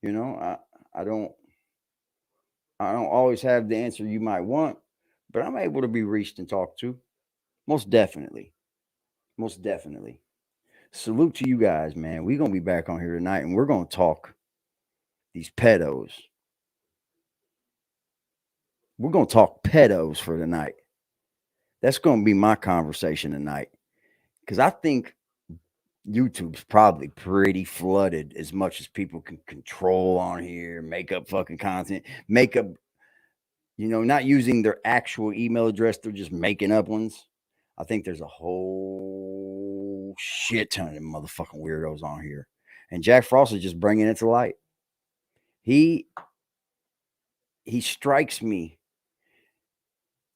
You know, I don't. I don't always have the answer you might want, but I'm able to be reached and talked to. Most definitely. Most definitely. Salute to you guys, man. We're going to be back on here tonight and we're going to talk these pedos. We're going to talk pedos for tonight. That's going to be my conversation tonight. Because I think YouTube's probably pretty flooded as much as people can control on here, make up fucking content, make up, not using their actual email address. They're just making up ones. I think there's a whole shit ton of motherfucking weirdos on here. And Jack Frost is just bringing it to light. He strikes me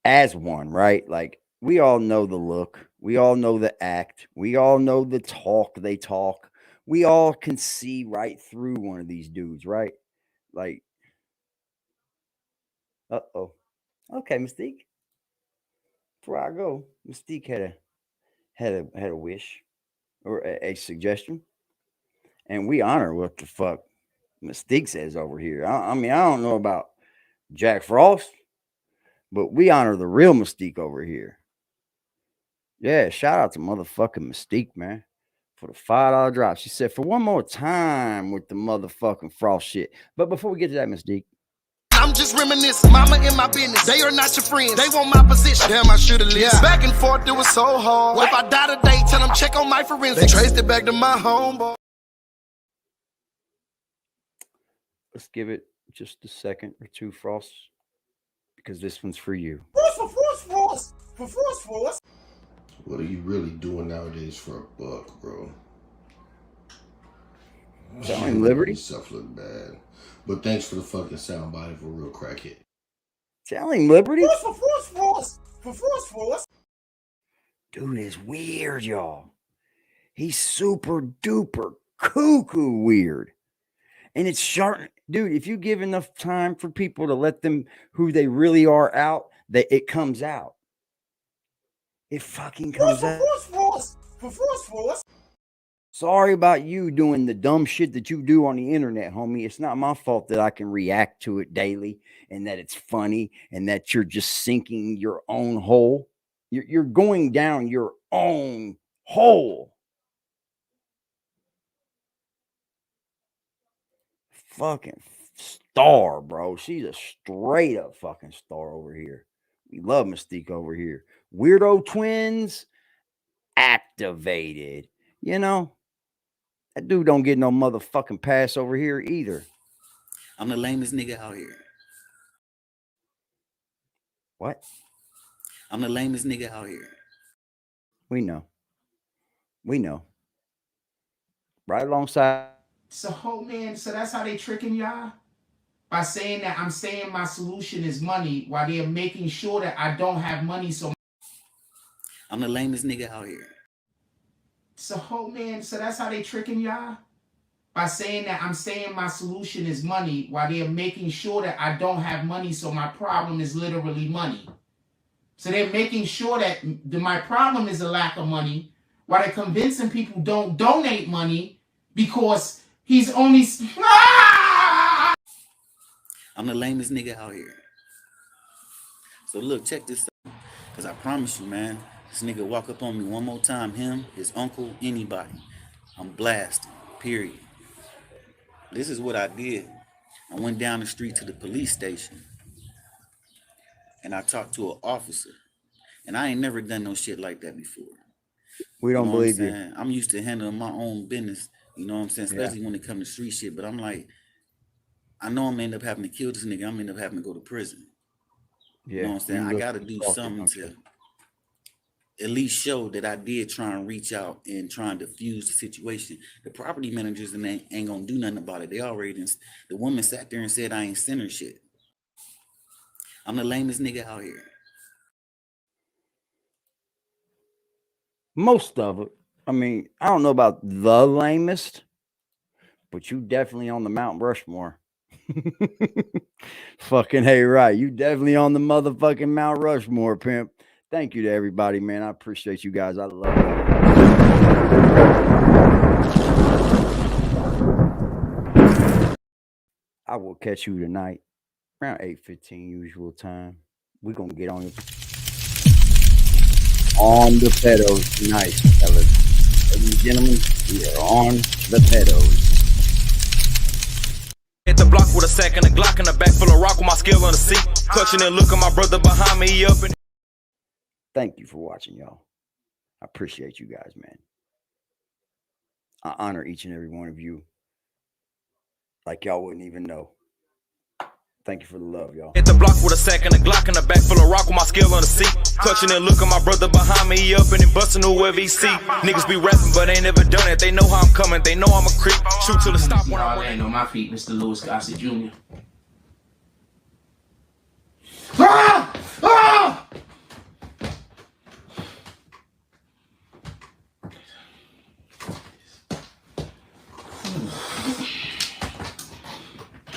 as one, right? Like, we all know the look. We all know the act. We all know the talk they talk. We all can see right through one of these dudes, right? Like, uh-oh. Okay, Mystique. Before I go, Mystique had a wish or a suggestion. And we honor what the fuck Mystique says over here. I mean, I don't know about Jack Frost, but we honor the real Mystique over here. Yeah, shout out to motherfucking Mystique, man, for the $5 drop. She said, for one more time with the motherfucking Frost shit. But before we get to that, Mystique. I'm just reminiscing, mama in my business. They are not your friends. They want my position. Damn, I should have lived. Yeah. Back and forth, it was so hard. What? If I die today, tell them check on my forensics. They traced it back to my homeboy. Let's give it just a second or two, Frost, because this one's for you. Frost. What are you really doing nowadays for a buck, bro? Selling Liberty? Yourself look bad. But thanks for the fucking soundbite for a real crackhead. Selling Liberty? Frost. Dude is weird, y'all. He's super duper cuckoo weird. And it's sharp. Dude, if you give enough time for people to let them who they really are out, it comes out. It fucking comes out. Frost. Sorry about you doing the dumb shit that you do on the internet, homie. It's not my fault that I can react to it daily and that it's funny and that you're just sinking your own hole. You're going down your own hole. Fucking star, bro. She's a straight up fucking star over here. We love Mystique over here. Weirdo twins activated. That dude don't get no motherfucking pass over here either. I'm the lamest nigga out here. What? I'm the lamest nigga out here. We know. Right alongside. So that's how they tricking y'all? By saying that I'm saying my solution is money while they're making sure that I don't have money. So I'm the lamest nigga out here. So that's how they tricking y'all? By saying that I'm saying my solution is money while they're making sure that I don't have money, so my problem is literally money. So they're making sure that my problem is a lack of money while they're convincing people don't donate money because he's only... I'm the lamest nigga out here. So look, check this out. Because I promise you, man, this nigga walk up on me one more time, him, his uncle, anybody, I'm blasting, period. This is what I did. I went down the street to the police station and I talked to an officer. And I ain't never done no shit like that before. We don't believe you. I'm used to handling my own business, you know what I'm saying? Especially when it comes to street shit. But I'm like, I know I'm gonna end up having to kill this nigga. I'm gonna end up having to go to prison. Yeah. You know what I'm saying? I gotta do something to at least show that I did try and reach out and try and diffuse the situation. The property managers and they ain't gonna do nothing about it. They already, the woman sat there and said I ain't sent her shit. I'm the lamest nigga out here. Most of it. I mean, I don't know about the lamest, but you definitely on the Mount Rushmore. Fucking hey, right. You definitely on the motherfucking Mount Rushmore, Pimp. Thank you to everybody, man. I appreciate you guys. I love you. I will catch you tonight Around 8:15 usual time. We're gonna get on the pedos tonight, fellas. Ladies and gentlemen, we are on the pedos. Hit the block with a sack and a Glock in the back full of rock with my skill on the seat. Clutching and looking my brother behind me, he up and. Thank you for watching, y'all. I appreciate you guys, man. I honor each and every one of you like y'all wouldn't even know. Thank you for the love, y'all. Hit the block with a sack and a Glock in the back full of rock with my skill on the seat. Clutching and looking my brother behind me, he up and busting whoever he see. Niggas be rapping, but ain't never done it. They know how I'm coming, they know I'm a creep. Shoot till it stop when I land on my feet, Mr. Louis Gossett Jr. Ah! Ah!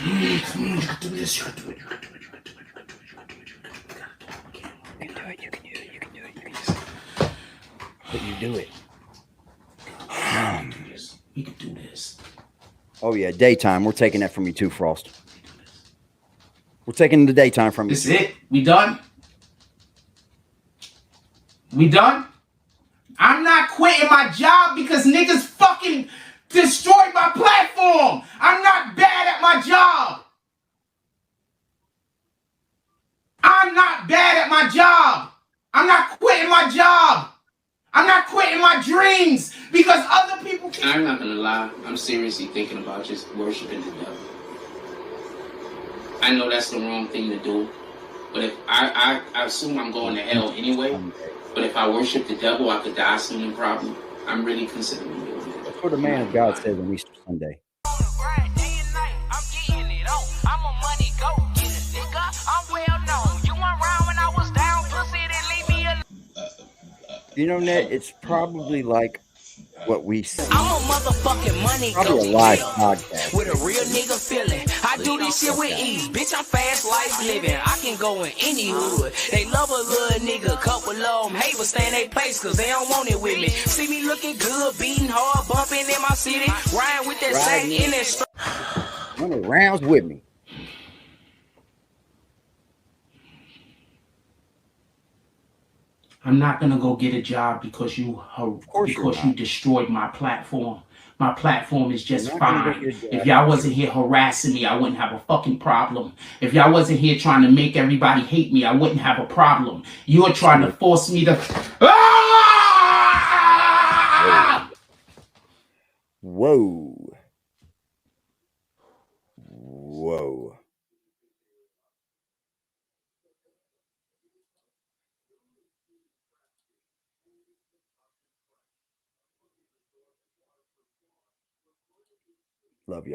You can do this, you can do it, you can do it, you can do it, you can do it, you can do it, you can do it, you can do it, you can do it, you can do it, you can do it. But you do it. We can do this. Oh yeah, daytime. We're taking that from you too, Frost. We're taking the daytime from you. This is it? We done? We done? I'm not quitting my job because niggas fucking destroyed my platform. I'm not bad at my job. I'm not bad at my job. I'm not quitting my job. I'm not quitting my dreams because other people can. I'm not gonna lie. I'm seriously thinking about just worshiping the devil. I know that's the wrong thing to do, but if I assume I'm going to hell anyway. But if I worship the devil, I could die soon and probably. I'm really considering doing it. That's what the man of God says on Easter Sunday. You know, Ned, it's probably like what we see. I'm a motherfucking money Probably a live podcast. with a real nigga feeling. I do this shit with ease. Bitch, I'm fast life living. I can go in any hood. They love a little nigga. Couple of them hate but stay in their place cause they don't want it with me. See me looking good, beating hard, bumping in my city. Riding with that sack in that strap. 100 rounds with me. I'm not gonna go get a job because you destroyed my platform. My platform is just fine. If y'all wasn't here harassing me, I wouldn't have a fucking problem. If y'all wasn't here trying to make everybody hate me, I wouldn't have a problem. You are trying to force me to. Ah! Whoa. Whoa. Love you.